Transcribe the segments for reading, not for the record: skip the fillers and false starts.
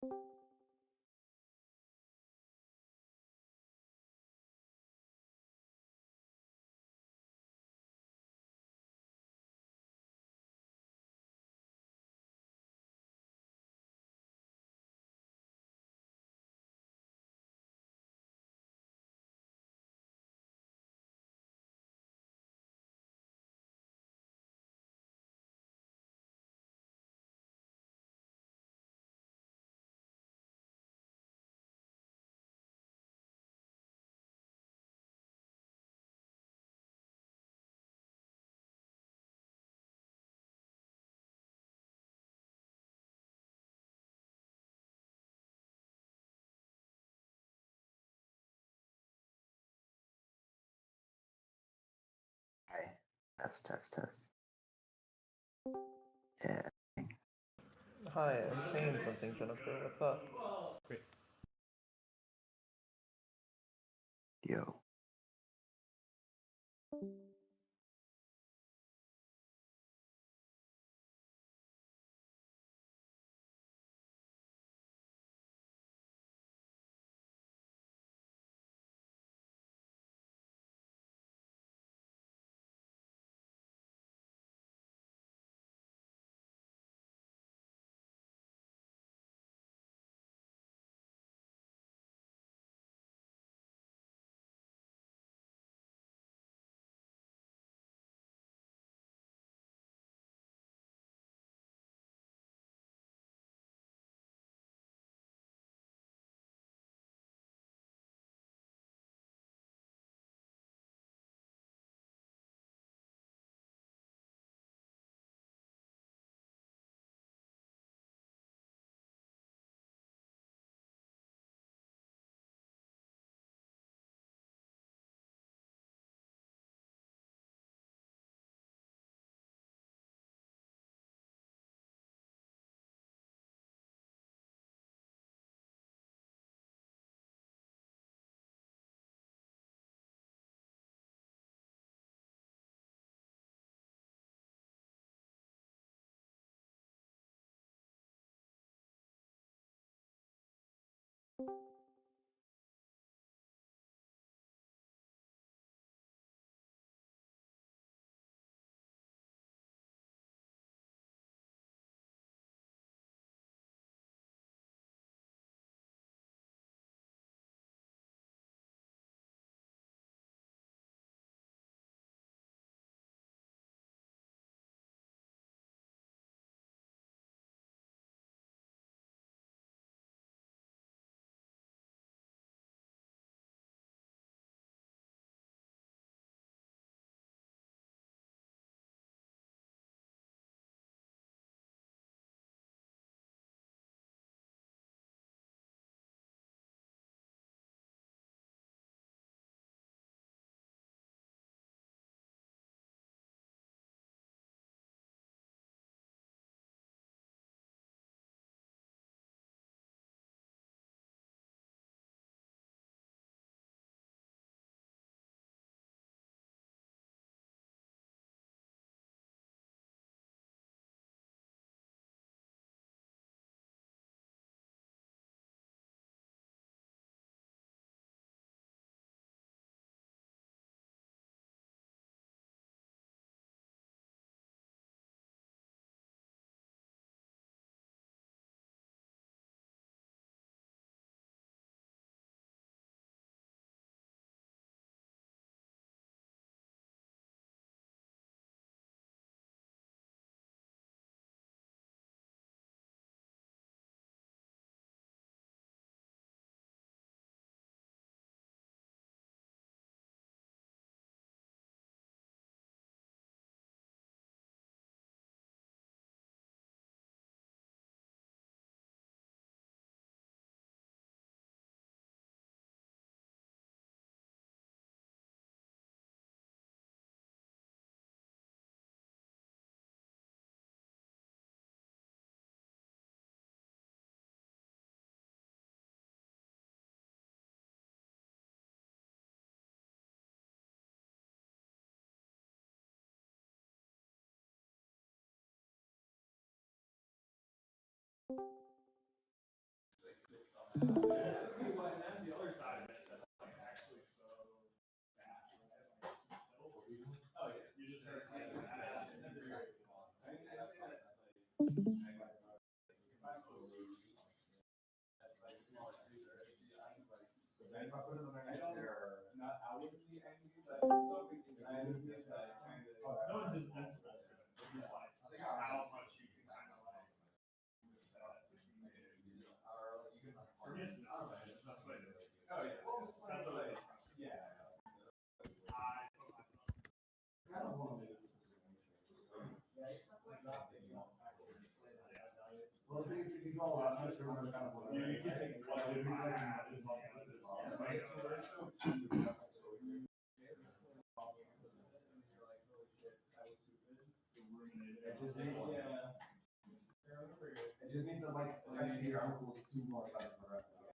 Hi. Test, test, test. Yeah. Hi, I'm saying something, Jennifer. What's up? Great. Yo. It just means that like section your article is too much for the rest of it.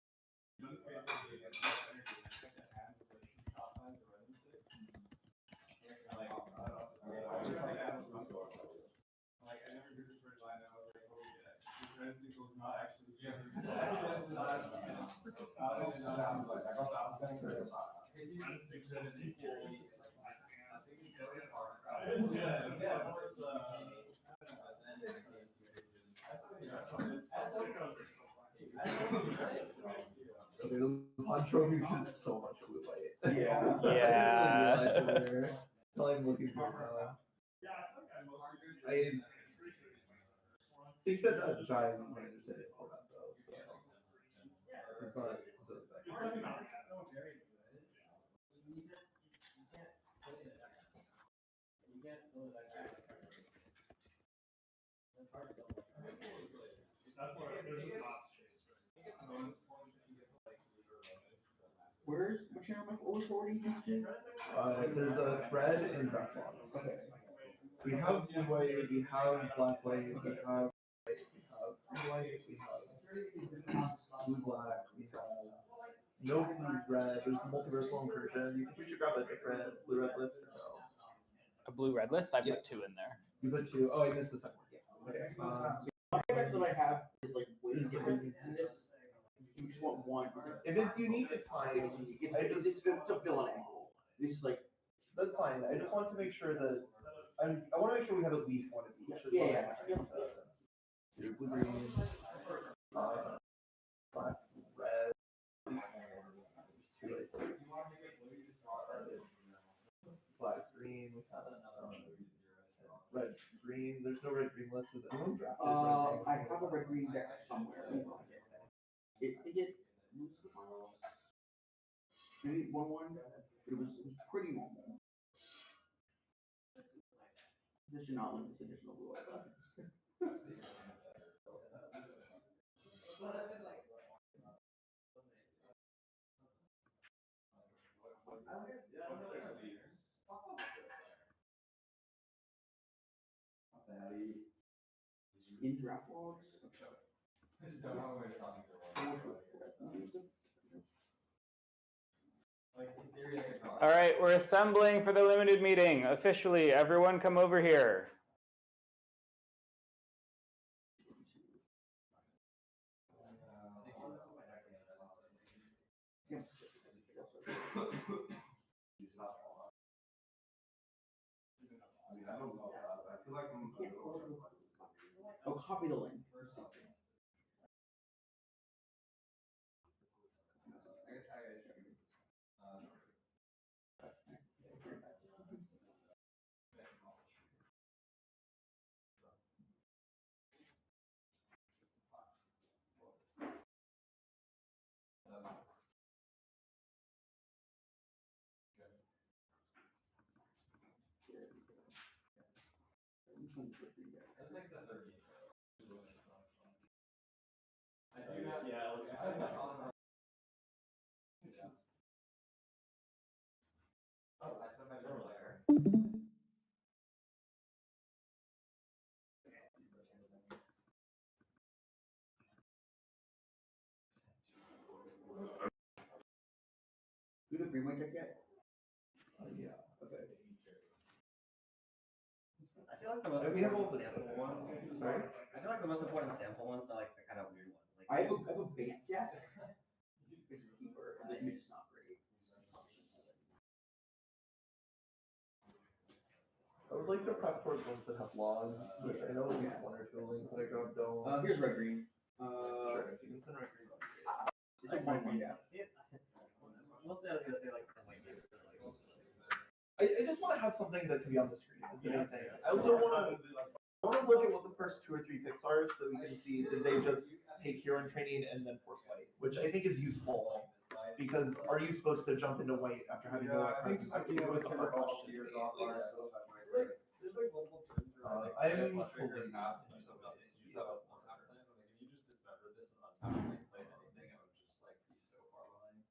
The trophy is just so much blue light. Yeah. I didn't really realize it there. Until I'm looking for it now. I think that giant man is in it for that though. So. It's not. Which channel am I always forwarding things to? There's a thread in Dropbox. Okay. We have blue white, we have black white, we have blue white, we have blue black, we have no blue red. There's a multiversal incursion. We should grab a different blue red list or no? A blue red list? I put Yeah. 2 in there. You put 2. Oh, I missed the second one. Okay. The that I have is like way different than this. You just want one. If it's unique, it's fine. It's to fill an angle. This is like That's fine. I just want to make sure that I want to make sure we have at least one of each. Yeah. Blue, green, black, red. Black, green. Red, green. There's no red, green list. Is anyone drafted? I have a red green deck somewhere. It moves the files. Maybe 1/1. It was pretty normal. Additional limits, additional blue eye buttons. In draft logs. All right, we're assembling for the limited meeting. Officially, everyone come over here. Oh, copy the link. That's like the 30th. I do not. Yeah. Oh, I spent my door there. You have a green light deck yet? Yeah. Okay. I feel like the most We have all important the sample ones. Sorry? I feel like the most important sample ones are like the kind of weird ones. Like I have a bait deck I mean, it's not great. I would like to prep towards ones that have logs, which I know at least one or two links that I got don't. Here's red green. Sure, if you can send red green. It's a fine one, yeah. Mostly I was gonna say like I just want to have something that can be on the screen. Is the main thing. I also want to look at what the first 2 or 3 picks are, so we can see did they just take hero and training and then force white, which I think is useful. Because are you supposed to jump into white after having the white person? I think it was a hard call to your There's like multiple turns where like I'm flush your fully pass and you just have a one hour plan. Like if you just dismember this and untap and like play anything, I would just like be so far behind.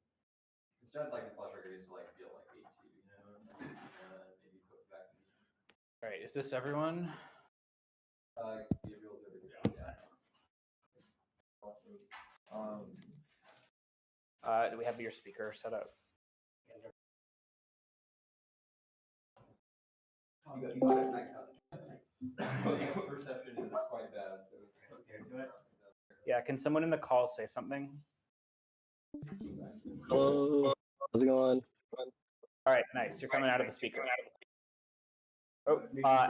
Instead like the flush gets to like feel like 8-2, you know, and maybe put back in. All right, is this everyone? Gabriel's over here. Yeah. Do we have your speaker set up? You got it. Nice. Perception is quite bad. So Yeah, can someone in the call say something? Hello, how's it going? All right, nice. You're coming out of the speaker. Oh,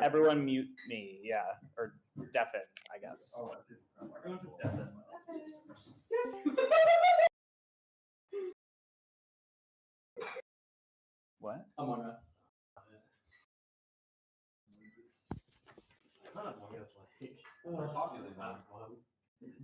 everyone mute me. Yeah, or deafen, I guess. everyone should deafen. What? Among Us. Not Among Us We're popular now. last one.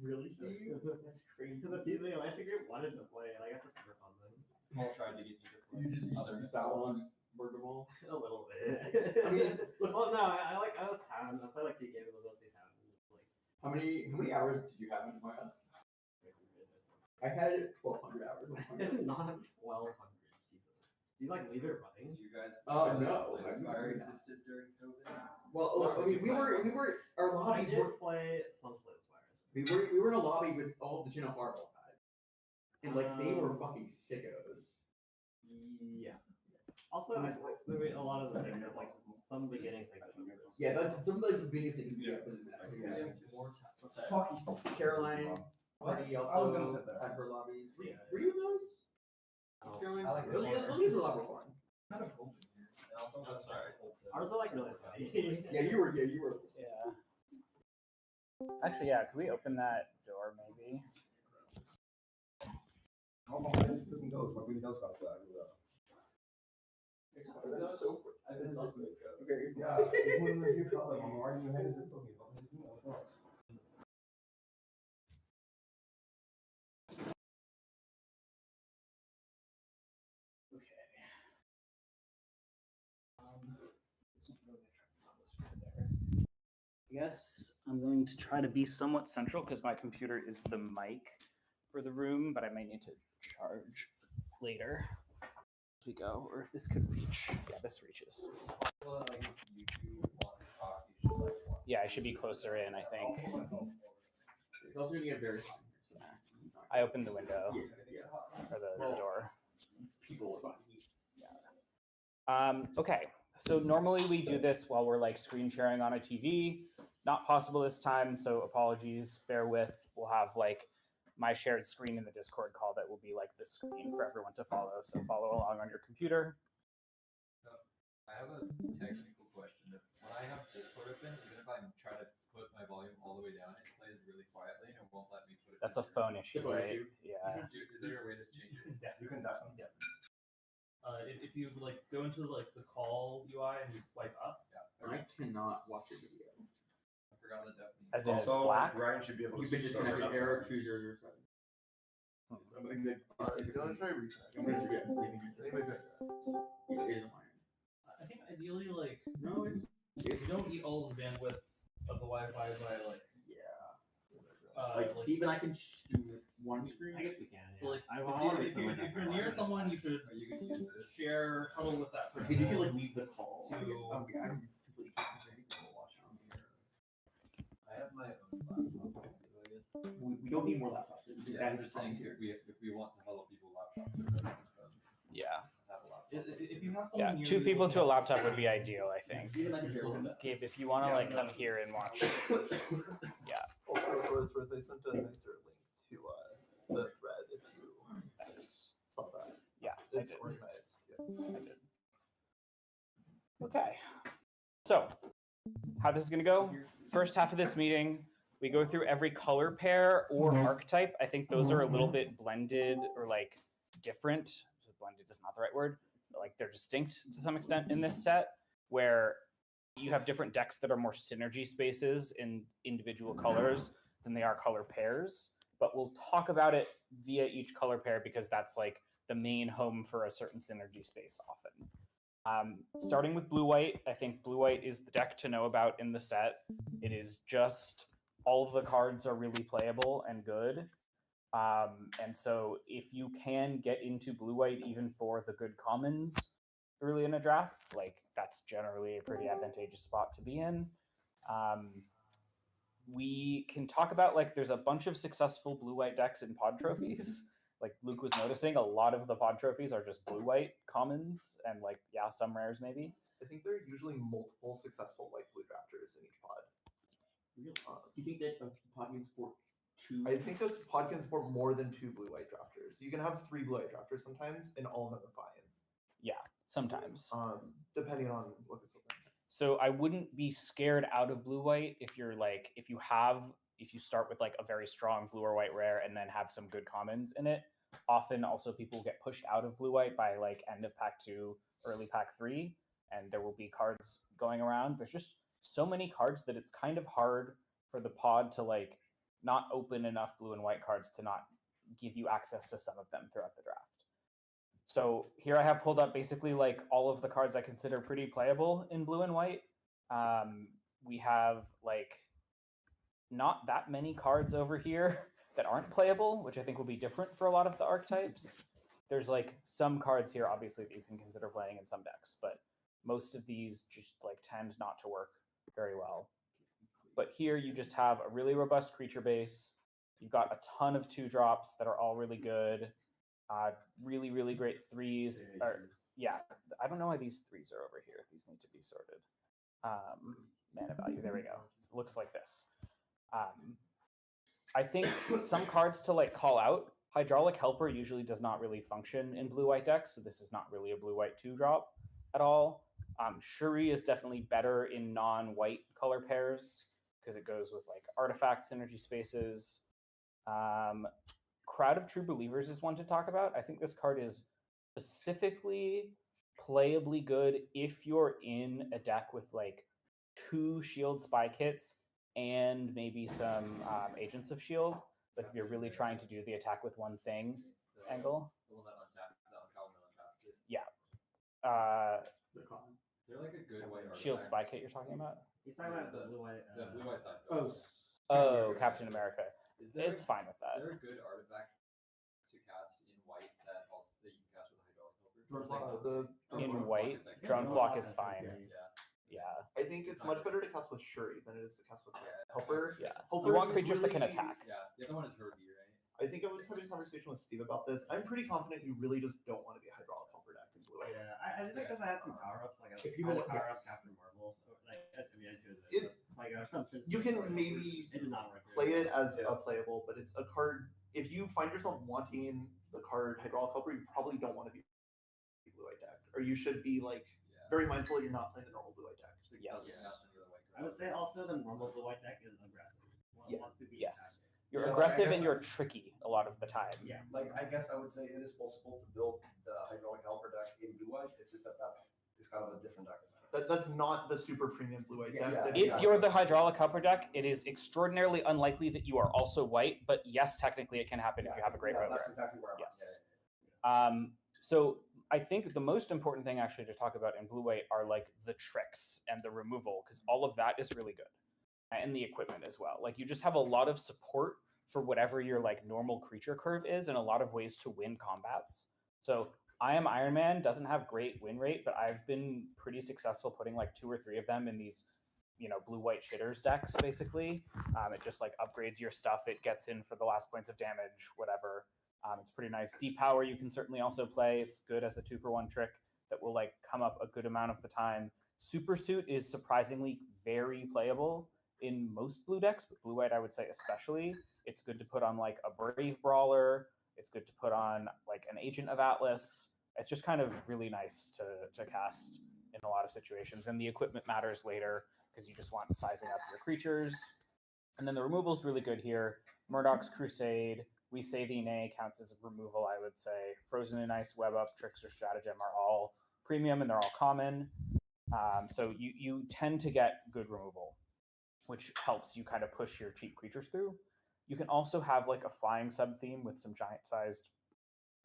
Really, Steve? That's crazy. So the Atlantic group wanted to play, and I got to super fun them. Paul tried to get you to play. You just other that one. Word of all. A little bit. I mean, well, no, I was town. That's why I like to game. It was mostly town. Like, How many hours did you have in Among Us? I had 1,200 hours. On Among Us. Not 1,200. Jesus. Do you like leave it running? Did you guys? No, Like, I've Fire never done that. existed during COVID. Well, I mean, we were our I lobbies did were play some Slay Spires. we were in a lobby with all of the Chino Fireball guys, and like they were fucking sickos. Yeah. Also, I feel like we made a lot of the same, like some beginning segments. Yeah, but some of the videos that you get was Fuck Caroline. Party also I was gonna sit there. had her lobbies. Yeah. Were you in those? Caroline? I like those games were a lot more fun. Kind of open here. Also, I'm sorry. Ours were like really funny. Yeah, you were. Yeah. Actually, yeah. Could we open that door, maybe? How long did it go? Fucking those got flags. That's so Okay, yeah. When you call it, I'm arguing your head is it okay? Yes, I'm going to try to be somewhat central because my computer is the mic for the room, but I might need to charge later as we go, or if this could reach. Yeah, this reaches. Well, like if you do want to talk, you should like walk. Yeah, I should be closer in, I think. It's also gonna get very hot. I opened the window Yeah. or the Well, door. People were fine. Okay, so normally we do this while we're like screen sharing on a TV. Not possible this time, so apologies, bear with. We'll have like my shared screen in the Discord call that will be like the screen for everyone to follow. So follow along on your computer. I have a technical question. When I have Discord open, even if I try to put my volume all the way down, it plays really quietly and it won't let me put it. That's a phone issue, phone right? issue. Yeah. Is there a way to change it? You can definitely. If you like go into like the call UI and you swipe up. I cannot watch your video. I forgot that that means. As in it's Also, black. Ryan should be able to. You've been disconnected. Error. Choose your side. I'm gonna get. You're gonna try reconnect. I'm gonna forget. They might be like that. It is on I think ideally like No, it's. you don't eat all of the bandwidth of the Wi-Fi by like Like Steve and I can do one screen. I guess we can. Yeah. Like I if, wanna if, you, if you're near someone, you should share huddle with that person. Did you can like leave the call? To- Okay, I'm completely confused. We'll watch it on here. I have my own laptop, so I guess. We don't need more laptops. Yeah, I'm just saying if we want to follow people laptops, or everyone's phones, Yeah. have a laptop. If you have Yeah. someone near 2 you, people you to a can- laptop would be ideal, I think. Steve and I can share one. Gabe, if you want to like come here and watch. Also, for what it's worth, I sent a nicer link to the thread if you Thanks. saw that. It's did. organized. Yeah. I did. Okay. So, how this is going to go? First half of this meeting, we go through every color pair or archetype. I think those are a little bit blended or like different. Blended is not the right word, but like they're distinct to some extent in this set, where you have different decks that are more synergy spaces in individual colors than they are color pairs. But we'll talk about it via each color pair because that's like the main home for a certain synergy space often. Starting with blue-white, I think blue-white is the deck to know about in the set. It is just all of the cards are really playable and good. And so if you can get into blue-white even for the good commons early in a draft, like that's generally a pretty advantageous spot to be in. We can talk about like there's a bunch of successful blue-white decks in pod trophies. Like Luke was noticing, a lot of the pod trophies are just blue-white commons and like, yeah, some rares maybe. I think there are usually multiple successful white-blue drafters in each pod. Really? Do you think that a pod can support two? I think that pod can support more than 2 blue-white drafters. You can have 3 blue-white drafters sometimes, and all of them are fine. Yeah, sometimes. Depending on what it's open. So I wouldn't be scared out of blue-white if you're like, if you start with like a very strong blue or white rare and then have some good commons in it. Often also people get pushed out of blue-white by like end of pack 2, early pack 3, and there will be cards going around. There's just so many cards that it's kind of hard for the pod to like not open enough blue and white cards to not give you access to some of them throughout the draft. So here I have pulled up basically like all of the cards I consider pretty playable in blue and white. We have like not that many cards over here that aren't playable, which I think will be different for a lot of the archetypes. There's like some cards here, obviously, that you can consider playing in some decks, but most of these just like tend not to work very well. But here you just have a really robust creature base. You've got a ton of 2-drops that are all really good. Really, really great 3s. Yeah, I don't know why these 3s are over here. These need to be sorted. Mana value, there we go. It looks like this. I think some cards to like call out. Hydraulic Helper usually does not really function in blue-white decks, so this is not really a blue-white 2-drop at all. Shuri is definitely better in non-white color pairs because it goes with like artifact synergy spaces. Crowd of True Believers is one to talk about. I think this card is specifically playably good if you're in a deck with like 2 shield spy kits and maybe some Agents of Shield. Like if you're really trying to do the attack with one thing angle. The one that untaps it. Yeah. The common. Is there like a good white artifact? Shield spy kit you're talking about? He's talking about the blue white. The blue white side. Oh, Captain America. Is there It's fine with that. Is there a good artifact to cast in white that you can cast with a hydraulic helper? In white, Drone Flock is fine. Yeah. I think it's much better to cast with Shuri than it is to cast with Helper. Yeah. Helper You want is creatures that can really- attack. Yeah, the other one is Herbie, right? I think I was having a conversation with Steve about this. I'm pretty confident you really just don't want to be a Hydraulic Helper deck in blue. Yeah, I think because I had some power ups, like If you I want- power up Captain Marvel, like I mean, I should It- like You can maybe it did not work. play it as a playable, but it's a card. If you find yourself wanting the card Hydraulic Helper, you probably don't want to be a blue white deck, or you should be like very mindful that you're not playing the normal blue white deck. Yes. I would say also the normal blue white deck is aggressive. Yeah. Wants to be Yes. You're Yeah, like, I aggressive guess and you're tricky a lot of the time. Yeah. Like, I guess I would say it is possible to build the hydraulic helper deck in blue white. It's just that is kind of a different deck. That's not the super premium blue white deck. Yeah. that- If you're the Hydraulic Helper deck, it is extraordinarily unlikely that you are also white, but yes, technically it can happen if you have a great road. That's exactly where I'm Yes. So I think the most important thing actually to talk about in blue white are like the tricks and the removal, because all of that is really good. And the equipment as well. Like you just have a lot of support for whatever your like normal creature curve is and a lot of ways to win combats. So I Am Iron Man doesn't have great win rate, but I've been pretty successful putting like 2 or 3 of them in these, blue-white shitters decks, basically. It just like upgrades your stuff. It gets in for the last points of damage, whatever. It's pretty nice. Deep Power you can certainly also play. It's good as a 2-for-1 trick that will like come up a good amount of the time. Super Suit is surprisingly very playable in most blue decks, but blue white I would say especially. It's good to put on like a Brave Brawler. It's good to put on like an Agent of Atlas. it's just kind of really nice to cast in a lot of situations. And the equipment matters later because you just want sizing up your creatures. And then the removal is really good here. Murdoch's Crusade, We Say Thee Nay counts as a removal, I would say. Frozen in Ice, Web Up, Trickster, Stratagem are all premium and they're all common. So you tend to get good removal, which helps you kind of push your cheap creatures through. You can also have like a flying sub-theme with some giant-sized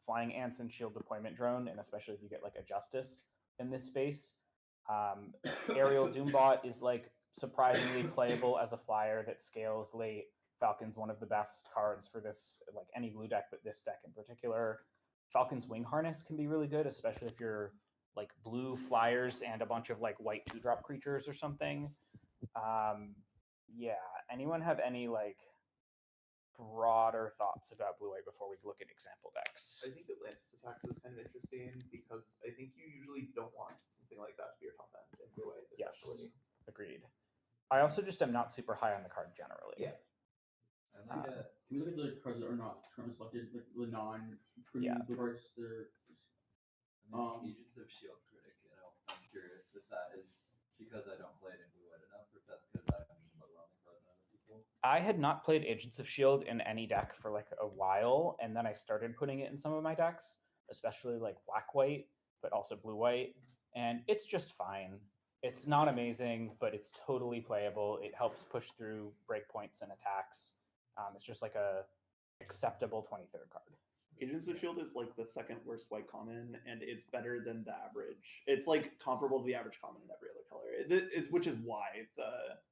flying ants and shield deployment drone, and especially if you get like a Justice in this space. Aerial Doombot is like surprisingly playable as a flyer that scales late. Falcon's one of the best cards for this, like any blue deck, but this deck in particular. Falcon's Wing Harness can be really good, especially if you're like blue flyers and a bunch of like white 2-drop creatures or something. Yeah, anyone have any like broader thoughts about blue-white before we look at example decks? I think Atlantis Attacks is kind of interesting because I think you usually don't want something like that to be your top end in blue white, Yes, especially. agreed. I also just am not super high on the card generally. Yeah. And then Can we look at the cards that are not currently selected, like the non-premium blue cards? They're Agents of Shield Critic, I'm curious if that is because I don't play it in blue white enough, or if that's because I'm lower on the card than other people. I had not played Agents of Shield in any deck for like a while, and then I started putting it in some of my decks, especially like black-white, but also blue-white, and it's just fine. It's not amazing, but it's totally playable. It helps push through breakpoints and attacks. It's just like a acceptable 23rd card. Agents of Shield is like the second worst white common, and it's better than the average. It's like comparable to the average common in every other color. Which is why the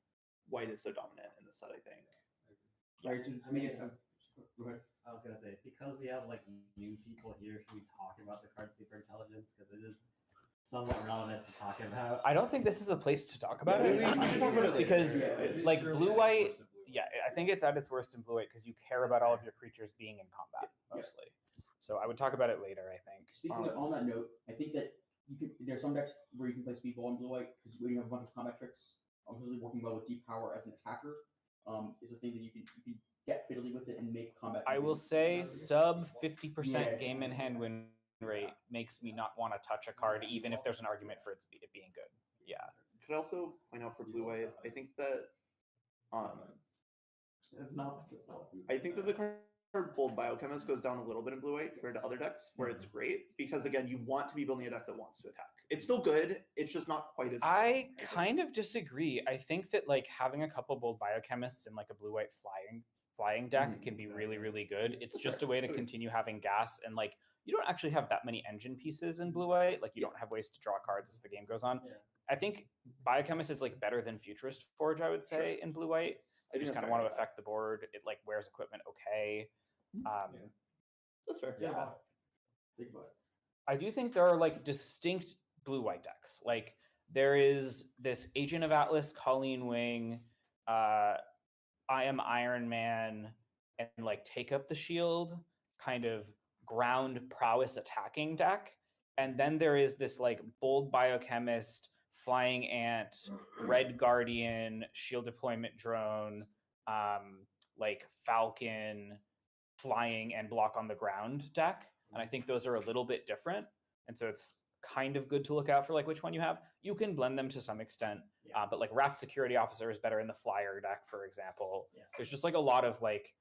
white is so dominant in the set, I think. right. So, I mean, I was gonna say, because we have like new people here, should we talk about the card super intelligence, because it is somewhat relevant to talk about. I don't think this is the place to talk about it. We should talk about it later. Because Yeah, like blue-white, yeah, I think it's at its worst in blue-white because you care about all of your creatures being in combat mostly. So I would talk about it later, I think. Speaking on that note, I think that there's some decks where you can play Speedball in blue white because you have a bunch of combat tricks. Obviously, working well with Deep Power as an attacker is a thing that you can get fiddly with it and make combat. I will say sub 50% Yeah. game in hand win rate makes me not want to touch a card, even if there's an argument for it being good. Yeah. Could I also point out for blue white, I think that It's not. I think that the card Bold Biochemist goes down a little bit in blue white compared to other decks where it's great because again you want to be building a deck that wants to attack. It's still good, it's just not quite as I kind of disagree. I think that like having a couple Bold Biochemists in like a blue-white flying deck can be really, really good. It's just a way to continue having gas, and like you don't actually have that many engine pieces in blue-white. Like you don't have ways to draw cards as the game goes on. Yeah. I think Biochemist is like better than Futurist Forge, I would say, in blue-white. I just kind of want to affect the board. It like wears equipment okay. That's fair. Yeah. Think about it. I do think there are like distinct blue-white decks. Like there is this Agent of Atlas, Colleen Wing, I Am Iron Man, and like Take Up the Shield kind of ground prowess attacking deck. And then there is this like Bold Biochemist, Flying Ant, Red Guardian, Shield Deployment Drone, like Falcon, Flying and Block on the Ground deck. And I think those are a little bit different. And so it's kind of good to look out for like which one you have. You can blend them to some extent, but like Raft Security Officer is better in the Flyer deck, for example. Yeah. There's just like a lot of like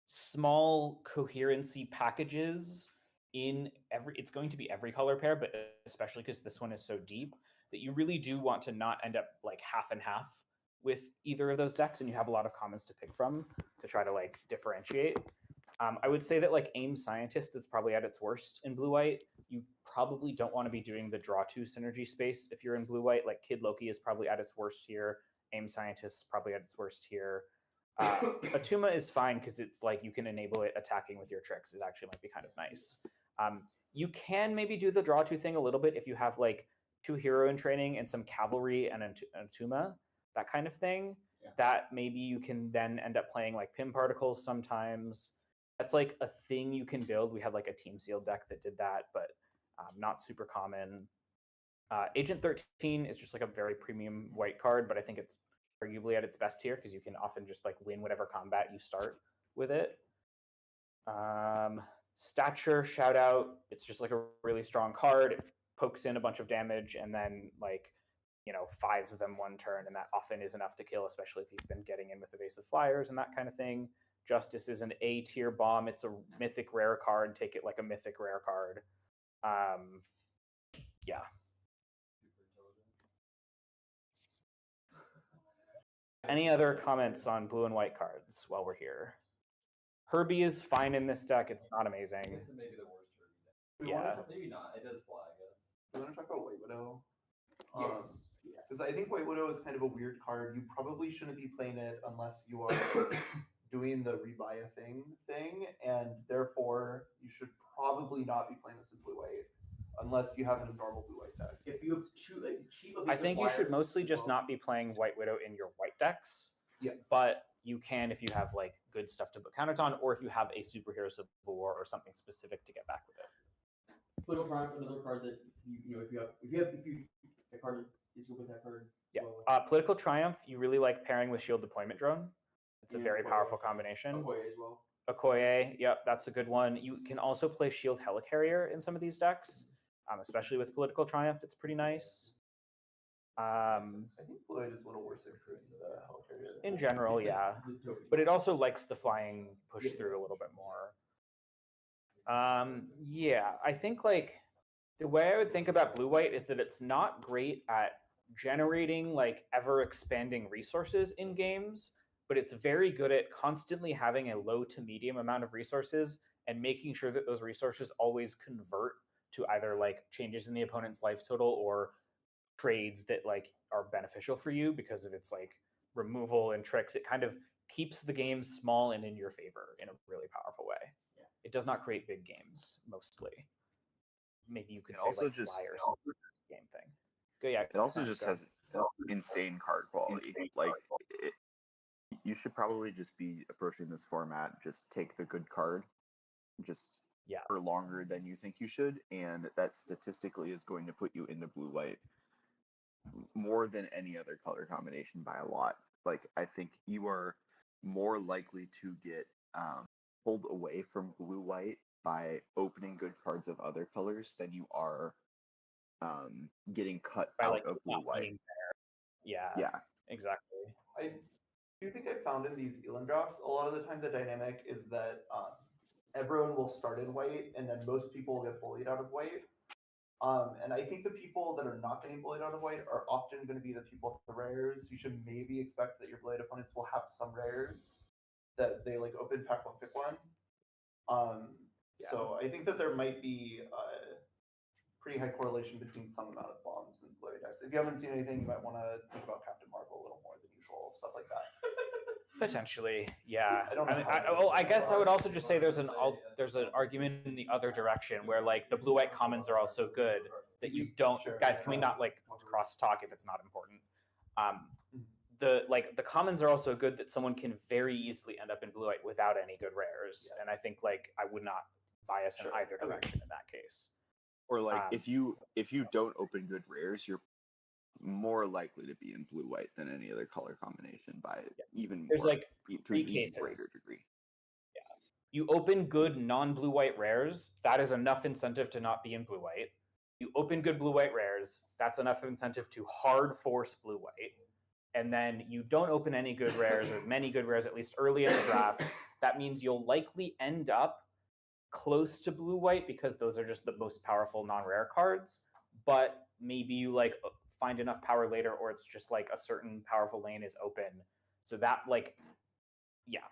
small coherency packages in it's going to be every color pair, but especially because this one is so deep that you really do want to not end up like half and half with either of those decks, and you have a lot of commons to pick from to try to like differentiate. I would say that like Aim Scientist is probably at its worst in blue-white. You probably don't want to be doing the draw 2 synergy space if you're in blue-white. Like Kid Loki is probably at its worst here. Aim Scientist is probably at its worst here. Atuma is fine because it's like you can enable it attacking with your tricks. It actually might be kind of nice. You can maybe do the draw 2 thing a little bit if you have like 2 hero in training and some cavalry and Atuma, that kind of thing. Yeah. That maybe you can then end up playing like Pim Particles sometimes. That's like a thing you can build. We had like a Team Seal deck that did that, but not super common. Agent 13 is just like a very premium white card, but I think it's arguably at its best here because you can often just like win whatever combat you start with it. Stature, shout out. It's just like a really strong card. It pokes in a bunch of damage and then like, fives them one turn, and that often is enough to kill, especially if you've been getting in with evasive flyers and that kind of thing. Justice is an A tier bomb. It's a mythic rare card. Take it like a mythic rare card. Yeah. Any other comments on blue and white cards while we're here? Herbie is fine in this deck. It's not I amazing. guess it may be the worst Herbie deck. We Yeah. wanna Maybe not. It does fly, I guess. We want to talk about White Widow. Yes. Because I think White Widow is kind of a weird card. You probably shouldn't be playing it unless you are doing the rebuy a thing, and therefore you should probably not be playing this in blue white unless you have a normal blue white deck. If you have two cheap I evasive think you should flyers mostly as just well. not be playing White Widow in your white decks. Yeah. But you can if you have like good stuff to put counters on, or if you have a superhero civil war or something specific to get back with it. Political Triumph, another card that if you the card is good with that card. Yeah. Well, Political Triumph, you really like pairing with Shield Deployment Drone. It's a Yeah, very Okoye. powerful combination. Okoye as well. Okoye, yep, that's a good one. You can also play Shield Helicarrier in some of these decks, especially with Political Triumph. It's pretty nice. I think blue white is a little worse at creating the Helicarrier. In general, yeah. But it also likes the flying push through a little bit more. Yeah, I think like the way I would think about blue white is that it's not great at generating like ever expanding resources in games, but it's very good at constantly having a low to medium amount of resources and making sure that those resources always convert to either like changes in the opponent's life total or trades that like are beneficial for you because of its like removal and tricks. It kind of keeps the game small and in your favor in a really powerful way. Yeah. It does not create big games mostly. Maybe you could It say also like just- flyers game thing. Go, yeah. It also Sam, just go. has insane card quality. Like, you should probably just be approaching this format. Just take the good card, just Yeah. for longer than you think you should, and that statistically is going to put you into blue white more than any other color combination by a lot. Like, I think you are more likely to get pulled away from blue white by opening good cards of other colors than you are getting cut By, out like, of blue not white. being there. Yeah. Yeah. Exactly. I do think I found in these Elam drafts, a lot of the time the dynamic is that everyone will start in white and then most people will get bullied out of white. And I think the people that are not getting bullied out of white are often going to be the people with the rares. You should maybe expect that your blade opponents will have some rares that they like open pack one, pick one. So I think that there might be pretty high correlation between some amount of bombs and blue decks. If you haven't seen anything, you might want to think about Captain Marvel a little more than usual, stuff like that. Potentially, yeah. I don't know how to- Well, I guess I would also just say there's an argument in the other direction where like the blue white commons are also good that you don't. Sure. Guys, can we not like cross talk if it's not important? The commons are also good that someone can very easily end up in blue white without any good rares, and I think like I would not bias in Sure. either Okay. direction in that case. Or like Um, if you don't open good rares, you're more likely to be in blue white than any other color combination by even more There's like to an three even cases. greater degree. You open good non-blue white rares, that is enough incentive to not be in blue white. You open good blue white rares, that's enough incentive to hard force blue white. And then you don't open any good rares or many good rares, at least early in the draft. That means you'll likely end up close to blue white because those are just the most powerful non-rare cards. But maybe you like find enough power later, or it's just like a certain powerful lane is open. So that like, yeah.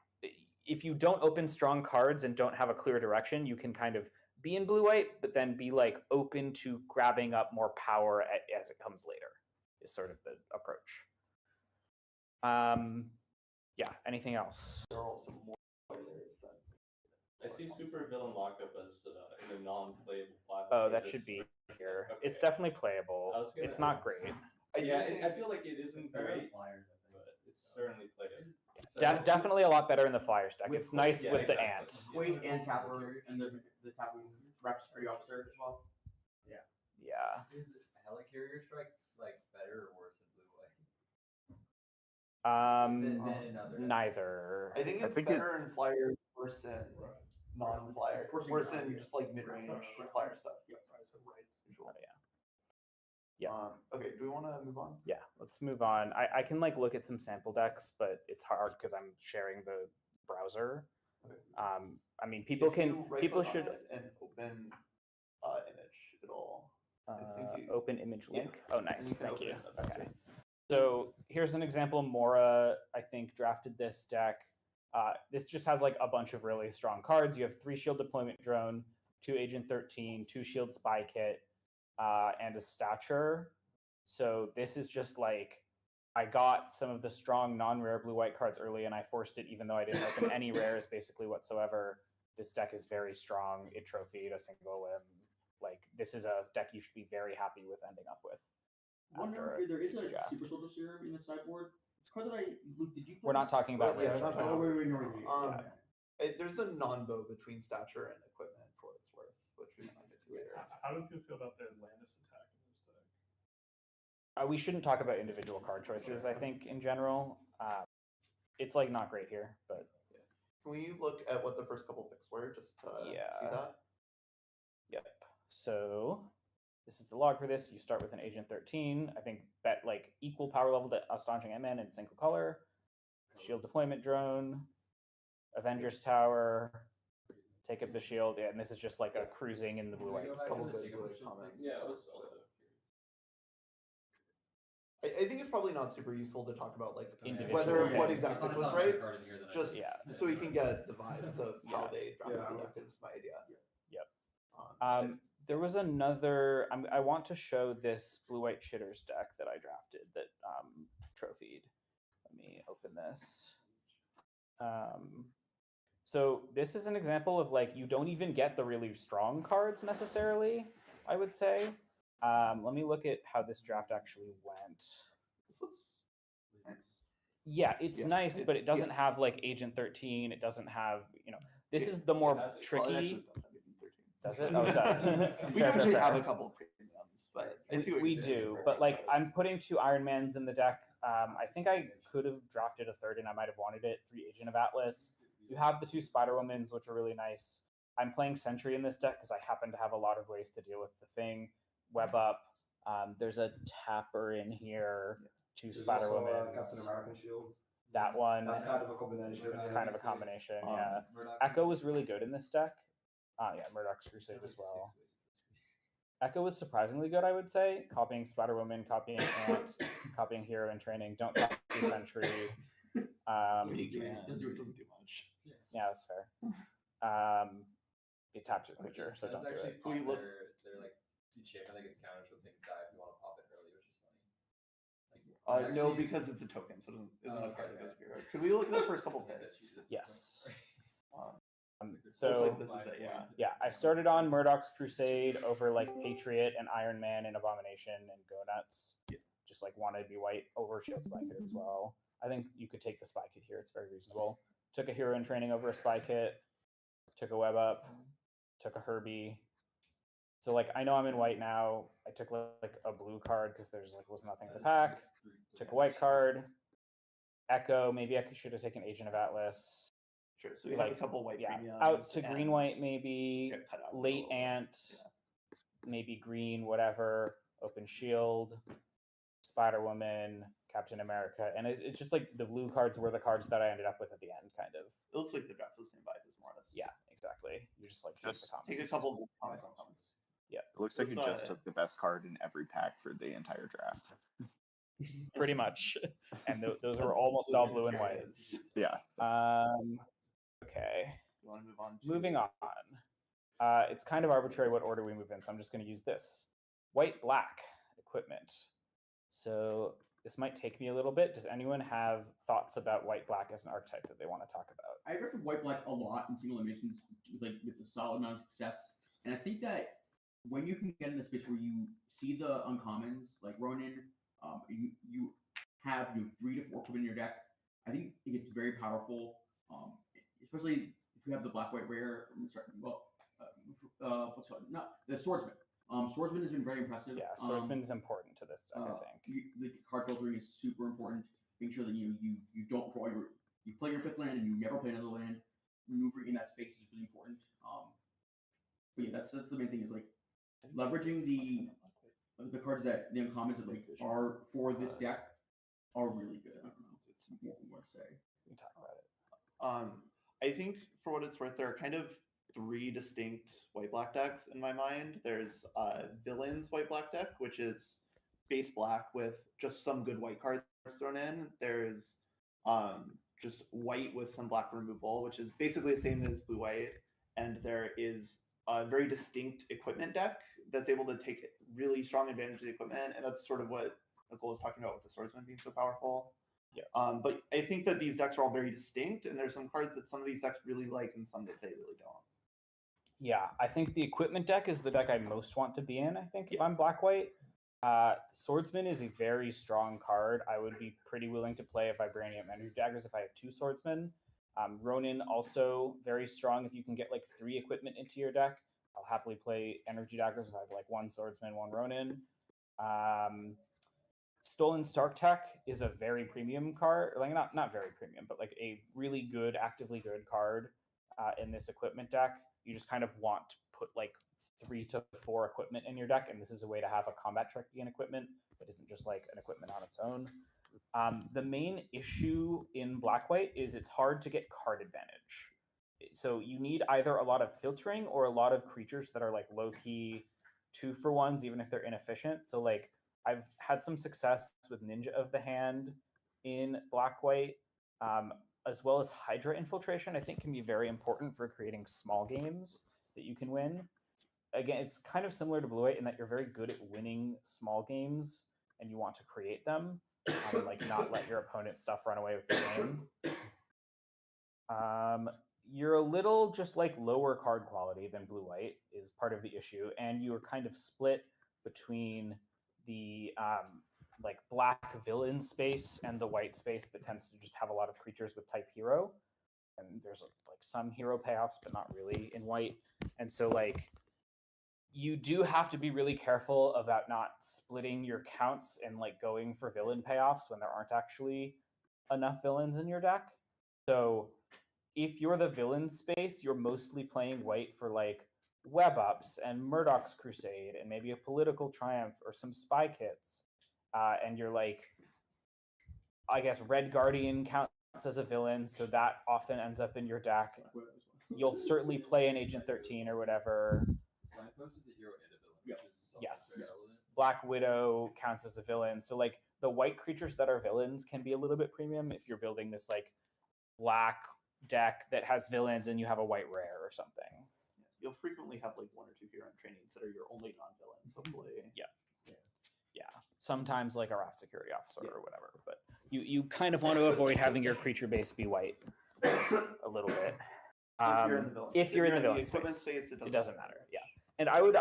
If you don't open strong cards and don't have a clear direction, you can kind of be in blue white, but then be like open to grabbing up more power as it comes later. Is sort of the approach. Yeah. Anything else? There are also more players than I see super villain lockup as in a non-playable file. Oh, that should be here. It's definitely playable. I was gonna It's not ask. great. I feel like it isn't better than great, flyers, I think. but it's certainly playable. Definitely a lot better in the Flyers deck. With It's nice Yeah, with the exactly. ant. Quake and Tapper and the Tapper reps pretty upstairs as well. Yeah. Is Helicarrier Strike like better or worse than blue white? Um, Than in other decks? neither. I think I it's think better in Flyers, worse in non-flyer. Forcing Worse it on, than yeah. just like mid-range flyer stuff. Oh, yeah. Okay, do we want to move on? Yeah, let's move on. I can like look at some sample decks, but it's hard because I'm sharing the browser. Okay. I mean, people If you people right-click on should it and open image, it'll I think you- open image yeah. link. Oh, And nice, you can thank open you. it in the browser. Okay, so here's an example. Mora, I think, drafted this deck. This just has like a bunch of really strong cards. You have 3 shield deployment drone, 2 agent 13, 2 shield spy kit, and a stature. So this is just like, I got some of the strong non-rare blue-white cards early, and I forced it even though I didn't open any rares basically whatsoever. This deck is very strong. It trophied a single limb. Like, this is a deck you should be very happy with ending up with. Wonder after if there is a draft. super soldier serum in the sideboard. It's a card that Luke, did you play We're not this? talking about Yeah, rares we're right not now. talking no. There's a non-bow between stature and equipment for what it's worth, which we might get to later. How do you feel about the Atlantis attack in this deck? We shouldn't talk about individual card choices, I think, in general. It's like not great here, but Can we look at what the first couple picks were, just to see Yeah. that? yep. So this is the log for this. You start with an agent 13. I think bet like equal power level to Astonishing MN in single color. Shield deployment drone, Avengers Tower, take up the shield. Yeah, and this is just like a cruising in the blue white Couple space. good really comments. Yeah, it was also. I think it's probably not super useful to talk about like Individual whether what picks. exactly It's was not a right, better card in here than I just Yeah. so we can get the vibes of how Yeah. they drafted the deck is my idea. Yep. Um, There was another. I want to show this blue-white chitters deck that I drafted that trophied. Let me open this. So this is an example of like you don't even get the really strong cards necessarily, I would say. Let me look at how this draft actually went. this looks nice. Yeah, it's Yeah, nice, but it doesn't have like Agent 13. It doesn't have, this is the more Well, it tricky. actually does have even 13. Does it? Oh, it does. We Fair, actually fair, have fair. a couple of premiums, but I see what We you're saying. do, but like I'm putting 2 Ironmans in the deck. I think I could have drafted a third and I might have wanted it. 3 Agent of Atlas. You have the 2 Spider-Womans, which are really nice. I'm playing Sentry in this deck because I happen to have a lot of ways to deal with the thing. Web up. There's a Tapper in here. 2 Spider-Womans. Captain American shield. That one. That's kind of a combination. It's kind of a combination, Um, yeah. Echo was really good in this deck. Yeah, Murdoch's Crusade as well. Echo was surprisingly good, I would say. Copying Spider-Woman, copying Ant, copying Hero in Training. Don't copy Sentry. I mean, you can. Doesn't do It doesn't do much. Yeah, that's fair. It taps your creature, so don't do actually it. We look- They're like shape. I think it's counters when things die if you want to pop it early, which is funny. Like, No, actually- because it's a token, so it isn't Oh, a card that okay, goes here. Could we look at the first couple picks? Yes. Looks So like this is it, yeah. yeah, I started on Murdoch's Crusade over like Patriot and Iron Man and Abomination and Go Nuts. Just like wanted to be white over Shield Spy Kit as well. I think you could take the Spy Kit here. It's very reasonable. Took a Hero in Training over a Spy Kit. Took a Web Up. Took a Herbie. So like I know I'm in white now. I took like a blue card because there's like was nothing in the pack. Took a white card. Echo. Maybe I should have taken Agent of Atlas. Sure. So we have a Like, couple white Yeah, premiums. out to and green white maybe. get cut out a Late little bit. Ant. Yeah. Maybe green, whatever. Open Shield. Spider Woman. Captain America, and it's just like the blue cards were the cards that I ended up with at the end, kind of. It looks like the draft is the same vibe as more or less. Yeah, exactly. You just like Just Take a comments. couple of comments on comments. It looks like you Let's, just took the best card in every pack for the entire draft. Pretty much, and those were That's almost all blue blue and white. experience. Yeah. Okay, You want to move on? To... moving on. It's kind of arbitrary what order we move in, so I'm just going to use this white black equipment. So this might take me a little bit. Does anyone have thoughts about white black as an archetype that they want to talk about? I drafted white black a lot in single eliminations with a solid amount of success, and I think that when you can get in a space where you see the uncommons like Ronin, you have 3 to 4 equipment in your deck. I think it gets very powerful, especially if you have the black white rare. Not the swordsman. Swordsman has been very impressive. Yeah, swordsman is important to this deck, I think. The card filtering is super important. Make sure that you don't draw you play your 5th land and you never play another land. maneuvering in that space is really important. But yeah, that's the main thing is like leveraging the cards that the uncommons that like are for this deck are really good. I don't know. It's more to say. We can talk about it. I think for what it's worth, there are kind of three distinct white-black decks in my mind. There's Villains white-black deck, which is base black with just some good white cards thrown in. There's just white with some black removal, which is basically the same as blue-white. And there is a very distinct equipment deck that's able to take really strong advantage of the equipment, and that's sort of what Nicole was talking about with the Swordsman being so powerful. Yeah. But I think that these decks are all very distinct, and there's some cards that some of these decks really like and some that they really don't. Yeah, I think the equipment deck is the deck I most want to be in, I think, if I'm black-white. Swordsman is a very strong card. I would be pretty willing to play a Vibranium Energy Daggers if I have 2 Swordsmen. Ronin also very strong if you can get like 3 equipment into your deck. I'll happily play Energy Daggers if I have like 1 Swordsman, 1 Ronin. Stolen Stark Tech is a very premium card, like not very premium, but like a really good, actively good card in this equipment deck. You just kind of want to put like 3 to 4 equipment in your deck, and this is a way to have a combat trick be an equipment that isn't just like an equipment on its own. The main issue in black-white is it's hard to get card advantage. So you need either a lot of filtering or a lot of creatures that are like low-key 2-for-1s, even if they're inefficient. So like I've had some success with Ninja of the Hand in black-white, as well as Hydra Infiltration, I think can be very important for creating small games that you can win. Again, it's kind of similar to blue-white in that you're very good at winning small games and you want to create them, and like not let your opponent's stuff run away with the game. You're a little just like lower card quality than blue-white is part of the issue, and you're kind of split between the like black villain space and the white space that tends to just have a lot of creatures with type hero. And there's like some hero payoffs, but not really in white. And so like you do have to be really careful about not splitting your counts and like going for villain payoffs when there aren't actually enough villains in your deck. So if you're the villain space, you're mostly playing white for like web ups and Murdoch's Crusade and maybe a political triumph or some spy kits. And you're like, I guess Red Guardian counts as a villain, so that often ends up in your deck. You'll certainly play an Agent 13 or whatever. Signpost is a hero and a villain. Which is Yes. Black Widow counts as a villain. So like the white creatures that are villains can be a little bit premium if you're building this like black deck that has villains and you have a white rare or something. You'll frequently have like 1 or 2 hero trainings that are your only non-villains, hopefully. Yeah. Sometimes like a raft security officer or whatever, but you kind of want to avoid having your creature base be white a little bit. If you're in the villain space, it doesn't matter. Yeah, and I would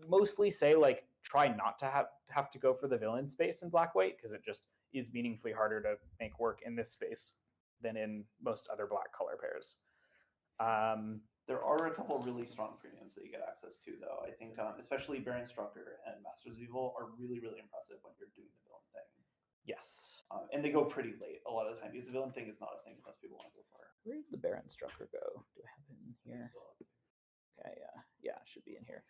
mostly say like try not to have to go for the villain space in black-white because it just is meaningfully harder to make work in this space than in most other black color pairs. There are a couple really strong premiums that you get access to, though. I think especially Baron Strucker and Masters of Evil are really, really impressive when you're doing the villain thing. Yes. And they go pretty late a lot of the time because the villain thing is not a thing most people want to go for. Where did the Baron Strucker go? Do I have it in here? Okay, yeah, it should be in here.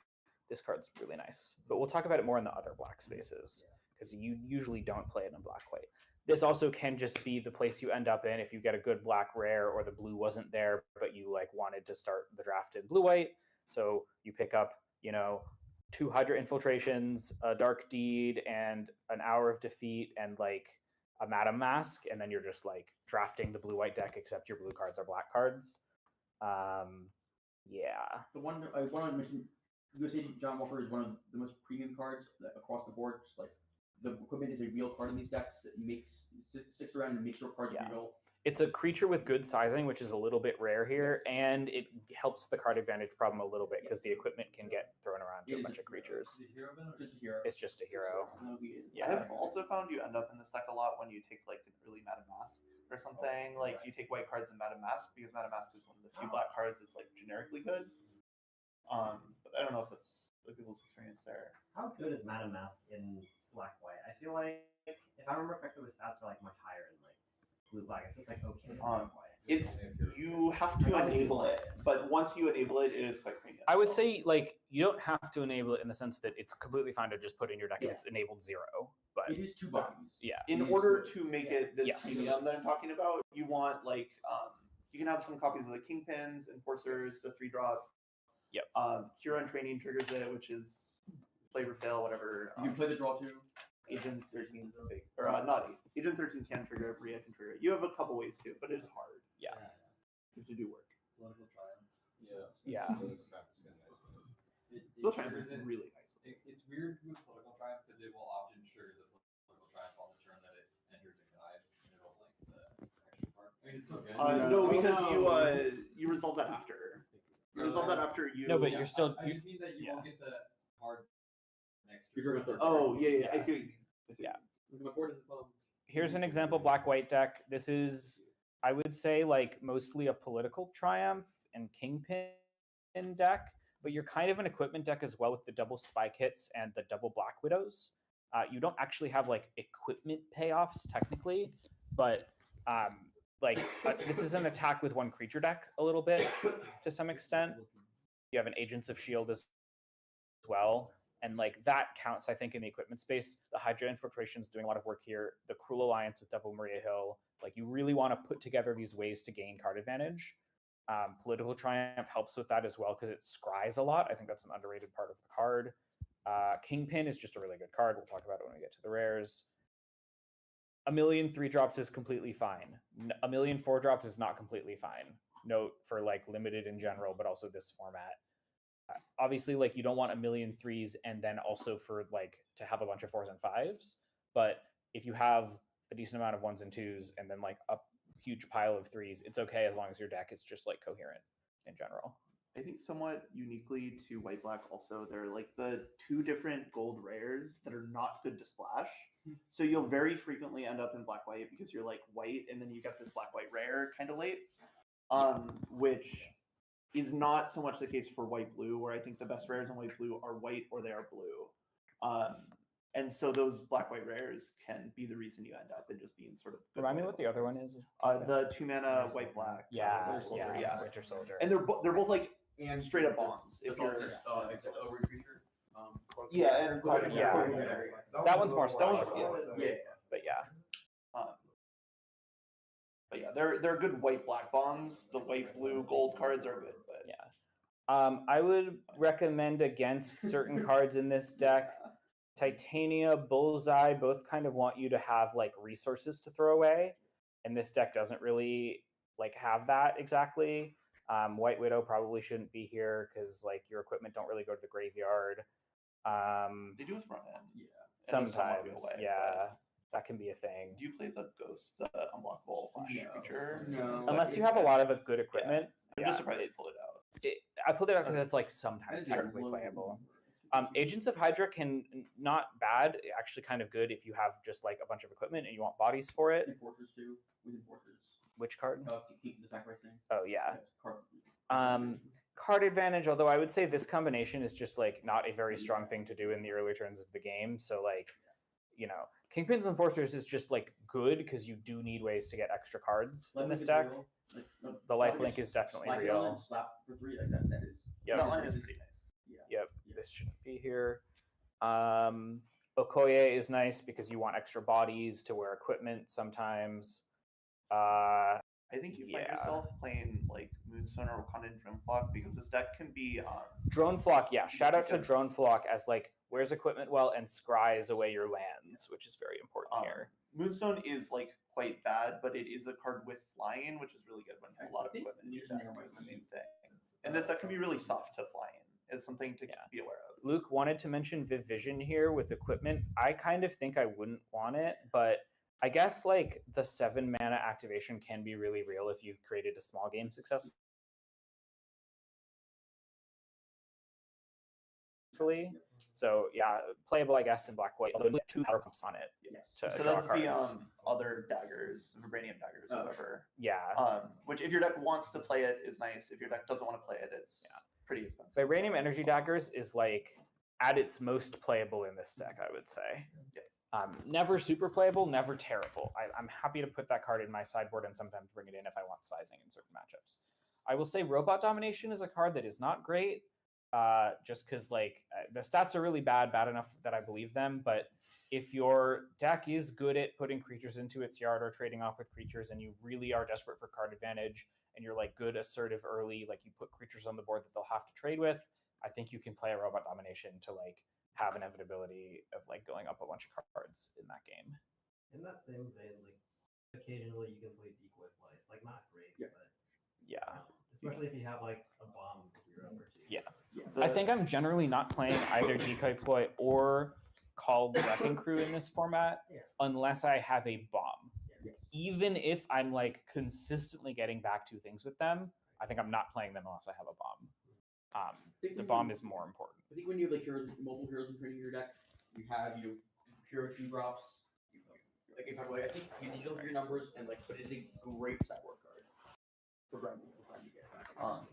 This card's really nice, but we'll talk about it more in the other black spaces because you usually don't play it in black-white. This also can just be the place you end up in if you get a good black rare or the blue wasn't there, but you like wanted to start the draft in blue-white. So you pick up, 2 Hydra Infiltrations, a Dark Deed, and an Hour of Defeat, and like a Madam Mask, and then you're just like drafting the blue-white deck, except your blue cards are black cards. Yeah. The one I want to mention, US Agent John Walker is one of the most premium cards across the board. Just like the equipment is a real card in these decks that sticks around and makes your cards real. It's a creature with good sizing, which is a little bit rare here, and it helps the card advantage problem a little bit because the equipment can get thrown around to a bunch of creatures. It's just a hero. I have also found you end up in this deck a lot when you take like an early Madam Mask or something. Like you take white cards in Madam Mask because Madam Mask is one of the few black cards that's like generically good. But I don't know if that's people's experience there. How good is Madam Mask in black-white? I feel like if I remember correctly, the stats are like much higher in like blue-black. It's just like okay in black-white. It's you have to enable it, but once you enable it, it is quite premium. I would say like you don't have to enable it in the sense that it's completely fine to just put in your deck Yeah. if it's enabled 0. But It is 2 bodies. yeah, In It is order good. to make it this Yes. premium that I'm talking about, you want like you can have some copies of the Kingpins, Enforcers, the 3-drop. Yep. Huron Training triggers it, which is flavor fail, whatever. You can play the draw too. Agent 13, or not Agent 13 can trigger it, Bria can trigger it. You have a couple ways to, but it is hard. Yeah. You have to do work. Political triumph. Yeah. They'll triumph is really nice. It's weird with political triumph because it will often trigger the political triumph on the turn that it enters and dives, and it'll like the extra part. I mean, it's still good. No, Oh, because no. you resolve that after. You resolve that after you. No, but you're still. I just mean that you won't get the card next to You're it. doing a third. Oh yeah. I see. What you mean. I see. Yeah. My board is above. Here's an example black-white deck. This is, I would say, like mostly a political triumph and kingpin deck, but you're kind of an equipment deck as well with the double spike hits and the double black widows. You don't actually have like equipment payoffs technically, but this is an attack with 1 creature deck a little bit to some extent. You have an Agents of Shield as well. And like that counts, I think, in the equipment space. The Hydra Infiltration is doing a lot of work here. The Cruel Alliance with Double Maria Hill. Like you really want to put together these ways to gain card advantage. Political Triumph helps with that as well because it scries a lot. I think that's an underrated part of the card. Kingpin is just a really good card. We'll talk about it when we get to the rares. A million 3-drops is completely fine. A million 4-drops is not completely fine. Note for like limited in general, but also this format. Obviously, like you don't want a million 3s and then also for like to have a bunch of 4s and 5s. But if you have a decent amount of 1s and 2s and then like a huge pile of 3s, it's okay as long as your deck is just like coherent in general. I think somewhat uniquely to white black also, there are like the 2 different gold rares that are not good to splash. So you'll very frequently end up in black white because you're like white and then you get this black white rare kind of late. Which is not so much the case for white blue, where I think the best rares on white blue are white or they are blue. And so those black white rares can be the reason you end up in just being sort of. Remind me what the other one is. The 2-mana white black. Yeah, Winter Soldier, yeah, Winter Soldier. And they're both like And straight up bombs. If you're it's an over creature. yeah, and Yeah. That one's more That one's special. yeah. But yeah. But yeah, they're good white black bombs. The white blue gold cards are good, but Yeah. I would recommend against certain cards in this deck. Titania, Bullseye both kind of want you to have like resources to throw away, and this deck doesn't really like have that exactly. White Widow probably shouldn't be here because like your equipment don't really go to the graveyard. they do with run in. Yeah. And it's somewhat Sometimes, away, yeah, that can be a thing. Do you play the ghost, the unblockable flash creature? No. Unless you have a lot of good equipment. I'm Yeah. just surprised they pulled it out. I pulled it out because it's like sometimes technically playable. Agents of Hydra not bad, actually kind of good if you have just like a bunch of equipment and you want bodies for it. Enforcers too. With Enforcers. Which card? Keep the sacrifice thing. Oh yeah. Card. Card advantage, although I would say this combination is just like not a very strong thing to do in the early turns of the game. So like, you know, Kingpins and Enforcers is just like good because you do need ways to get extra cards in this deck. The lifelink is definitely real. Slap for 3 like that. That is. Yep. That line is pretty nice. Yep, this shouldn't be here. Okoye is nice because you want extra bodies to wear equipment sometimes. I think you find Yeah. yourself playing like Moonstone or Wakandan Drone Flock because this deck can be Drone Flock, yeah. Shout out to Because- Drone Flock as like wears equipment well and scries away your lands, which is very important here. Moonstone is like quite bad, but it is a card with flying, which is really good when you have a lot of equipment in your deck. Is the main thing. And this deck can be really soft to fly in. Is something to be aware of. Luke wanted to mention Viv Vision here with equipment. I kind of think I wouldn't want it, but I guess like the 7 mana activation can be really real if you've created a small game successfully. So yeah, playable I guess in black white. Although 2 power pumps on it. Yes. To So draw that's cards. the other daggers, vibranium daggers, Oh, whatever. Yeah. Which if your deck wants to play it is nice. If your deck doesn't want to play it, it's pretty expensive. Vibranium Energy Daggers is like at its most playable in this deck, I would say. Yeah. Never super playable, never terrible. I'm happy to put that card in my sideboard and sometimes bring it in if I want sizing in certain matchups. I will say Robot Domination is a card that is not great, just because like the stats are really bad enough that I believe them. But if your deck is good at putting creatures into its yard or trading off with creatures, and you really are desperate for card advantage, and you're like good assertive early, like you put creatures on the board that they'll have to trade with, I think you can play a Robot Domination to like have inevitability of like going up a bunch of cards in that game. In that same vein, like occasionally you can play decoy play. It's like not great, Yeah. but Yeah. especially if you have like a bomb hero or two. Yeah. I think I'm generally not playing either Decoy Ploy or Call the Wrecking Crew in this format unless I have a bomb. Yes. Even if I'm like consistently getting back two things with them, I think I'm not playing them unless I have a bomb. The bomb is more important. I think when you have like heroes, multiple heroes in training your deck, you have hero 2-drops. Like if I think you need to your numbers and like, but it's a great sideboard card for grinding.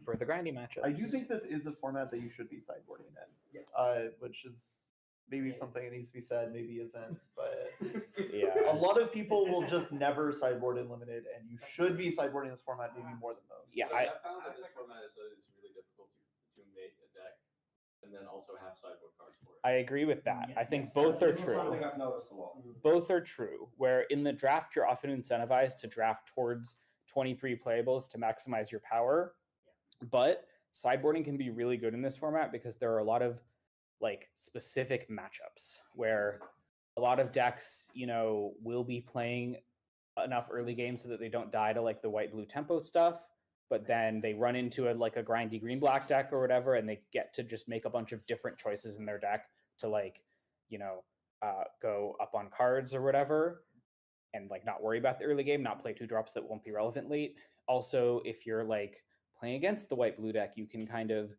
For the grindy matchups. I do think this is a format that you should be sideboarding in. Yes. Which is maybe something that needs to be said, maybe isn't, but Yeah. a lot of people will just never sideboard in limited, and you should be sideboarding this format maybe more than most. Yeah, So I found that this format is really difficult to make a deck and then also have sideboard cards for it. I agree with that. I think both are This is true. something I've noticed a lot. Both are true. Where in the draft, you're often incentivized to draft towards 23 playables to maximize your power. But sideboarding can be really good in this format because there are a lot of like specific matchups where a lot of decks, will be playing enough early games so that they don't die to like the white blue tempo stuff, but then they run into a grindy green black deck or whatever, and they get to just make a bunch of different choices in their deck to like, go up on cards or whatever, and like not worry about the early game, not play 2-drops that won't be relevant late. Also, if you're like playing against the white blue deck, you can kind of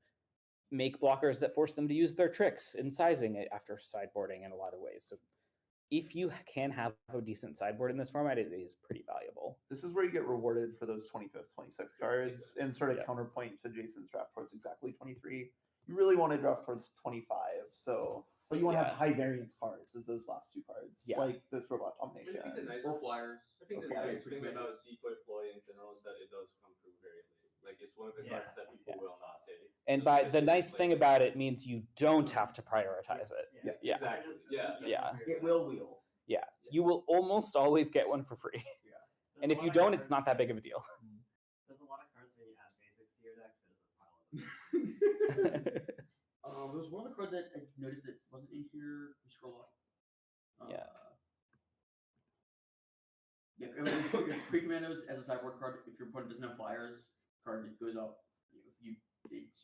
make blockers that force them to use their tricks in sizing it after sideboarding in a lot of ways. So if you can have a decent sideboard in this format, it is pretty valuable. This is where you get rewarded for those 25th, 26th cards and sort of Yeah. counterpoint to Jason's draft towards exactly 23. You really want to draft towards 25, but you want to have high variance cards as those last two cards, like this Robot Domination. I think the nice, Or flyers. I think Or the flyers. nice thing about Decoy Ploy in general is that it does come through very late. Like it's one of the cards that people will not take. And So by it's the just nice like- thing about it means you don't have to prioritize it. Yeah. Exactly. Yeah. Yeah. It will wheel. Yeah. You will almost always get one for free. There's And a if lot you of don't, it's cards- not that big of a deal. There's a lot of cards when you add basics to your deck. There's a pile of them. There was one other card that I noticed that wasn't in here. We scroll up. Yeah. Yeah, Quick Commandos as a sideboard card. If your opponent doesn't have flyers, card goes up. You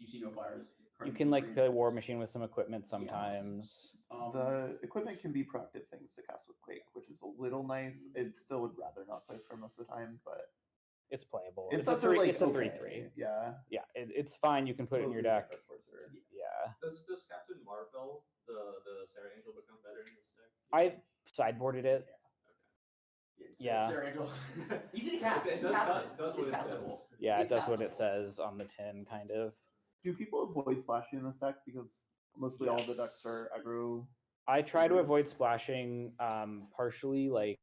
see no flyers. You can like play War Machine with some equipment sometimes. The equipment can be proactive things to cast with Quake, which is a little nice. It still would rather not play for most of the time, but It's playable. it's It's a up there, 3. like, It's a okay. 3/3. Yeah. Yeah, it's fine. You can put it in your deck. Yeah. Does Captain Marvel, the Sarah Angel, become better in this deck? I've sideboarded it. Yeah. Sarah Angel. Easy to cast. It You cast does it. what It's it says. castable. Yeah, it It's does what it castable. says on the tin, kind of. Do people avoid splashing in this deck because mostly all the decks Yes. are aggro? I try to avoid splashing, partially like,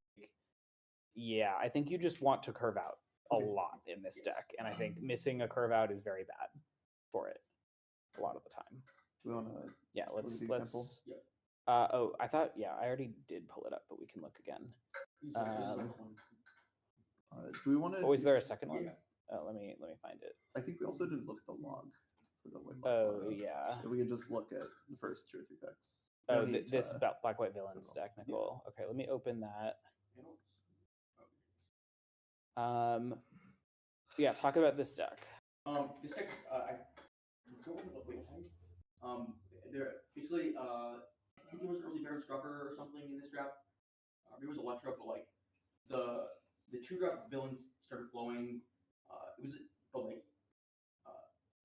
yeah, I think you just want to curve out a lot in this deck, and I think missing a curve out is very bad for it a lot of the time. Do we want to? Yeah, Look at let's the let's. example. Yep. I thought I already did pull it up, but we can look again. Do we want to? Oh, is there a second one? Yeah. Oh, let me find it. I think we also didn't look at the log for the win. Oh yeah. If we could just look at the first 2 or 3 picks. Oh, No need this to- Black White Villains deck, Nicole. Okay, let me open that. Yeah, talk about this deck. This deck, there basically, I think there was an early Baron Strucker or something in this draft. Maybe it was Electra, but like the 2-drop villains started flowing.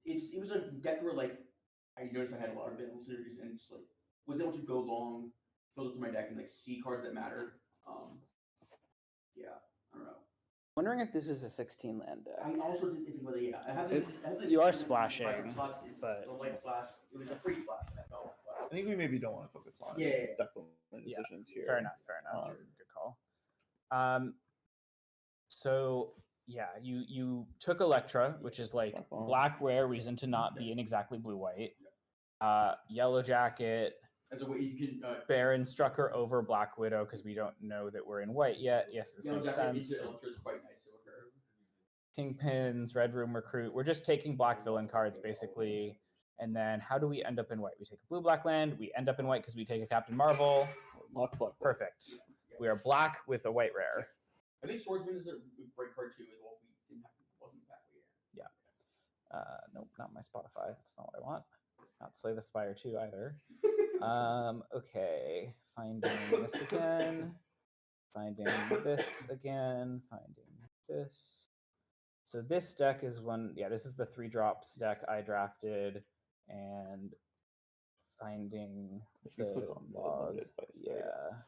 It was a deck where like I noticed I had a lot of villain synergies and just like was able to go long, fill it through my deck and like see cards that mattered. Yeah, I don't know. Wondering if this is a 16 land deck. I also didn't think whether I have It- I have the You are slots, splashing, it's but- the light splash. It was a free splash. That felt I think we maybe don't want to focus on Yeah. deck building Yeah, decisions here. Fair enough. Fair enough. Um, Good call. So yeah, you took Electra, which is like Black Ball. black rare reason to not be in exactly blue white. Yellow Jacket, As a way you can Baron Strucker over Black Widow because we don't know that we're in white yet. Yes, this Yellow makes Jacket sense. into Electra is quite nice of her. Kingpins, Red Room Recruit. We're just taking black villain cards basically. And then how do we end up in white? We take a blue black land. We end up in white because we take a Captain Marvel. Lock black. Perfect. We are black with a white rare. I think Swordsman is a great card too, as well. We didn't have, wasn't exactly Yeah. Nope, not my Spotify. That's not what I want. Not Slay the Spire 2 either. Okay. Finding this again. Finding this again. Finding this. So this deck is one, yeah, this is the 3-drops deck I drafted, and finding If you the click on the log. limited advice Yeah. there.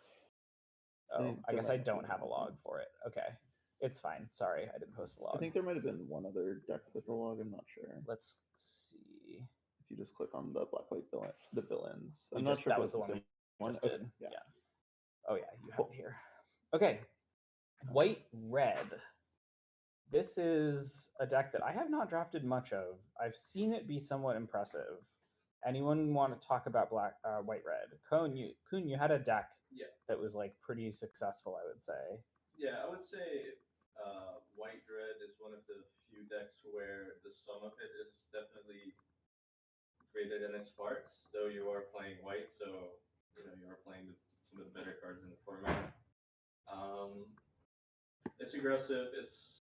Oh, think I there guess I might don't be- have a log for it. Okay. It's fine. Sorry, I didn't post a log. I think there might have been one other deck with the log. I'm not sure. Let's see. If you just click on the black white villain, the villains. We I'm not just- sure that if was it's the the one same we one. just Okay, did. yeah. Oh yeah, you have Cool. it here. Okay. White red. This is a deck that I have not drafted much of. I've seen it be somewhat impressive. Anyone want to talk about white red? Kuhn, you had a deck Yeah. that was like pretty successful, I would say. Yeah, I would say White Red is one of the few decks where the sum of it is definitely greater than its parts, though you are playing white, so you know you are playing with some of the better cards in the format. It's aggressive, it's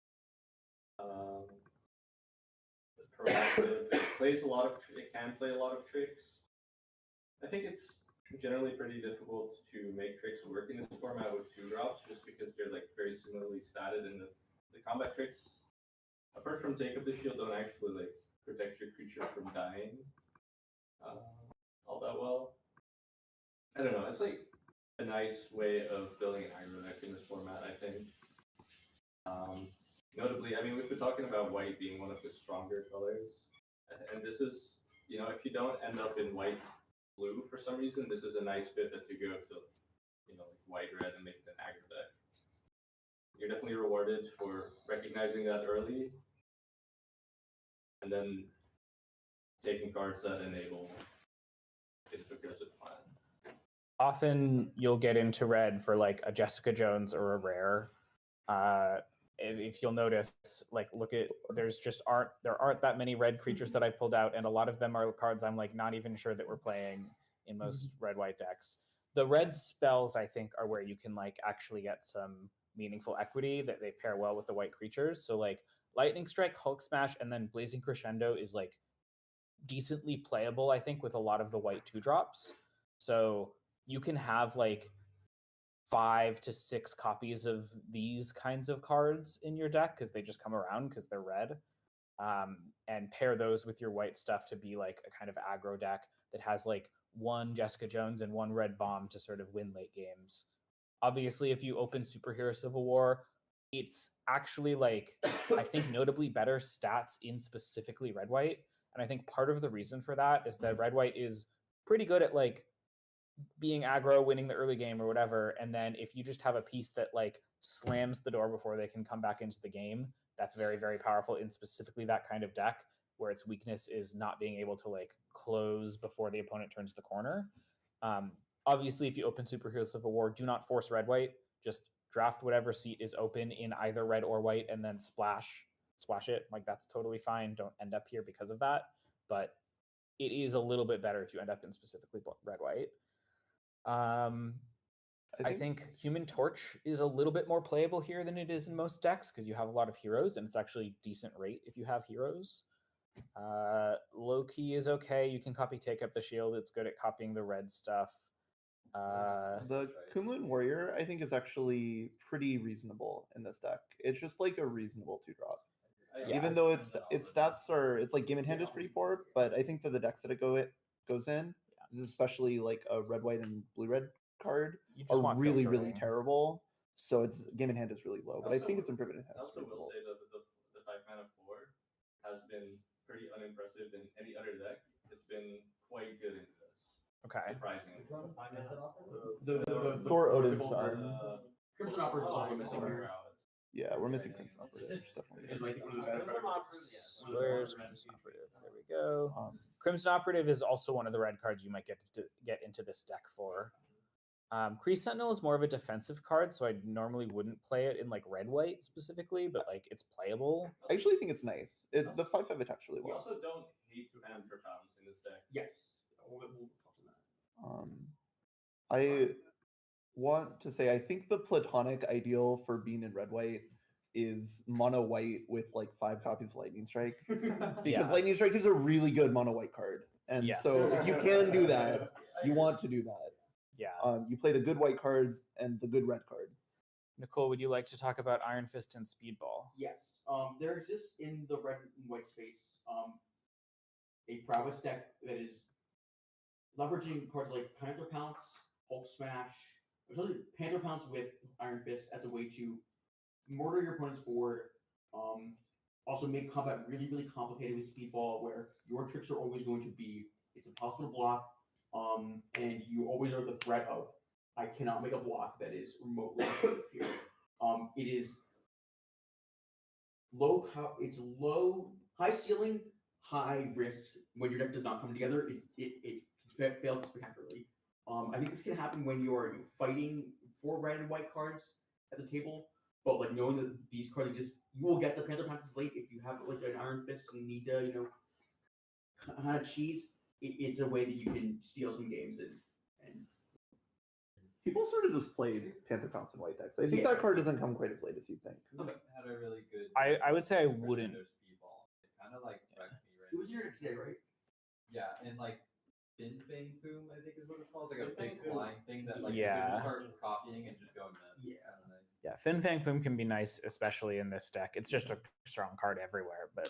proactive, it can play a lot of tricks. I think it's generally pretty difficult to make tricks work in this format with 2-drops, just because they're like very similarly statted, and the combat tricks, apart from Take Up the Shield, don't actually like protect your creature from dying all that well. I don't know. It's like a nice way of building an aggro deck in this format, I think. Notably, I mean, we've been talking about white being one of the stronger colors, and this is, you know, if you don't end up in white blue for some reason, this is a nice pivot to go to, you know, like white red and make it an aggro deck. You're definitely rewarded for recognizing that early, and then taking cards that enable an aggressive plan. Often you'll get into red for like a Jessica Jones or a rare. If you'll notice, like look at there aren't that many red creatures that I pulled out, and a lot of them are cards I'm like not even sure that we're playing in most red white decks. The red spells I think are where you can like actually get some meaningful equity that they pair well with the white creatures. So like Lightning Strike, Hulk Smash, and then Blazing Crescendo is like decently playable, I think, with a lot of the white 2-drops. So you can have like 5 to 6 copies of these kinds of cards in your deck because they just come around because they're red, and pair those with your white stuff to be like a kind of aggro deck that has like one Jessica Jones and one red bomb to sort of win late games. Obviously, if you open Superhero Civil War, it's actually like I think notably better stats in specifically red white, and I think part of the reason for that is that red white is pretty good at like being aggro, winning the early game or whatever, and then if you just have a piece that like slams the door before they can come back into the game, that's very, very powerful in specifically that kind of deck where its weakness is not being able to like close before the opponent turns the corner. Obviously, if you open Superhero Civil War, do not force red white. Just draft whatever seat is open in either red or white and then splash it. Like that's totally fine. Don't end up here because of that. But it is a little bit better if you end up in specifically red white. I think Human Torch is a little bit more playable here than it is in most decks because you have a lot of heroes, and it's actually decent rate if you have heroes. Loki is okay. You can copy Take Up the Shield. It's good at copying the red stuff. The Kunlun Warrior, I think, is actually pretty reasonable in this deck. It's just like a reasonable 2-drop. Yeah. Even though its stats are, it's like game in hand is pretty poor, but I think that the decks that it goes in, this is especially like a red white and blue red card, You just are want really filtering. terrible. So its game in hand is really low, but I think its improvement I has also will reasonable. say that the 5-mana 4 has been pretty unimpressive in any other deck. It's been quite good in this. Okay. Surprisingly. Thor Odin's the- son. Crimson Opera is also missing here. Yeah, we're missing Crimson Operative. Definitely. Because I think one of the better Where's Crimson Operative? There we go. Um, Crimson Operative is also one of the red cards you might get into this deck for. Kree Sentinel is more of a defensive card, so I normally wouldn't play it in like red-white specifically, but like it's playable. I actually think it's nice. The 5/5 attacks really We well. also don't hate Panther Pounds in this deck. Yes. We'll touch on that. I want to say I think the platonic ideal for being in red white is mono white with like 5 copies of Lightning Strike, because Yeah. Lightning Strike is a really good mono white card, and Yes. so if you can do that, you want to do that. Yeah. You play the good white cards and the good red card. Nicole, would you like to talk about Iron Fist and Speedball? Yes. There exists in the red and white space a prowess deck that is leveraging cards like Panther Pounce, Hulk Smash, especially Panther Pounce with Iron Fist as a way to murder your opponent's board. Also make combat really, really complicated with Speedball, where your tricks are always going to be it's impossible to block, and you always are the threat of I cannot make a block that is remotely safe here. It is low power. It's high ceiling, high risk. When your deck does not come together, it fails spectacularly. I think this can happen when you are fighting for red and white cards at the table, but like knowing that these cards exist, you will get the Panther Pounces late if you have like an Iron Fist and need to kind of cheese. It's a way that you can steal some games and People sort of just play Panther Pounce and white decks. I think Yeah. that card doesn't come quite as late as you'd think. Had a really good. I would say I wouldn't. Speedball. It kind of like wrecked me. Right. it was here today, right? Yeah, and like Fin Fang Boom, I think is what it's called. It's like a big flying thing that like Yeah. you can start copying and just go nuts. Yeah. It's kind of nice. Yeah, Fin Fang Foom can be nice, especially in this deck. It's just a strong card everywhere. But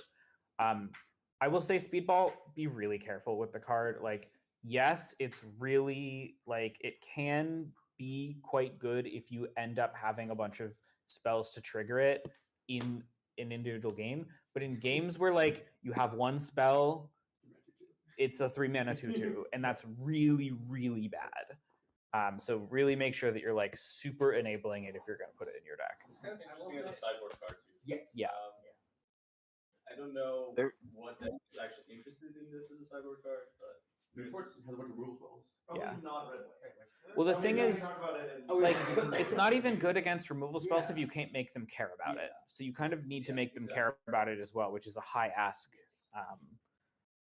I will say Speedball, be really careful with the card. Like, yes, it's really like it can be quite good if you end up having a bunch of spells to trigger it in an individual game. But in games where like you have one spell, it's a 3-mana 2/2, and that's really, really bad. So really make sure that you're like super enabling it if you're going to put it in your deck. It's kind of interesting as a sideboard card too. Yes. Yeah. I don't know There- what deck is actually interested in this as a sideboard card, but Of course, it has a bunch of rule spells. Yeah. Not red white. Well, the thing is, Oh, like, yeah. it's not even good against removal spells if Yeah. you can't make them care about it. Yeah. So you kind of need to Yeah, make them care about it as well, which is a high ask.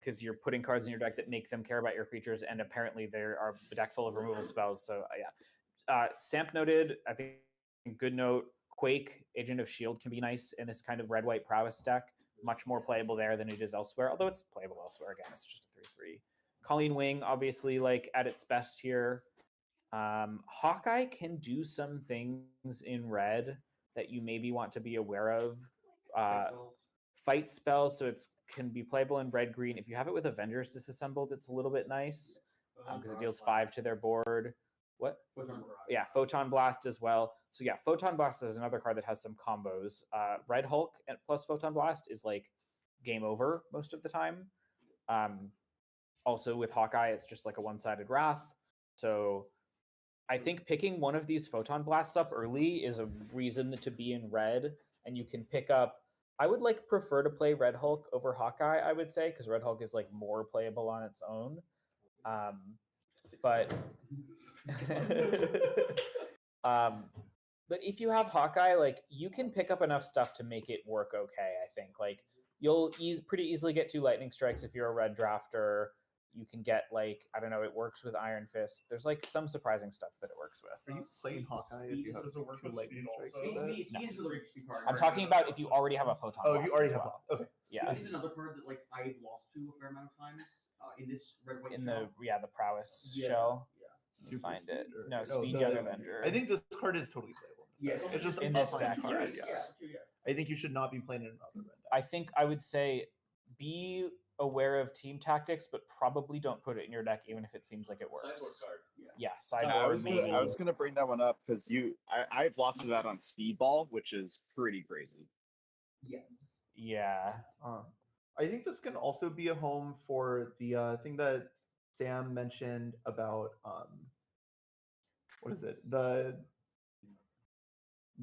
Because you're putting cards in your deck that make them care about your creatures, and apparently there are a deck full of removal spells. So yeah, Samp noted. I think good note. Quake, Agent of Shield can be nice in this kind of red-white prowess deck. Much more playable there than it is elsewhere. Although it's playable elsewhere again. It's just a 3/3. Colleen Wing, obviously, like at its best here. Hawkeye can do some things in red that you maybe want to be aware of. Fight spells, so it can be playable in red green. If you have it with Avengers Disassembled, it's a little bit nice because it deals 5 to their board. What? Yeah, Photon Blast as well. So yeah, Photon Blast is another card that has some combos. Red Hulk plus Photon Blast is like game over most of the time. Also with Hawkeye, it's just like a one-sided Wrath. So I think picking one of these Photon Blasts up early is a reason to be in red, and you can pick up. I would like prefer to play Red Hulk over Hawkeye, I would say, because Red Hulk is like more playable on its own. But but if you have Hawkeye, like you can pick up enough stuff to make it work okay, I think. Like you'll pretty easily get 2 lightning strikes if you're a red drafter. You can get like, I don't know, it works with Iron Fist. There's like some surprising stuff that it works with. Are you playing Hawkeye if you have Does it work 2 with lightning speed strikes? also? with that? Speed is another interesting card. I'm talking about if you already have a Photon Oh, Blast if you already as have well. Blast. Okay. Yeah. This is another card that like I've lost to a fair amount of times in this red white. In the the prowess Yeah. shell. Yeah. You find it. Speed or- No, no, Speed the- Young Avenger. I think this card is totally playable. Yeah. It's just In a this fun deck, card, yes. yeah. I think you should not be playing it in other red decks. I think I would say be aware of team tactics, but probably don't put it in your deck, even if it seems like it sideboard works. card. Yeah, sideboard. I was maybe. gonna bring that one up because I've lost to that on Speedball, which is pretty crazy. Yes. Yeah. I think this can also be a home for the thing that Sam mentioned about what is it? The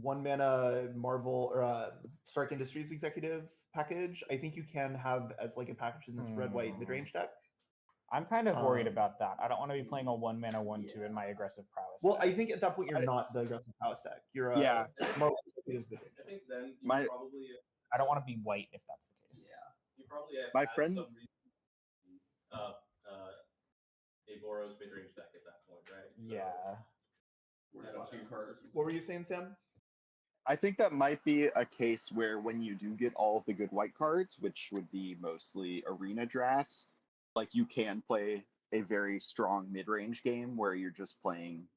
1 mana Marvel or Stark Industries executive package. I think you can have as like a package in this red white mid range deck. I'm kind of worried Um, about that. I don't want to be playing a 1 mana 1/2 in my aggressive prowess. Well, I deck. think at that point you're not the aggressive prowess deck. You're Yeah. Marvel executives mid range. I think then you My- probably I don't want to be white if that's the case. you probably have My had friend- some reason, a Boros mid range deck at that point, right? So, Yeah. We're just watching cards. What were you saying, Sam? I think that might be a case where when you do get all of the good white cards, which would be mostly arena drafts, like you can play a very strong mid-range game where you're just playing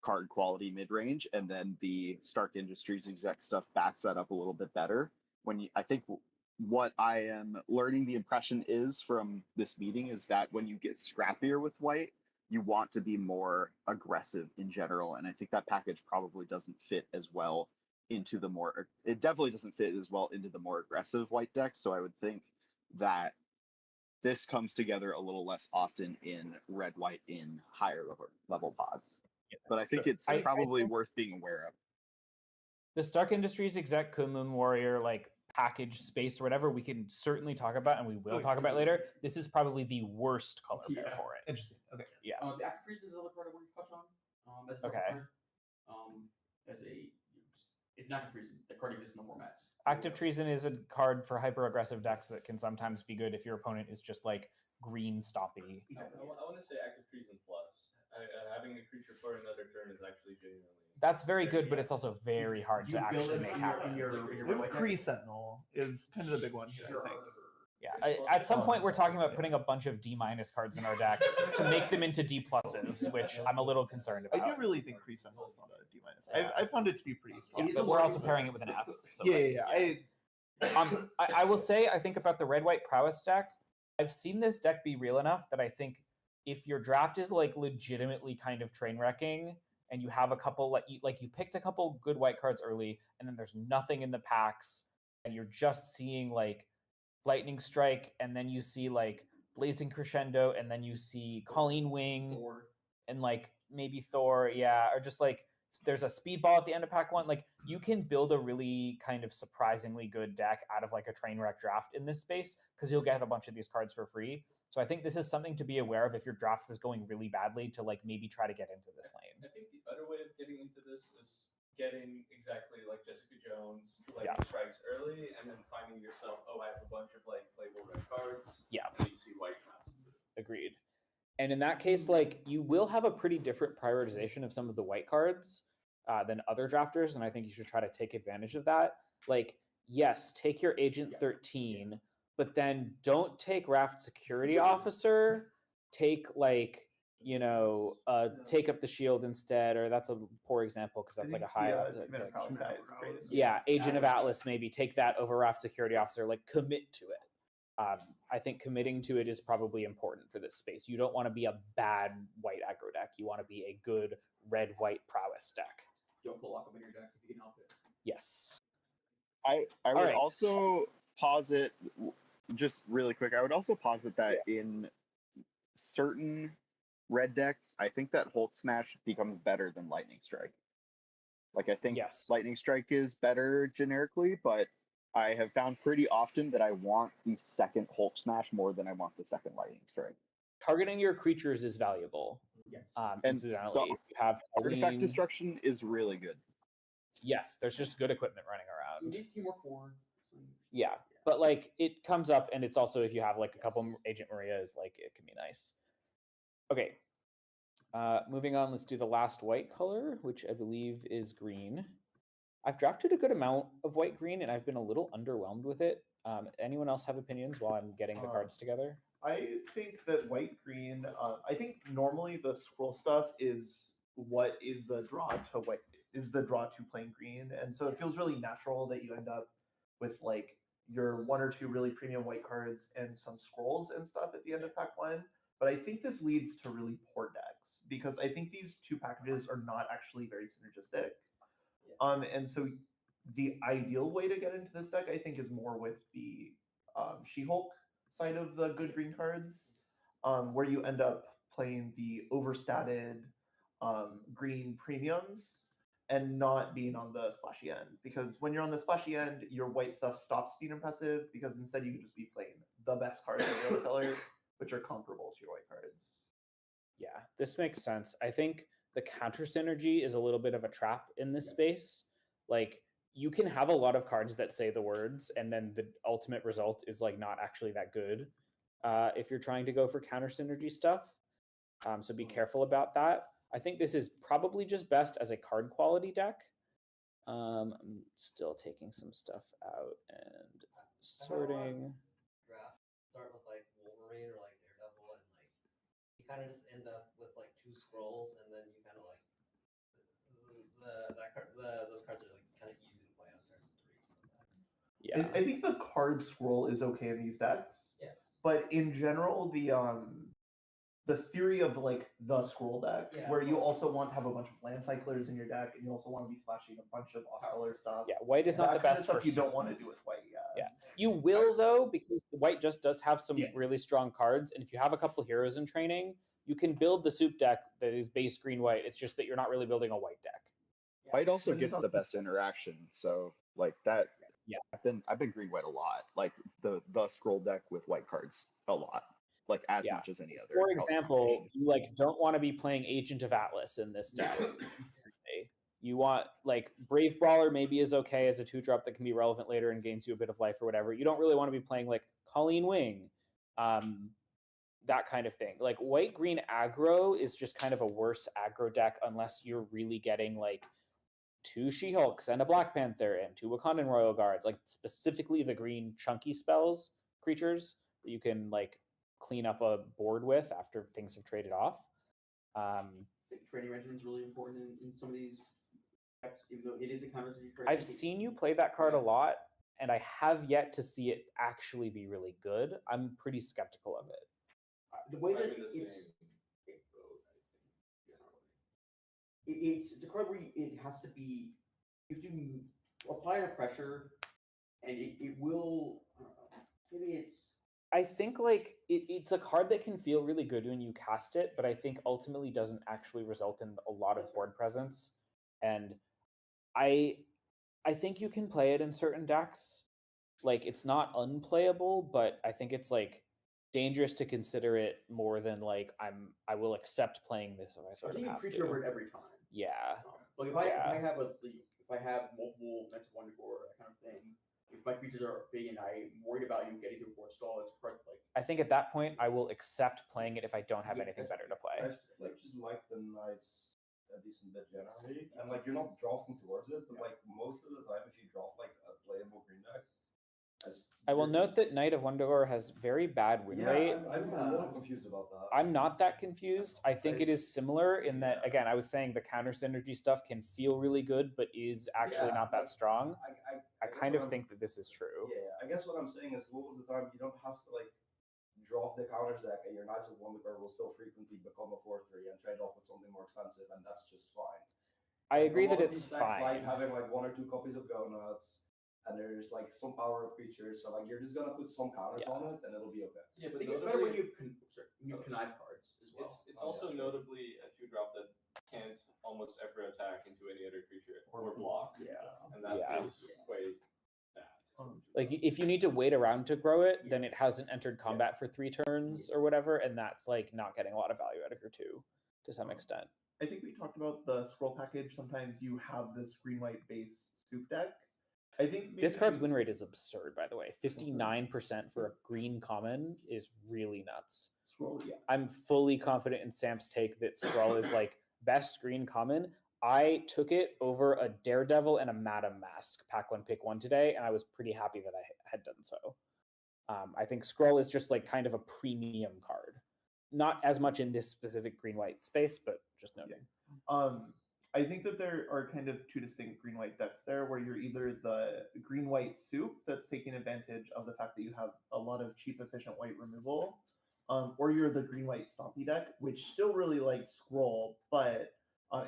card quality mid-range, and then the Stark Industries exec stuff backs that up a little bit better. I think what I am learning the impression is from this meeting is that when you get scrappier with white, you want to be more aggressive in general, and I think that package probably doesn't fit as well into the more. It definitely doesn't fit as well into the more aggressive white decks. So I would think that this comes together a little less often in red white in higher level pods. But I think it's I probably think- worth being aware of. The Stark Industries exec Kunlun Warrior like package space or whatever we can certainly talk about, and we will talk about later. This is probably the worst color pair for it. Interesting. Okay. Yeah. The active freeze is another card I want to touch on. As a Okay. card. As a it's not active freeze. The card exists in the format. Active Treason is a card for hyper aggressive decks that can sometimes be good if your opponent is just like green stoppy. I want to say active treason plus. Having a creature for another turn is actually genuinely. That's very good, but it's also very hard Do to you build actually it make in your- happen. in your We have white deck? Kree Sentinel is kind of the big one here, I think. Yeah, at some point we're talking about putting a bunch of D- cards in our deck to make them into D+, which I'm a little concerned I about. do really think Kree Sentinel is not a D minus. I found it to be pretty strong. Yeah, but we're also pairing it with an F. So Yeah. I will say, I think about the red-white prowess deck, I've seen this deck be real enough that I think if your draft is like legitimately kind of train wrecking, and you have a couple like you picked a couple good white cards early, and then there's nothing in the packs, and you're just seeing like Lightning Strike, and then you see like Blazing Crescendo, and then you see Colleen Wing, and like maybe Thor, yeah, or just like there's a Speedball at the end of pack 1. Like you can build a really kind of surprisingly good deck out of like a train wreck draft in this space because you'll get a bunch of these cards for free. So I think this is something to be aware of if your draft is going really badly, to like maybe try to get into this lane. I think the other way of getting into this is getting exactly like Jessica Jones, like strikes early, and then finding yourself, oh, I have a bunch of like playable red cards. Yeah. And then you see white drafts. Agreed. And in that case, like you will have a pretty different prioritization of some of the white cards than other drafters, and I think you should try to take advantage of that. Like, yes, take your Agent 13, but then don't take Raft Security Officer. Take like, take up the shield instead, or that's a poor example because that's like a high. Yeah, Agent of Atlas, maybe take that over Raft Security Officer. Like, commit to it. I think committing to it is probably important for this space. You don't want to be a bad white aggro deck. You want to be a good red-white prowess deck. Don't pull lock up in your decks if you can help it. Yes. I would right. also posit, just really quick, I would also posit that in certain red decks, I think that Hulk Smash becomes better than Lightning Strike. Like, I think Lightning Strike is better generically, but I have found pretty often that I want the second Hulk Smash more than I want the second Lightning Strike. Targeting your creatures is valuable. Yes. Incidentally, you have artifact destruction is really good. Yes, there's just good equipment running around. These teamwork 4. Yeah, but like it comes up, and it's also if you have like a couple Agent Marias, like it can be nice. Okay, moving on. Let's do the last white color, which I believe is green. I've drafted a good amount of white green, and I've been a little underwhelmed with it. Anyone else have opinions while I'm getting the cards together? I think that white green. I think normally the scroll stuff is what is the draw to white is the draw to playing green, and so it feels really natural that you end up with like your 1 or 2 really premium white cards and some scrolls and stuff at the end of pack 1. But I think this leads to really poor decks because I think these two packages are not actually very synergistic. And so the ideal way to get into this deck, I think, is more with the She-Hulk side of the good green cards, where you end up playing the overstated green premiums and not being on the splashy end. Because when you're on the splashy end, your white stuff stops being impressive because instead you can just be playing the best cards of the other color, which are comparable to your white cards. Yeah, this makes sense. I think the counter synergy is a little bit of a trap in this space. Like, you can have a lot of cards that say the words, and then the ultimate result is like not actually that good if you're trying to go for counter synergy stuff. So be careful about that. I think this is probably just best as a card quality deck. I'm still taking some stuff out and sorting. Draft start with like Wolverine or like Daredevil, and like you kind of just end up with like 2 scrolls, and then you kind of like those cards are like kind of easy to play on turn 3 sometimes. Yeah, I think the card scroll is okay in these decks. Yeah. But in general, the theory of like the scroll deck, where you also want to have a bunch of land cyclers in your deck, and you also want to be splashing a bunch of off-color stuff. yeah. White is not the That kind of best stuff for you don't soup. want to do with white. Yeah. Yeah, you will though, because the white just does have some Yeah. really strong cards, and if you have a couple heroes in training, you can build the soup deck that is base green white. It's just that you're not really building a white deck. White also But it's gets the also- best interaction, so like that. Yeah. I've been green white a lot, like the scroll deck with white cards a lot, like as Yeah. much as any other. For color example, combination. you like don't want to be playing Agent of Atlas in this deck. You want like Brave Brawler maybe is okay as a 2-drop that can be relevant later and gains you a bit of life or whatever. You don't really want to be playing like Colleen Wing, that kind of thing. Like white green aggro is just kind of a worse aggro deck unless you're really getting like 2 She-Hulks and a Black Panther and 2 Wakandan Royal Guards, like specifically the green chunky spells creatures that you can like clean up a board with after things have traded off. I think training regimen is really important in some of these decks, even though it is a counter synergy card. I've seen you play that card a lot, and I have yet to see it actually be really good. I'm pretty skeptical of it. The way that I'm in the it's same boat, I think, generally. it's a card where it has to be, you have to apply enough pressure, and it will, I don't know, maybe it's, I think like it's a card that can feel really good when you cast it, but I think ultimately doesn't actually result in a lot of board presence. And I think you can play it in certain decks. Like it's not unplayable, but I think it's like dangerous to consider it more than like I will accept playing this if I I sort of think you have creature over to. it every time. Yeah. Like if I have multiple mental wonder or that kind of thing, if my creatures are big and I'm worried about you getting through board stall, it's hard like. I think at that point I will accept playing it if I don't have anything better to play. I like just like the Knights a decent bit generally, and like you're not drafting towards it, but like most of the time if you draft like a playable green deck, I will note that Knight of Wundagore has very bad win rate. I'm a little confused about that. I'm not that confused. I think it is similar in that, again, I was saying the counter synergy stuff can feel really good, but is actually not that strong. I kind of think that this is true. Yeah, I guess what I'm saying is most of the time you don't have to like draft the counters deck, and your Knights of Wundagore will still frequently become a 4/3 and trade off with something more expensive, and that's just fine. I Like, agree a that lot of it's these decks fine. like having like 1 or 2 copies of Go Nuts, and there's like some power of creatures, so like you're just gonna put some counters on it, and it'll be okay. Yeah, I but think it's better when notably, you connive cards as well. it's also notably a 2-drop that can't almost ever attack into any other creature or block. Yeah. And that Yeah. feels quite bad. Like if you need to wait around to grow it, then it hasn't entered combat for 3 turns or whatever, and that's like not getting a lot of value out of your 2 to some extent. I think we talked about the scroll package. Sometimes you have this green white base soup deck. I think This card's win rate is absurd, by the way. 59% for a green common is really nuts. scroll, yeah. I'm fully confident in Sam's take that Skrull is like best green common. I took it over a Daredevil and a Madam Mask pack 1 pick 1 today, and I was pretty happy that I had done so. I think Skrull is just like kind of a premium card. Not as much in this specific green white space, but just noting. I think that there are kind of 2 distinct green white decks there, where you're either the green white soup that's taking advantage of the fact that you have a lot of cheap, efficient white removal, or you're the green white stompy deck, which still really likes scroll, but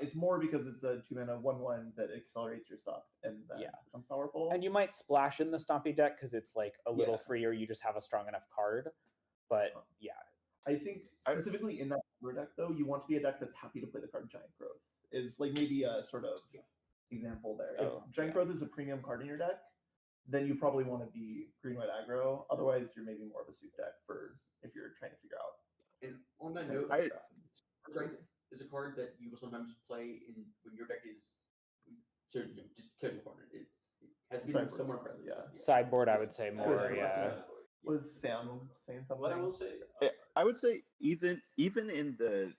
it's more because it's a 2-mana 1/1 that accelerates your stuff and then becomes powerful. And you might splash in the stompy deck because it's like a little Yeah. free, or you just have a strong enough card. But yeah, I think specifically in that deck though, you want to be a deck that's happy to play the card Giant Growth. Is like maybe a sort of example there. Oh, If Giant Growth is a premium card in your deck, then you probably want to be green-white aggro. Otherwise, you're maybe more of a soup deck for if you're trying to figure out. And on that note, Strength is a card that you will sometimes play in when your deck is so just kill your opponent. It has been Sideboard, somewhat present. yeah. Sideboard, I would say more. Yeah. Was Sam saying something? What I will say, I would say even in the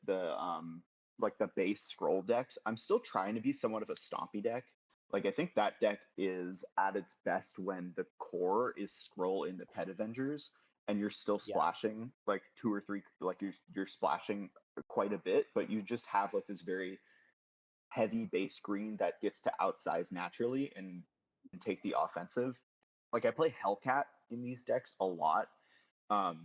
like the base scroll decks, I'm still trying to be somewhat of a stompy deck. Like I think that deck is at its best when the core is scroll into Pet Avengers and you're still splashing like 2 or 3, like you're splashing quite a bit, but you just have like this very heavy base green that gets to outsize naturally and take the offensive. Like I play Hellcat in these decks a lot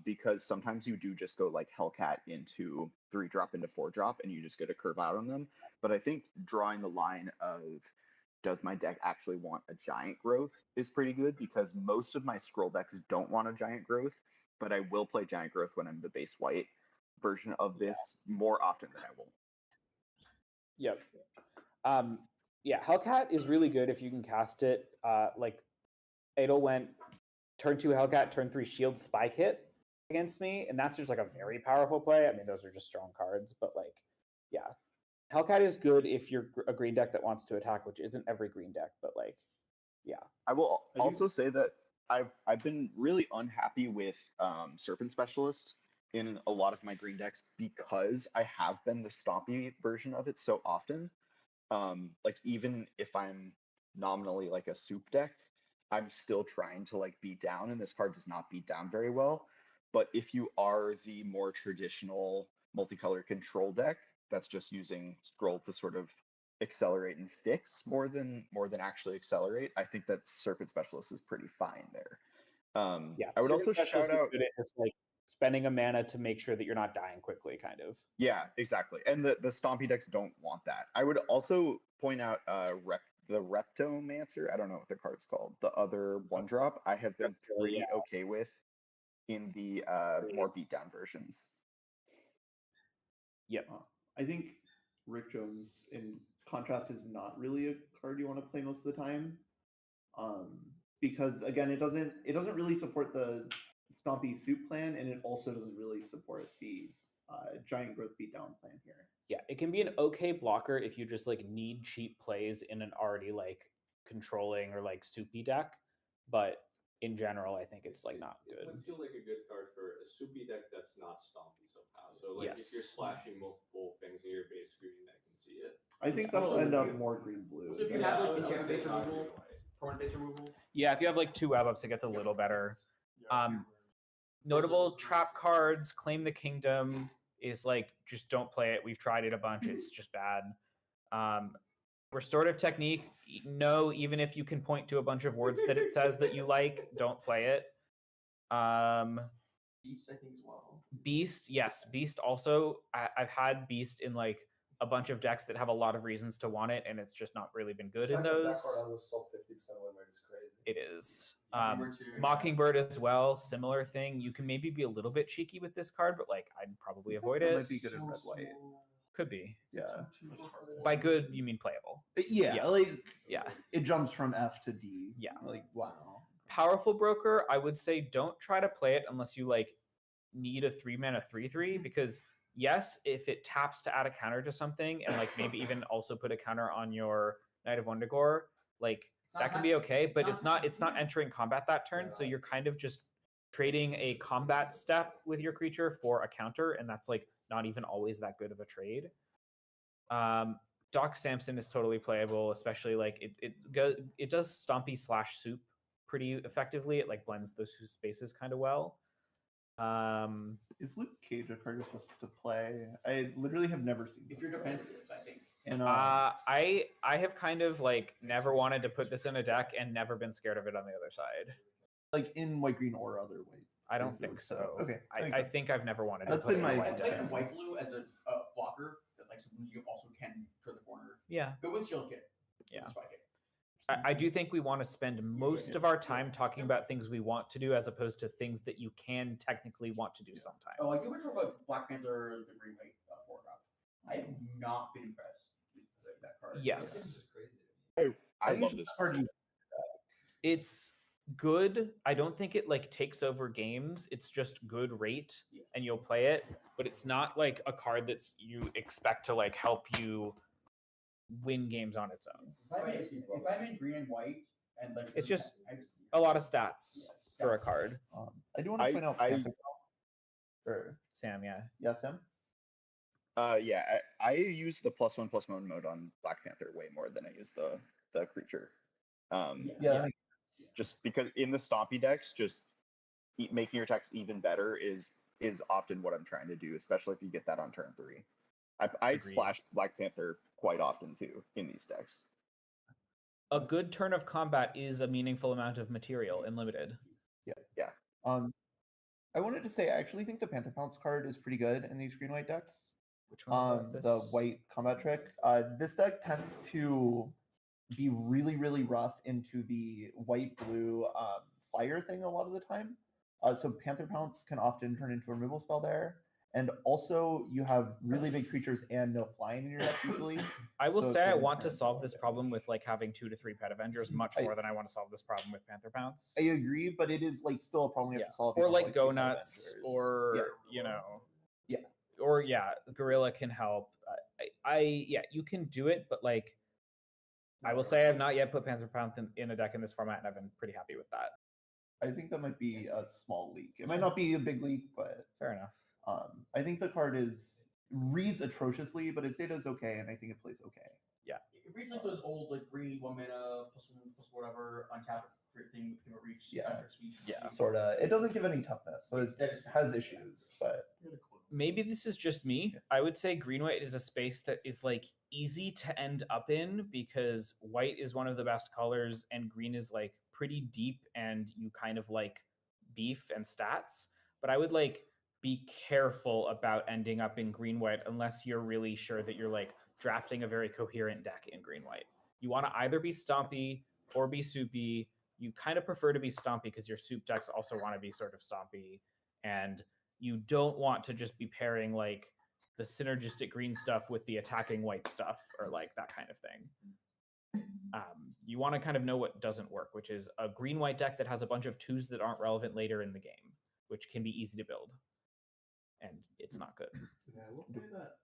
because sometimes you do just go like Hellcat into 3-drop into 4-drop and you just get a curve out on them. But I think drawing the line of does my deck actually want a Giant Growth is pretty good because most of my scroll decks don't want a Giant Growth, but I will play Giant Growth when I'm the base white version of this more often than I will. Yep. Yeah, Hellcat is really good if you can cast it. Like Adel went turn 2 Hellcat, turn 3 Shield Spike hit against me, and that's just like a very powerful play. I mean, those are just strong cards, but like, yeah. Hellcat is good if you're a green deck that wants to attack, which isn't every green deck, but like, yeah. I will also say that I've been really unhappy with Serpent Specialist in a lot of my green decks because I have been the stompy version of it so often. Like even if I'm nominally like a soup deck, I'm still trying to like beat down, and this card does not beat down very well. But if you are the more traditional multicolor control deck that's just using scroll to sort of accelerate and fix more than actually accelerate, I think that Serpent Specialist is pretty fine there. Yeah, I would also shout out just like spending a mana to make sure that you're not dying quickly, kind of. Yeah, exactly. And the stompy decks don't want that. I would also point out the Reptomancer. I don't know what the card's called. The other 1-drop I have been pretty okay with in the more beatdown versions. Yep. I think Rick Jones, in contrast, is not really a card you want to play most of the time, because again, it doesn't really support the Stompy Soup plan, and it also doesn't really support the Giant Growth beatdown plan here. Yeah, it can be an okay blocker if you just like need cheap plays in an already like controlling or like soupy deck, but in general, I think it's like not good. It would feel like a good card for a soupy deck that's not stompy somehow. So like if you're splashing multiple things in your base green, I can see it. I think that'll end up more green-blue. So if you have like enchantment base removal, permanent base removal. Yeah, if you have like 2 web ups, it gets a little better. Notable trap cards, Claim the Kingdom is like just don't play it. We've tried it a bunch. It's just bad. Restorative Technique, no, even if you can point to a bunch of words that it says that you like, don't play it. Beast, I think, as well. Beast, yes. Beast also, I've had Beast in like a bunch of decks that have a lot of reasons to want it, and it's just not really been good in those. That card has a sub 50% win rate is crazy. It is. Mockingbird as well, similar thing. You can maybe be a little bit cheeky with this card, but like I'd probably avoid it. Might be good in red white. Could be. Yeah. By good, you mean playable. Yeah, like yeah, it jumps from F to D. Yeah. Like wow. Powerful Broker, I would say don't try to play it unless you like need a 3-mana 3/3, because yes, if it taps to add a counter to something and like maybe even also put a counter on your Knight of Wundagore, like that can be okay, but it's not entering combat that turn, so you're kind of just trading a combat step with your creature for a counter, and that's like not even always that good of a trade. Doc Samson is totally playable, especially like it does Stompy / Soup pretty effectively. It like blends those 2 spaces kind of well. Is Luke Cage a card you're supposed to play? I literally have never seen. If you're defensive, I think. And I have kind of like never wanted to put this in a deck and never been scared of it on the other side. Like in white green or other white. I don't think so. Okay. I think I've never wanted to That's put it been in a my white Like deck. white blue as a blocker that like sometimes you also can turn the corner. Yeah. Go with Shield Kit. Yeah. Spike it. I do think we want to spend most of our time talking about things we want to do as opposed to things that you can technically want to do sometimes. Oh, I do want to talk about Black Panther, the green white four drop. I have not been impressed with that card. Yes. I love this card. It's good. I don't think it like takes over games. It's just good rate and you'll play it, but it's not like a card that's you expect to like help you win games on its own. If I'm in green and white and like It's just a lot of stats for a card. I do want to point out or Sam, yeah. Yeah, Sam? Yeah, I use the +1/+1 mode on Black Panther way more than I use the creature. Just because in the stompy decks, just making your attacks even better is often what I'm trying to do, especially if you get that on turn 3. I splash Black Panther quite often too in these decks. A good turn of combat is a meaningful amount of material in limited. Yeah. I wanted to say I actually think the Panther Pounce card is pretty good in these green white decks. Which one? The white combat trick. This deck tends to be really, really rough into the white blue fire thing a lot of the time. So Panther Pounce can often turn into a removal spell there. And also you have really big creatures and no flying in your deck usually. I will say I want to solve this problem with like having 2 to 3 Pet Avengers much more than I want to solve this problem with Panther Pounce. I agree, but it is like still a problem you have to solve. Or like Go Nuts, or you know, or Gorilla can help. You can do it, but like I will say I have not yet put Panther Pounce in a deck in this format, and I've been pretty happy with that. I think that might be a small leak. It might not be a big leak, but fair enough. I think the card reads atrociously, but its data is okay, and I think it plays okay. Yeah, it reads like those old like green 1 mana +1/+1 whatever untap thing with reach. Sorta. It doesn't give any toughness, so it has issues. But maybe this is just me. I would say green white is a space that is like easy to end up in because white is one of the best colors and green is like pretty deep and you kind of like beef and stats. But I would like be careful about ending up in green white unless you're really sure that you're like drafting a very coherent deck in green white. You want to either be stompy or be soupy. You kind of prefer to be stompy because your soup decks also want to be sort of stompy, and you don't want to just be pairing like the synergistic green stuff with the attacking white stuff or like that kind of thing. You want to kind of know what doesn't work, which is a green white deck that has a bunch of 2s that aren't relevant later in the game, which can be easy to build. And it's not good. Yeah, I will say that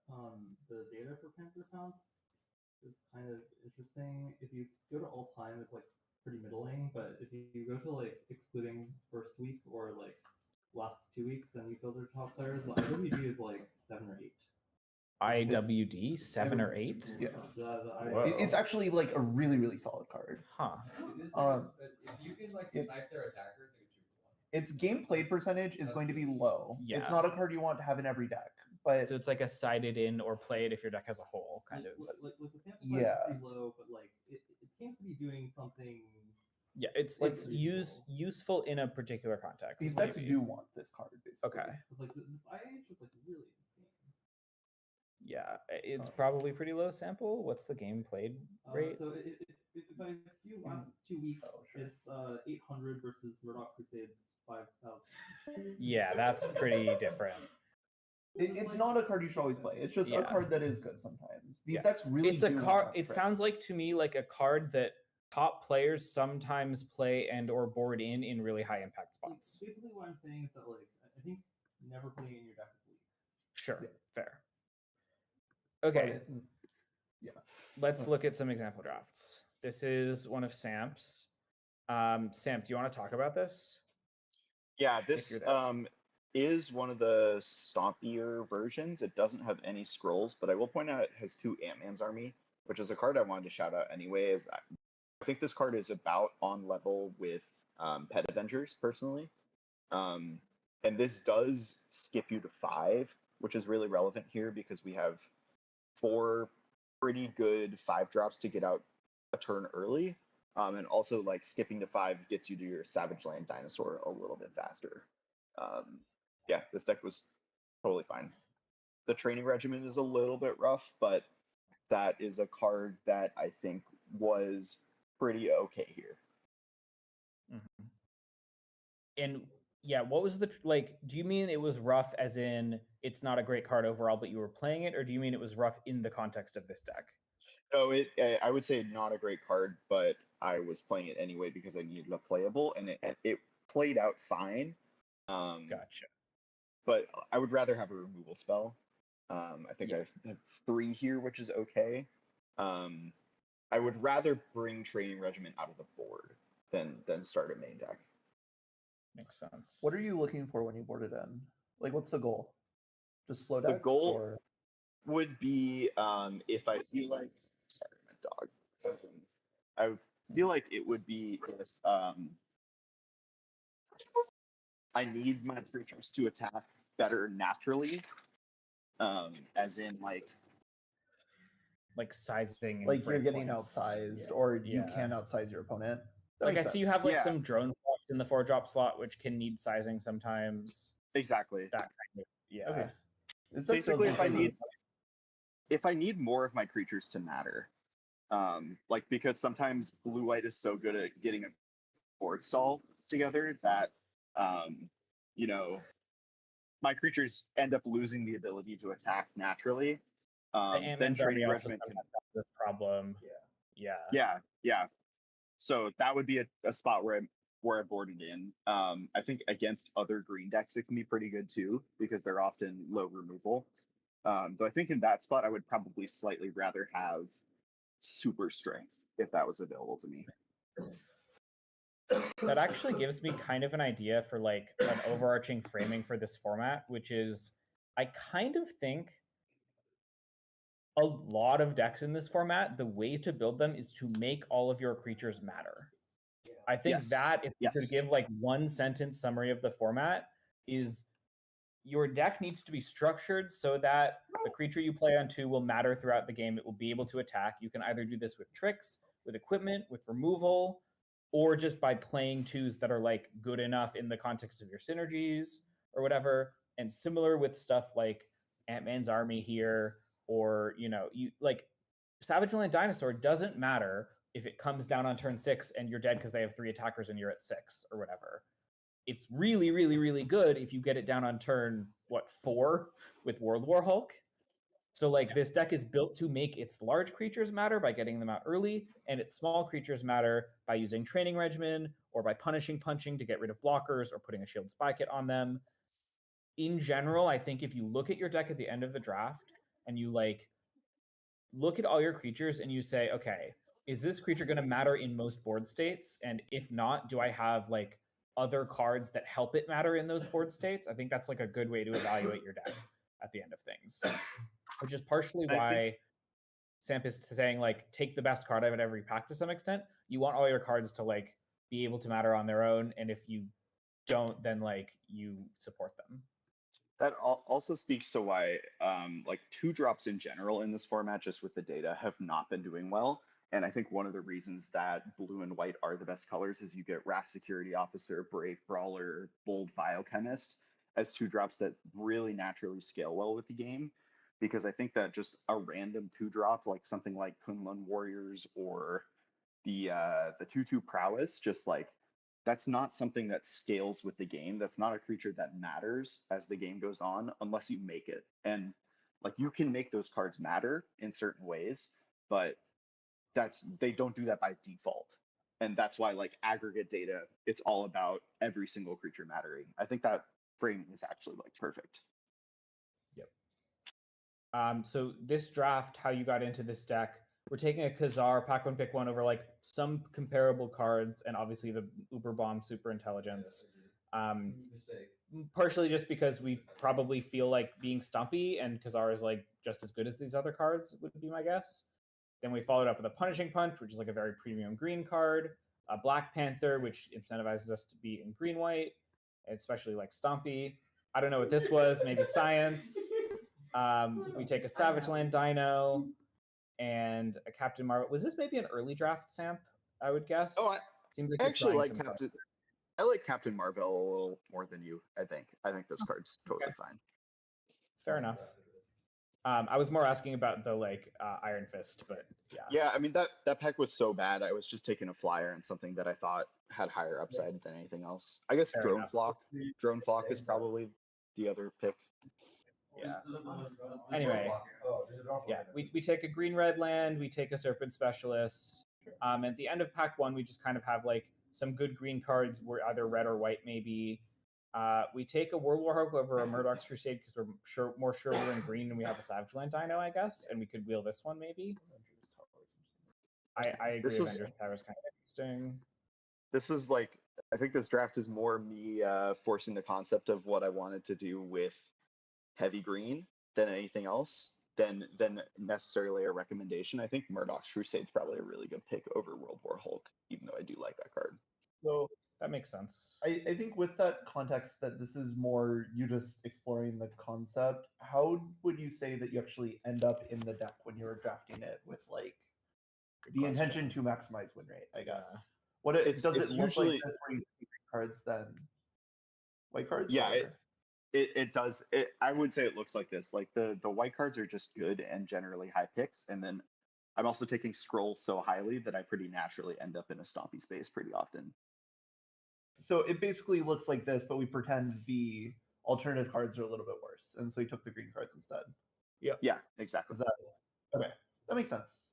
the data for Panther Pounce is kind of interesting. If you go to all time, it's like pretty middling, but if you go to like excluding first week or like last 2 weeks, then you filter top players. The IWD is like 7 or 8. IWD 7 or 8? Yeah, Whoa. it's actually like a really, really solid card. Huh. If you can like snipe their attacker, it's like a 2-for-1. Its game played percentage is going to be low. Yeah. It's not a card you want to have in every deck, but so it's like a sided in or play it if your deck has a hole kind of. Like the sample size is pretty low, but like it seems to be doing something. Yeah, it's useful in a particular context. These decks do want this card, basically. Okay. Like this IH is like really insane. Yeah, it's probably pretty low sample. What's the game played rate? So if I do last 2 weeks, it's 800 versus Murdoch Crusades 5,000. Yeah, that's pretty different. It's not a card you should always play. It's just a card that is good sometimes. These decks really it's a do card. want It trick. sounds like to me like a card that top players sometimes play and or board in really high impact spots. Basically, what I'm saying is that like I think never playing in your deck is weak. Sure, fair. Okay. Let's look at some example drafts. This is one of Sam's. Sam, do you want to talk about this? Yeah, this is one of the stompier versions. It doesn't have any scrolls, but I will point out it has 2 Ant-Man's Army, which is a card I wanted to shout out anyway. I think this card is about on level with Pet Avengers, personally. And this does skip you to 5, which is really relevant here because we have 4 pretty good 5-drops to get out a turn early. And also, like, skipping to 5 gets you to your Savage Land Dinosaur a little bit faster. Yeah, this deck was totally fine. The training regimen is a little bit rough, but that is a card that I think was pretty okay here. Mhm. And yeah, what was the like? Do you mean it was rough as in it's not a great card overall, but you were playing it, or do you mean it was rough in the context of this deck? No, I would say not a great card, but I was playing it anyway because I needed a playable, and it played out fine. Gotcha. But I would rather have a removal spell. I think Yeah. I have 3 here, which is okay. I would rather bring Training Regiment out of the board than start a main deck. Makes sense. What are you looking for when you board it in? Like, what's the goal? Just slow The decks? goal Or... would be if I feel like, sorry, my dog. I feel like it would be if I need my creatures to attack better naturally, as in like sizing. And like you're getting breakpoints. outsized, Yeah. or you Yeah. can outsize your opponent. That Like I makes see you sense. have like Yeah. some drone slots in the 4-drop slot, which can need sizing sometimes. exactly. That kind of yeah. Okay. This deck Basically, feels like if I need more of my creatures to matter, like because sometimes blue white is so good at getting a board stall together that you know, my creatures end up losing the ability to attack naturally. The Then Ant-Man's Training Army also Regiment can sometimes has this problem. Yeah. yeah. So that would be a spot where I boarded in. I think against other green decks it can be pretty good too because they're often low removal. But I think in that spot I would probably slightly rather have super strength if that was available to me. That actually gives me kind of an idea for like an overarching framing for this format, which is I kind of think a lot of decks in this format, the way to build them is to make all of your creatures matter. I think Yes. that if you could Yes. give like one sentence summary of the format is your deck needs to be structured so that the creature you play on 2 will matter throughout the game. It will be able to attack. You can either do this with tricks, with equipment, with removal, or just by playing 2s that are like good enough in the context of your synergies or whatever. And similar with stuff like Ant-Man's Army here, or you like Savage Land Dinosaur doesn't matter if it comes down on turn 6 and you're dead because they have 3 attackers and you're at 6 or whatever. It's really, really, really good if you get it down on turn 4 with World War Hulk. So like this deck is built to make its large creatures matter by getting them out early, and its small creatures matter by using Training Regimen or by punching to get rid of blockers or putting a Shield Spy Kit on them. In general, I think if you look at your deck at the end of the draft and you like look at all your creatures and you say, okay, is this creature going to matter in most board states? And if not, do I have like other cards that help it matter in those board states? I think that's like a good way to evaluate your deck at the end of things, which is partially why Samp is saying like take the best card out of every pack to some extent. You want all your cards to like be able to matter on their own, and if you don't, then like you support them. That also speaks to why like 2-drops in general in this format, just with the data, have not been doing well. And I think one of the reasons that blue and white are the best colors is you get Wrath Security Officer, Brave Brawler, Bold Biochemist as 2-drops that really naturally scale well with the game. Because I think that just a random 2-drop, like something like Kunlun Warriors or the 2/2 Prowess, just like that's not something that scales with the game. That's not a creature that matters as the game goes on unless you make it. And like you can make those cards matter in certain ways, but they don't do that by default. And that's why like aggregate data, it's all about every single creature mattering. I think that framing is actually like perfect. Yep. So this draft, how you got into this deck, we're taking a Khazar pack 1 pick 1 over like some comparable cards, and obviously the Uber Bomb Super Intelligence. Partially just because we probably feel like being stumpy, and Khazar is like just as good as these other cards would be my guess. Then we followed up with a Punishing Punch, which is like a very premium green card. A Black Panther, which incentivizes us to be in green-white, especially like Stompy. I don't know what this was, maybe Science. We take a Savage Land Dino and a Captain Marvel. Was this maybe an early draft, Samp? I would guess. Oh, Seems like I actually like Captain. Captain. I like Captain Marvel a little more than you. I think this card's totally fine. Fair enough. I was more asking about the like Iron Fist, but yeah. Yeah, I mean that pack was so bad. I was just taking a flyer and something that I thought had higher upside than anything else. I guess Fair Drone enough. Flock. Drone Flock is probably the other pick. Yeah. Anyway, yeah, we take a green red land, we take a Serpent Specialist. At the end of pack 1, we just kind of have like some good green cards. We're either red or white, maybe. We take a World War Hulk over a Murdoch's Crusade because we're more sure we're in green and we have a Savage Land Dino, I guess, and we could wheel this one maybe. I agree. Avengers Tower is kind of interesting. This is like, I think this draft is more me forcing the concept of what I wanted to do with heavy green than anything else, than necessarily a recommendation. I think Murdoch's Crusade's probably a really good pick over World War Hulk, even though I do like that card. So that makes sense. I think with that context that this is more you just exploring the concept, how would you say that you actually end up in the deck when you're drafting it with like the intention to maximize win rate, I guess? Yeah. What it does it's it look usually, like this where you take cards then white cards? Yeah, or? it does. I would say it looks like this. Like the white cards are just good and generally high picks, and then I'm also taking scroll so highly that I pretty naturally end up in a stompy space pretty often. So it basically looks like this, but we pretend the alternative cards are a little bit worse, and so we took the green cards instead. Yeah, exactly. Is that okay? That makes sense.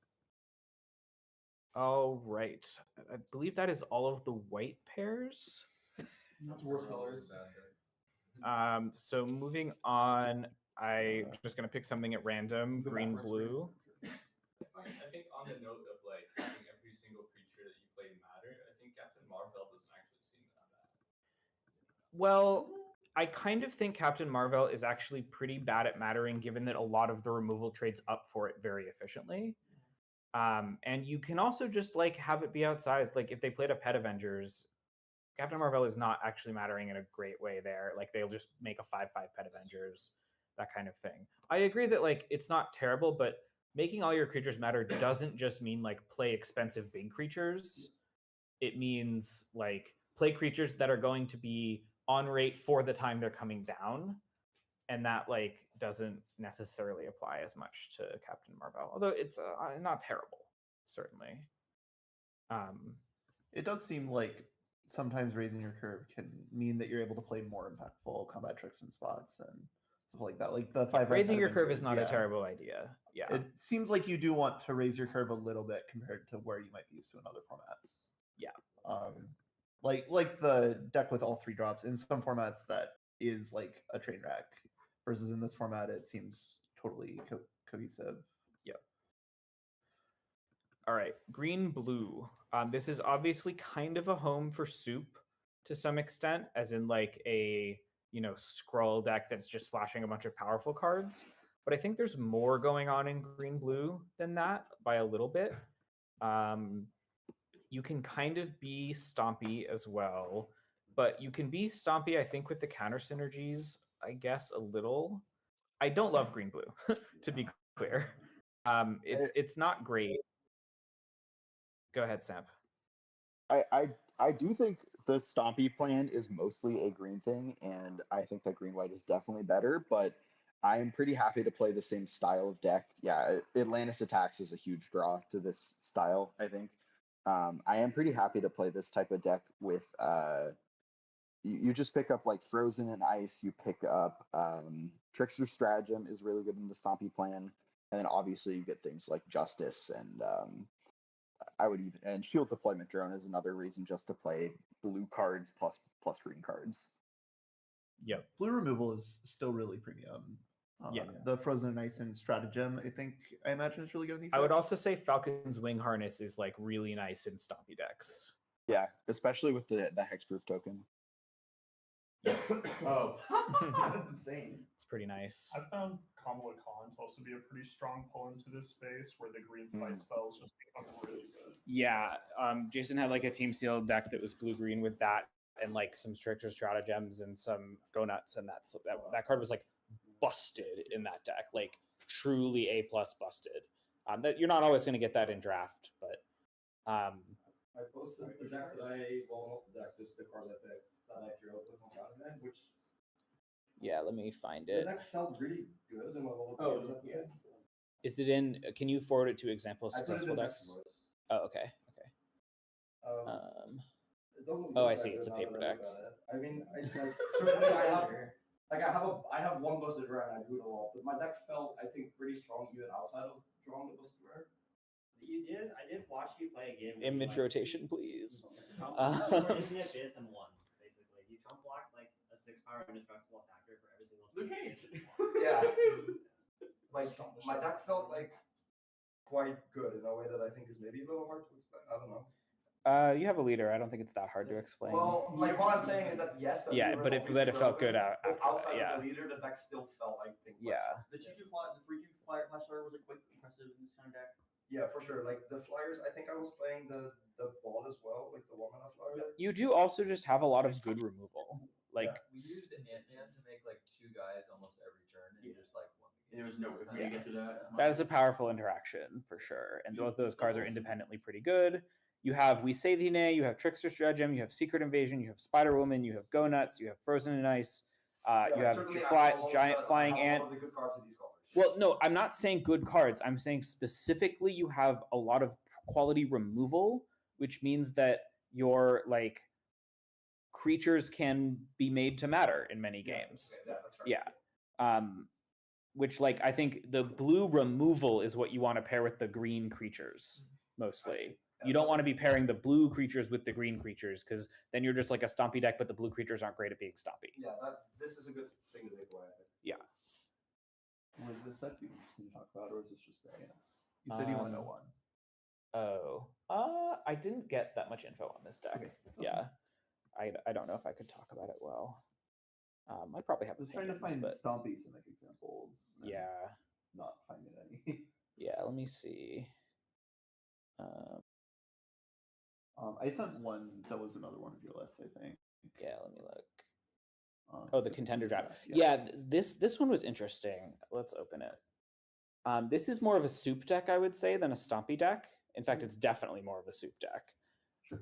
All right. I believe that is all of the white pairs. Not worse colors. So moving on, I'm just gonna pick something at random. Green, blue. I think on the note of like having every single creature that you play matter, I think Captain Marvel doesn't actually seem that bad. Well, I kind of think Captain Marvel is actually pretty bad at mattering, given that a lot of the removal trades up for it very efficiently. And you can also just like have it be outsized. Like if they played a Pet Avengers, Captain Marvel is not actually mattering in a great way there. Like they'll just make a 5/5 Pet Avengers, that kind of thing. I agree that like it's not terrible, but making all your creatures matter doesn't just mean like play expensive big creatures. It means like play creatures that are going to be on rate for the time they're coming down. And that like doesn't necessarily apply as much to Captain Marvel, although it's not terrible, certainly. It does seem like sometimes raising your curve can mean that you're able to play more impactful combat tricks and spots and stuff like that. Like the raising your curve is not a terrible idea. Yeah, it seems like you do want to raise your curve a little bit compared to where you might be used to in other formats. Yeah. Like the deck with all 3 drops in some formats that is like a train wreck, versus in this format it seems totally cohesive. Yep. All right, green blue. This is obviously kind of a home for soup to some extent, as in like a scroll deck that's just splashing a bunch of powerful cards. But I think there's more going on in green blue than that by a little bit. You can kind of be stompy as well, but you can be stompy, I think, with the counter synergies, I guess, a little. I don't love green blue, to be clear. It's not great. Go ahead, Sam. I do think the stompy plan is mostly a green thing, and I think that green white is definitely better, but I am pretty happy to play the same style of deck. Yeah, Atlantis Attacks is a huge draw to this style, I think. I am pretty happy to play this type of deck with you just pick up like Frozen and Ice, you pick up Trickster Stratagem is really good in the stompy plan, and then obviously you get things like Justice and I would even, and Shield Deployment Drone is another reason just to play blue cards plus green cards. Yep. Blue removal is still really premium. Yeah. The Frozen and Ice and Stratagem, I imagine is really good in these I would decks. also say Falcon's Wing Harness is like really nice in stompy decks. Yeah, especially with the hexproof token. Oh, that's insane. It's pretty nice. I've found Kamala Khan to also be a pretty strong pull into this space where the green fight spells just become really good. Yeah, Jason had like a Team Seal deck that was blue-green with that and like some Trickster Stratagems and some Go Nuts, and that card was like busted in that deck, like truly A+ busted. That you're not always going to get that in draft, but I posted the deck that not the deck, just the cards I picked that I threw out with on Saturday, which yeah, let me find the it. deck felt really good in a lot of Oh, players, I yeah. think. Is it in? Can you forward it to example I put it successful in decks? Vegetables. Oh, okay. Okay. It doesn't Oh, look I that see. good It's a now paper that I deck. look at it. I mean, certainly I have one busted rare and I do it a lot, but my deck felt I think pretty strong even outside of drawing the busted rare. You did. I did watch you play a game. where you, Image like, rotation, please. Chump you were in the abyss and won, basically. You chump blocked like a 6-power indestructible attacker for every single Luke thing. Cage. Yeah. Like my deck felt like quite good in a way that I think is maybe a little hard to explain. I don't know. You have a leader. I don't think it's that hard to explain. Well, like what I'm saying is that yes, the Yeah, leader but is it obviously felt good relevant, out but after that, outside yeah. of the leader, the deck still felt I think quite Yeah. strong. The 2/2 fly, the 3/2 fly flyer was like quite impressive in this kind of deck. Yeah, for sure. Like the flyers, I think I was playing the ball as well, like the 1-mana flyer. You do also just have a lot of good removal. Like We used Ant-Man to make like 2 guys almost every turn and just like won the game. There was no way for me to get to that. that is a powerful interaction for sure. And both those cards are independently pretty good. You have We Say Thee Nay, you have Trickster Stratagem, you have Secret Invasion, you have Spider Woman, you have Go Nuts, you have Frozen in Ice, you have Giant Flying Ant. The good cards of these colors. Well, no, I'm not saying good cards. I'm saying specifically you have a lot of quality removal, which means that your like creatures can be made to matter in many games. Yeah, that's right. Yeah. Which like I think the blue removal is what you want to pair with the green creatures mostly. You don't want to be pairing the blue creatures with the green creatures because then you're just like a stompy deck, but the blue creatures aren't great at being stompy. Yeah, this is a good thing to take away. I think. Yeah. What does this set do? Can you talk about, or is this just variants? You said you want to know one. I didn't get that much info on this deck. Okay. Yeah. I don't know if I could talk about it well. I probably have I was trying to find but Stompy Simic examples. and yeah. Not finding any. Yeah, let me see. I sent one that was another one of your lists, I think. Yeah, let me look. So The contender draft. Yeah. Yeah, this one was interesting. Let's open it. This is more of a soup deck, I would say, than a stompy deck. In fact, it's definitely more of a soup deck. Sure.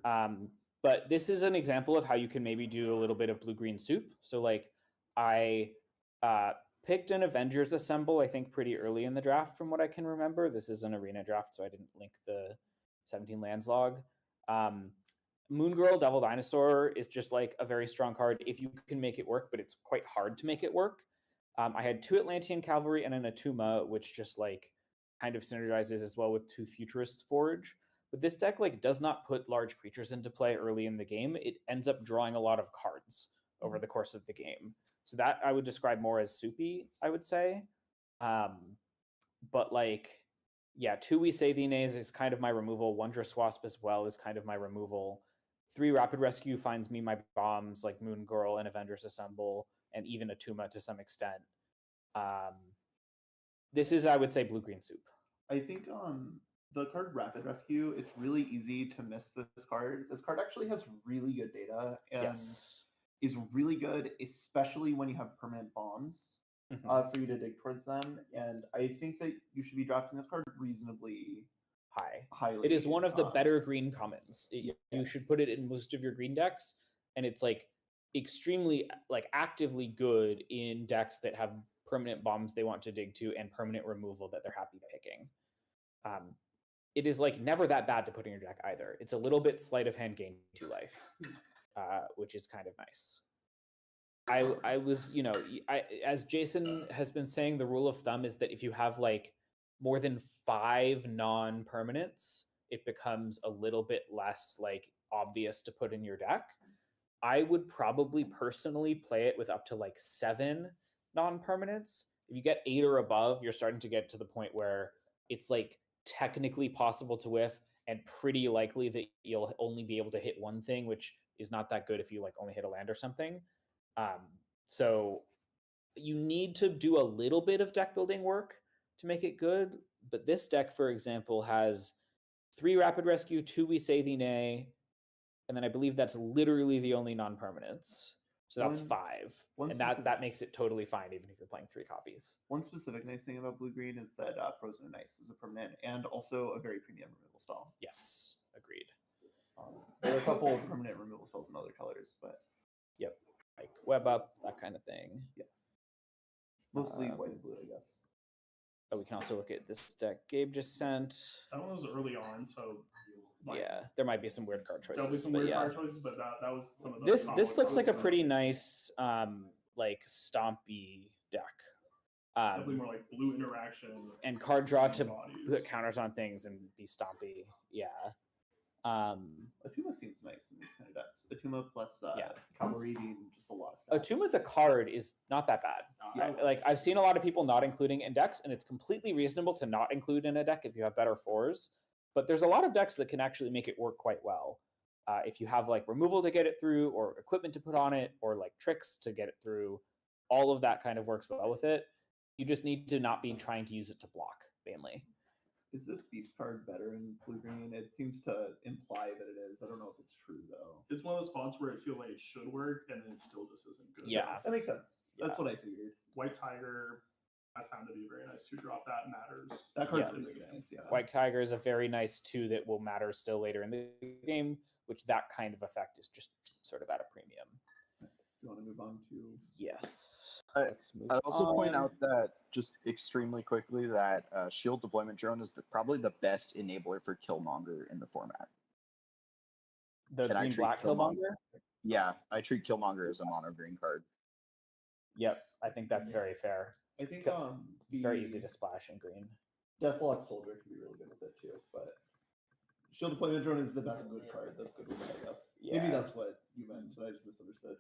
But this is an example of how you can maybe do a little bit of blue-green soup. So like I picked an Avengers Assemble, I think pretty early in the draft from what I can remember. This is an arena draft, so I didn't link the 17 lands log. Moon Girl Devil Dinosaur is just like a very strong card if you can make it work, but it's quite hard to make it work. I had 2 Atlantean Cavalry and an Atuma, which just like kind of synergizes as well with 2 Futurists Forge. But this deck like does not put large creatures into play early in the game. It ends up drawing a lot of cards over the course of the game. So that I would describe more as soupy, I would say. But like, yeah, 2 We Say Thee Nays is kind of my removal. Wondrous Wasp as well is kind of my removal. 3 Rapid Rescue finds me my bombs like Moon Girl and Avengers Assemble, and even Atuma to some extent. This is, I would say, blue-green soup. I think the card Rapid Rescue, it's really easy to miss this card. This card actually has really good data and is really good, especially when you have permanent bombs for you to dig towards them. And I think that you should be drafting this card reasonably highly. It is one of the better green commons. You should put it in most of your green decks, and it's like extremely like actively good in decks that have permanent bombs they want to dig to and permanent removal that they're happy picking. It is like never that bad to put in your deck either. It's a little bit sleight of hand gain 2 life, which is kind of nice. I was, as Jason has been saying, the rule of thumb is that if you have like more than 5 non-permanents, it becomes a little bit less like obvious to put in your deck. I would probably personally play it with up to like 7 non-permanents. If you get 8 or above, you're starting to get to the point where it's like technically possible to whiff and pretty likely that you'll only be able to hit one thing, which is not that good if you like only hit a land or something. So you need to do a little bit of deck building work to make it good. But this deck, for example, has 3 Rapid Rescue, 2 We Say Thee Nay, and then I believe that's literally the only non-permanents. So that's 5. And that makes it totally fine, even if you're playing 3 copies. One specific nice thing about blue-green is that Frozen in Ice is a permanent and also a very premium removal spell. Yes, agreed. There are a couple of permanent removal spells in other colors, but... Yep, like Web Up, that kind of thing. Yeah. Mostly white and blue, I guess. Oh, we can also look at this deck Gabe just sent. That one was early on, so like, Yeah, there might be some weird card choices. there'll be some but weird yeah. card choices, but that was some of the This looks like a combo pretty nice like stompy deck. definitely more like blue interaction And card draw green to bodies. put counters on things and be stompy. Yeah. Atuma seems nice in these kind of decks. Atuma plus Yeah. cavalry being just a lot of stats. Atuma the card is not that bad. I've seen a lot of people not including in decks, and it's completely reasonable to not include in a deck if you have better fours. But there's a lot of decks that can actually make it work quite well. If you have like removal to get it through, or equipment to put on it, or like tricks to get it through, all of that kind of works well with it. You just need to not be trying to use it to block mainly. Is this beast card better in blue green? It seems to imply that it is. I don't know if it's true though. It's one of those spots where it feels like it should work, and then it still just isn't good. Yeah. That makes sense. That's Yeah. what I figured. White Tiger, I found to be very nice to drop. That matters. That card's Yeah. really nice. Yeah. White Tiger is a very nice 2 that will matter still later in the game, which that kind of effect is just sort of at a premium. Do you want to move on to? Yes. Let's move I'd also point on. out that, just extremely quickly, that Shield Deployment Drone is probably the best enabler for Killmonger in the format. The And I green treat black Killmonger? Yeah, I treat Killmonger as a mono green card. Yep, I think that's very fair. I think It's very easy to splash in green. Deathlock Soldier can be really good with it too, but Shield Deployment Drone is the best good card. That's good with it, I guess. Maybe Yeah. that's what you meant, and I just misunderstood.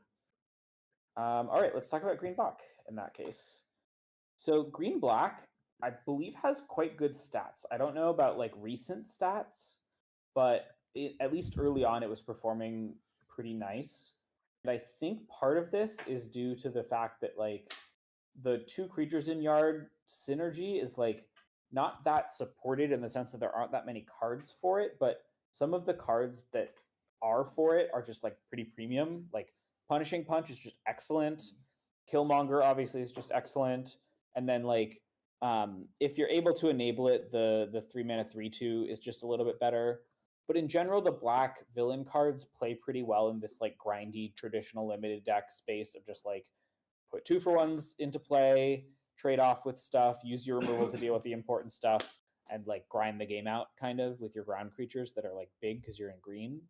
All right, let's talk about green black in that case. So green black, I believe, has quite good stats. I don't know about like recent stats, but at least early on it was performing pretty nice. And I think part of this is due to the fact that like the 2 creatures in yard synergy is like not that supported in the sense that there aren't that many cards for it, but some of the cards that are for it are just like pretty premium. Like Punishing Punch is just excellent. Killmonger obviously is just excellent. And then like if you're able to enable it, the 3 mana 3/2 is just a little bit better. But in general, the black villain cards play pretty well in this like grindy traditional limited deck space of just like put 2-for-1s into play, trade off with stuff, use your removal to deal with the important stuff, and like grind the game out kind of with your ground creatures that are like big because you're in green.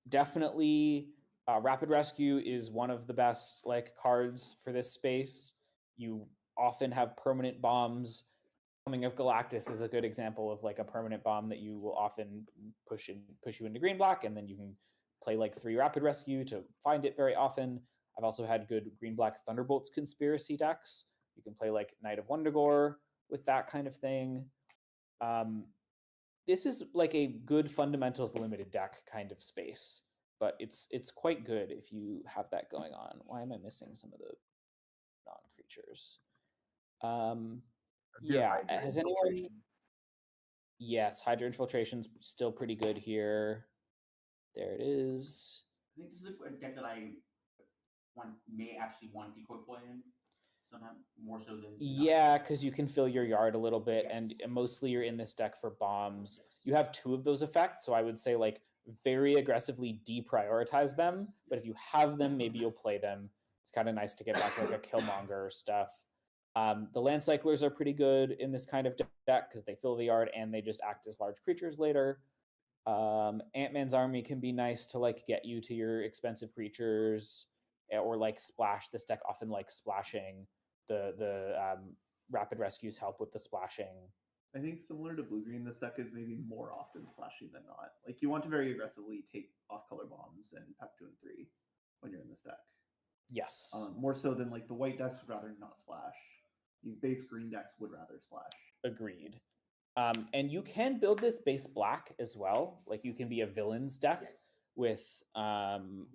Definitely Rapid Rescue is one of the best like cards for this space. You often have permanent bombs. Coming of Galactus is a good example of like a permanent bomb that you will often push you into green black, and then you can play like 3 Rapid Rescue to find it very often. I've also had good green black Thunderbolts conspiracy decks. You can play like Knight of Wundagore with that kind of thing. This is like a good fundamentals limited deck kind of space, but it's quite good if you have that going on. Why am I missing some of the non-creatures? Yeah, Hydra has anyone? Infiltration. Yes, Hydra Infiltration's still pretty good here. There it is. I think this is a deck that I may actually want Decoy Play in somehow, more so than. Yeah, because you can fill your yard a little bit, and mostly you're in this deck for bombs. You have 2 of those effects, so I would say like very aggressively deprioritize them. But if you have them, maybe you'll play them. It's kind of nice to get back like a Killmonger stuff. The Land Cyclers are pretty good in this kind of deck because they fill the yard and they just act as large creatures later. Ant-Man's Army can be nice to like get you to your expensive creatures, or like splash. This deck often like splashing. The Rapid Rescues help with the splashing. I think similar to blue green, this deck is maybe more often splashing than not. Like you want to very aggressively take off color bombs and pack 2 and 3 when you're in this deck. Yes. More so than like the white decks would rather not splash. These base green decks would rather splash. Agreed. And you can build this base black as well. Like you can be a villains deck with Baron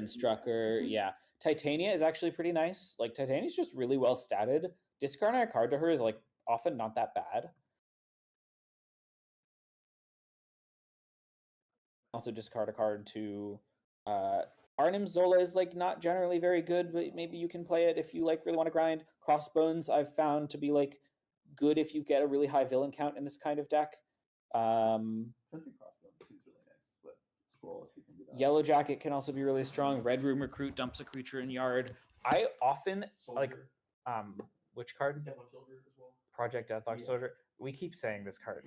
Strucker. Yeah. Titania is actually pretty nice. Like Titania is just really well statted. Discarding a card to her is like often not that bad. Also discard a card to Arnim Zola is like not generally very good, but maybe you can play it if you like really want to grind. Crossbones I've found to be like good if you get a really high villain count in this kind of deck. Crossbones seems really nice, but scroll if you can do that. Yellow Jacket can also be really strong. Red Room Recruit dumps a creature in yard. I often like which card? Deathlock Soldier as well. Project Deathlock Yeah. Soldier. We keep saying this card.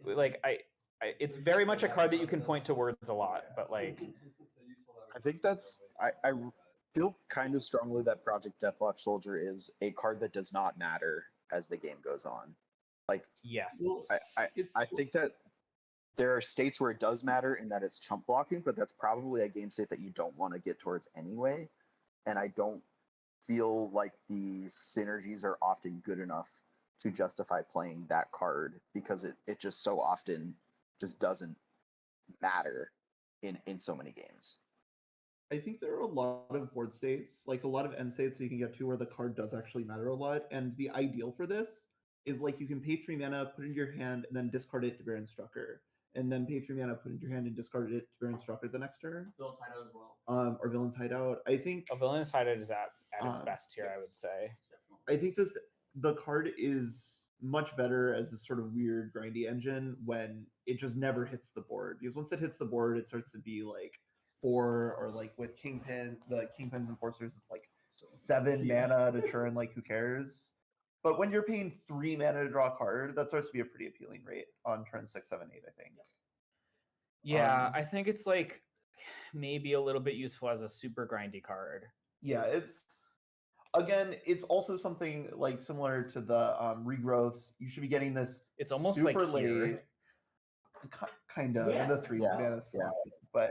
Like it's very much a card that you can point towards a lot, but like I think I feel kind of strongly that Project Deathlock Soldier is a card that does not matter as the game goes on. Like, yes. I think that there are states where it does matter in that it's chump blocking, but that's probably a game state that you don't want to get towards anyway. And I don't feel like the synergies are often good enough to justify playing that card because it just so often just doesn't matter in so many games. I think there are a lot of board states, like a lot of end states that you can get to where the card does actually matter a lot. And the ideal for this is like you can pay 3 mana, put it into your hand, and then discard it to Baron Strucker. And then pay 3 mana, put it into your hand, and discard it to Baron Strucker the next turn. Villain's Hideout as well. Or Villain's Hideout. I think A Villainous Hideout is at its best here, I would say. Exceptional. I think the card is much better as a sort of weird grindy engine when it just never hits the board. Because once it hits the board, it starts to be like 4 or like with the Kingpin's Enforcers, it's like 7 mana to churn, like who cares? But when you're paying 3 mana to draw a card, that starts to be a pretty appealing rate on turn 6, 7, 8, I think. Yeah, I think it's like maybe a little bit useful as a super grindy card. Yeah, it's also something like similar to the regrowths. You should be getting this. It's almost super like here. late, kind of in the 3 mana slot, but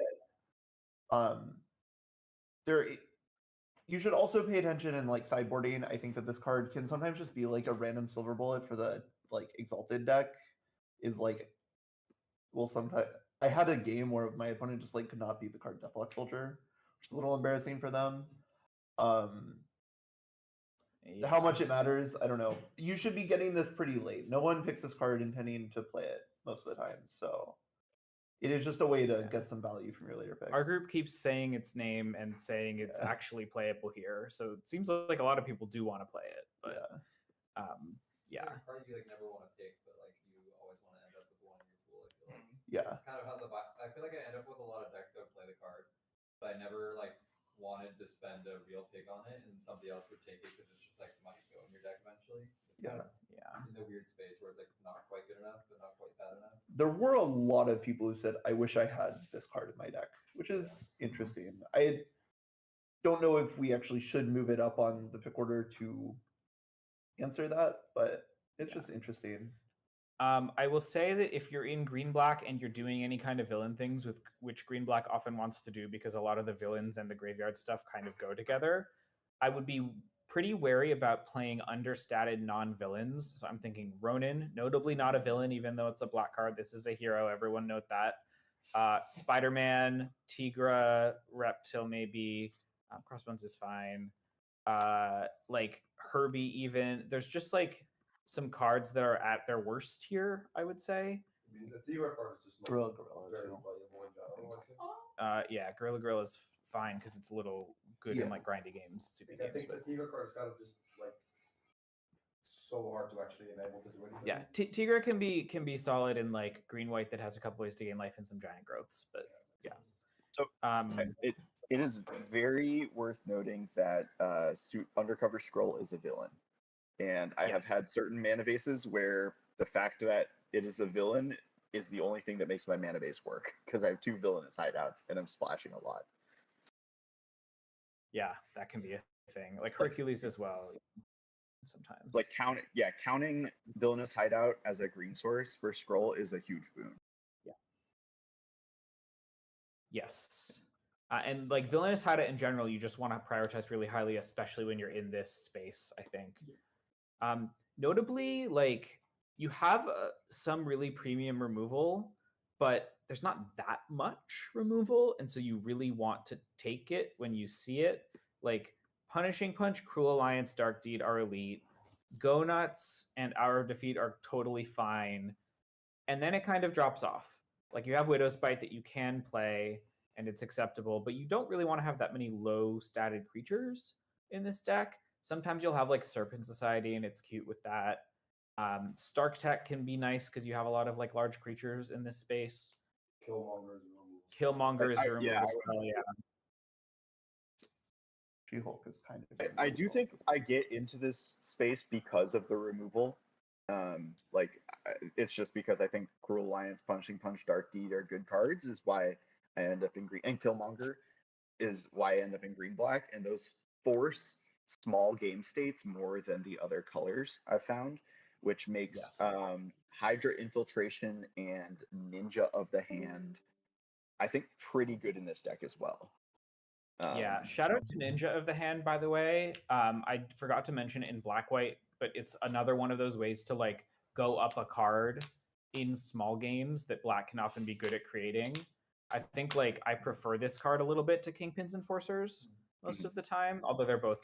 there. You should also pay attention in like sideboarding. I think that this card can sometimes just be like a random silver bullet for the like exalted deck. Is like, well, sometimes I had a game where my opponent just like could not beat the card Deathlock Soldier, which is a little embarrassing for them. How much it matters, I don't know. You should be getting this pretty late. No one picks this card intending to play it most of the time, so it is just a way to get some value from your later picks. Our group keeps saying its name and saying it's actually playable here, so it seems like a lot of people do want to play it. But yeah. It's like a card you like never want to pick, but like you always want to end up with one in your pool. I feel like. Yeah. It's kind of how I feel like I end up with a lot of decks that would play the card, but I never like wanted to spend a real pick on it, and somebody else would take it because it's just like might go in your deck eventually. It's kind of in the weird space where it's like not quite good enough, but not quite bad enough. There were a lot of people who said, "I wish I had this card in my deck," which is interesting. I don't know if we actually should move it up on the pick order to answer that, but it's just interesting. I will say that if you're in green black and you're doing any kind of villain things, with which green black often wants to do because a lot of the villains and the graveyard stuff kind of go together, I would be pretty wary about playing understated non-villains. So I'm thinking Ronin, notably not a villain, even though it's a black card. This is a hero. Everyone note that. Spider-Man, Tigra, Reptile maybe. Crossbones is fine. Like Herbie even. There's just like some cards that are at their worst here, I would say. I mean, the T-Rex card is just Gorilla very playable in general, I think. Yeah, Gorilla is fine because it's a little good in like grindy games. I think the Tigra card is kind of just like so hard to actually enable to do anything. Yeah, Tigra can be solid in like green white that has a couple ways to gain life and some giant growths, but yeah. So it is very worth noting that Undercover Scroll is a villain. And I have had certain mana bases where the fact that it is a villain is the only thing that makes my mana base work, because I have 2 villainous hideouts and I'm splashing a lot. Yeah, that can be a thing. Like Hercules as well, sometimes. Like counting villainous hideout as a green source for Scroll is a huge boon. Yeah. Yes. And like villainous hideout in general, you just want to prioritize really highly, especially when you're in this space, I think. Notably, like you have some really premium removal, but there's not that much removal, and so you really want to take it when you see it. Like Punishing Punch, Cruel Alliance, Dark Deed are elite. Go Nuts and Hour of Defeat are totally fine, and then it kind of drops off. Like you have Widow's Bite that you can play, and it's acceptable, but you don't really want to have that many low-statted creatures in this deck. Sometimes you'll have like Serpent Society, and it's cute with that. Stark Tech can be nice because you have a lot of like large creatures in this space. Killmonger is a removal. Killmonger is a removal spell, yeah. She-Hulk is kind of. I do think I get into this space because of the removal. It's just because I think Cruel Alliance, Punching Punch, Dark Deed are good cards, is why I end up in green, and Killmonger is why I end up in green black, and those force small game states more than the other colors I've found, which makes Hydra Infiltration and Ninja of the Hand, I think, pretty good in this deck as well. Yeah, shout out to Ninja of the Hand, by the way. I forgot to mention it in black white, but it's another one of those ways to like go up a card in small games that black can often be good at creating. I think like I prefer this card a little bit to Kingpin's Enforcers most of the time, although they're both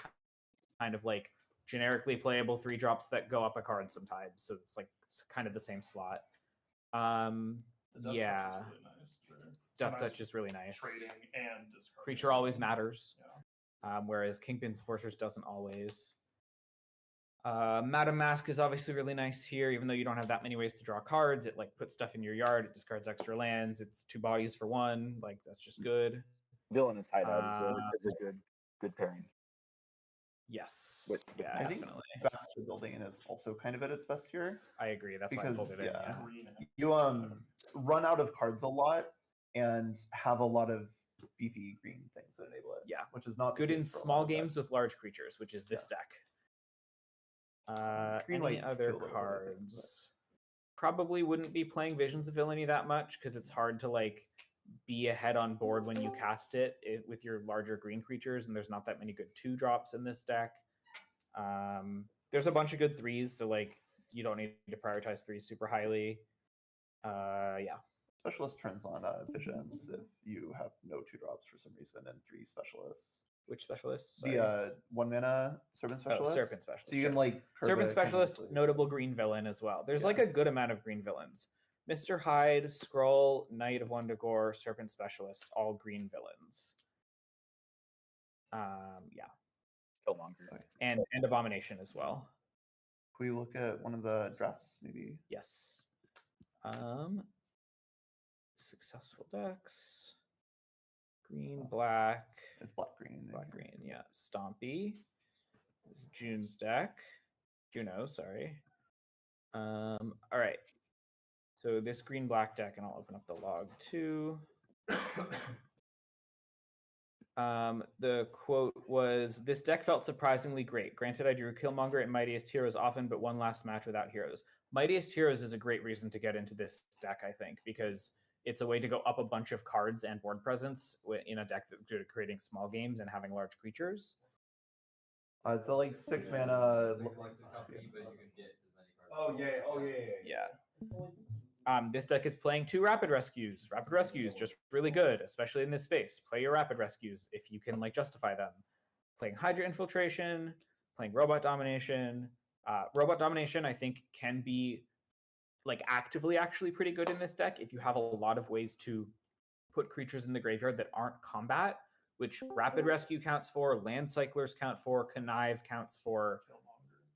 kind of like generically playable 3-drops that go up a card sometimes. So it's like it's kind of the same slot. Yeah. Death Touch is really nice. Trading and discarding. Creature always matters. Whereas Kingpin's Enforcers doesn't always. Madam Mask is obviously really nice here, even though you don't have that many ways to draw cards. It like puts stuff in your yard, it discards extra lands, it's 2 bodies for 1. Like that's just good. Villainous Hideout is a good pairing. Yes. I think definitely. Baxter Building is also kind of at its best here. I agree. That's why I pulled it in. Yeah. You run out of cards a lot and have a lot of beefy green things that enable it. Yeah. Which is not good in small games with large creatures, which is this deck. Green, any white other kill a little bit, cards? Probably wouldn't be playing Visions of Villainy that much because it's hard to like be ahead on board when you cast it with your larger green creatures, and there's not that many good 2-drops in this deck. There's a bunch of good 3s, so like you don't need to prioritize 3s super highly. Yeah. Specialist turns on Visions if you have no 2-drops for some reason, and 3 specialists. Which specialists? The 1-mana Serpent Specialist. Serpent Specialist. So you can like Serpent Specialist, notable green villain as well. There's like a good amount of green villains. Mr. Hyde, Skrull, Knight of Wundagore, Serpent Specialist, all green villains. Yeah. Killmonger. And Abomination as well. Can we look at one of the drafts, maybe? Yes. Successful decks. Green, black. It's black green. Black green, yeah. Stompy. This is June's deck. Juno, sorry. All right. So this green black deck, and I'll open up the log too. The quote was, "This deck felt surprisingly great. Granted, I drew Killmonger and Mightiest Heroes often, but one last match without heroes. Mightiest Heroes is a great reason to get into this deck, I think, because it's a way to go up a bunch of cards and board presence in a deck that's good at creating small games and having large creatures. So like 6 mana. Oh yeah. This deck is playing 2 Rapid Rescues. Rapid Rescues, just really good, especially in this space. Play your Rapid Rescues if you can like justify them. Playing Hydra Infiltration, playing Robot Domination. Robot Domination, I think, can be like actively actually pretty good in this deck if you have a lot of ways to put creatures in the graveyard that aren't combat, which Rapid Rescue counts for, Land Cyclers count for, Connive counts for,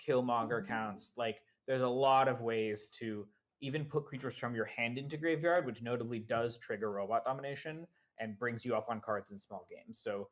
Killmonger counts. Like, there's a lot of ways to even put creatures from your hand into graveyard, which notably does trigger Robot Domination and brings you up on cards in small games. So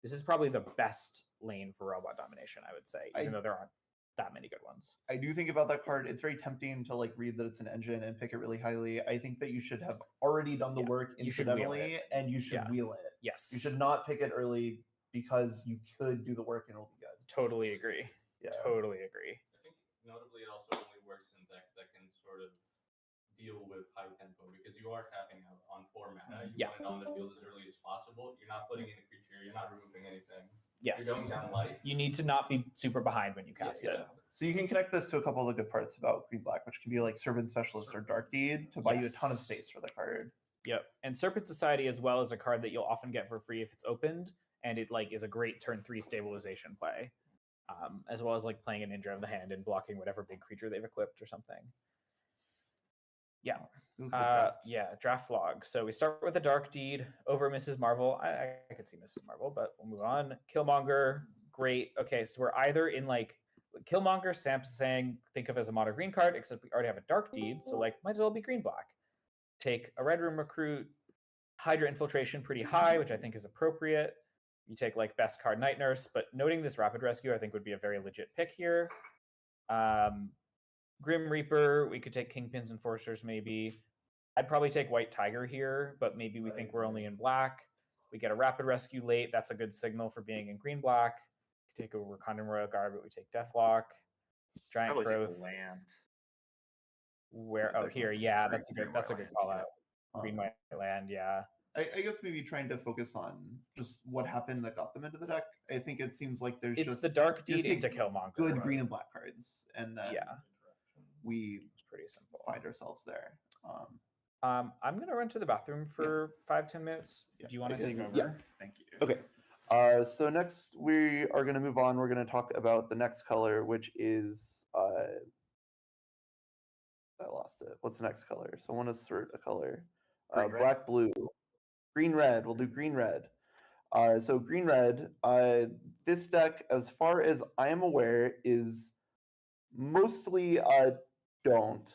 this is probably the best lane for Robot Domination, I would say, even though there aren't that many good ones. I do think about that card. It's very tempting to like read that it's an engine and pick it really highly. I think that you should have already done the work incidentally, and you should wheel it. Yes. You should not pick it early because you could do the work and it'll be good. Totally agree. Yeah. Totally agree. I think notably it also only works in decks that can sort of deal with high tempo because you are tapping out on 4 mana. You want it on the field as early as possible. You're not putting in a creature. You're not removing anything. Yes. You're going down life. You need to not be super behind when you cast it. So you can connect this to a couple of the good parts about green black, which can be like Serpent Specialist or Dark Deed to buy you a ton of space for the card. Yep. And Serpent Society as well is a card that you'll often get for free if it's opened, and it like is a great turn 3 stabilization play. As well as like playing a Ninja of the Hand and blocking whatever big creature they've equipped or something. Yeah. Draft log. So we start with the Dark Deed over Mrs. Marvel. I could see Mrs. Marvel, but we'll move on. Killmonger, great. Okay, so we're either in like Killmonger, Sam's saying think of as a mono green card, except we already have a Dark Deed, so like might as well be green black. Take a Red Room Recruit, Hydra Infiltration pretty high, which I think is appropriate. You take like best card Night Nurse, but noting this Rapid Rescue I think would be a very legit pick here. Grim Reaper, we could take Kingpins Enforcers maybe. I'd probably take White Tiger here, but maybe we think we're only in black. We get a Rapid Rescue late. That's a good signal for being in green-black. We take a Wakandan Royal Guard, but we take Deathlock. Giant Probably take Growth. land. Where? Yeah, Oh, here. Yeah, that's a good Green-white call land, out. Green-white land. Yeah. I guess maybe trying to focus on just what happened that got them into the deck. I think it seems like there's It's just the Dark just Deed into take Killmonger. good green and black cards, and then we It's pretty simple. find ourselves there. I'm gonna run to the bathroom for 5-10 minutes. Do you want to take over? Yeah. Thank you. Okay. So next we are going to move on. We're going to talk about the next color, which is I lost it. What's the next color? So I want to assert a color. Green, red. Black, blue, green, red. We'll do green, red. So green, red. This deck, as far as I am aware, is mostly don't.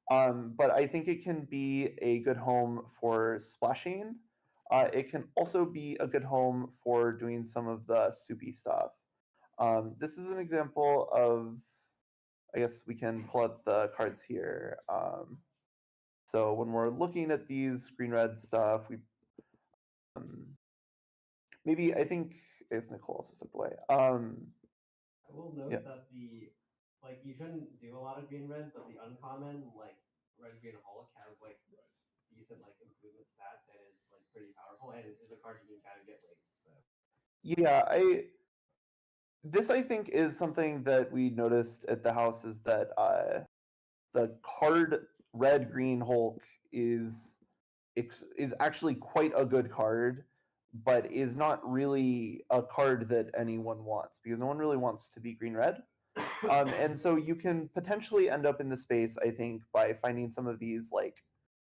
But I think it can be a good home for splashing. It can also be a good home for doing some of the soupy stuff. This is an example of, I guess we can pull out the cards here. So when we're looking at these green-red stuff, we maybe I think I guess Nicole also stepped away. I will note yeah. that you shouldn't do a lot of green red, but the uncommon red green Hulk has decent improvement stats and is pretty powerful and is a card you can kind of get late. So Yeah, this I think is something that we noticed at the house is that the card red green Hulk is actually quite a good card, but is not really a card that anyone wants because no one really wants to be green red. And so you can potentially end up in the space, I think, by finding some of these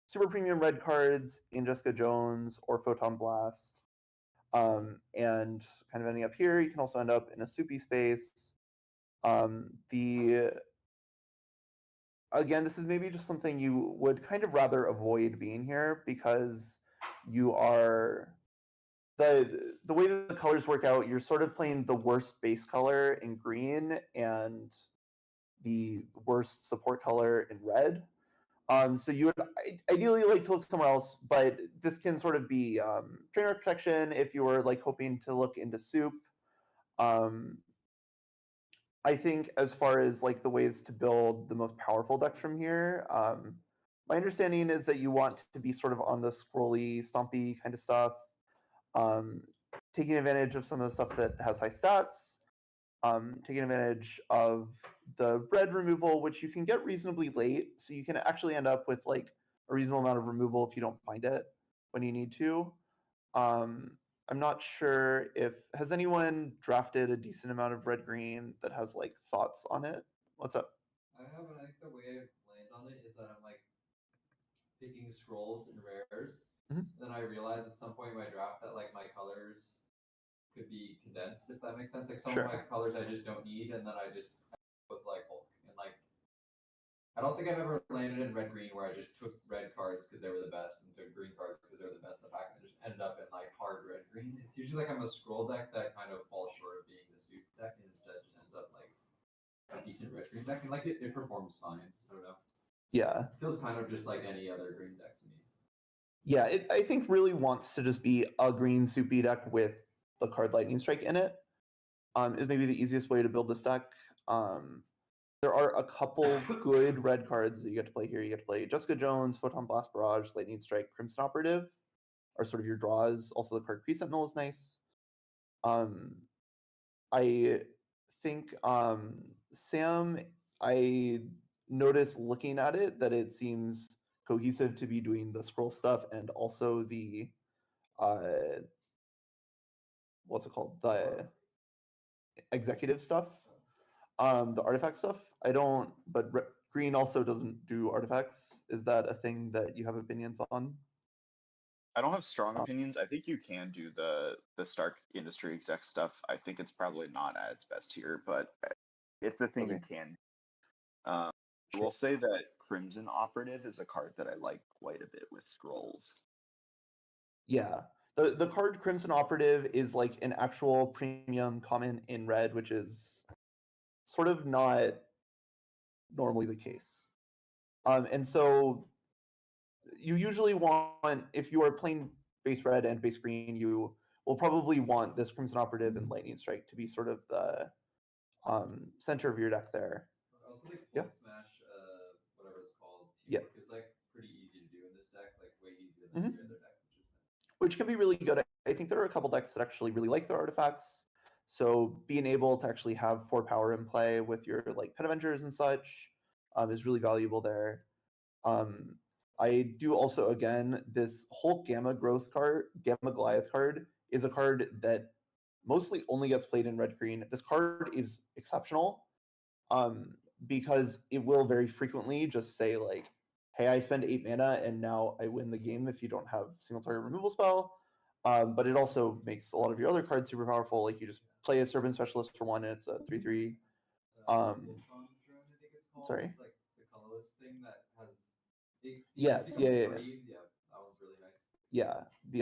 super premium red cards in Jessica Jones or Photon Blast. And kind of ending up here, you can also end up in a soupy space. Again, this is maybe just something you would kind of rather avoid being here because you are the way that the colors work out, you're sort of playing the worst base color in green and the worst support color in red. So you would ideally like to look somewhere else, but this can sort of be trainer protection if you were hoping to look into soup. I think as far as the ways to build the most powerful decks from here, my understanding is that you want to be sort of on the scrolly, stompy kind of stuff, taking advantage of some of the stuff that has high stats, taking advantage of the red removal, which you can get reasonably late, so you can actually end up with a reasonable amount of removal if you don't find it when you need to. I'm not sure has anyone drafted a decent amount of red green that has thoughts on it? What's up? I haven't. I think the way I've landed on it is that I'm picking scrolls and rares. Mhm. Then I realized at some point in my draft that my colors could be condensed, if that makes sense. Some Sure. of my colors I just don't need, and then I just with Hulk and I don't think I've ever landed in red green where I just took red cards because they were the best and took green cards because they were the best in the pack and just ended up in hard red green. It's usually I'm a scroll deck that kind of falls short of being the soup deck and instead just ends up a decent red green deck and it performs fine. I don't know. Yeah. It feels kind of just like any other green deck to me. Yeah, I think really wants to just be a green soupy deck with the card Lightning Strike in it. Is maybe the easiest way to build this deck. There are a couple good red cards that you get to play here. You get to play Jessica Jones, Photon Blast Barrage, Lightning Strike, Crimson Operative are sort of your draws. Also, the card Kree Sentinel is nice. I think Sam, I noticed looking at it that it seems cohesive to be doing the scroll stuff and also the what's it called? The executive stuff. The artifact stuff. I don't, but green also doesn't do artifacts. Is that a thing that you have opinions on? I don't have strong opinions. I think you can do the Stark Industry exec stuff. I think it's probably not at its best here, but it's a thing you can. I will say that Crimson Operative is a card that I like quite a bit with scrolls. Yeah, The card Crimson Operative is like an actual premium common in red, which is sort of not normally the case. And so you usually want, if you are playing base red and base green, you will probably want this Crimson Operative and Lightning Strike to be sort of the center of your deck there. I also think Yeah. Bulk Smash, whatever it's called, Yeah. Teamwork is like pretty easy to do in this deck, like way easier than every other deck, which is nice. Which can be really good. I think there are a couple decks that actually really like their artifacts. So being able to actually have 4 power in play with your like Pet Avengers and such is really valuable there. I do also, again, this whole Gamma Growth card, Gamma Goliath card, is a card that mostly only gets played in red-green. This card is exceptional because it will very frequently just say like, hey, I spend 8 mana and now I win the game if you don't have single target removal spell. But it also makes a lot of your other cards super powerful. Like you just play a Servant Specialist for 1 and it's a 3/3. Voltron Drone, I think it's called. Sorry? It's like the colorless thing that has. Yes, yeah. Yeah, that one's really nice. Yeah, the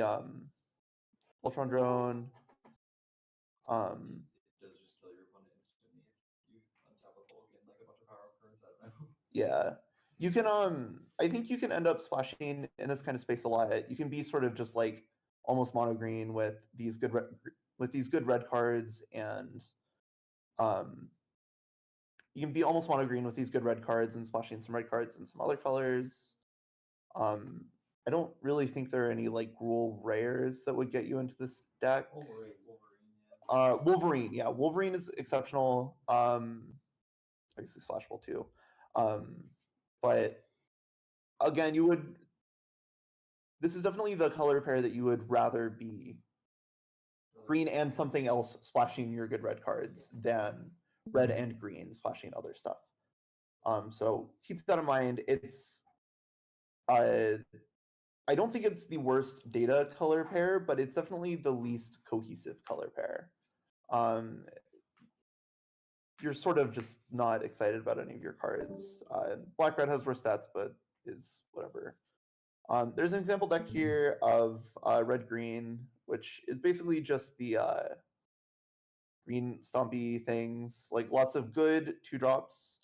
Voltron Drone. It does just kill your opponent instantly if you untap a Hulk and like a bunch of power up cards. I don't know. Yeah. You can I think you can end up splashing in this kind of space a lot. You can be sort of just like almost mono green with these good red cards, and you can be almost mono green with these good red cards and splashing some red cards and some other colors. I don't really think there are any like rule rares that would get you into this deck. Wolverine, yeah. Wolverine is exceptional. Obviously slashable too. But again, this is definitely the color pair that you would rather be green and something else splashing your good red cards than red and green splashing other stuff. So keep that in mind. It's I don't think it's the worst data color pair, but it's definitely the least cohesive color pair. You're sort of just not excited about any of your cards. Black red has worse stats, but is whatever. There's an example deck here of red green, which is basically just the green stompy things, like lots of good 2-drops,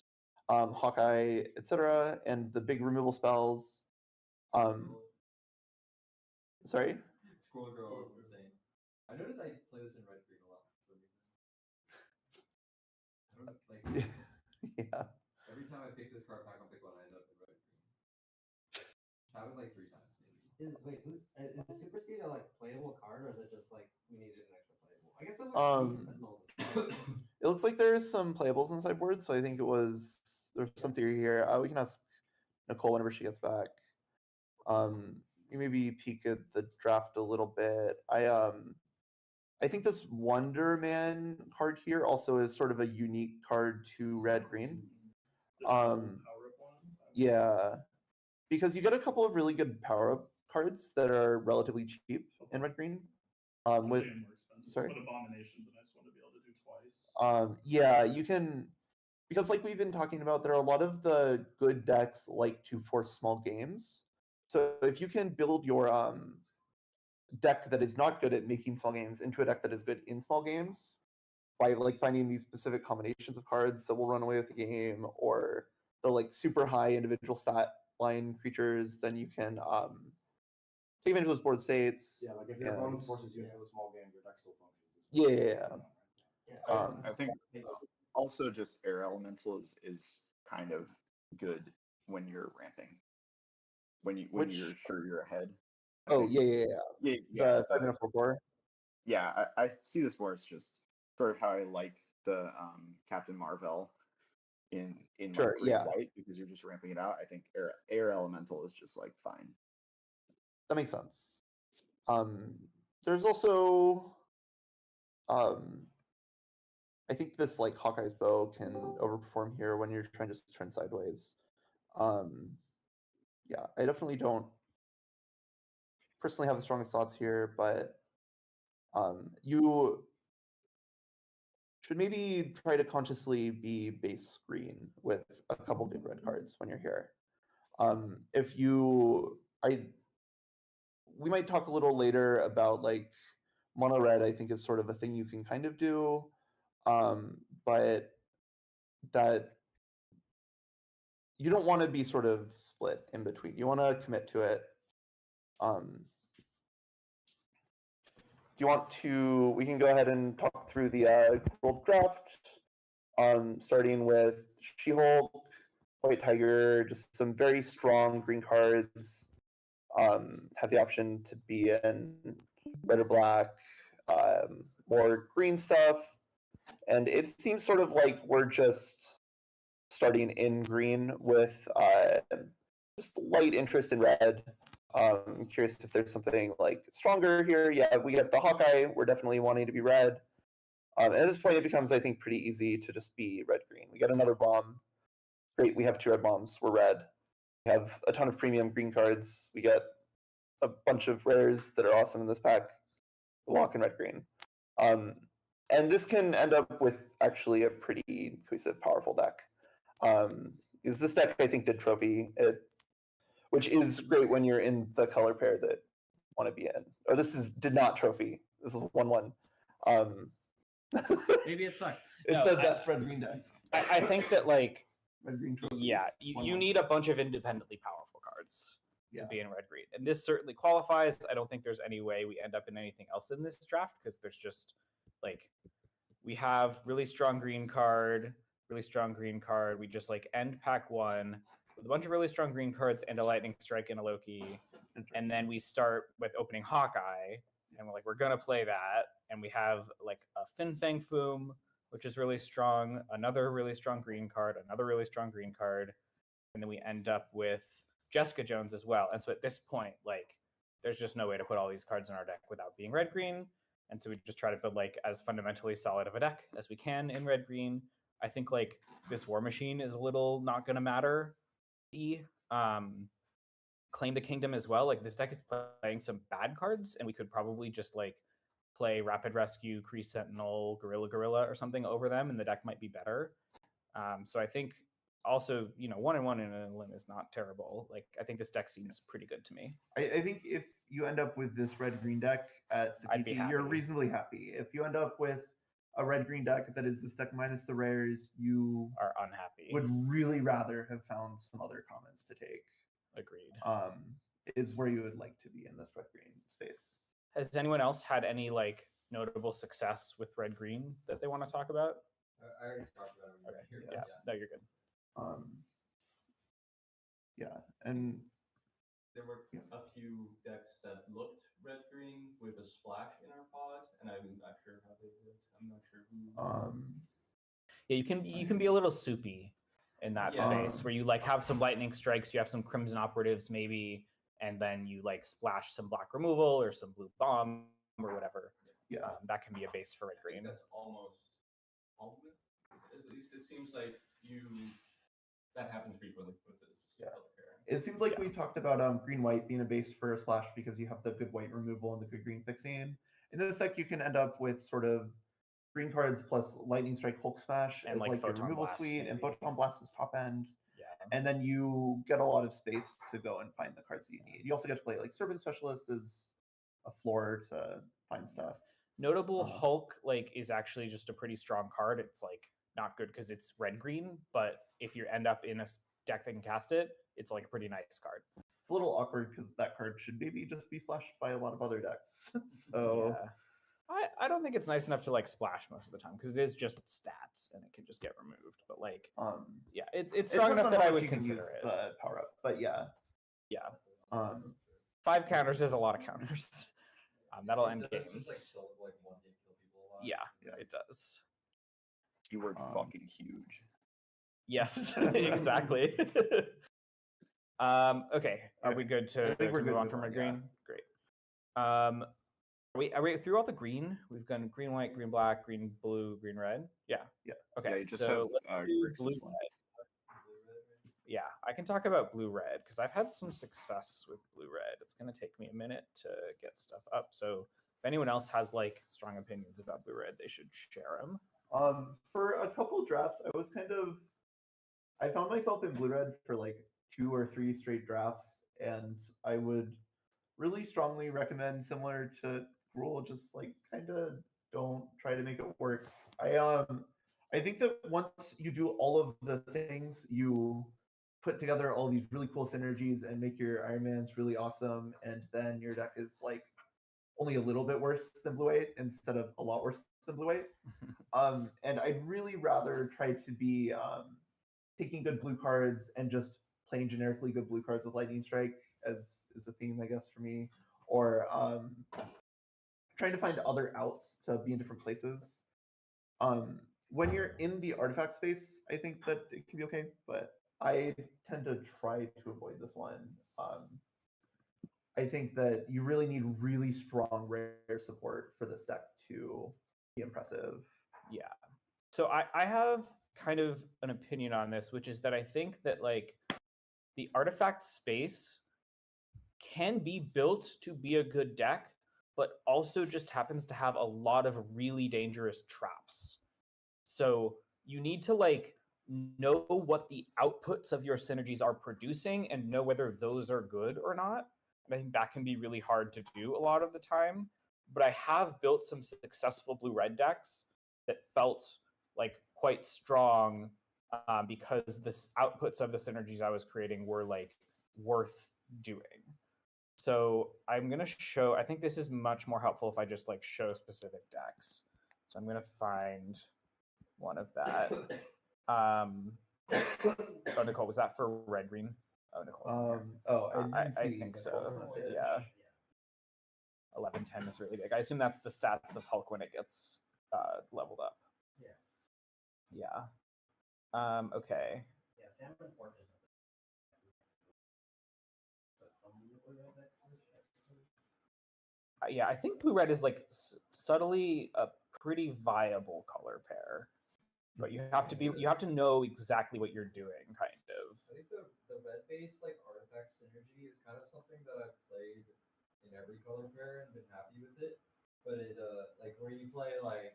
Hawkeye, etc., and the big removal spells. Sorry? Squirrel Girl is insane. I noticed I play this in red green a lot for some reason. I don't like. Yeah. Every time I pick this card pack, I'll pick one. I end up in red green. It's happened like 3 times maybe. Is Super Speed a like playable card, or is it just like we needed an extra playable? I guess there's like It looks like there's some playables in sideboard, so I think there's some theory here. We can ask Nicole whenever she gets back. You maybe peek at the draft a little bit. I think this Wonder Man card here also is sort of a unique card to red green. Yeah, because you get a couple of really good power up cards that are relatively cheap in red green. With sorry, but Abomination's a nice one to be able to do twice. Yeah, you can, because like we've been talking about, there are a lot of the good decks like to force small games. So if you can build your deck that is not good at making small games into a deck that is good in small games by like finding these specific combinations of cards that will run away with the game, or the like super high individual stat line creatures, then you can take advantage of those board states. Yeah, like if your opponent forces you into a small game, your deck still functions. Yeah. I think also just Air Elemental is kind of good when you're ramping. When you're sure you're ahead. Yeah. The 5-4. Yeah, I see this more as just sort of how I like the Captain Marvel in Sure, like green yeah. white, because you're just ramping it out. I think Air Elemental is just like fine. That makes sense. There's also I think this like Hawkeye's bow can overperform here when you're trying to trend sideways. Yeah, I definitely don't personally have the strongest thoughts here, but you should maybe try to consciously be base green with a couple good red cards when you're here. we might talk a little later about like mono red. I think is sort of a thing you can kind of do, but that you don't want to be sort of split in between. You want to commit to it. Do you want to? We can go ahead and talk through the gold draft, starting with She-Hulk, White Tiger, just some very strong green cards. Have the option to be in red or black, more green stuff, and it seems sort of like we're just starting in green with just light interest in red. I'm curious if there's something like stronger here. Yeah, we get the Hawkeye. We're definitely wanting to be red. At this point, it becomes, I think, pretty easy to just be red-green. We get another bomb. Great, we have 2 red bombs. We're red. We have a ton of premium green cards. We get a bunch of rares that are awesome in this pack. Lock and red-green. And this can end up with actually a pretty cohesive, powerful deck. Is this deck, I think, did trophy. Which is great when you're in the color pair that you want to be in. Or did not trophy. This is 1-1. Maybe it sucks. It's the best red green deck. I think that like red green trophy. Yeah, you need a bunch of independently powerful cards to be in red green, and this certainly qualifies. I don't think there's any way we end up in anything else in this draft because there's just like we have really strong green card. We just like end pack 1. With a bunch of really strong green cards and a Lightning Strike and a Loki. And then we start with opening Hawkeye, and we're going to play that. And we have like a Fin Fang Foom, which is really strong, another really strong green card, another really strong green card. And then we end up with Jessica Jones as well. And so at this point, like, there's just no way to put all these cards in our deck without being red-green. And so we just try to build like as fundamentally solid of a deck as we can in red-green. I think like this War Machine is a little not going to matter. Claim the Kingdom as well. Like this deck is playing some bad cards, and we could probably just like play Rapid Rescue, Kree Sentinel, Gorilla or something over them, and the deck might be better. So I think also 1-1 in a limb is not terrible. Like I think this deck seems pretty good to me. I think if you end up with this red green deck at the I'd be PT, you're happy. reasonably happy. If you end up with a red green deck that is this deck minus the rares, you Are unhappy. would really rather have found some other comments to take. Agreed. Is where you would like to be in this red green space. Has anyone else had any like notable success with red green that they want to talk about? I already talked about it. Okay. Here, Yeah. No, you're good. Yeah, and there were a few decks that looked red green with a splash in our pod, and I'm not sure how they did. I'm not sure who. Yeah, you can be a little soupy in that Yeah. space where you like have some lightning strikes, you have some crimson operatives maybe, and then you like splash some black removal or some blue bomb or whatever. Yeah, that can be a base for red I think green. that's almost all of it. At least it seems like that happens frequently with this color pairing. it seems like we talked about green white being a base for a splash because you have the good white removal and the good green fixing. In this deck, you can end up with sort of green cards plus lightning strike, Hulk smash And as like like your Photon removal Blast, suite, and maybe. Photon Blast is top end. Yeah. And then you get a lot of space to go and find the cards that you need. You also get to play like Servant Specialist as a floor to find stuff. Notable Hulk like is actually just a pretty strong card. It's like not good because it's red green, but if you end up in a deck that can cast it, it's like a pretty nice card. It's a little awkward because that card should maybe just be splashed by a lot of other decks. So yeah. I don't think it's nice enough to like splash most of the time because it is just stats and it can just get removed. But like, yeah, it's strong enough that I would consider it. The power up, but yeah, yeah. 5 counters is a lot of counters. That'll end games. One hit kill people a lot. Yeah, it does. Keyword fucking huge. Yes, exactly. Okay, are we good to move on from red green? Great. Are we through all the green? We've done green, white, green, black, green, blue, green, red. Yeah. Yeah. Okay. Yeah, you just so have let's do Grixis blue, left. red. Yeah, I can talk about blue, red because I've had some success with blue, red. It's going to take me a minute to get stuff up. So if anyone else has like strong opinions about blue, red, they should share them. For a couple drafts, I found myself in blue red for like 2 or 3 straight drafts, and I would really strongly recommend, similar to Gruul, just like kind of don't try to make it work. I think that once you do all of the things, you put together all these really cool synergies and make your Iron Mans really awesome, and then your deck is like only a little bit worse than Blue 8 instead of a lot worse than Blue 8. And I'd really rather try to be taking good blue cards and just playing generically good blue cards with Lightning Strike as is a theme, I guess, for me, or trying to find other outs to be in different places. When you're in the artifact space, I think that it can be okay, but I tend to try to avoid this one. I think that you really need really strong rare support for this deck to be impressive. Yeah. So I have kind of an opinion on this, which is that I think that like the artifact space can be built to be a good deck, but also just happens to have a lot of really dangerous traps. So you need to like know what the outputs of your synergies are producing and know whether those are good or not. And I think that can be really hard to do a lot of the time. But I have built some successful blue-red decks that felt like quite strong because the outputs of the synergies I was creating were like worth doing. So I'm going to show, I think this is much more helpful if I just like show specific decks. So I'm going to find one of that. Oh, Nicole, was that for red green? Oh, Nicole's I think so. Yeah. 11-10 is really big. I assume that's the stats of Hulk when it gets leveled up. Yeah. Okay. Yeah, Salmon Port is but some blue red decks. Yeah, I think blue red is like subtly a pretty viable color pair, but you have to know exactly what you're doing, kind of. I think the red base like artifact synergy is kind of something that I've played in every color pair and been happy with it. But it like where you play like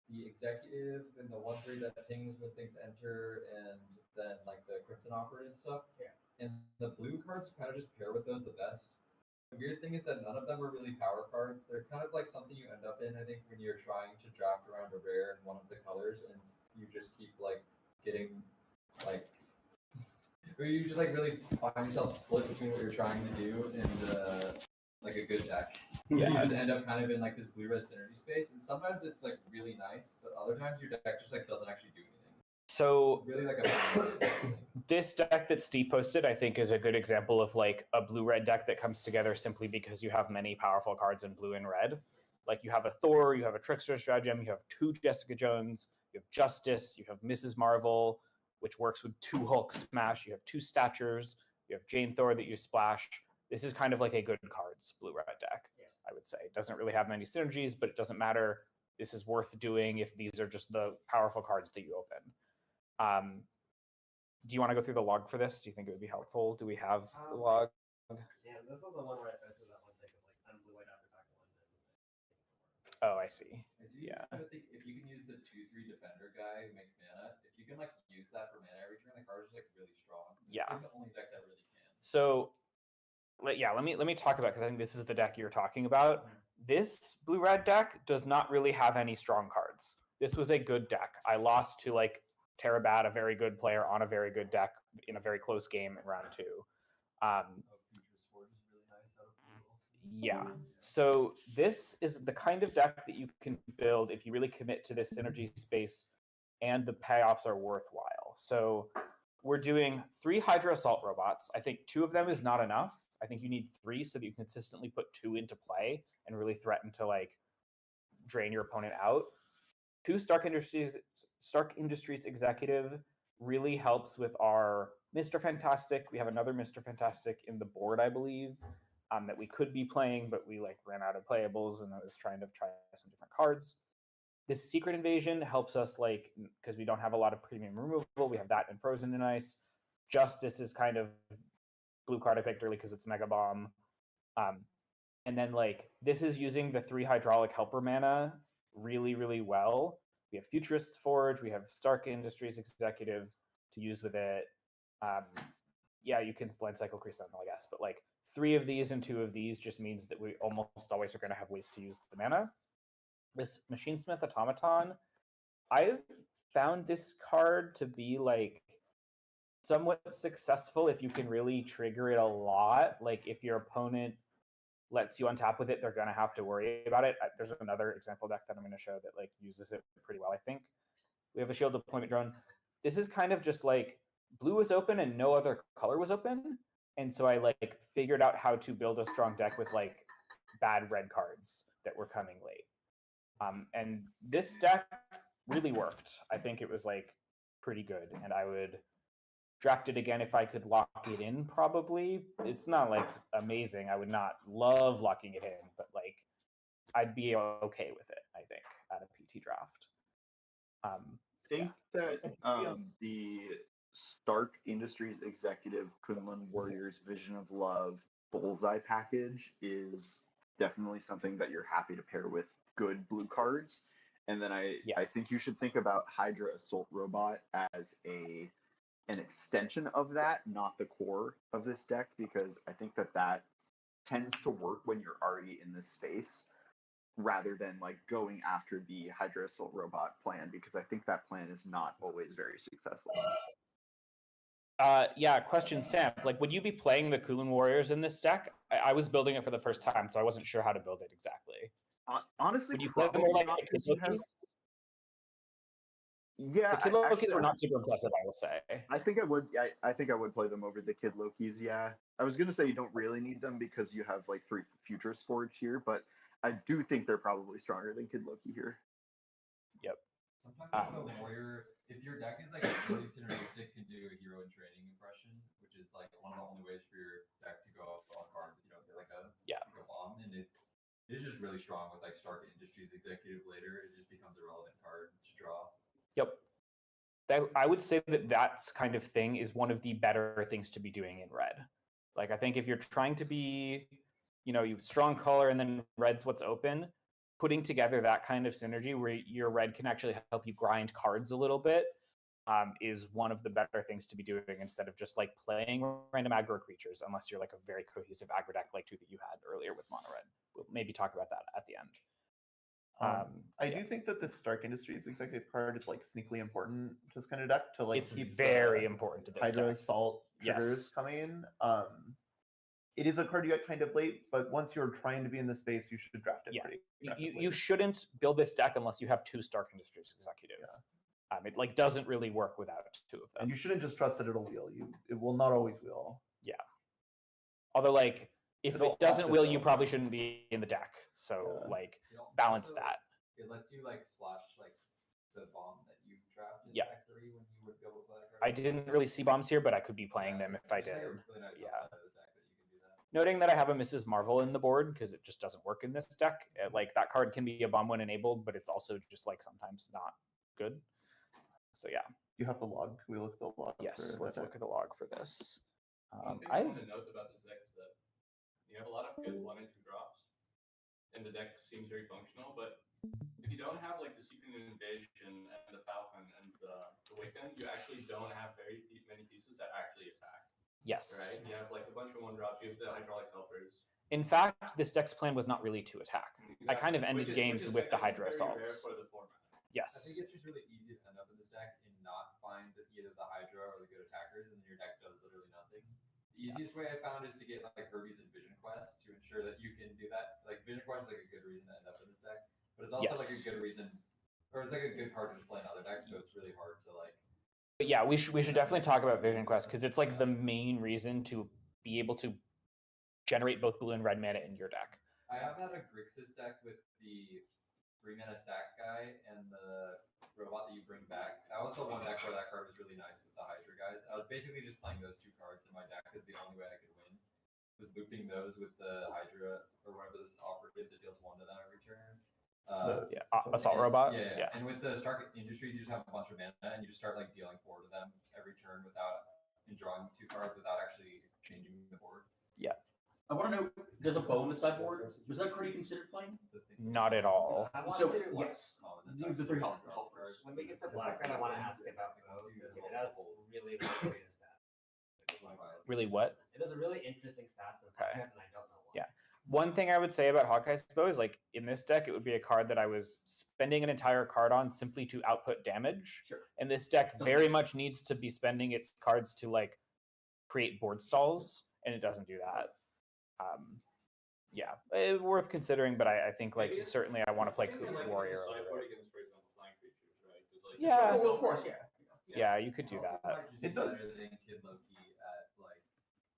the executive and the 1/3 that pings when things enter, and then like the Krypton operative stuff. Yeah. And the blue cards kind of just pair with those the best. The weird thing is that none of them are really power cards. They're kind of like something you end up in, I think, when you're trying to draft around a rare in one of the colors, and you just keep like getting like, or you just like really find yourself split between what you're trying to do and like a good deck. So you just end up kind of in like this blue-red synergy space, and sometimes it's like really nice, but other times your deck just like doesn't actually do anything. So really like a this deck that Steve posted, I think, is a good example of like a blue-red deck that comes together simply because you have many powerful cards in blue and red. Like you have a Thor, you have a Trickster Stratagem, you have 2 Jessica Jones, you have Justice, you have Mrs. Marvel, which works with 2 Hulk smash, you have 2 Statures, you have Jane Thor that you splash. This is kind of like a good cards blue-red deck, I would say. It doesn't really have many synergies, but it doesn't matter. This is worth doing if these are just the powerful cards that you open. Do you want to go through the log for this? Do you think it would be helpful? Do we have the log? Yeah, this is the one where I posted that one thing of like blue white artifact one. Oh, I see. I think if you can use the 2/3 defender guy who makes mana, if you can like use that for mana every turn, the card is like really strong. Yeah. It's like the only deck that really can. So, yeah, let me talk about, because I think this is the deck you're talking about. This blue-red deck does not really have any strong cards. This was a good deck. I lost to like Terabat, a very good player on a very good deck in a very close game in round 2. Yeah. So this is the kind of deck that you can build if you really commit to this synergy space and the payoffs are worthwhile. So we're doing 3 Hydra Assault Robots. I think 2 of them is not enough. I think you need 3 so that you can consistently put 2 into play and really threaten to like drain your opponent out. 2 Stark Industries Executive really helps with our Mr. Fantastic. We have another Mr. Fantastic in the board, I believe, that we could be playing, but we like ran out of playables and I was trying to try some different cards. This Secret Invasion helps us like, because we don't have a lot of premium removal. We have that and Frozen in Ice. Justice is kind of blue card I picked early because it's Mega Bomb. And then like this is using the 3 Hydraulic Helper mana really, really well. We have Futurists Forge, we have Stark Industries Executive to use with it. Yeah, you can Land Cycle Kree Sentinel, I guess, but like 3 of these and 2 of these just means that we almost always are going to have ways to use the mana. This Machinesmith Automaton, I've found this card to be like somewhat successful if you can really trigger it a lot. Like if your opponent lets you untap with it, they're going to have to worry about it. There's another example deck that I'm going to show that like uses it pretty well, I think. We have a shield deployment drone. This is kind of just like blue was open and no other color was open. And so I like figured out how to build a strong deck with like bad red cards that were coming late. And this deck really worked. I think it was like pretty good, and I would draft it again if I could lock it in, probably. It's not like amazing. I would not love locking it in, but like I'd be okay with it, I think, at a PT draft. I think that the Stark Industries Executive Kunlun Warriors Vision of Love Bullseye package is definitely something that you're happy to pair with good blue cards. And then I think you should think about Hydra Assault Robot as an extension of that, not the core of this deck, because I think that tends to work when you're already in this space, rather than like going after the Hydra Assault Robot plan, because I think that plan is not always very successful. Yeah, question, Sam. Like, would you be playing the Kunlun Warriors in this deck? I was building it for the first time, so I wasn't sure how to build it exactly. Honestly, would you play them more like not, Kid Lokis? Yeah, the Kid Lokis were not super impressive, I will say. I think I would. I think I would play them over the Kid Lokis. Yeah, I was gonna say you don't really need them because you have like 3 Futures Forge here, but I do think they're probably stronger than Kid Loki here. Yep. Sometimes a warrior, if your deck is like really synergistic, can do a hero in training impression, which is like one of the only ways for your deck to go up on card that you don't get like a bomb, and it's just really strong with like Stark Industries Executive later. It just becomes a relevant card to draw. Yep. I would say that's kind of thing is one of the better things to be doing in red. Like I think if you're trying to be, you strong color and then red's what's open, putting together that kind of synergy where your red can actually help you grind cards a little bit is one of the better things to be doing instead of just like playing random aggro creatures, unless you're like a very cohesive aggro deck like 2 that you had earlier with mono red. We'll maybe talk about that at the end. I do think that this Stark Industries executive card is like sneakily important to this kind of deck to like it's keep very important to this Hydra deck. Assault triggers coming. It is a card you get kind of late, but once you're trying to be in the space, you should draft it pretty aggressively. You shouldn't build this deck unless you have 2 Stark Industries executives. It like doesn't really work without 2 of them. And you shouldn't just trust that it'll wheel. It will not always wheel. Yeah. Although like if it doesn't wheel, you probably shouldn't be in the deck. So like balance that. It lets you like splash like the bomb that you draft in Yeah. deck 3 when you would be able to play that card. I didn't really see bombs here, but I could be playing them if I did. Really nice Yeah. outside of the deck that you can do that. Noting that I have a Mrs. Marvel in the board because it just doesn't work in this deck. Like that card can be a bomb when enabled, but it's also just like sometimes not good. So yeah. You have the log. We look at the log. Yes, let's look at the log for this. One thing I want to note about this deck is that you have a lot of good 1 and 2 drops, and the deck seems very functional. But if you don't have like the Secret Invasion and the Falcon and the Wiccan, you actually don't have very many pieces that actually attack. Yes. Right. You have like a bunch of 1 drops. You have the Hydraulic Helpers. In fact, this deck's plan was not really to attack. I kind of ended games which is, with the I think, Hydra very rare assaults. for the format. Yes. I think it's just really easy to end up in this deck and not find either the Hydra or the good attackers, and then your deck does literally nothing. The easiest way I found is to get like Herbies and Vision Quest to ensure that you can do that. Like Vision Quest is like a good reason to end up in this deck, but it's also like a good reason, or it's like a good card to just play in other decks. So it's really hard to like. But yeah, we should definitely talk about Vision Quest because it's like the main reason to be able to generate both blue and red mana in your deck. I have had a Grixis deck with the 3 mana sack guy and the robot that you bring back. I also won deck where that card was really nice with the Hydra guys. I was basically just playing those 2 cards in my deck because the only way I could win was looping those with the Hydra or whatever this operative that deals 1 to them every turn. Assault Robot. Yeah. And with the Stark Industries, you just have a bunch of mana and you just start like dealing 4 to them every turn and drawing 2 cards without actually changing the board. Yeah. I want to know, there's a bow in the sideboard. Was that card you considered playing? Not at all. I want So, to, yes. Use the 3 helpers. when we get to black, I want to ask about bow because it has really the greatest stat. Really what? It has a really interesting stats in Okay. and I don't know why. Yeah. One thing I would say about Hawkeye's Bow is like in this deck, it would be a card that I was spending an entire card on simply to output damage. Sure. And this deck very much needs to be spending its cards to like create board stalls, and it doesn't do that. Yeah, worth considering, but I think like certainly I want to play Warrior. Over it. Yeah, Well, of course, yeah. Yeah, you could do that. It does.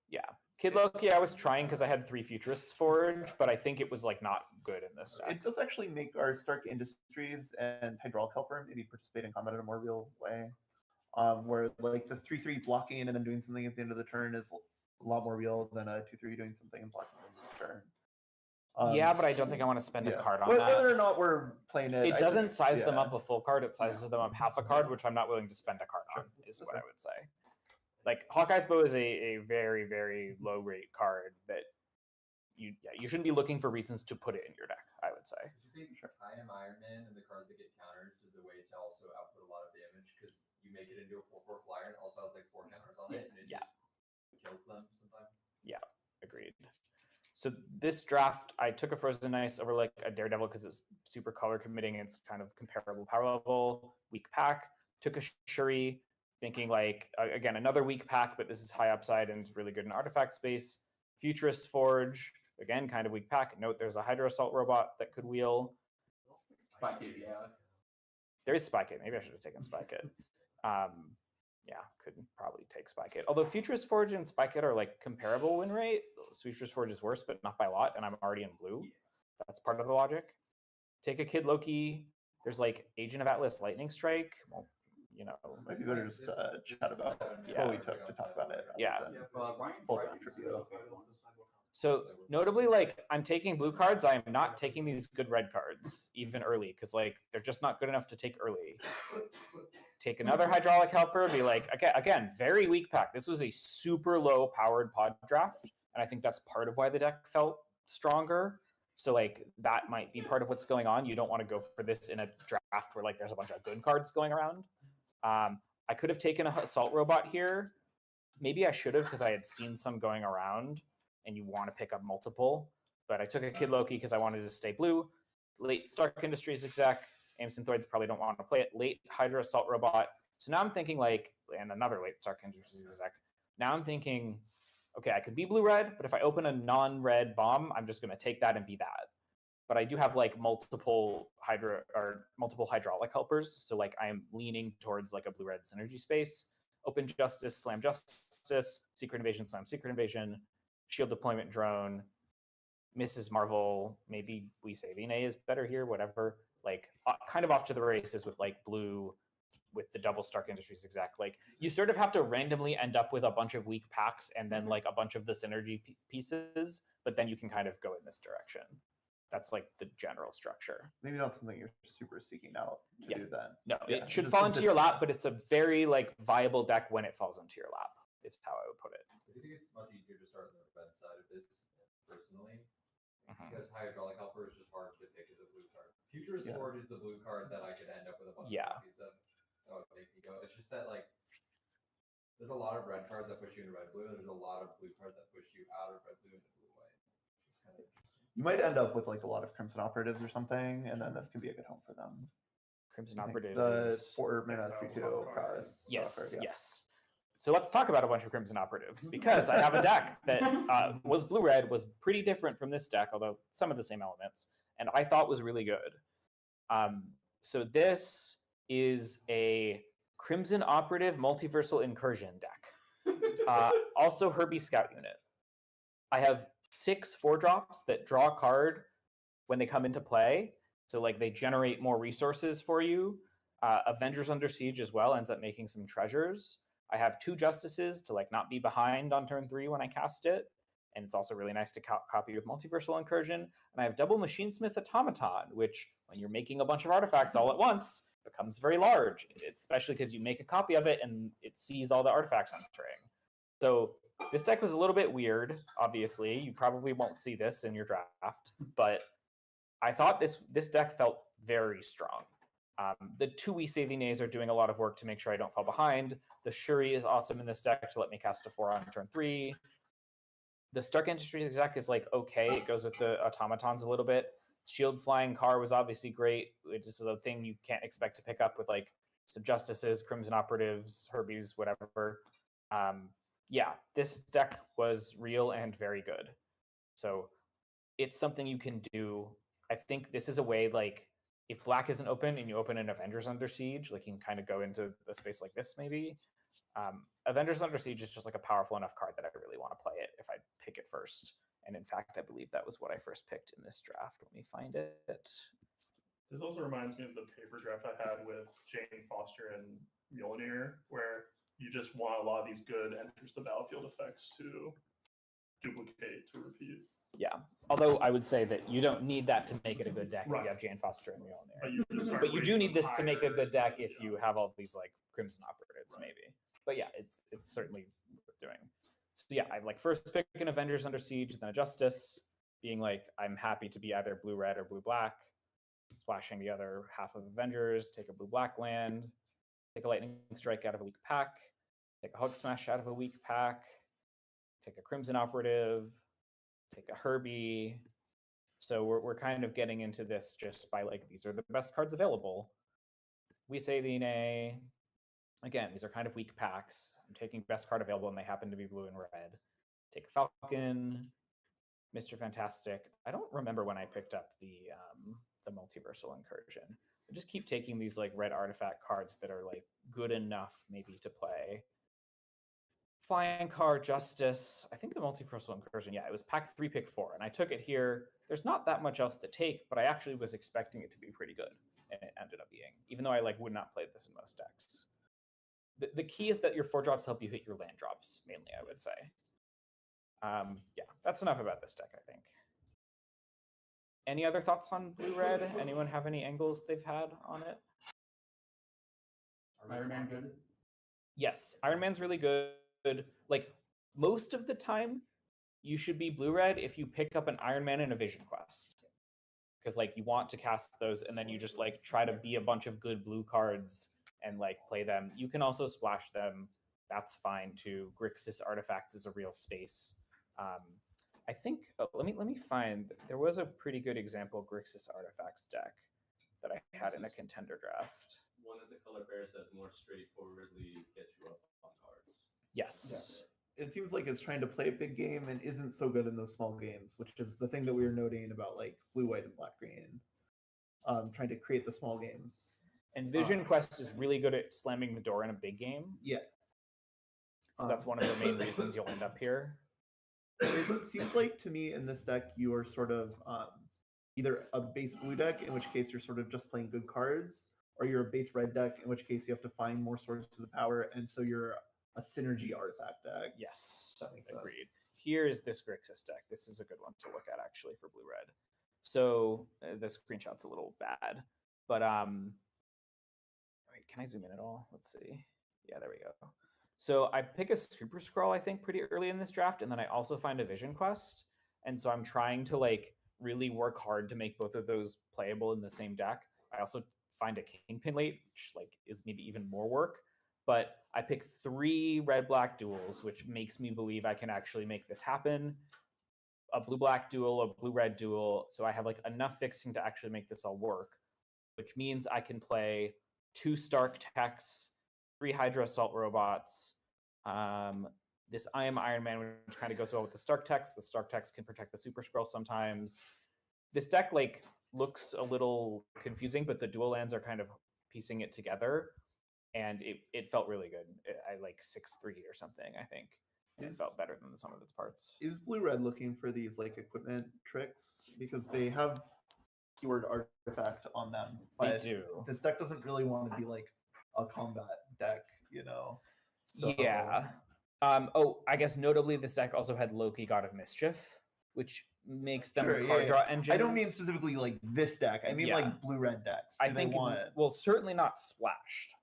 Yeah, Kid Loki, I was trying because I had 3 Futurists Forge, but I think it was like not good in this deck. It does actually make our Stark Industries and Hydraulic Helper maybe participate in combat in a more real way. Where like the 3/3 blocking and then doing something at the end of the turn is a lot more real than a 2/3 doing something and blocking at the end of the turn. Yeah, but I don't think I want to spend a card on that. Whether or not we're playing it, It I doesn't just- size them yeah. up a full card. It sizes them up half a card, which I'm not willing to spend a card on, is what I would say. Like, Hawkeye's Bow is a very, very low rate card that you shouldn't be looking for reasons to put it in your deck, I would say. Do you think I Am Iron Man and the cards that get counters is a way to also output a lot of damage because you make it into a 4/4 flyer and it also has like 4 counters on it and it just kills them sometimes? Yeah, agreed. So this draft, I took a Frozen Ice over like a Daredevil because it's super color committing. It's kind of comparable power level, weak pack. Took a Shuri, thinking like, again, another weak pack, but this is high upside and it's really good in artifact space. Futurist Forge, again, kind of weak pack. Note there's a Hydra Assault robot that could wheel. Spike it, yeah. There is Spike It. Maybe I should have taken Spike It. Yeah, could probably take Spike It. Although Futurist Forge and Spike It are like comparable win rate. Futurist Forge is worse, but not by a lot, and I'm already in blue. That's part of the logic. Take a Kid Loki. There's like Agent of Atlas Lightning Strike. Well, you know. Maybe better just chat about what we took to talk about it. Yeah. Full draft review. So notably, like I'm taking blue cards. I am not taking these good red cards even early because like they're just not good enough to take early. Take another Hydraulic Helper. Be like again, very weak pack. This was a super low powered pod draft, and I think that's part of why the deck felt stronger. So like that might be part of what's going on. You don't want to go for this in a draft where like there's a bunch of good cards going around. I could have taken a Assault Robot here. Maybe I should have because I had seen some going around and you want to pick up multiple. But I took a Kid Loki because I wanted to stay blue. Late Stark Industries exec. Ames Synthoids probably don't want to play it. Late Hydra Assault Robot. So now I'm thinking like, and another late Stark Industries exec. Now I'm thinking, okay, I could be blue-red, but if I open a non-red bomb, I'm just going to take that and be that. But I do have like multiple hydraulic helpers. So like I'm leaning towards like a blue-red synergy space. Open Justice, Slam Justice, Secret Invasion, Slam Secret Invasion, Shield Deployment Drone, Mrs. Marvel, maybe We Save Ine is better here, whatever. Like kind of off to the races with like blue with the double Stark Industries exec. Like you sort of have to randomly end up with a bunch of weak packs and then like a bunch of the synergy pieces, but then you can kind of go in this direction. That's like the general structure. Maybe not something you're super seeking out to do then. No, Yeah, it should just fall into your consider- lap, but it's a very like viable deck when it falls into your lap, is how I would put it. I think it's much easier to start on the red side of this personally. Mhm. Because Hydraulic Helper is just hard to pick as a blue card. Futurist Yeah. Forge is the blue card that I could end up with a bunch Yeah. of copies of. That would make me go. It's just that like there's a lot of red cards that push you into red blue, and there's a lot of blue cards that push you out of red blue into blue white. It's kind of You might end up with like a lot of Crimson Operatives or something, and then this can be a good home for them. Crimson I think Operative. The 4-mana 3/2 prowess. Yes, offer, yeah. yes. So let's talk about a bunch of Crimson Operatives because I have a deck that was blue-red, was pretty different from this deck, although some of the same elements, and I thought was really good. So this is a Crimson Operative Multiversal Incursion deck. Also Herbie Scout Unit. I have 6 4-drops that draw a card when they come into play. So like they generate more resources for you. Avengers Under Siege as well ends up making some treasures. I have 2 Justices to like not be behind on turn 3 when I cast it. And it's also really nice to copy with Multiversal Incursion. And I have double Machinesmith Automaton, which when you're making a bunch of artifacts all at once, becomes very large, especially because you make a copy of it and it sees all the artifacts entering. So this deck was a little bit weird, obviously. You probably won't see this in your draft, but I thought this deck felt very strong. The two We Say the Nays are doing a lot of work to make sure I don't fall behind. The Shuri is awesome in this deck to let me cast a 4 on turn 3. The Stark Industries exec is like okay. It goes with the automatons a little bit. Shield Flying Car was obviously great. It just is a thing you can't expect to pick up with like some Justices, Crimson Operatives, Herbies, whatever. Yeah, this deck was real and very good. So it's something you can do. I think this is a way, like, if black isn't open and you open an Avengers Under Siege, like you can kind of go into a space like this maybe. Avengers Under Siege is just like a powerful enough card that I really want to play it if I pick it first. And in fact, I believe that was what I first picked in this draft. Let me find it. This also reminds me of the paper draft I had with Jane Foster and Mjolnir, where you just want a lot of these good enters the battlefield effects to duplicate, to repeat. Yeah. Although I would say that you don't need that to make it a good deck if Right. you have Jane Foster and Mjolnir. But you do need this to make a good deck if you have all these like Crimson Operatives, maybe. But yeah, it's certainly worth doing. So yeah, I like first pick an Avengers Under Siege, then a Justice, being like I'm happy to be either blue-red or blue-black, splashing the other half of Avengers, take a blue-black land, take a Lightning Strike out of a weak pack, take a Hug Smash out of a weak pack, take a Crimson Operative, take a Herbie. So we're kind of getting into this just by like, these are the best cards available. We Say the Nay. Again, these are kind of weak packs. I'm taking best card available and they happen to be blue and red. Take a Falcon, Mr. Fantastic. I don't remember when I picked up the Multiversal Incursion. I just keep taking these like red artifact cards that are like good enough maybe to play. Flying Car, Justice. I think the Multiversal Incursion, yeah, it was pack 3, pick 4, and I took it here. There's not that much else to take, but I actually was expecting it to be pretty good, and it ended up being, even though I like would not play this in most decks. The key is that your 4-drops help you hit your land drops, mainly, I would say. Yeah, that's enough about this deck, I think. Any other thoughts on blue-red? Anyone have any angles they've had on it? Iron Man good? Yes, Iron Man's really good. Like, most of the time, you should be blue-red if you pick up an Iron Man and a Vision Quest. Because, like, you want to cast those, and then you just, like, try to be a bunch of good blue cards and, like, play them. You can also splash them. That's fine, too. Grixis Artifacts is a real space. I think, let me find, there was a pretty good example Grixis Artifacts deck that I had in a contender draft. One of the color pairs that more straightforwardly gets you up on cards. Yes. Yeah. It seems like it's trying to play a big game and isn't so good in those small games, which is the thing that we were noting about like blue, white, and black, green. Trying to create the small games. And Vision Quest is really good at slamming the door in a big game. Yeah. So that's one of the main reasons you'll end up here. It seems like to me in this deck you are sort of either a base blue deck, in which case you're sort of just playing good cards, or you're a base red deck, in which case you have to find more sources of power, and so you're a synergy artifact deck. Yes, that makes agreed. sense. Here is this Grixis deck. This is a good one to look at actually for blue-red. So the screenshot's a little bad, but wait, can I zoom in at all? Let's see. Yeah, there we go. So I pick a Super Scroll, I think, pretty early in this draft, and then I also find a Vision Quest. And so I'm trying to like really work hard to make both of those playable in the same deck. I also find a Kingpin late, which like is maybe even more work. But I pick 3 red-black duels, which makes me believe I can actually make this happen. A blue-black duel, a blue-red duel. So I have like enough fixing to actually make this all work, which means I can play 2 Stark techs, 3 Hydra Assault Robots. This I Am Iron Man, which kind of goes well with the Stark techs. The Stark techs can protect the Super Skrull sometimes. This deck like looks a little confusing, but the dual lands are kind of piecing it together. And it felt really good. I like 6-3 or something, I think. And it felt better than the sum of its parts. Is blue-red looking for these like equipment tricks? Because they have keyword artifact on them. They But do. this deck doesn't really want to be like a combat deck, you know? So, Yeah. Oh, I guess notably this deck also had Loki, God of Mischief, which makes them Sure, card yeah, draw yeah. engines. I don't mean specifically like this deck. I mean Yeah. like blue-red decks. I Do they think, want... well, certainly not splashed.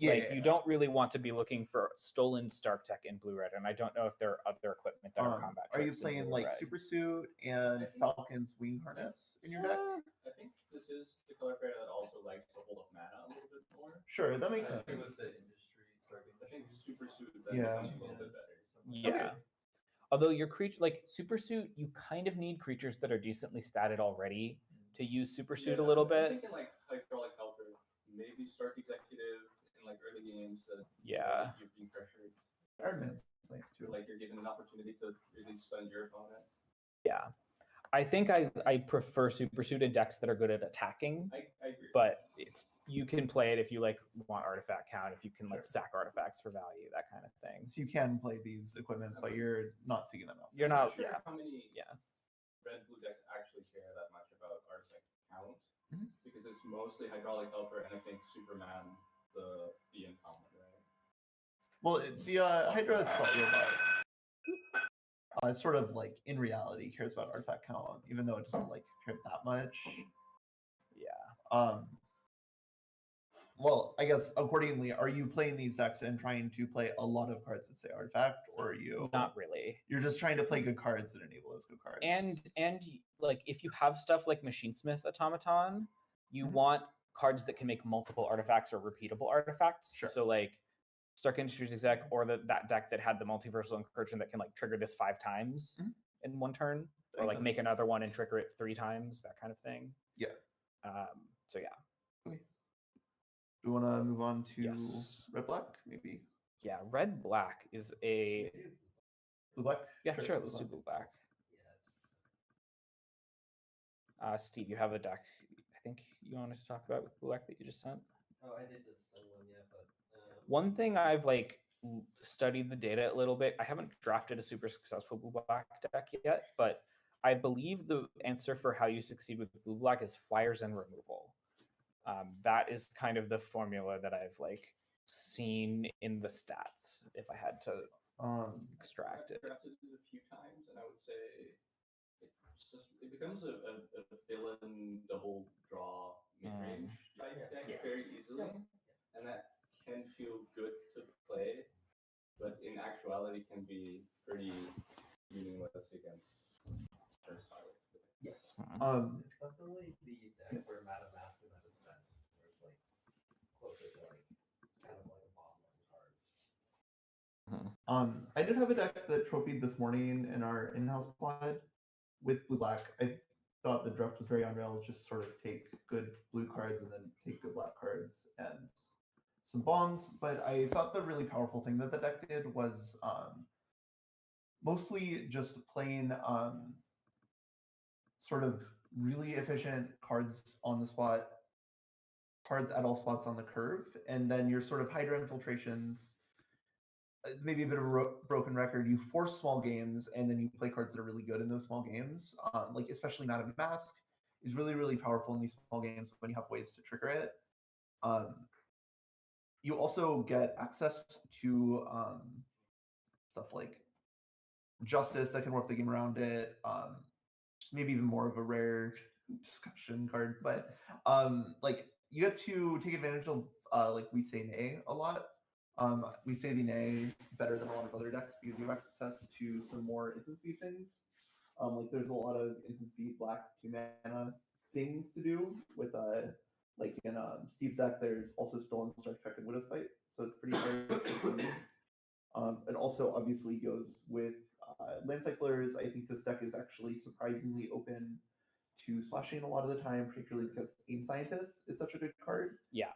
Like you don't really want to be looking for stolen Stark Tech in blue red, and I don't know if there are other equipment that are combat Are you tricks in playing blue like red. Super Suit and Falcon's Wing Harness in your deck? I think this is the color pair that also likes to hold up mana a little bit more. Sure, that makes I sense. think with the industry target, I think super suit that Yeah. becomes a little bit better. Yeah. Okay. Although your creature, like Super Suit, you kind of need creatures that are decently statted already to use Super Suit a little I'm bit. thinking like Hydraulic Helper, maybe Stark Executive in like early games that Yeah. you're being pressured. Iron Man's nice too. Like you're given an opportunity to really stun your opponent. Yeah. I think I prefer Super Suit in decks that are good at attacking, I agree. but you can play it if you like want artifact count, if you can like sack artifacts for value, that kind of thing. So you can play these equipment, but you're not seeing them out. You're I'm not, not sure yeah. how many Yeah. red blue decks actually care that much about artifact count Mhm. because it's mostly Hydraulic Helper and I think Superman the uncommon, right? Well, the Hydra is slightly about it's sort of like in reality cares about artifact count, even though it doesn't like care that much. Yeah. Well, I guess accordingly, are you playing these decks and trying to play a lot of cards that say artifact, or are you Not really. You're just trying to play good cards that enable those good cards. And like if you have stuff like Machinesmith Automaton, you Mhm. want cards that can make multiple artifacts or repeatable artifacts. Sure. So like Stark Industries exec or that deck that had the multiversal incursion that can like trigger this 5 times Mhm. in one turn, That or makes like make sense. another one and trigger it 3 times, that kind of thing. Yeah. So yeah. Okay. Do you want to move on to Yes. red black, maybe? Yeah, red black is a Blue black? yeah, sure, blue let's do black. blue black. Steve, you have a deck I think you wanted to talk about with blue black that you just sent. Oh, I did just send one, yeah, but One thing I've like studied the data a little bit. I haven't drafted a super successful blue black deck yet, but I believe the answer for how you succeed with blue black is flyers and removal. That is kind of the formula that I've like seen in the stats. If I had to extract it, I've drafted it a few times, and I would say it becomes a villain double draw mid range type deck very easily, and that can feel good to play, but in actuality can be pretty meaningless against first style. Yes. It's definitely the deck where Madam Mask is at its best, where it's like closer to like kind of like a bottom line card. I did have a deck that trophied this morning in our in-house pod with blue black. I thought the draft was very unreal. Just sort of take good blue cards and then take good black cards and some bombs. But I thought the really powerful thing that the deck did was mostly just playing sort of really efficient cards on the spot, cards at all spots on the curve, and then your sort of Hydra infiltrations. It's maybe a bit of a broken record. You force small games, and then you play cards that are really good in those small games. Like especially Madam Mask is really, really powerful in these small games when you have ways to trigger it. You also get access to stuff like Justice that can warp the game around it. Maybe even more of a rare discussion card, but like you get to take advantage of like We Say Nay a lot. We Say the Nay better than a lot of other decks because you have access to some more instant speed things. Like there's a lot of instant speed black 2-mana things to do with like in Steve's deck. There's also Stolen Strike Check and Widow's Fight, so it's pretty hard. It also obviously goes with land cyclers. I think this deck is actually surprisingly open to splashing a lot of the time, particularly because Aim Scientist is such a good card. Yeah.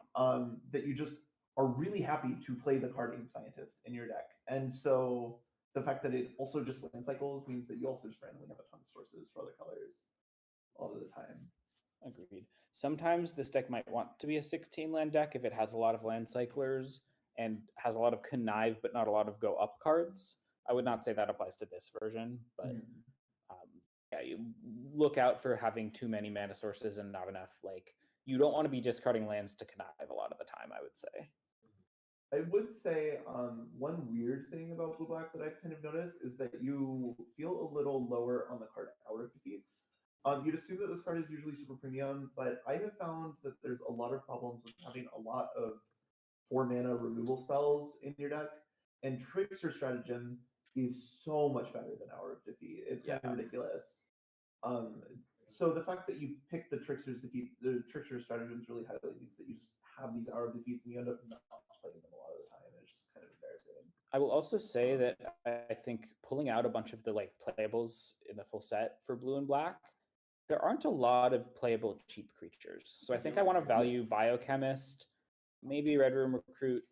That you just are really happy to play the card Aim Scientist in your deck. And so the fact that it also just land cycles means that you also just randomly have a ton of sources for other colors a lot of the time. Agreed. Sometimes this deck might want to be a 16 land deck if it has a lot of land cyclers and has a lot of connive but not a lot of go up cards. I would not say that applies to this version, but yeah, you look out for having too many mana sources and not enough. Like you don't want to be discarding lands to connive a lot of the time, I would say. I would say one weird thing about blue black that I've kind of noticed is that you feel a little lower on the card Hour of Defeat. You'd assume that this card is usually super premium, but I have found that there's a lot of problems with having a lot of 4 mana removal spells in your deck, and Trickster Stratagem is so much better than Hour of Defeat. It's kind of ridiculous. So the fact that you picked the Trickster Stratagems really highly means that you just have these Hour of Defeats and you end up not playing them a lot of the time. It's just kind of embarrassing. I will also say that I think pulling out a bunch of the like playables in the full set for blue and black, there aren't a lot of playable cheap creatures. So I think I want to value Biochemist, maybe Red Room Recruit,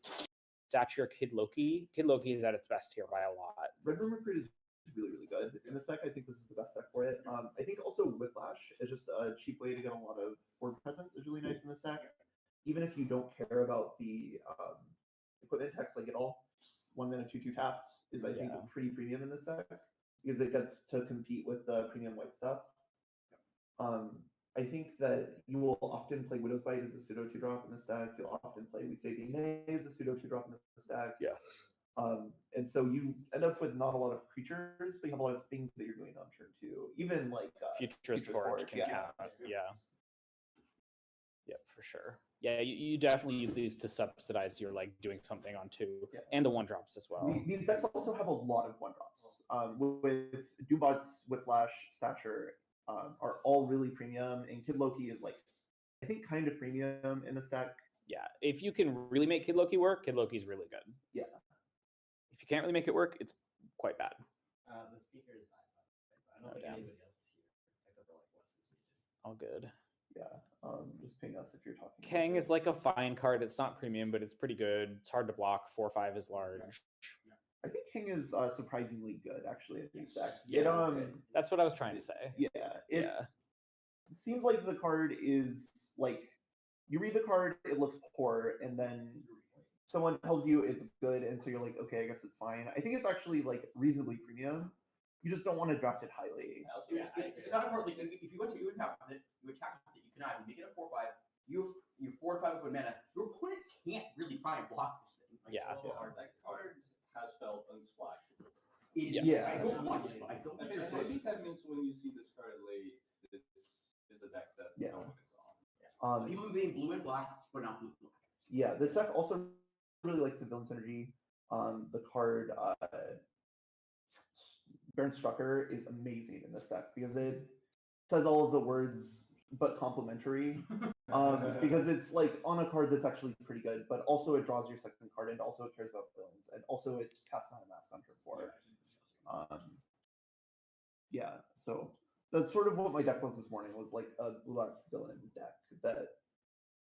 Stature, Kid Loki. Kid Loki is at its best here by a lot. Red Room Recruit is really, really good in this deck. I think this is the best deck for it. I think also Whiplash is just a cheap way to get a lot of board presence is really nice in this deck. Even if you don't care about the equipment text like at all, just 1 mana 2/2 tapped is I think pretty premium in this deck because it gets to compete with the premium white stuff. I think that you will often play Widow's Bite as a pseudo 2-drop in this deck. You'll often play We Say Nay as a pseudo 2-drop in this deck. Yes. And so you end up with not a lot of creatures, but you have a lot of things that you're doing on turn 2. Even like Futurist Forge can count. Yeah. Yep, for sure. Yeah, you definitely use these to subsidize your like doing something on 2 and the 1-drops as well. These decks also have a lot of 1-drops. With Doombot's Whiplash, Stature are all really premium, and Kid Loki is like, I think, kind of premium in this deck. Yeah, if you can really make Kid Loki work, Kid Loki's really good. Yeah. If you can't really make it work, it's quite bad. The speaker is bad. I don't think anybody else is here except for like Wes is muted. All good. Yeah. Just ping us if you're talking. Kang is like a fine card. It's not premium, but it's pretty good. It's hard to block. 4/5 is large. I think King is surprisingly good actually in these decks. Yeah, that's what I was trying to say. It seems like the card is like you read the card, it looks poor, and then someone tells you it's good, and so you're like, okay, I guess it's fine. I think it's actually like reasonably premium. You just don't want to draft it highly. It's kind of hard. Like if you went to you attack with it, you can either make it a 4/5. You 4 or 5 with mana. Your opponent can't really try and block this thing. That card has felt unsplashable. I don't want to splash. I think that means when you see this card late, this is a deck that no one is on. Even being blue and black, but not blue and black. Yeah, this deck also really likes the villain synergy. The card Baron Strucker is amazing in this deck because it says all of the words but complementary. Because it's like on a card that's actually pretty good, but also it draws your second card and also it cares about villains and also it casts Mana Mask on turn 4. So that's sort of what my deck was this morning, was like a black villain deck that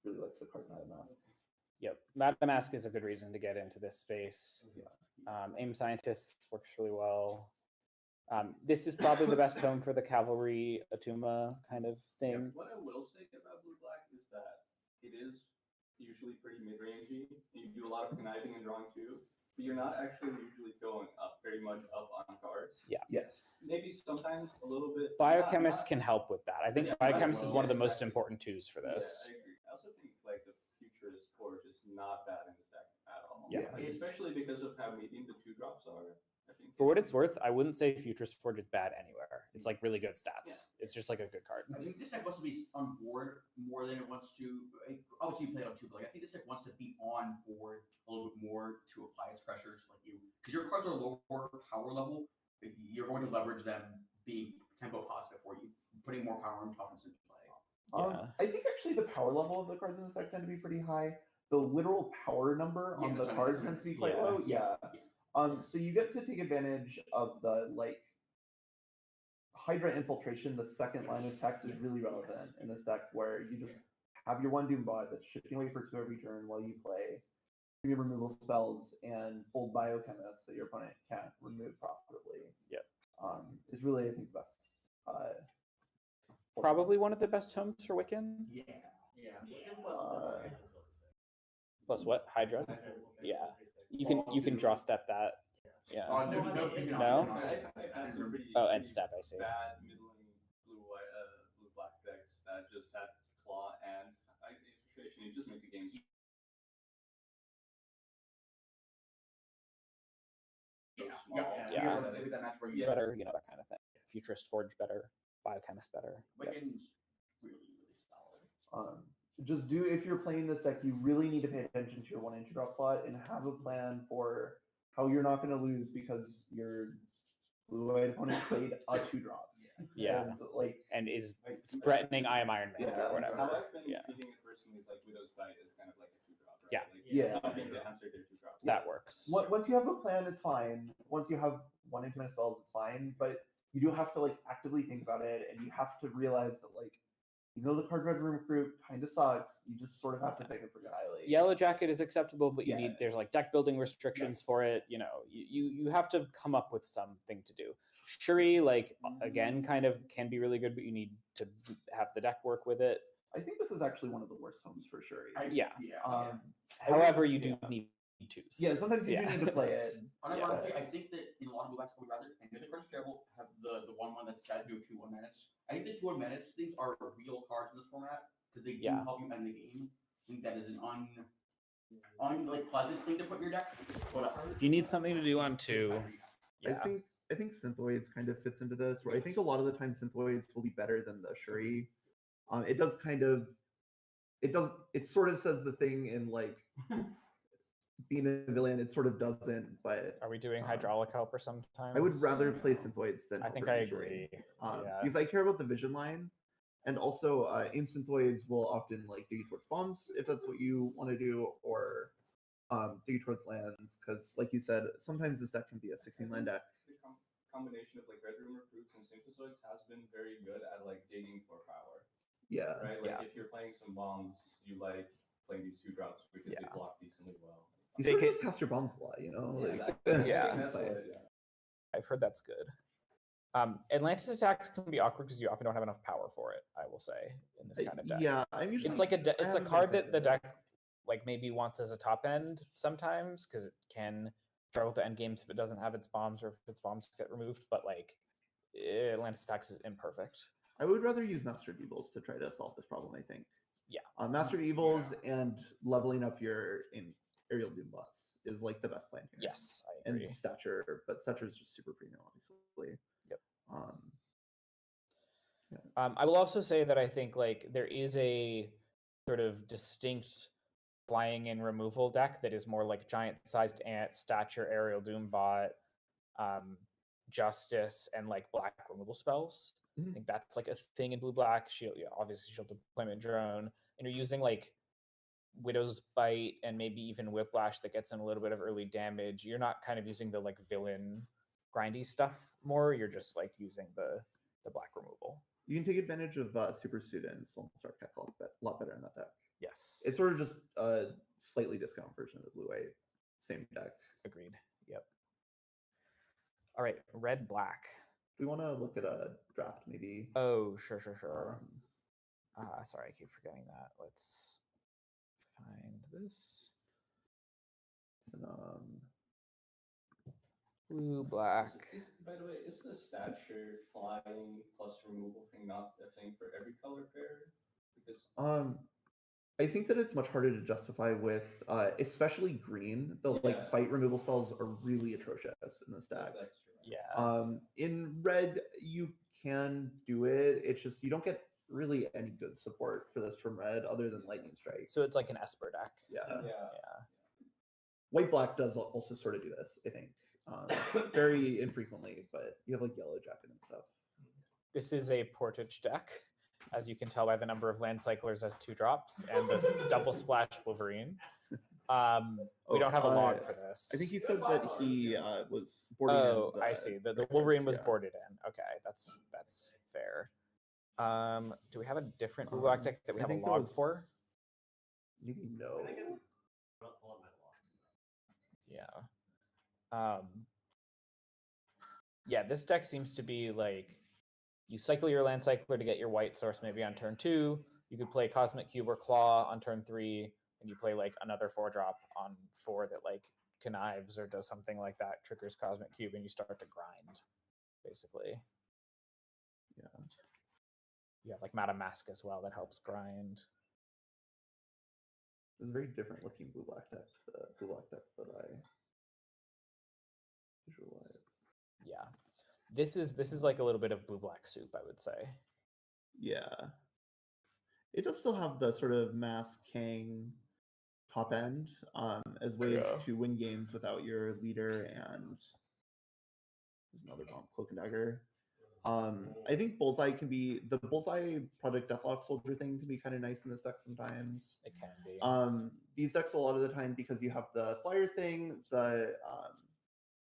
really likes the card Mana Mask. Yep, Mana Mask is a good reason to get into this space. Aim Scientists works really well. This is probably the best tome for the Cavalry Atuma kind of thing. What I will say about blue-black is that it is usually pretty mid-rangey. You do a lot of conniving and drawing too, but you're not actually usually going up very much up on cards. Maybe sometimes a little bit. Biochemist can help with that. I think Biochemist is one of the most important twos for this. I agree. I also think like the Futurist Forge is not bad in this deck at all. Yeah. Especially because of how medium the 2-drops are. For what it's worth, I wouldn't say Futurist Forge is bad anywhere. It's like really good stats. It's just like a good card. I think this deck wants to be on board more than it wants to. Obviously, you play it on 2, but like I think this deck wants to be on board a little bit more to apply its pressures. Like because your cards are lower power level, you're going to leverage them being tempo positive for you, putting more power and toughness into play. I think actually the power level of the cards in this deck tend to be pretty high. The literal power number on the cards tends to be quite low. So you get to take advantage of the like Hydra Infiltration. The second line of text is really relevant in this deck, where you just have your 1 Doombot that's shifting away for 2 every turn while you play your removal spells and old Biochemists that your opponent can't remove profitably. Is really, I think, best. Probably one of the best tomes for Wiccan. Plus what? Hydra? Yeah. You can draw step that. Yeah. No? Oh, and step, I see. Bad middling blue-black decks that just had claw and infiltration. You just make the game. Maybe that match where you better, that kind of thing. Futurist Forge better. Biochemist better. Wiccan's really, really solid. just do, if you're playing this deck, you really need to pay attention to your 1 drop slot and have a plan for how you're not going to lose because your blue-white opponent played a 2-drop. Yeah. And, like, And is threatening I Am Iron Man Yeah. or whatever. How I've been Yeah. treating it personally is like Widow's Bite is kind of like a 2-drop, right? Yeah. Like, Yeah. something to answer their 2-drop. That works. Once you have a plan, it's fine. Once you have 1 into my spells, it's fine. But you do have to like actively think about it, and you have to realize that like, the card red room recruit kind of sucks. You just sort of have to pick it for Kylie. Yellow Jacket is acceptable, but you Yeah. need there's like deck building restrictions for it. You know, you have to come up with something to do. Shuri, like again, kind of can be really good, but you need to have the deck work with it. I think this is actually one of the worst homes for Shuri. Yeah. However, However, you do need twos. Yeah, sometimes you Yeah. do need to play it. Unironically, I think that in a lot of blue backs, I would rather, and the card's terrible, have the one that's guys do 2/1 menace. I think the 2/1 menace things are real cards in this format because they do Yeah. help you end the game. I think that is an like pleasant thing to put in your deck. But If you need something to do on 2, I yeah. think Synthoids kind of fits into this, where I think a lot of the time Synthoids will be better than the Shuri. It does kind of, it sort of says the thing in like being a villain, it sort of doesn't, but Are we doing hydraulic helper sometimes? I would rather play Synthoids than I think Helper I usually. agree. Yeah. Because I care about the vision line, and also aim Synthoids will often like do you towards bombs if that's what you want to do, or do you towards lands, because like you said, sometimes this deck can be a 16 land deck. The combination of like red room recruits and synthesoids has been very good at like digging for power. Yeah. Right? Like Yeah. if you're playing some bombs, you like playing these 2-drops because Yeah. they block decently well. You They sort of can- just cast your bombs a lot, you know? Yeah, Like, exactly. Yeah. That's what nice. it is. I've heard that's good. Atlantis attacks can be awkward because you often don't have enough power for it, I will say, in this kind of deck. Yeah, I'm usually. It's like I it's a haven't been card fan that of the it. deck like maybe wants as a top end sometimes because it can struggle to end games if it doesn't have its bombs or if its bombs get removed. But like Atlantis attacks is imperfect. I would rather use Master of Evils to try to solve this problem, I think. Yeah. Master of Evils and leveling up your aerial doom bots is like the best plan here. Yes, I agree. And stature, but stature is just super premium, obviously. Yep. Yeah. I will also say that I think like there is a sort of distinct flying in removal deck that is more like giant sized ant, stature, aerial doom bot, justice, and like black removal spells. I think that's like a thing in blue black. Shield, yeah, obviously shield deployment drone, and you're using like Widow's Bite and maybe even Whiplash that gets in a little bit of early damage. You're not kind of using the like villain grindy stuff more. You're just like using the black removal. You can take advantage of Super Student and Soul Start Tech a lot better in that deck. Yes. It's sort of just a slightly discount version of the blue white, same deck. Agreed. Yep. All right, red black. We want to look at a draft, maybe. Oh, sure. Sorry, I keep forgetting that. Let's find this. And, blue black. By the way, is the stature flying plus removal thing not a thing for every color pair? Because I think that it's much harder to justify with, especially green. The like fight removal spells are really atrocious in this deck. that's true. Yeah. In red, you can do it. It's just you don't get really any good support for this from red other than lightning strike. So it's like an Esper deck. Yeah. Yeah. White black does also sort of do this, I think. Very infrequently, but you have like yellow jacket and stuff. This is a portage deck, as you can tell by the number of land cyclers as 2-drops and the double splashed Wolverine. We don't have a log for this. I think he said that he was boarded in. Oh, I see. The Wolverine was boarded in. Okay, that's fair. Do we have a different blue black deck that we have a log for? Maybe no. Yeah. Yeah, this deck seems to be like you cycle your land cycler to get your white source maybe on turn 2. You could play Cosmic Cube or Claw on turn 3, and you play like another 4-drop on 4 that like connives or does something like that, triggers Cosmic Cube, and you start to grind, basically. Yeah. Yeah, like Madame Mask as well, that helps grind. It's a very different looking blue black deck to the blue black deck that I visualize. Yeah. This is like a little bit of blue black soup, I would say. Yeah. it does still have the sort of mass Kang top end as ways Yeah. to win games without your leader and there's another bomb, Cloak and Dagger. I think Bullseye can be the Bullseye Project Deathlock Soldier thing can be kind of nice in this deck sometimes. It can be. These decks a lot of the time because you have the flyer thing, because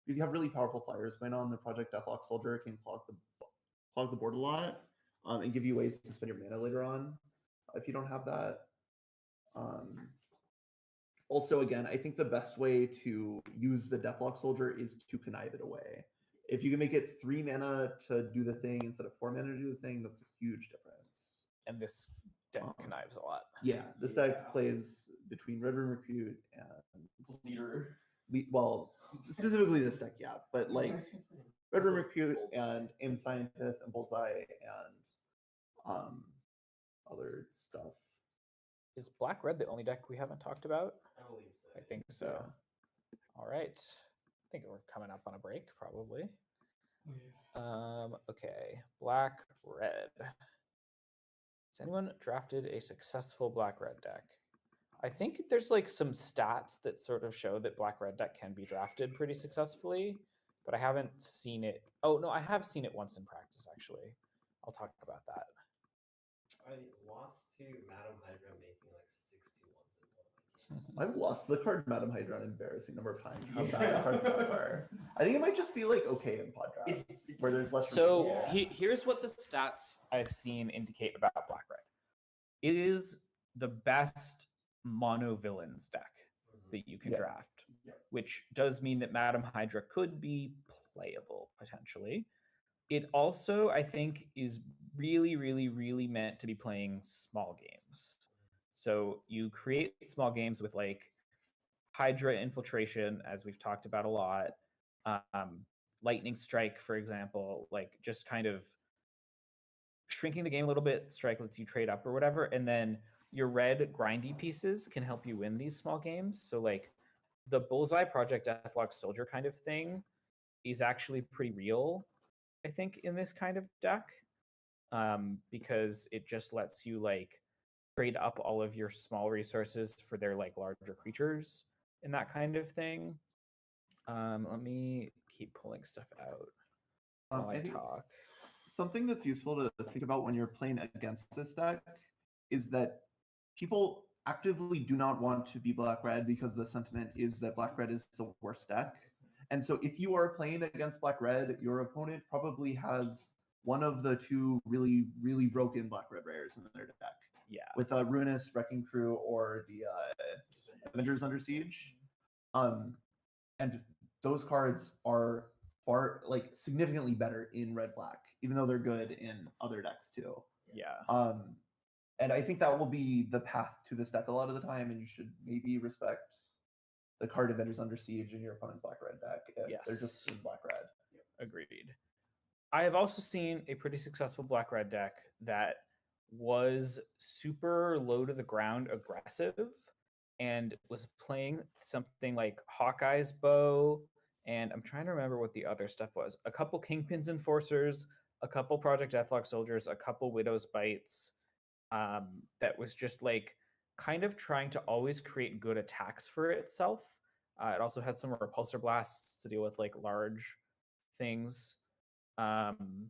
you have really powerful flyers. Going on the Project Deathlock Soldier can clog the board a lot, and give you ways to spend your mana later on if you don't have that. Also, again, I think the best way to use the Deathlock Soldier is to connive it away. If you can make it 3 mana to do the thing instead of 4 mana to do the thing, that's a huge difference. And this deck connives a lot. Yeah, this deck plays between Red Room Recruit and Leader. Well, specifically this deck, yeah, but like Red Room Recruit and Aim Scientist and Bullseye and other stuff. Is Black Red the only deck we haven't talked about? I believe so. I think so. Yeah. All right. I think we're coming up on a break, probably. Okay. Black Red. Has anyone drafted a successful Black Red deck? I think there's like some stats that sort of show that Black Red deck can be drafted pretty successfully, but I haven't seen it. Oh, no, I have seen it once in practice, actually. I'll talk about that. I lost to Madam Hydra making like 6-2-1s in one of my games. I've lost the card Madam Hydra an embarrassing number of times. How bad the card stats are. I think it might just be like okay in pod drafts where there's less. So here's what the stats I've seen indicate about Black Red. It is the best mono villains deck that you can draft, which does mean that Madam Hydra could be playable potentially. It also, I think, is really, really, really meant to be playing small games. So you create small games with like Hydra Infiltration, as we've talked about a lot, Lightning Strike, for example, like just kind of shrinking the game a little bit. Strike lets you trade up or whatever, and then your red grindy pieces can help you win these small games. So like the Bullseye Project Deathlock Soldier kind of thing is actually pretty real, I think, in this kind of deck, because it just lets you like trade up all of your small resources for their like larger creatures and that kind of thing. Let me keep pulling stuff out while I talk. Something that's useful to think about when you're playing against this deck is that people actively do not want to be Black-Red because the sentiment is that Black-Red is the worst deck. And so if you are playing against Black-Red, your opponent probably has one of the 2 really, really broken Black-Red rares in their deck. Yeah. With a Ruinous Wrecking Crew or the Avengers Under Siege. And those cards are far, like, significantly better in red-black, even though they're good in other decks too. Yeah. And I think that will be the path to this deck a lot of the time, and you should maybe respect the card Avengers Under Siege in your opponent's Black-Red deck if they're just in Black-Red. Agreed. I have also seen a pretty successful Black-Red deck that was super low to the ground aggressive and was playing something like Hawkeye's Bow, and I'm trying to remember what the other stuff was. A couple Kingpin's Enforcers, a couple Project Deathlock Soldiers, a couple Widow's Bites, that was just like kind of trying to always create good attacks for itself. It also had some Repulsor Blasts to deal with like large things. And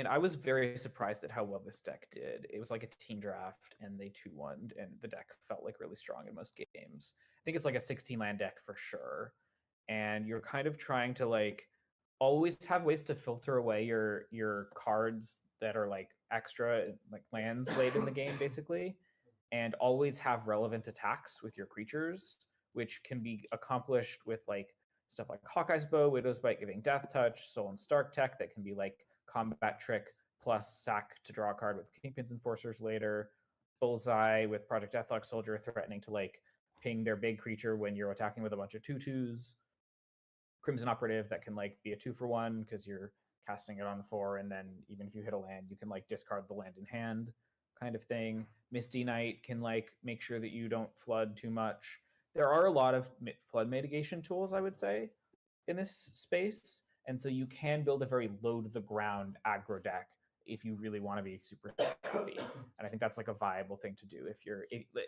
I was very surprised at how well this deck did. It was like a team draft, and they 2-1'd, and the deck felt like really strong in most games. I think it's like a 16-land deck for sure. And you're kind of trying to like always have ways to filter away your cards that are like extra, like lands late in the game, basically, and always have relevant attacks with your creatures, which can be accomplished with like stuff like Hawkeye's Bow, Widow's Bite giving Death Touch, Soul and Stark tech that can be like combat trick plus sack to draw a card with Kingpin's Enforcers later, Bullseye with Project Deathlock Soldier threatening to like ping their big creature when you're attacking with a bunch of 2/2s, Crimson Operative that can like be a 2-for-1 because you're casting it on 4, and then even if you hit a land, you can like discard the land in hand kind of thing. Misty Knight can like make sure that you don't flood too much. There are a lot of flood mitigation tools, I would say, in this space, and so you can build a very low to the ground aggro deck if you really want to be super scrappy. And I think that's like a viable thing to do if you're,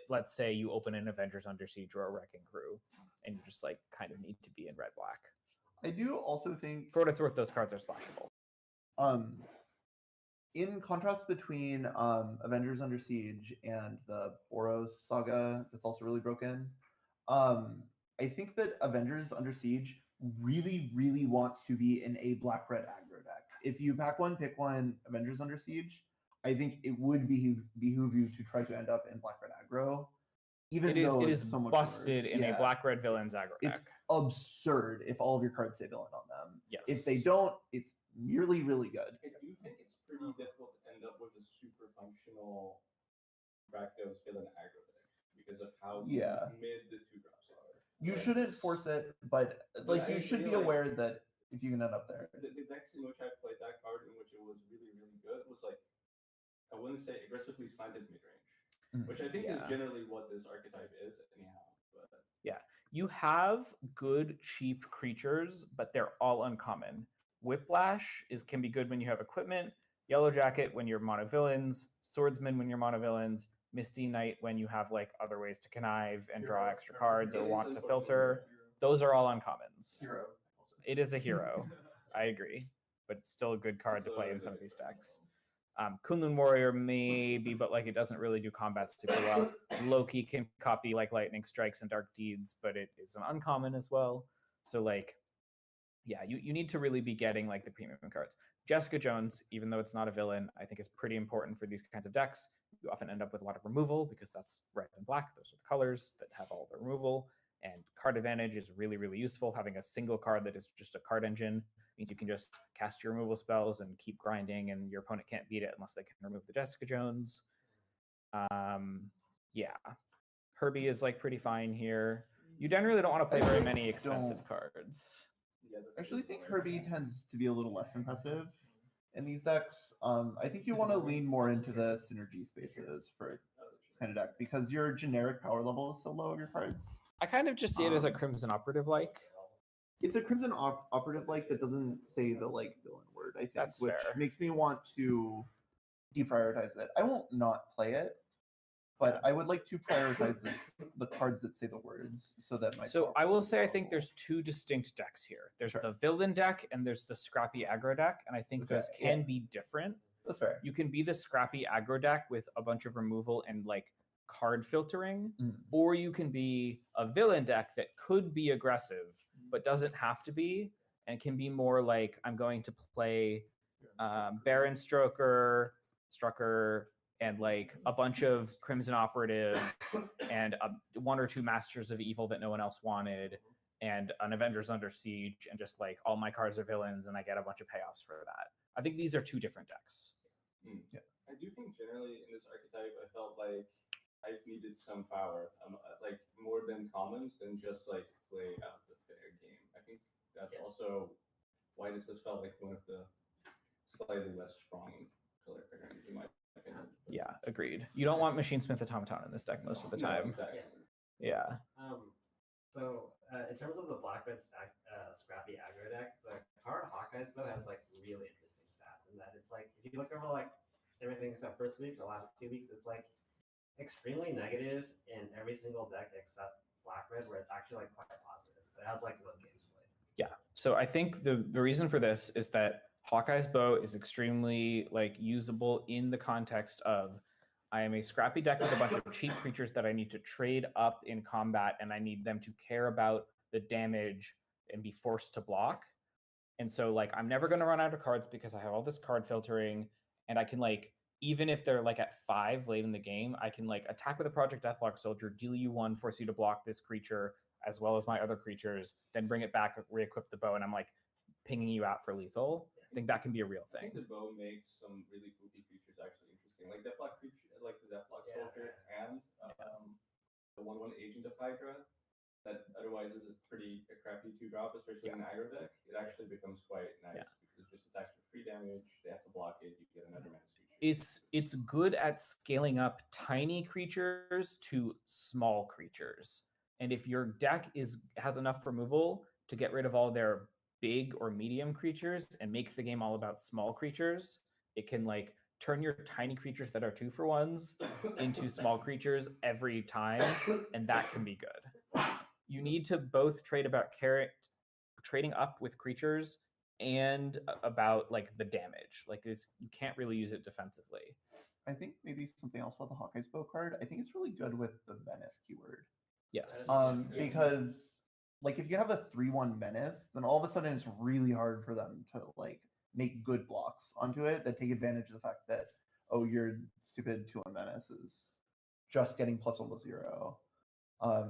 let's say you open an Avengers Under Siege or a Wrecking Crew, and you just like kind of need to be in red black. I do also think, For what it's worth, those cards are splashable. In contrast between Avengers Under Siege and the Boros saga, that's also really broken. I think that Avengers Under Siege really, really wants to be in a black-red aggro deck. If you pick one Avengers Under Siege, I think it would behoove you to try to end up in black-red aggro. Even though it it's is so much busted worse. in a black-red villains aggro It's deck. absurd if all of your cards say villain on them. Yes. If they don't, it's merely really good. I do think it's pretty difficult to end up with a super functional Rakdos villain aggro deck because of how mid the 2-drops are. You shouldn't force it, but like you should be aware that if you can end up there. The decks in which I played that card, in which it was really, really good, was like, I wouldn't say aggressively slanted mid-range, which I think is generally what this archetype is anyhow. But yeah, you have good cheap creatures, but they're all uncommon. Whiplash can be good when you have equipment. Yellow Jacket when you're mono villains. Swordsman when you're mono villains. Misty Knight when you have like other ways to connive and draw extra cards or want to filter. Those are all uncommons. Hero. It is a hero. I agree, but it's still a good card to play in some of these decks. Kunlun Warrior maybe, but like it doesn't really do combat super well. Loki can copy like Lightning Strikes and Dark Deeds, but it is an uncommon as well. So like, yeah, you need to really be getting like the premium cards. Jessica Jones, even though it's not a villain, I think is pretty important for these kinds of decks. You often end up with a lot of removal because that's red and black. Those are the colors that have all the removal. And card advantage is really, really useful. Having a single card that is just a card engine means you can just cast your removal spells and keep grinding, and your opponent can't beat it unless they can remove the Jessica Jones. Yeah, Herbie is like pretty fine here. You generally don't want to play very many expensive cards. I actually think Herbie tends to be a little less impressive in these decks. I think you want to lean more into the synergy spaces for kind of deck because your generic power level is so low of your cards. I kind of just see it as a Crimson Operative like. It's a Crimson Operative like that doesn't say the like villain word, I think. That's which fair. Makes me want to deprioritize it. I won't not play it, but I would like to prioritize the cards that say the words so that my. So I will say I think there's two distinct decks here. There's the villain deck and there's the scrappy aggro deck, and I think those can be different. That's fair. You can be the scrappy aggro deck with a bunch of removal and like card filtering, or you can be a villain deck that could be aggressive but doesn't have to be, and can be more like I'm going to play Baron Strucker, and like a bunch of Crimson Operatives and one or two Masters of Evil that no one else wanted, and an Avengers Under Siege, and just like all my cards are villains and I get a bunch of payoffs for that. I think these are two different decks. Yeah. I do think generally in this archetype, I felt like I've needed some power, like more than commons than just like play out the fair game. I think that's also why this has felt like one of the slightly less strong color patterns in my opinion. Yeah, agreed. You don't want Machine Smith Automaton in this deck most of the time. No, exactly. Yeah. So in terms of the black-red stack, scrappy aggro deck, the card Hawkeye's Bow has like really interesting stats in that it's like if you look over like everything except first week or last 2 weeks, it's like extremely negative in every single deck except black-red, where it's actually like quite positive. It has like no games played. Yeah. So I think the reason for this is that Hawkeye's Bow is extremely like usable in the context of I am a scrappy deck with a bunch of cheap creatures that I need to trade up in combat, and I need them to care about the damage and be forced to block. And so like I'm never going to run out of cards because I have all this card filtering, and I can like, even if they're like at 5 late in the game, I can like attack with a Project Deathlock Soldier, deal you 1, force you to block this creature as well as my other creatures, then bring it back, re-equip the bow, and I'm like pinging you out for lethal. I think that can be a real I thing. think the bow makes some really goofy creatures actually interesting, like Deathlock creature, like the Deathlock Soldier and the 1/1 Agent of Hydra. That otherwise is a pretty crappy 2-drop, especially in an aggro deck. It actually becomes quite nice because it just attacks for free damage. They have to block it. You get another mana creature. It's good at scaling up tiny creatures to small creatures. And if your deck has enough removal to get rid of all their big or medium creatures and make the game all about small creatures, it can like turn your tiny creatures that are 2-for-1s into small creatures every time, and that can be good. You need to both trade about trading up with creatures and about like the damage. Like it's, you can't really use it defensively. I think maybe something else about the Hawkeye's Bow card. I think it's really good with the menace keyword. Yes. Because like if you have a 3/1 menace, then all of a sudden it's really hard for them to like make good blocks onto it that take advantage of the fact that, oh, your stupid 2/1 menace is just getting +1/+0.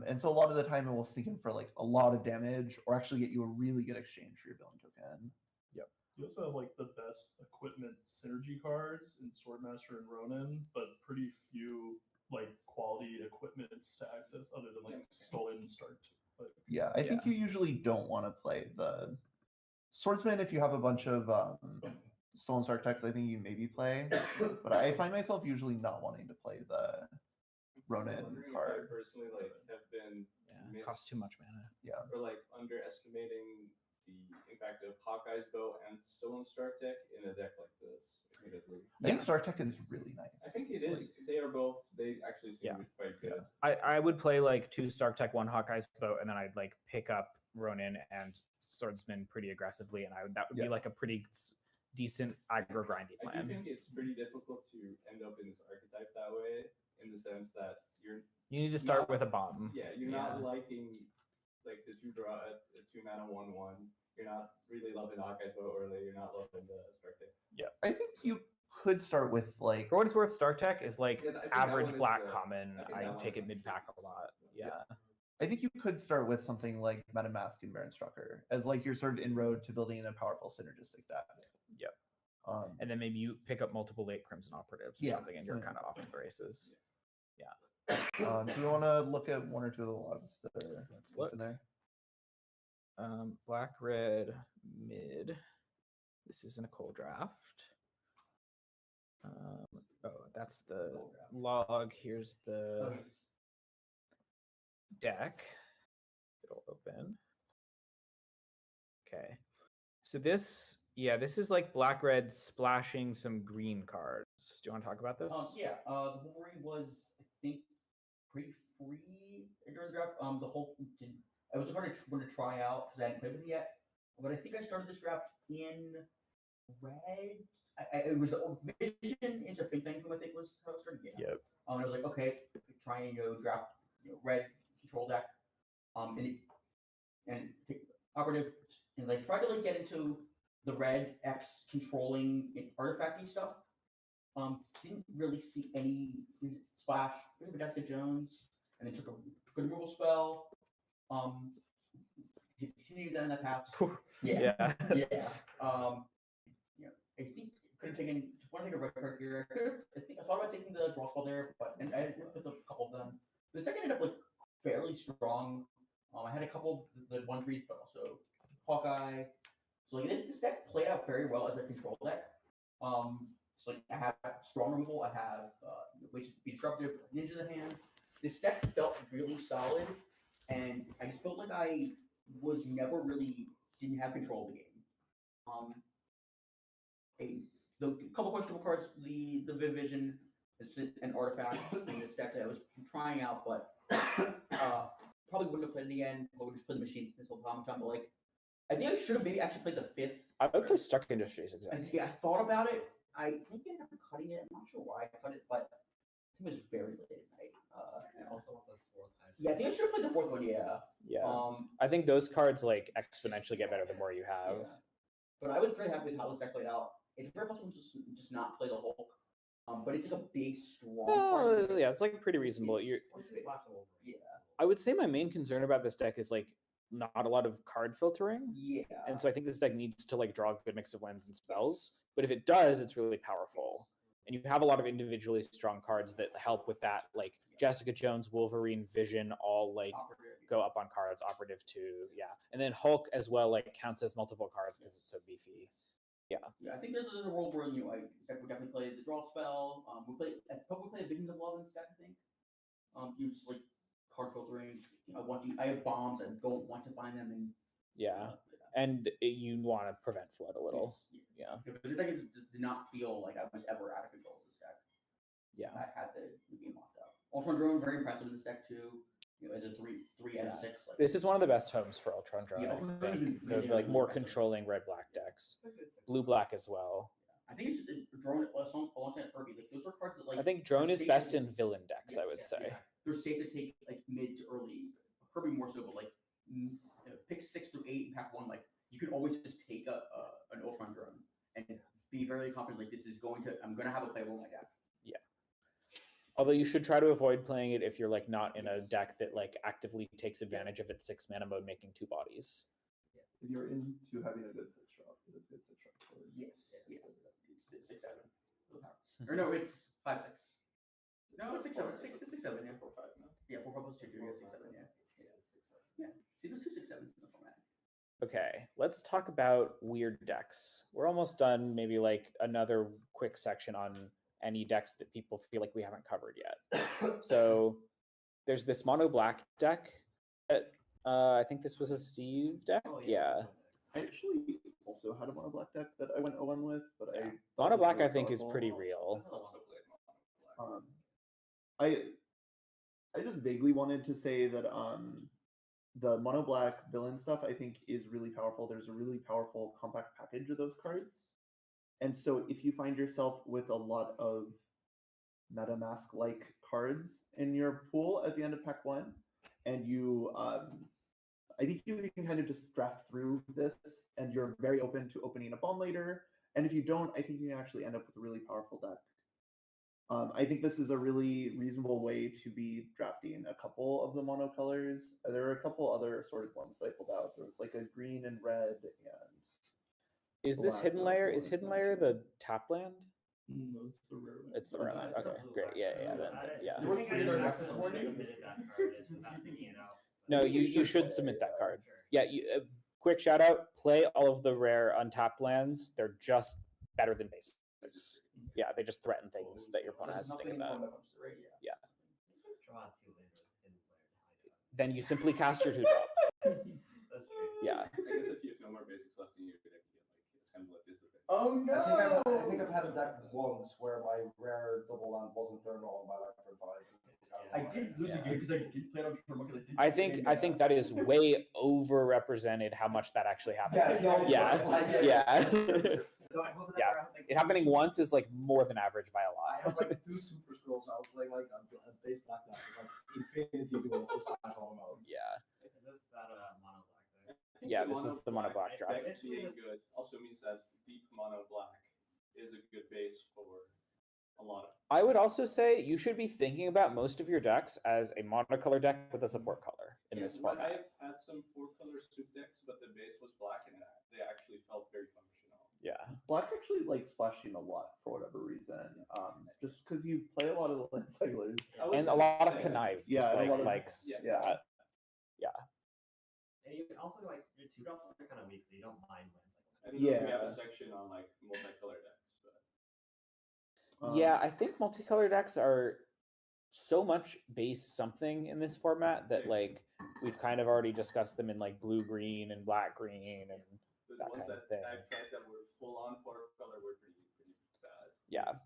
And so a lot of the time it will sneak in for like a lot of damage or actually get you a really good exchange for your villain token. Yep. You also have like the best equipment synergy cards in Swordmaster and Ronin, but pretty few like quality equipment to access other than like Stolen Start. Yeah, I think you usually don't want to play the Swordsman if you have a bunch of Stolen Stark decks. I think you maybe play, but I find myself usually not wanting to play the Ronin card. I personally like have been it costs too much mana. Yeah. Or like underestimating the impact of Hawkeye's Bow and Stolen Stark deck in a deck like this. Admittedly. I think Stark Tech is really nice. I think it is. They are both. They actually seem quite good. I would play like 2 Stark Tech, 1 Hawkeye's Bow, and then I'd like pick up Ronin and Swordsman pretty aggressively, and that would be like a pretty decent aggro grindy I plan. do think it's pretty difficult to end up in this archetype that way, in the sense that You need to start with a bomb. Yeah, you're not liking like the 2 draw at 2 mana 1/1. You're not really loving Hawkeye's Bow early. You're not loving the Stark Tech. Yeah. I think you could start with like. For what it's worth, Stark Tech is like Yeah, I think that average one is black the- common. I think I that one take is it mid pack a lot. Yeah. I think you could start with something like MetaMask and Baron Strucker as like your sort of inroad to building a powerful synergistic deck. Yep. And then maybe you pick up multiple late Crimson Operatives or something, and you're kind of off to the races. Yeah. Do you want to look at 1 or 2 of the logs that are in there? Black, red, mid. This isn't a cold draft. That's the log. Here's the deck. It'll open. Okay. So this is like black, red splashing some green cards. Do you want to talk about this? The Wolverine was, I think, pretty free during the draft. The Hulk didn't. It was hard to try out because I hadn't played with it yet. But I think I started this draft in red. It was Vision into Think Tank, I think was how it started. Yeah. Yep. And I was like, okay, try and draft red control deck. And take operative and like try to like get into the red X controlling artifacty stuff. Didn't really see any splash. Jessica Jones, and then took a good removal spell. Continued that in the past. Yeah. I think could have taken. Just want to take a red card here. I thought about taking the draw spell there, but I ended up with a couple of them. The second ended up like fairly strong. I had a couple of the 1/3s, but also Hawkeye. So like this deck played out very well as a control deck. So like I have strong removal, I have ways to be disruptive, ninja in the hands. This deck felt really solid, and I just felt like I was never really didn't have control of the game. The couple questionable cards, the Vision is an artifact in this deck that I was trying out, but probably wouldn't have played it again. I would just play the machine this whole time. But like, I think I should have maybe actually played the 5th. I would play Stark Industries exactly. I thought about it. I think I ended up cutting it. I'm not sure why I cut it, but I think it was very late at night. I also want the 4th. Yeah, I think I should have played the 4th one. Yeah. Yeah. I think those cards like exponentially get better the more you have. Yeah. But I was very happy with how this deck played out. It's very possible to just not play the Hulk. But it's like a big, strong card. Yeah, it's like pretty reasonable. Yeah. I would say my main concern about this deck is like not a lot of card filtering. Yeah. And so I think this deck needs to like draw a good mix of lands and spells. But if it does, it's really powerful. And you have a lot of individually strong cards that help with that. Like Jessica Jones, Wolverine, Vision, all like go up on cards. Operative too, yeah. And then Hulk as well, like counts as multiple cards because it's so beefy. Yeah. Yeah, I think this is a world where I would definitely play the draw spell. We probably play Visions of Love in this deck. I think. You just like card filtering. I have bombs. I don't want to find them. And yeah. And you want to prevent flood a little. Yeah. But the deck just did not feel like I was ever out of control of this deck. Yeah. I had the game locked up. Ultron Drone, very impressive in this deck too. You know, as a 3 and 6. Like, This is one of the best homes for Ultron Drone. Yeah, I Ultron think. Drone is The really, like really more impressive. controlling red-black decks. Blue-black as well. I think it's just Drone alongside Kirby. Like those are cards that like I think Drone are is safe best to- in villain decks, I would say. Yeah. They're safe to take like mid to early. Kirby more so, but like pick 6 through 8 in pack 1. Like you can always just take an Ultron Drone and be very confident. Like I'm gonna have a playable in my deck. Yeah. Although you should try to avoid playing it if you're like not in a deck that like actively takes advantage of its 6 mana mode, making 2 bodies. If you're into having a good 6 drop, it is good 6 drop. Yes. Yeah. It's 6/7. Or no, it's 5/6. No, it's 6/7. It's 6/7. Yeah, 4/5. No. Yeah, 4/5 plus 2. Yeah, 6/7. Yeah. Yeah. See, there's 2 6/7s in the format. Okay, let's talk about weird decks. We're almost done. Maybe like another quick section on any decks that people feel like we haven't covered yet. So there's this mono black deck. That, I think this was a Steve deck. Yeah. I actually also had a mono black deck that I went 0-1 with, but I thought Mono it was black, really I think, is powerful. pretty real. I just vaguely wanted to say that the mono black villain stuff I think is really powerful. There's a really powerful compact package of those cards. And so if you find yourself with a lot of MetaMask like cards in your pool at the end of pack 1, and you I think you can kind of just draft through this and you're very open to opening a bomb later. And if you don't, I think you can actually end up with a really powerful deck. I think this is a really reasonable way to be drafting a couple of the monocolors. There are a couple other assorted ones that I pulled out. There was like a green and red and Is this black Hidden that Layer? also Is went Hidden down Layer here. the tap land? No, it's the rare one. It's the rare land. Okay, great. Yeah. Yeah. You were creating our decks this morning? No, you should submit that card. Yeah. Quick shout out. Play all of the rare untapped lands. They're just better than basics. Yeah, they just threaten things that your opponent has to think about. Yeah. Then you simply cast your 2-drop. That's true. Yeah. I guess if you have no more basics left in your deck, you can like assemble it this way. Oh no! I think I've had a deck once where my rare double land wasn't turned on by like turn 5. I did lose a game because I did play it on turn 1 because I think that is way overrepresented how much that actually happens. Yeah. It happening once is like more than average by a I lot. had like 2 super scrolls. I was playing like a base black deck with like infinity duels to smash all modes. Yeah. Is this that mono black deck? Yeah, this is the mono black draft. Deck being good also means that deep mono black is a good base for a lot of. I would also say you should be thinking about most of your decks as a monocolor deck with a support color in this format. I've had some 4-color soup decks, but the base was black and they actually felt very functional. Yeah. Black actually likes splashing a lot for whatever reason. Just because you play a lot of the land cyclers. And a lot of connive. Yeah, Just and a lot of- likes. yeah. And you can also like your 2-drops are kind of weak, so you don't mind lands I don't know if we have Yeah. a section on like multicolor decks, but Yeah, I think multicolor decks are so much base something in this format that like we've kind of already discussed them in like blue green and black green and the that ones kind of that thing. I've tried that were full on 4-color were pretty bad. Yeah.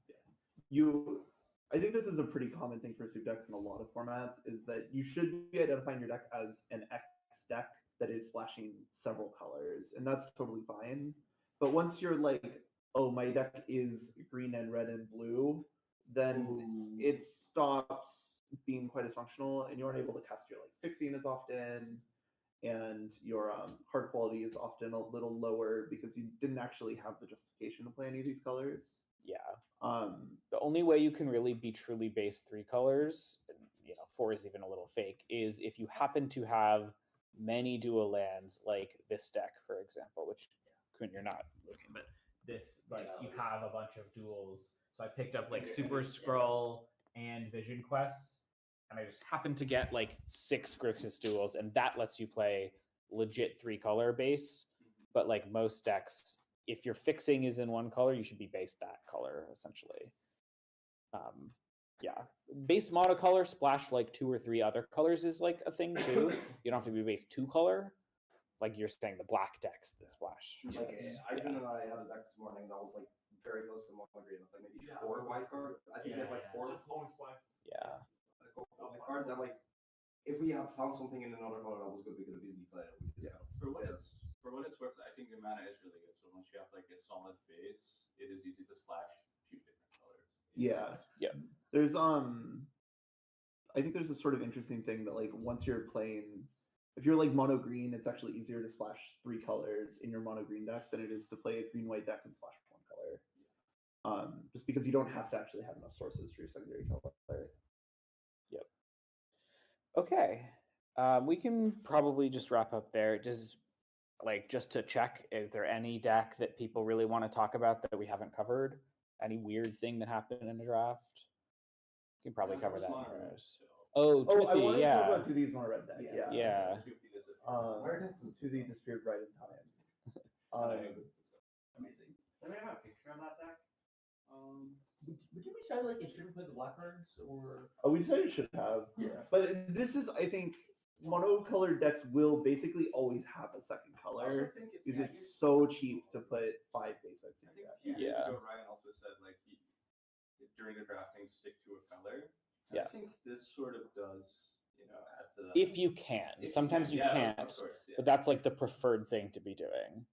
I think this is a pretty common thing for soup decks in a lot of formats, is that you should be identifying your deck as an X deck that is splashing several colors, and that's totally fine. But once you're like, oh, my deck is green and red and blue, then it stops being quite as functional, and you aren't able to cast your like fixing as often, and your card quality is often a little lower because you didn't actually have the justification to play any of these colors. Yeah. Um, The only way you can really be truly base 3 colors, and, 4 is even a little fake, is if you happen to have many dual lands like this deck, for example, which Quinn, you're not looking, but this, like, you have a bunch of duels. So I picked up like Super Skrull and Vision Quest, and I just happened to get like 6 Grixis duels, and that lets you play legit 3-color base. But like most decks, if your fixing is in one color, you should be based that color essentially. Yeah, base monocolor splash like 2 or 3 other colors is like a thing too. You don't have to be base 2-color, Like you're saying, the black decks that splash. Like Yes. Ivan and I had a deck this morning that was like very close to mono green, like maybe 4 white cards. I think we had like 4. Yeah. White cards that like if we had found something in another color that was good, we could have easily played it. We just kind of For what it's worth, I think the mana is really good. So once you have like a solid base, it is easy to splash 2 different colors. Yeah. Yeah. There's I think there's a sort of interesting thing that like once you're playing, if you're like mono green, it's actually easier to splash 3 colors in your mono green deck than it is to play a green white deck and splash 1 color. Just because you don't have to actually have enough sources for your secondary color. Yep. Okay. We can probably just wrap up there. Just to check, is there any deck that people really want to talk about that we haven't covered? Any weird thing that happened in the draft? You can probably cover that in ours. Oh, I Toothy, wanted to yeah. talk about Toothy's mono red deck. Yeah. Yeah. Toothy disappeared right in time. Amazing. Do we have a picture of that deck? Would you decide like it shouldn't play the black cards or? Oh, we decided it should have. Yeah. But this is, I think, monocolored decks will basically always have a second color because it's so cheap to put 5 basics in I your think deck. a few years ago, Ryan also said like during the drafting, stick to a color. And Yeah. I think this sort of does, add to that. If you can. Sometimes you can't, of course, yeah. but that's like the preferred thing to be doing.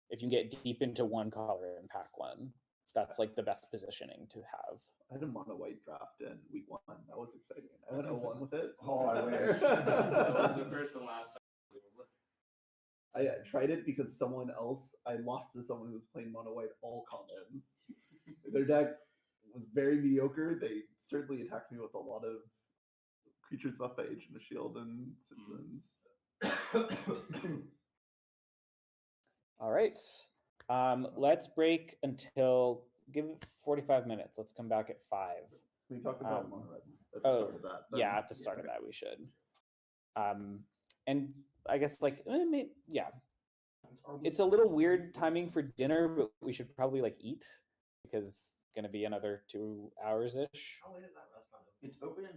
If you get deep into one color in pack 1, that's like the best positioning to have. I had a mono white draft in week 1. That was exciting. I went 0-1 with it. Oh, I wish. That was the first and last time. I tried it because I lost to someone who was playing mono white all commons. Their deck was very mediocre. They certainly attacked me with a lot of creatures buffed by Agent of Shield and Citizens. All right. Let's break until, give it 45 minutes. Let's come back at 5. We talked about mono red at the start of that. Yeah, at the start of that we should. And I guess it's a little weird timing for dinner, but we should probably eat because it's gonna be another 2 hours ish. How late is that restaurant? It's open.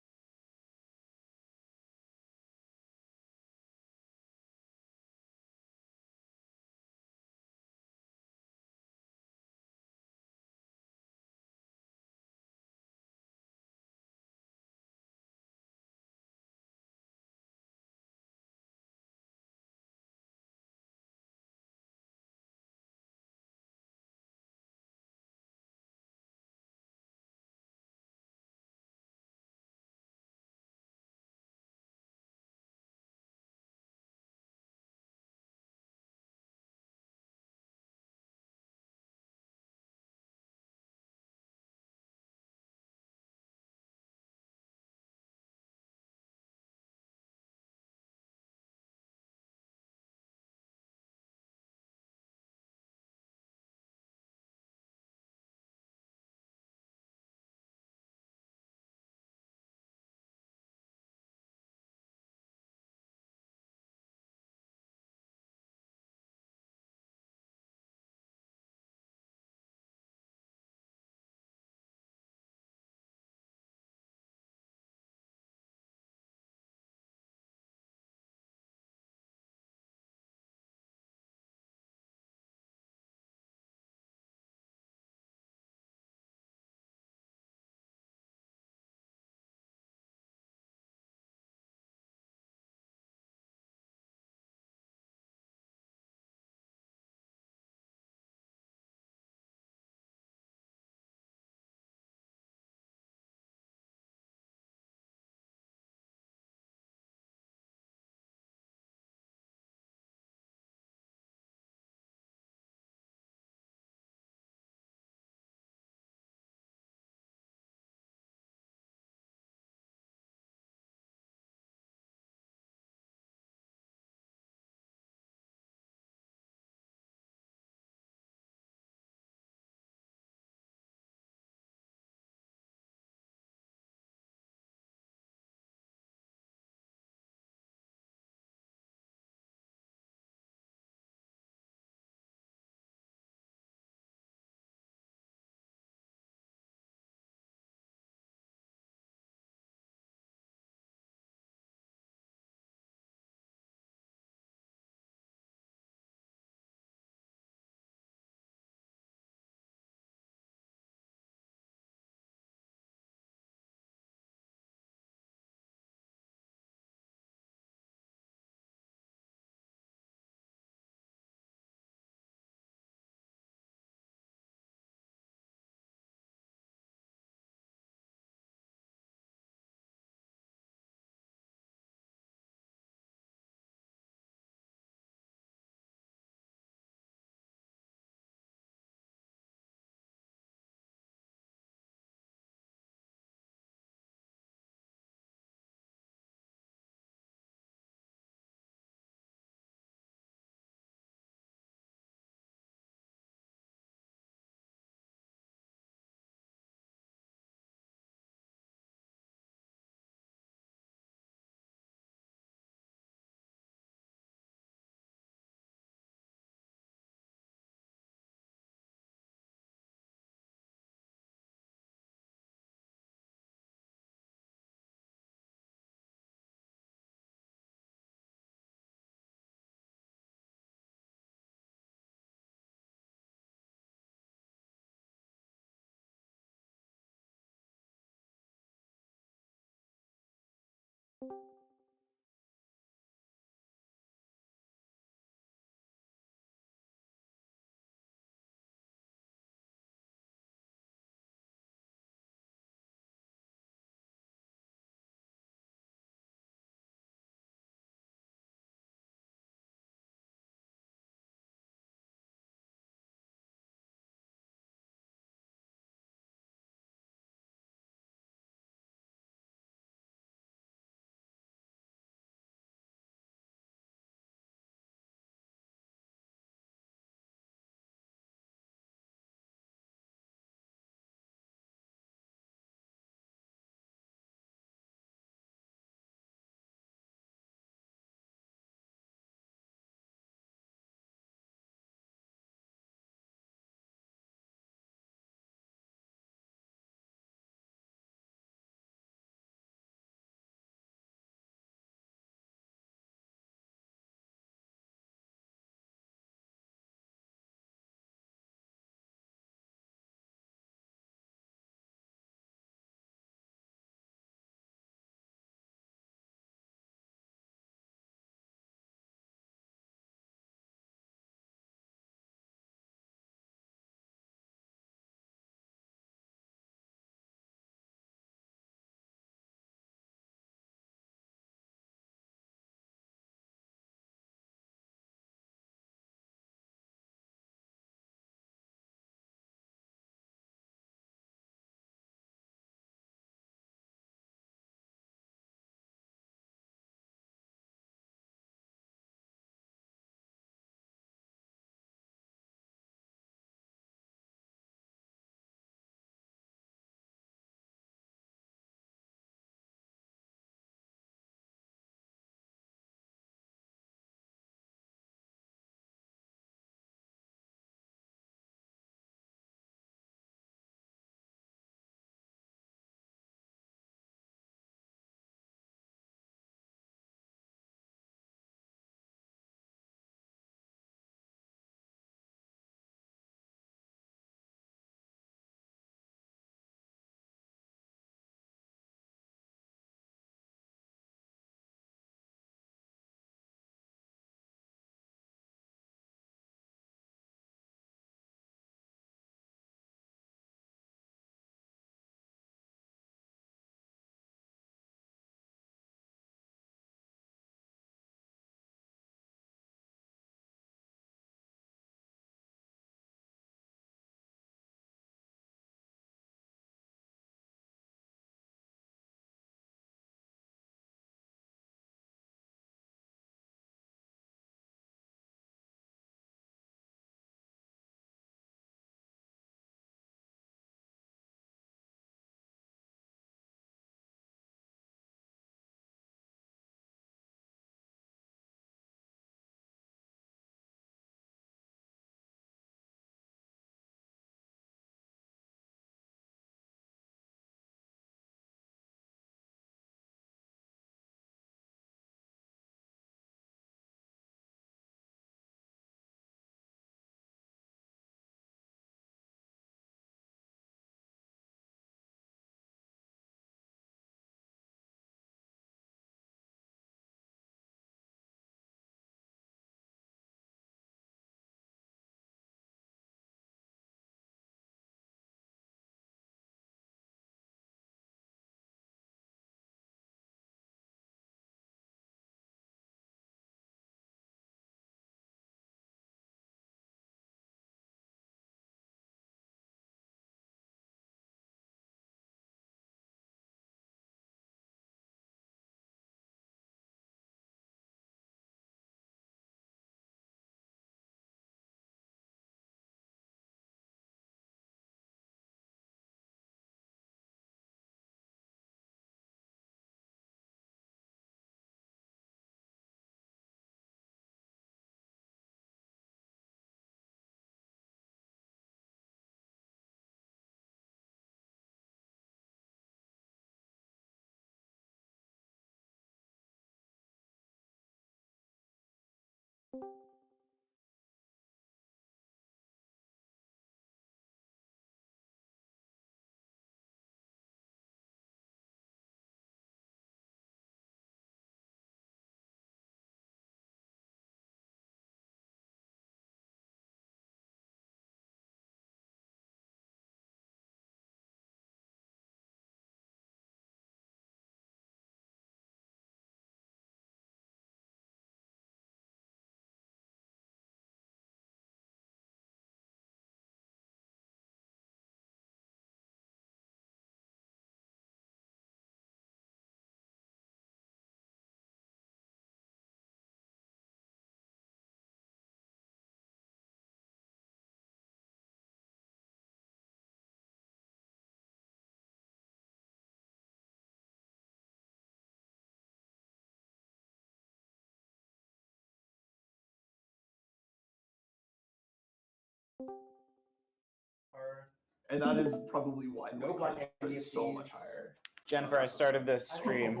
And that is probably why No white cards black are so much NDFCs. higher. Jennifer, I started this stream.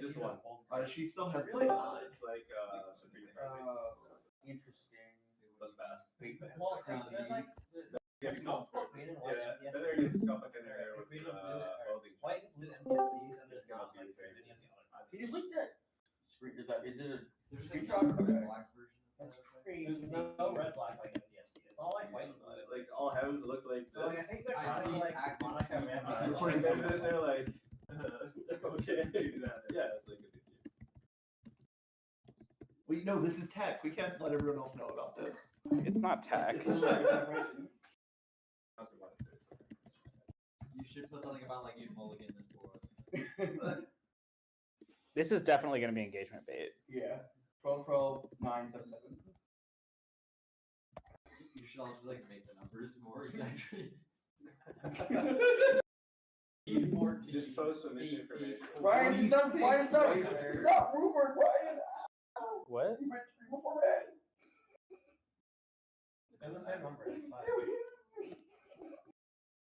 Just one. She still has It's like like Supreme Interesting. was bad. Well, Gets Scalp. Yeah, then there gets Scalp in there with welding. white and blue NPCs, and there's not like very many of the other. Can you link that screen? Is it a There's screenshot? Okay. black version. That's There's crazy. no red black like NPC. It's all like white and blue. Like all heavens look like this. So like I think they're I kind see of like active Monica people. Ram. It's pretty They're like, okay, yeah, it's like a big deal. we no, this is tech. We can't let everyone else know about this. It's not tech. You should put something about like you'd mulligan this board. This is definitely going to be engagement bait. Yeah. 12-977. You should also like make the numbers more exaggerated. Just post some misinformation. Ryan, he's not. Why is that? It's not rumored, Ryan. What? You went 3 before red. It's the same number. It's fine.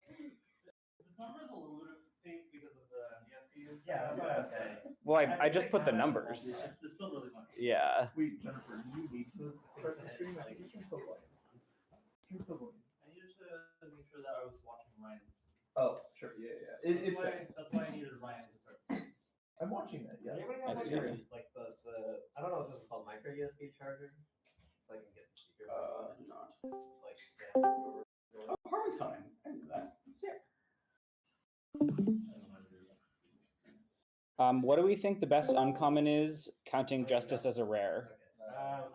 This number is a little bit fake because of the NDFCs. Yeah, that's what I was saying. Well, I just put the numbers. It's still really funny. Yeah. Wait, Jennifer, you need to start the stream. I think you're so blind. You're so blind. I needed to make sure that I was watching Ryan's. Oh, sure, yeah. It's fine. That's why I needed Ryan to start. I'm watching that. Yeah. Anybody I have see. like the I don't know if this is called micro USB charger, so I can get the speaker. Not. Like Oh, Harmon's coming. I knew that. Sick. What do we think the best uncommon is, counting Justice as a rare?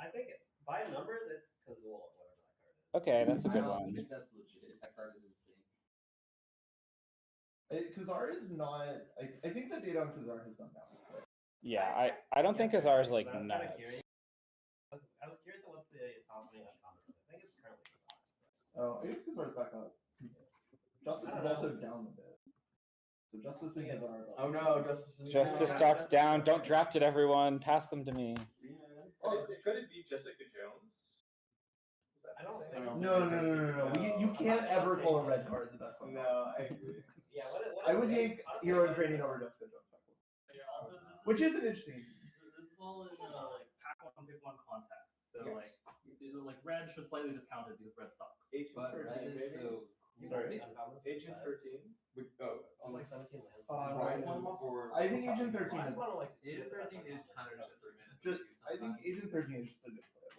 I think by numbers it's Kazul, whatever that card is. Okay, that's a good I also one. think that's legit. That card is insane. Kazar is not. I think the data on Kazar has gone down. Yeah, I don't think Azar's like I was kinda nuts. curious. I was curious at what the top lane uncommon is. I think it's currently Kazar. Oh, I guess Kazar's back up. Justice is also down a bit. So Justice and Kazar are Oh no, Justice is Justice stock's down. Don't draft it, everyone. Pass them to me. Oh, could it be Jessica Jones? Is that I don't the think same? so. No. You can't ever call a red card the best one. No, I agree. Yeah, what I would is take honestly, Hero what is Training it? over Jessica Jones. Yeah, also this is, Which is an interesting. this is all in like pack one, pick one context. So Yes. like red should slightly discount it because red sucks. Agent But 13, red is baby. so Sorry. Agent 13. It's like 17 lands. Ryan or I think Agent 13 I is. just wanna, like, Agent see what 13 is that's kind of like. just a 3-minute. Just, I think Agent 13 is just a good player.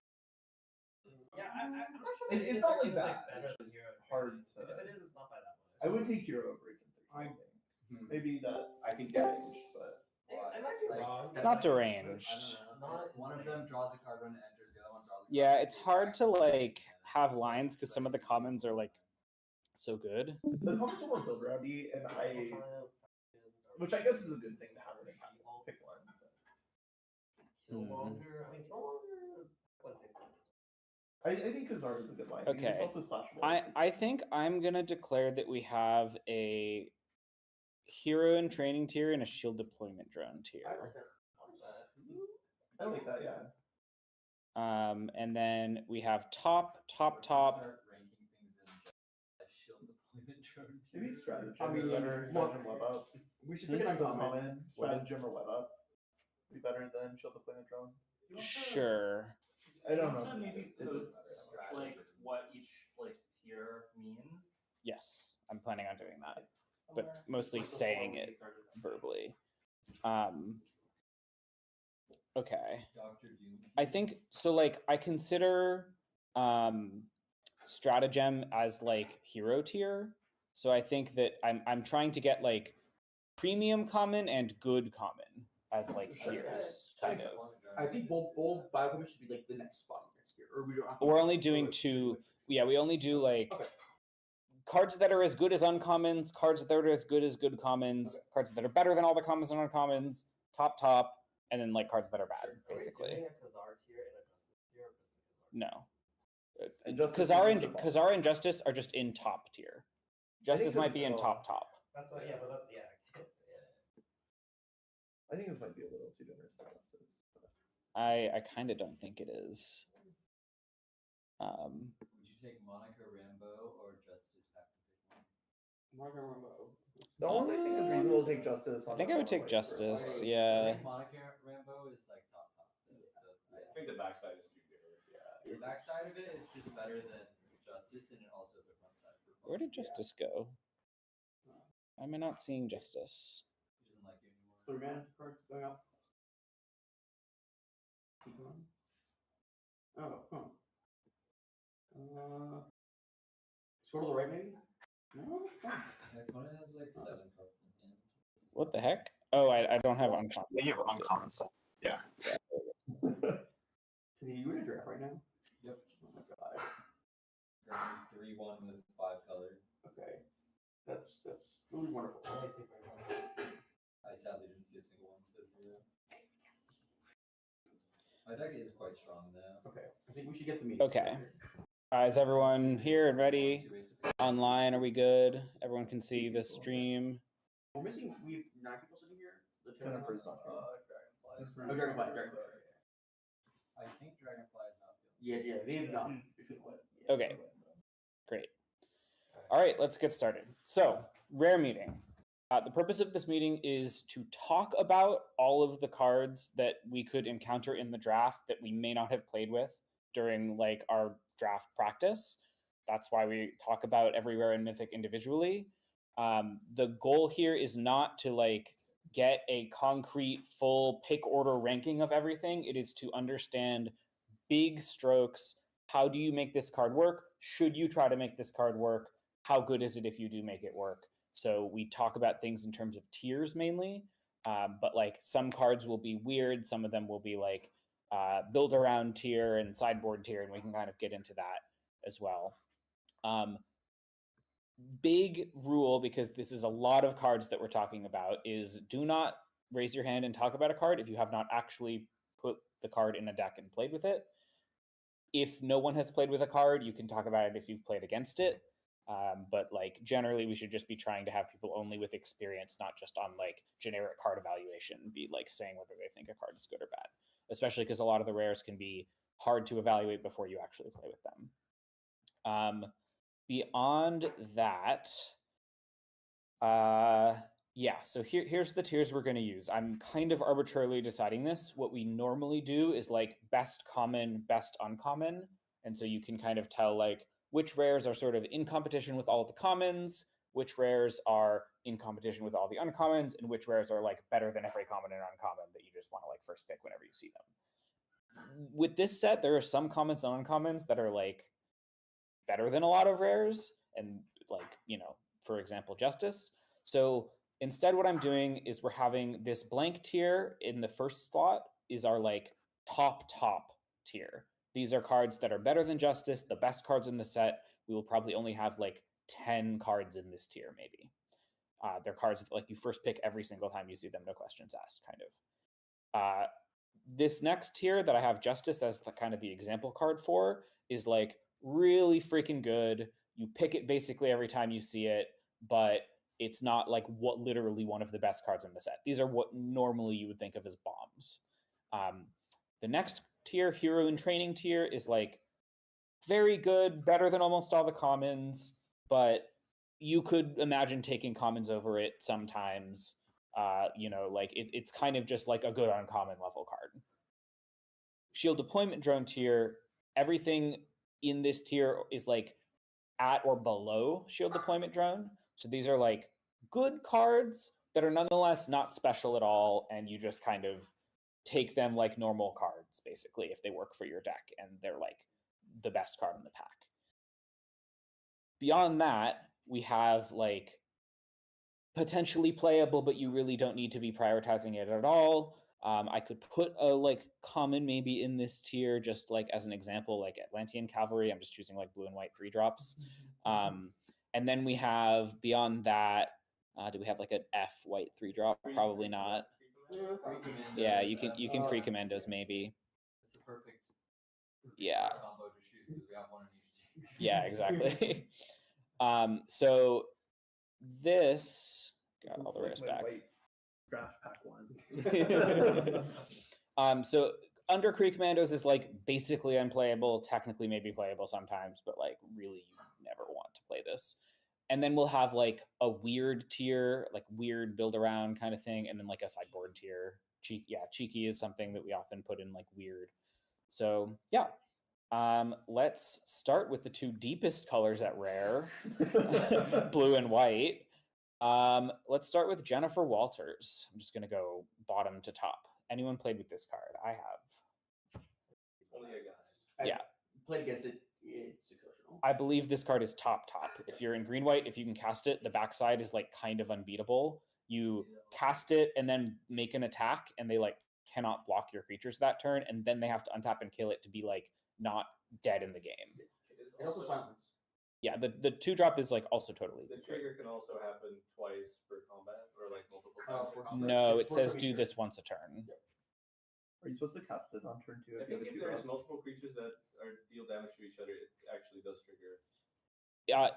Yeah, I'm not sure. It's Agent not 13 like is, that. better It's than Hero. hard Training. to- If it is, it's not by that much. I would take Hero over Agent 13. I think. Maybe that's. I think that is. But I might be Like, wrong. It's but, not like, deranged. Not One of them draws a card when it enters, the other one draws a card. Yeah, it's hard to like have lines because some of the commons are like so good. the comments are more build roundy, and which I guess is a good thing to have when you pick one. Killmonger. I mean, Killmonger. What pick one? I think Kazar is a good line. because Okay. It's also splashable. I think I'm gonna declare that we have a hero and training tier and a shield deployment drone tier. I like that, yeah. And then we have top. Start ranking things in just shield deployment drone Maybe tier. stratagem. I mean, better. look, Stratagem web up. We should Pick pick an an uncommon. uncommon. Stratagem or web up. Be better than shield deployment drone. Sure. I don't know. Maybe It doesn't post matter. like what each like tier means. Yes, I'm planning on doing that, but somewhere. mostly Like, before saying we it get started. verbally. Okay. Dr. Doom. I think so. Like, I consider stratagem as like hero tier. So I think that I'm trying to get like premium common and good common as like tiers, kind of. I think bold biochemistry should be like the next spot next year, or we don't have to. We're only doing two. Yeah, we only do like cards that are as good as uncommons, cards that are as good commons, cards that are better than all the commons and uncommons, top, and then like cards that are bad, basically. Are we doing a Kazar tier and a Justice tier, or just a Kazar? No. And Justice is Kazar just a ball. and Justice are just in top tier. Justice might be in top. That's what, yeah, but that's, yeah. I think this might be a little too generous to Justice. but- I kind of don't think it is. Would you take Monica Rambo or Justice Pack to pick one? Monica Rambo. The one I think is reasonable to take Justice. I on think the I would take mono white Justice. version. I Yeah. think Monica Rambo is like top though. So I think the backside is too good. the backside of it is just better than Justice, and it also has a front side. For Where did Justice go? Why am I not seeing Justice? He doesn't like you anymore. 3-man card going up. Keep going. Oh, huh. Scroll to the right, maybe? No? That opponent has like 7 cards in hand. What the heck? Oh, I don't have uncommon. Yeah, you have uncommon stuff. Yeah. Can you win a draft right now? Yep. Oh my god. Currently 3-1 with 5 color. Okay. That's really wonderful. I sadly didn't see a single one, so 0. My deck is quite strong though. Okay. I think we should get the meeting. Okay. Is everyone here and ready? Online, are we good? Everyone can see the stream. We're missing, we have 9 people sitting here. The Jennifer's not here. Dragonfly. Oh, Dragonfly. I think Dragonfly is not feeling. Yeah, they have not. Okay. Great. All right, let's get started. So, rare meeting. The purpose of this meeting is to talk about all of the cards that we could encounter in the draft that we may not have played with during like our draft practice. That's why we talk about every rare and mythic individually. The goal here is not to like get a concrete full pick order ranking of everything. It is to understand big strokes. How do you make this card work? Should you try to make this card work? How good is it if you do make it work? So we talk about things in terms of tiers mainly, but like some cards will be weird. Some of them will be like build around tier and sideboard tier, and we can kind of get into that as well. Big rule, because this is a lot of cards that we're talking about, is do not raise your hand and talk about a card if you have not actually put the card in a deck and played with it. If no one has played with a card, you can talk about it if you've played against it. But like generally we should just be trying to have people only with experience, not just on like generic card evaluation, be like saying whether they think a card is good or bad, especially because a lot of the rares can be hard to evaluate before you actually play with them. Beyond that, yeah, so here's the tiers we're going to use. I'm kind of arbitrarily deciding this. What we normally do is like best common, best uncommon. And so you can kind of tell like which rares are sort of in competition with all of the commons, which rares are in competition with all the uncommons, and which rares are like better than every common and uncommon that you just want to like first pick whenever you see them. With this set, there are some commons and uncommons that are like better than a lot of rares, and like, you know, for example, Justice. So instead what I'm doing is we're having this blank tier in the first slot is our like top tier. These are cards that are better than Justice, the best cards in the set. We will probably only have like 10 cards in this tier, maybe. They're cards that like you first pick every single time you see them, no questions asked, kind of. This next tier that I have Justice as the kind of the example card for is like really freaking good. You pick it basically every time you see it, but it's not like what literally one of the best cards in the set. These are what normally you would think of as bombs. The next tier, Hero in Training tier, is like very good, better than almost all the commons, but you could imagine taking commons over it sometimes. You know, like it's kind of just like a good uncommon level card. Shield Deployment Drone tier, everything in this tier is like at or below Shield Deployment Drone. So these are like good cards that are nonetheless not special at all, and you just kind of take them like normal cards, basically, if they work for your deck, and they're like the best card in the pack. Beyond that, we have like potentially playable, but you really don't need to be prioritizing it at all. I could put a like common maybe in this tier, just like as an example, like Atlantean Cavalry. I'm just choosing like blue and white 3-drops. And then we have beyond that, do we have like an F white 3-drop? Probably not. Yeah, you can free commandos maybe. It's a perfect Yeah. combo to choose because we have one in each team. Yeah, exactly. So this got all the rares back. Draft pack one. So Under Creek Commandos is like basically unplayable, technically maybe playable sometimes, but like really you never want to play this. And then we'll have like a weird tier, like weird build around kind of thing, and then like a sideboard tier. Cheeky is something that we often put in like weird. So yeah. Let's start with the two deepest colors at Rare, blue and white. Let's start with Jennifer Walters. I'm just gonna go bottom to top. Anyone played with this card? I have. Only a guy. Yeah. Played against it. It's exceptional. I believe this card is top. If you're in green white, if you can cast it, the backside is like kind of unbeatable. You cast it and then make an attack, and they like cannot block your creatures that turn, and then they have to untap and kill it to be like not dead in the game. It also silence. Yeah, the 2-drop is like also totally. The trigger can also happen twice for combat, or like multiple Oh, times for for- combat. No, it It's says for do creature. this once a turn. Are you supposed to cast it on turn 2? I think if there's multiple creatures that deal damage to each other, it actually does trigger.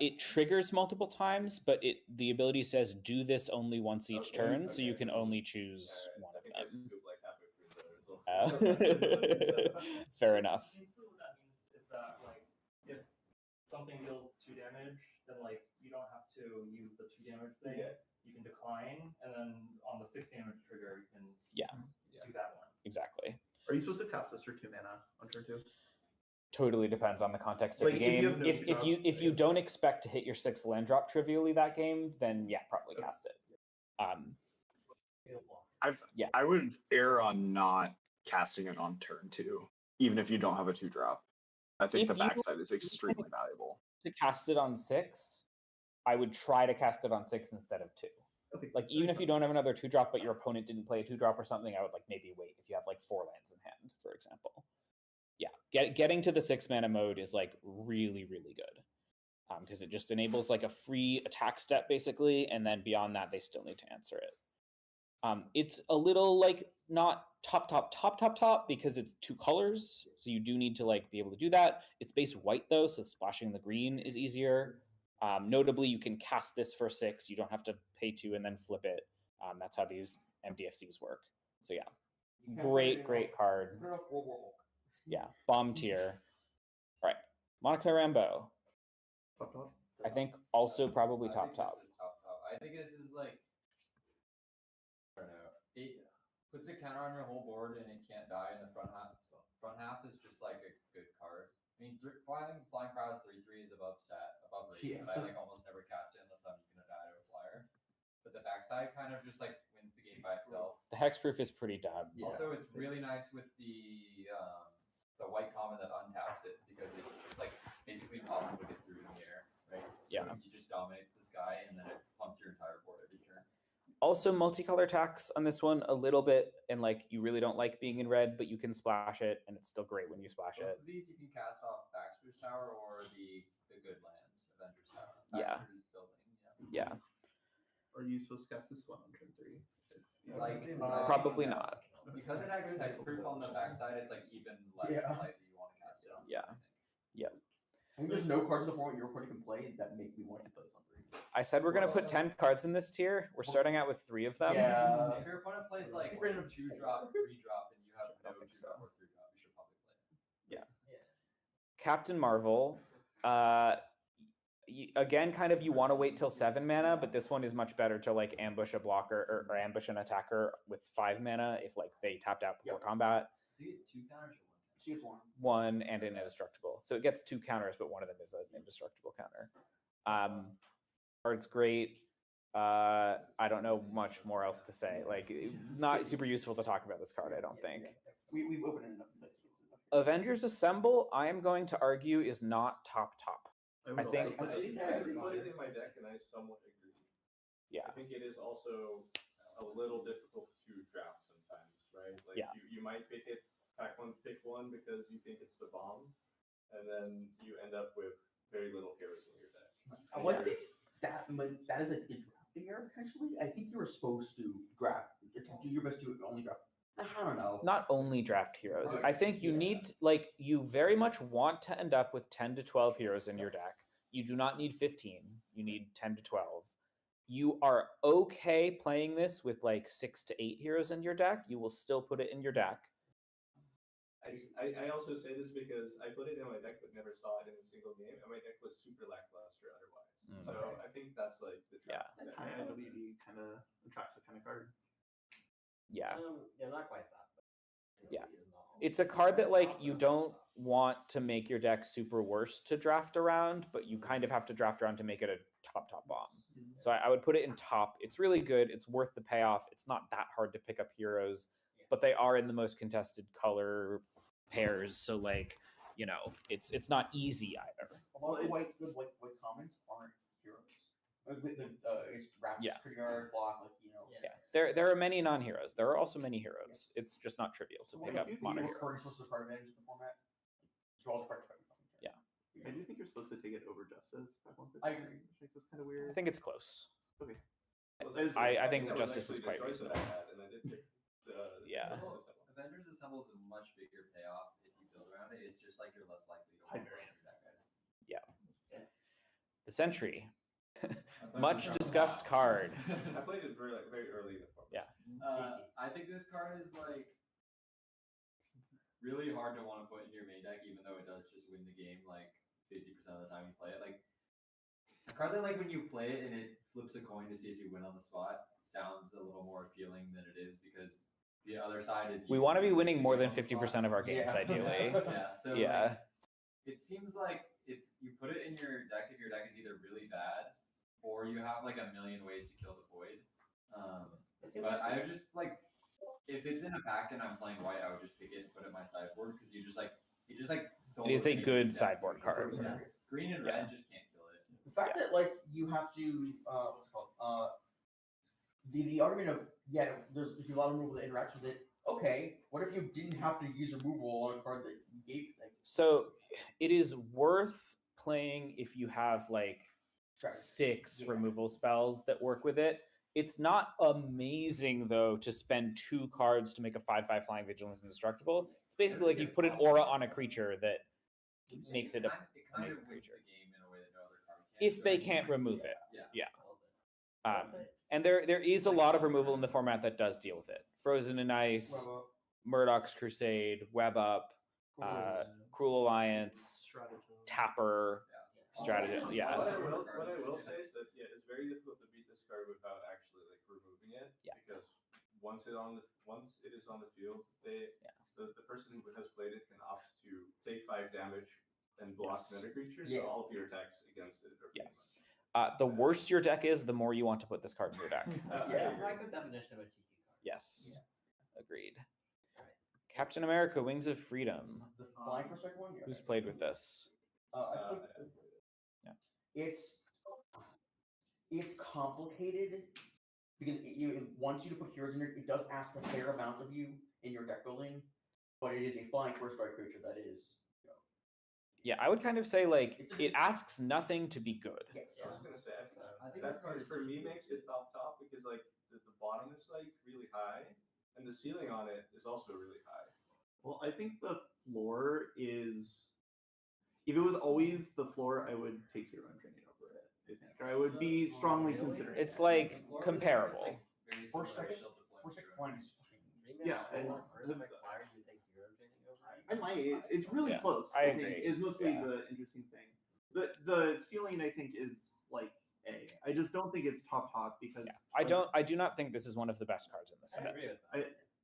It triggers multiple times, but the ability says do this only once each turn, so you can only choose one of I them. scooped like halfway through the results. Fair enough. Basically, what that means is that like if something deals 2 damage, then like you don't have to use the 2 damage thing. Yeah. You can decline, and then on the 6 damage trigger, you can Yeah, do that one. exactly. Are you supposed to cast this for 2 mana on turn 2? Totally depends on the context of Like, the if you game. have no If drop, if you don't expect to hit your 6th land drop trivially that game, then yeah, probably cast it. Yeah. I would err on not casting it on turn 2, even if you don't have a 2-drop. I think If the you- backside is extremely valuable. To cast it on 6, I would try to cast it on 6 instead of 2. Okay. Like even if you don't have another 2-drop, but your opponent didn't play a 2-drop or something, I would like maybe wait if you have like 4 lands in hand, for example. Yeah, getting to the 6-mana mode is like really good, because it just enables like a free attack step basically, and then beyond that they still need to answer it. It's a little like not top because it's 2 colors, so you do need to like be able to do that. It's base white though, so splashing the green is easier. Notably, you can cast this for 6. You don't have to pay 2 and then flip it. That's how these MDFCs work. So yeah, great card. Yeah, bomb tier. All right, Monica Rambeau. Top, top. I think also probably top. This is top. I think this is like, I don't know. It puts a counter on your whole board and it can't die in the front half. So front half is just like a good card. I mean, flying prowess 3/3 is above rate, Yeah. but I like almost never cast it unless I'm gonna die to a flyer. But the backside kind of just like wins the game by itself. The hexproof is pretty dumb. Also, it's really nice with the white common that untaps it because it's like basically impossible to get through in the air, right? So Yeah. you just dominate the sky and then it pumps your entire board every turn. Also, multicolor tax on this one a little bit, and like you really don't like being in red, but you can splash it, and it's still great when you splash Both it. of these you can cast off Baxter's Tower or the good lands, Avengers Tower. Yeah. Baxter's building, Yeah, Are you supposed to cast this one on turn 3? Like probably not. Because it acts hexproof on the backside, it's like even less Yeah. likely you want to cast it on. Yeah. I think. I think there's no cards in the format your opponent can play that make me want to play something. I said we're gonna put 10 cards in this tier. We're starting out with 3 of them. Yeah. If your opponent plays like random 2-drop, 3-drop, and you have no think 2-drop so. or 3-drop, you should probably play it. Captain Marvel. Again, kind of you want to wait till 7 mana, but this one is much better to like ambush a blocker or ambush an attacker with 5 mana if like they tapped out before combat. So you get 2 counters or 1 counter? She gets one. 1 and an indestructible. So it gets 2 counters, but one of them is an indestructible counter. Card's great. I don't know much more else to say. Like, not super useful to talk about this card, I don't think. We've opened it enough. Avengers Assemble, I am going to argue, is not top. I think- I put it in my deck, and I somewhat agree. Yeah. I think it is also a little difficult to draft sometimes, right? Like Yeah. you might pick one because you think it's the bomb, and then you end up with very little heroes in your deck. Well, I think that is a drafting error potentially. I think you were supposed to draft, do your best to only draft. I don't know. Not only draft heroes. I think you need, like, you very much want to end up with 10 to 12 heroes in your deck. You do not need 15. You need 10 to 12. You are okay playing this with like 6 to 8 heroes in your deck. You will still put it in your deck. I also say this because I put it in my deck but never saw it in a single game, and my deck was super lackluster otherwise. So I think that's like the trap. High IWD kind of attracts that kind of card. Yeah. Yeah, not quite that. But Yeah. it is not. It's a card that like you don't want to make your deck super worse to draft around, but you kind of have to draft around to make it a top bomb. So I would put it in top. It's really good. It's worth the payoff. It's not that hard to pick up heroes, but they are in the most contested color pairs. So like, you know, it's not easy either. A lot of good white commons aren't heroes. It's Raptors, Yeah. pretty hard, block, like, you know. Yeah. There are many non-heroes. There are also many heroes. It's just not trivial to pick up mono heroes. Supposed to card advantage in the format, as well as card effect. Yeah. I do think you're supposed to take it over Justice at 150. I agree. Which makes this kind of weird. I think it's close. Okay. I think that was Justice is actually the quite choice that reasonable. I had, and I did pick the Yeah. Avengers Assemble is a much bigger payoff if you build around it. It's just like you're less likely to win variants. That guys. Yeah. The Sentry. Much discussed card. I played it very early in the format. Yeah. I think this card is like really hard to want to put in your main deck, even though it does just win the game like 50% of the time you play it. Like a card that like when you play it and it flips a coin to see if you win on the spot sounds a little more appealing than it is because the other side is. We want to be winning more than 50% of our games, ideally. Yeah. So yeah. Like, it seems like you put it in your deck if your deck is either really bad or you have like a million ways to kill the void. But I would just like if it's in a pack and I'm playing white, I would just pick it and put it in my sideboard because you just like it is a good sideboard card. Yeah. Green and red just can't kill it. The fact that like you have to what's it called? The argument of there's a lot of removal that interacts with it. Okay, what if you didn't have to use removal on a card that you gave? Like, so it is worth playing if you have like 6 removal spells that work with it. It's not amazing though to spend 2 cards to make a 5/5 flying vigilance indestructible. It's basically like you've put an aura on a creature that makes it an amazing creature. If they can't remove it, yeah. And there is a lot of removal in the format that does deal with it. Frozen in Ice, Murdoch's Crusade, Web Up, Cruel Alliance, Tapper, Stratagem. Yeah. What I will say is that it's very difficult to beat this card without actually like removing it. Yeah. Because once it is on the field, the person who has played it can opt to take 5 damage and block meta creatures. So all of your attacks against it are pretty much. The worse your deck is, the more you want to put this card in your deck. It's like the definition of a cheeky card. Yes. Agreed. Captain America: Wings of Freedom. The flying for second one. Who's played with this? It's complicated because it wants you to put heroes in there. It does ask a fair amount of you in your deck building, but it is a flying first strike creature that is. Yeah, I would kind of say like it asks nothing to be good. Yes. I was gonna say I think that card for me makes it top because like the bottom is like really high and the ceiling on it is also really high. Well, I think the floor is. If it was always the floor, I would take Hero and Training over it. I think, or I would be strongly considering. It's like comparable. First second flying is fucking. Yeah, and I might. It's really close. I think agree. is mostly the interesting thing. The ceiling, I think, is like A. I just don't think it's top because I do not think this is one of the best cards in the set.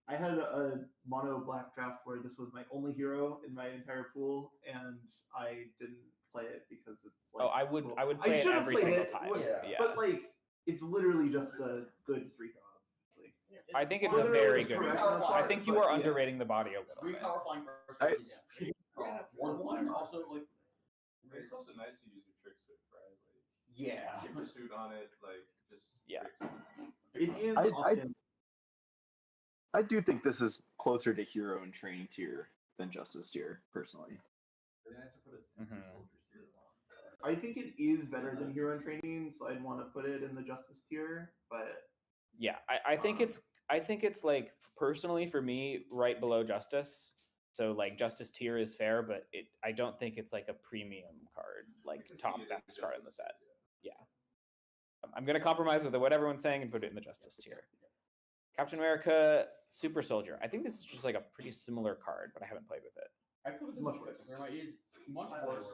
I had a mono black draft where this was my only hero in my entire pool, and I didn't play it because it's like. Oh, I would play it every single time. But like, it's literally just a good 3-drop. I think it's a very good. I think you are underrating the body a little 3 bit. power flying first. 1/1 also like. It's also nice to use your tricks with, right? Like Yeah. keep the suit on it, like just It is. I do think this is closer to Hero and Training tier than Justice tier, personally. I think it is better than Hero and Training, so I'd want to put it in the Justice tier. But yeah, I think it's like personally for me right below Justice. So like Justice tier is fair, but I don't think it's like a premium card, like top best card in the set. Yeah. I'm gonna compromise with what everyone's saying and put it in the Justice tier. Captain America Super Soldier. I think this is just like a pretty similar card, but I haven't played with it. I played with this Much worse. worse. It is much worse.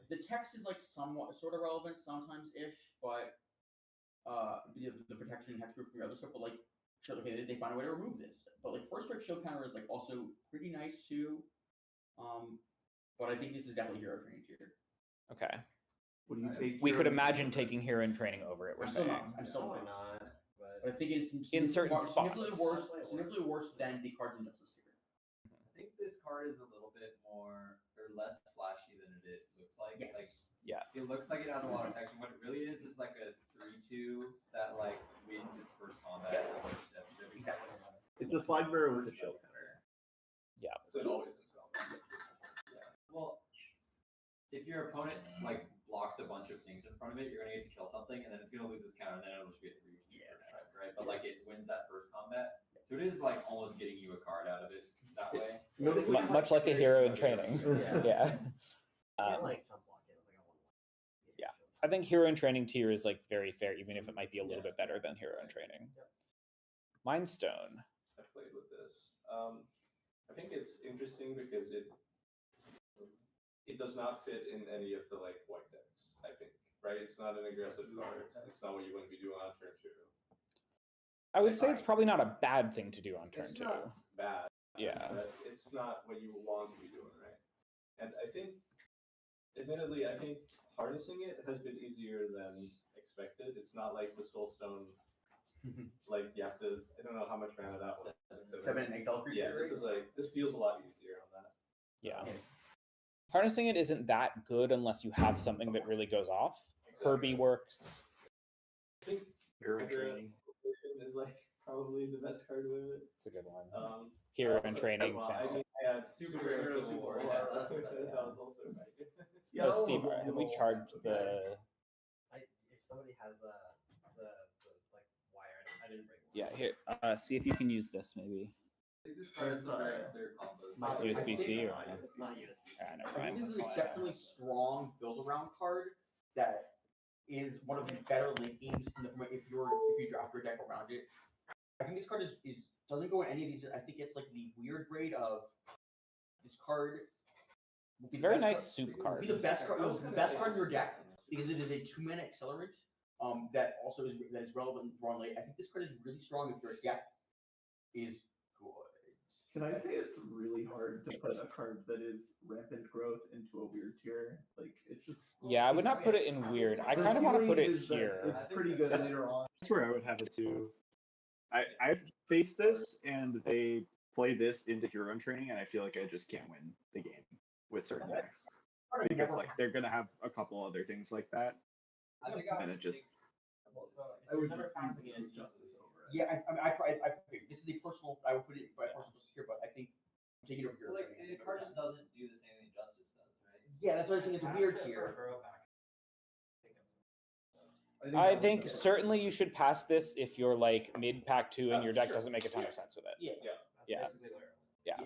The text is like somewhat sort of relevant sometimes ish, but the protection and hexproof and other stuff, but like sure, okay, they find a way to remove this. But like first strike shield counter is like also pretty nice too. But I think this is definitely hero training tier. Okay. What do you take? We could imagine taking hero and training over it. We're I'm still saying. not. I'm still Probably not. not. But But I think it's In certain significantly spots. significantly worse than the cards in Justice tier. I think this card is a little bit more or less flashy than it looks like. Yes. Like Yeah. it looks like it has a lot of texture. What it really is like a 3/2 that like wins its first combat. Exactly. It's a flag bearer with a shield counter. Yeah. So it always is combat. Yeah. Well, if your opponent like blocks a bunch of things in front of it, you're gonna get to kill something, and then it's gonna lose its counter, and then it'll just be a 3 strike, right? But like it wins that first combat, so it is like almost getting you a card out of it that way. Much like a hero in training. Yeah. like jump block it. Like I want. Yeah. I think hero in training tier is like very fair, even if it might be a little bit better than hero in training. Mind Stone. I played with this. I think it's interesting because it does not fit in any of the like white decks. I think, right? It's not an aggressive card. It's not what you want to be doing on turn 2. I would say it's probably not a bad thing to do on turn It's 2. not bad. Yeah. But it's not what you want to be doing, right? And I think, admittedly, I think harnessing it has been easier than expected. It's not like the Soul Stone. Like you have to, I don't know how much mana that was. 7 in exile creature. Yeah, this is like this feels a lot easier on that. Yeah. Harnessing it isn't that good unless you have something that really goes off. Herbie works. I think Hero Hydra training. is like probably the best card with it. It's a good one. Um, Hero also- in training, well, Samson. I mean, I had Superhero Super War, War. yeah. That was also right. Oh, Steve, have we charged the? If somebody has the like wire, I didn't bring one. Yeah, here. See if you can use this maybe. I think this card has some very clear combos. Not USB-C or? It's not USB. Ah, never I think mind. this is an exceptionally strong build around card that is one of the better late games if you draft your deck around it. I think this card is doesn't go in any of these. I think it's like the weird grade of this card. It's a very nice soup card. Be the best card. The best card in your deck because it is a 2-mana accelerant. That also is relevant drawn late. I think this card is really strong if your deck is good. Can I say it's really hard to put a card that is rampant growth into a weird tier? Like it's just. Yeah, I would not put it in weird. I kind of want to put it here. It's pretty good later on. That's where I would have it too. I've faced this and they play this into hero training, and I feel like I just can't win the game with certain decks because like they're gonna have a couple other things like that, and it just. I would never just passing use it it. justice over it. Yeah, this is a personal. I would put it by personal justice here, but I think I'm taking it over here. Like the card just doesn't do the same thing Justice does, right? Yeah, that's what I'm saying. It's a weird tier. I think certainly you should pass this if you're like mid pack 2 and your deck Sure. doesn't make a ton of sense with it. Yeah. Yeah. Basically where Yeah.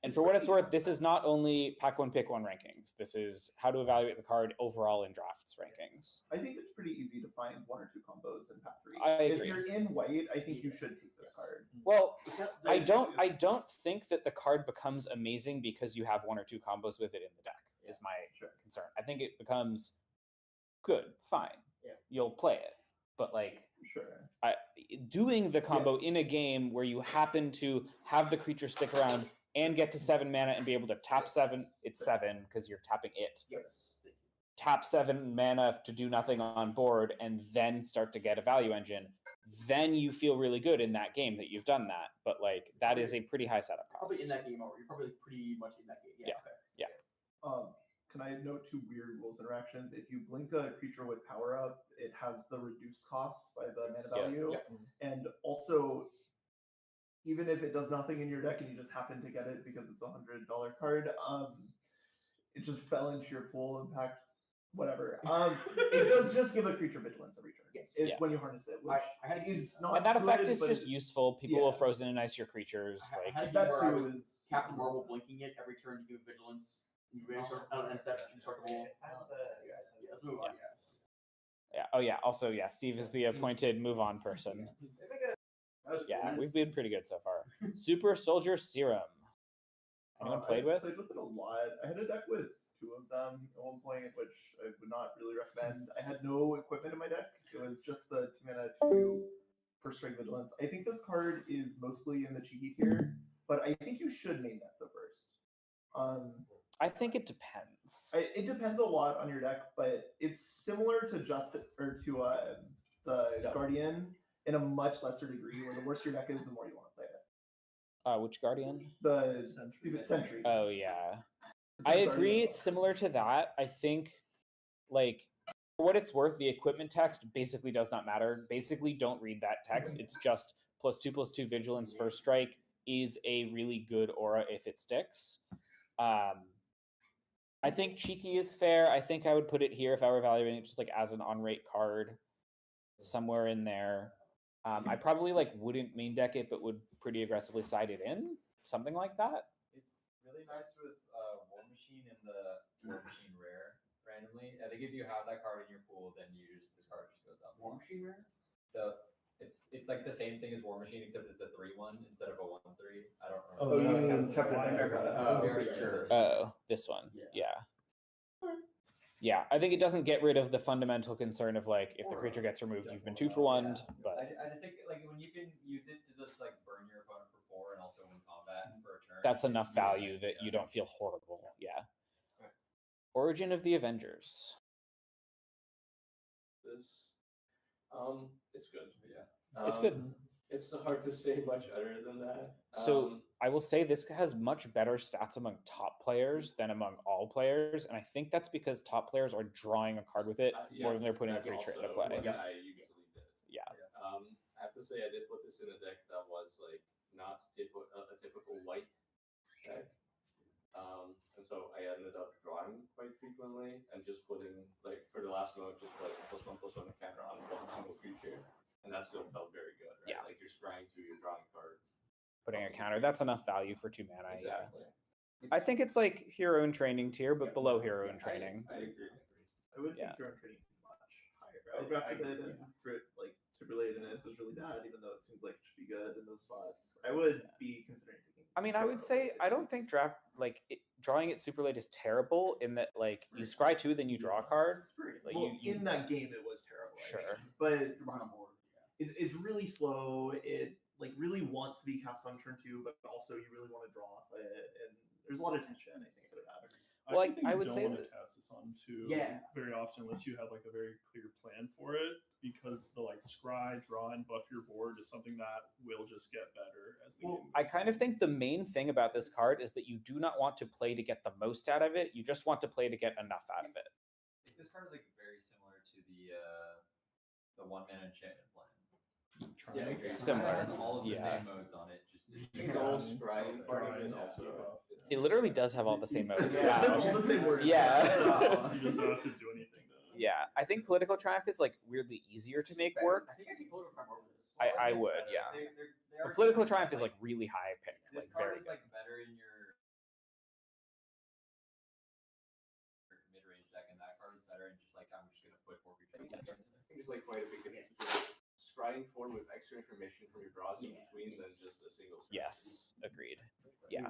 And for what it's worth, this is not only pack 1 pick 1 rankings. This is how to evaluate the card overall in drafts rankings. I think it's pretty easy to find 1 or 2 combos in pack 3. I If agree. you're in white, I think you should take this card. Well, I don't think that the card becomes amazing because you have 1 or 2 combos with it in the deck. Is my concern. I think it becomes good, fine. Yeah. You'll play it, but like Sure. doing the combo in a game where you happen to have the creature stick around and get to 7 mana and be able to tap 7, it's 7 because you're tapping it. Yes. Tap 7 mana to do nothing on board and then start to get a value engine. Then you feel really good in that game that you've done that. But like that is a pretty high setup cost. Probably in that game already. You're probably pretty much in that game. Yeah. Yeah. Okay. Can I note 2 weird rules interactions? If you blink a creature with power up, it has the reduced cost by the mana value. Yeah. And also, even if it does nothing in your deck and you just happen to get it because it's a $100 card, it just fell into your pool impact, whatever. It does just give a creature vigilance every turn. Yes. It's when you harness it, which I had to is not And that effect good, is but just it- useful. People will frozen and ice your creatures. I Like had to that where I too was is Captain Marvel blinking it every turn to give vigilance. And steps indestructible. It's time to Yeah, let's move on. Yeah. Oh yeah. Also, yeah. Steve is the appointed move on person. Yeah, we've been pretty good so far. Super Soldier Serum. Anyone played with? I played with it a lot. I had a deck with 2 of them at one point, which I would not really recommend. I had no equipment in my deck. It was just the 2 mana 2 for strike vigilance. I think this card is mostly in the cheeky tier, but I think you should main deck the first. I think it depends. It depends a lot on your deck, but it's similar to the Guardian in a much lesser degree, where the worse your deck is, the more you want to play it. Which Guardian? The stupid Sentry. Oh yeah. I agree. It's similar to that. I think, like, for what it's worth, the equipment text basically does not matter. Basically, don't read that text. It's just +2/+2 vigilance first strike is a really good aura if it sticks. I think cheeky is fair. I think I would put it here if I were evaluating it just like as an on-rate card, somewhere in there. I probably like wouldn't main deck it, but would pretty aggressively side it in, something like that. It's really nice with War Machine and the War Machine rare randomly. I think if you have that card in your pool, then this card just goes up. War Machine rare? It's like the same thing as War Machine, except it's a 3/1 instead of a 1/3. I don't remember. Oh, you mean Captain America. Oh, this one. Yeah. Yeah, I think it doesn't get rid of the fundamental concern of like if the creature gets removed, you've been 2 for 1. But I just think like when you can use it to just like burn your opponent for 4 and also win combat for a turn. that's enough value that you don't feel horrible. Yeah. Origin of the Avengers. It's good. Yeah. It's good. It's hard to say much other than that. So I will say this has much better stats among top players than among all players, and I think that's because top players are drawing a card with it more than they're putting a creature into play. What I usually did. Yeah. I have to say I did put this in a deck that was like not a typical white deck. And so I ended up drawing quite frequently and just putting like for the last mode just like +1/+1 counter on one single creature. And that still felt very good, right? Yeah. Like you're scrying 2, you're drawing a card. Putting a counter, that's enough value for 2 mana. Exactly. Yeah. I think it's like hero in training tier, but below hero in training. I agree. I wouldn't think hero in training much higher. I drafted it and for it like super late and it was really bad, even though it seems like it should be good in those spots. I would be considering taking. I mean, I would say I don't think drawing it super late is terrible in that like you scry 2, then you draw a card. Like Well, in that game it was terrible. Sure. But it's really slow. It like really wants to be cast on turn 2, but also you really want to draw off it, and there's a lot of tension. I think that it happens. Well, I think I you would don't say want to that- cast this on too Yeah. very often unless you have like a very clear plan for it, because the like scry, draw, and buff your board is something that will just get better as the game. I kind of think the main thing about this card is that you do not want to play to get the most out of it. You just want to play to get enough out of it. I think this card is like very similar to the 1-mana enchantment plan. Yeah, I agree. Similar. It has all of the Yeah. same modes on it. Just Scrying part of it also. It literally does have all the same modes. Yeah, Wow. it's all the same word. Yeah. You just don't have to do anything. Yeah, I think Political Triumph is like weirdly easier to make work. I think I take Political Triumph over this. I would, yeah. They But are Political similar, Triumph but, is like really high pick, this like card very is good. like better in your mid-range deck, and that card is better in just like I'm just gonna put 4 creatures. I think there's like quite a big difference between scrying 4 with extra information from your draws in between than just a single scry. Yes, agreed. Yeah.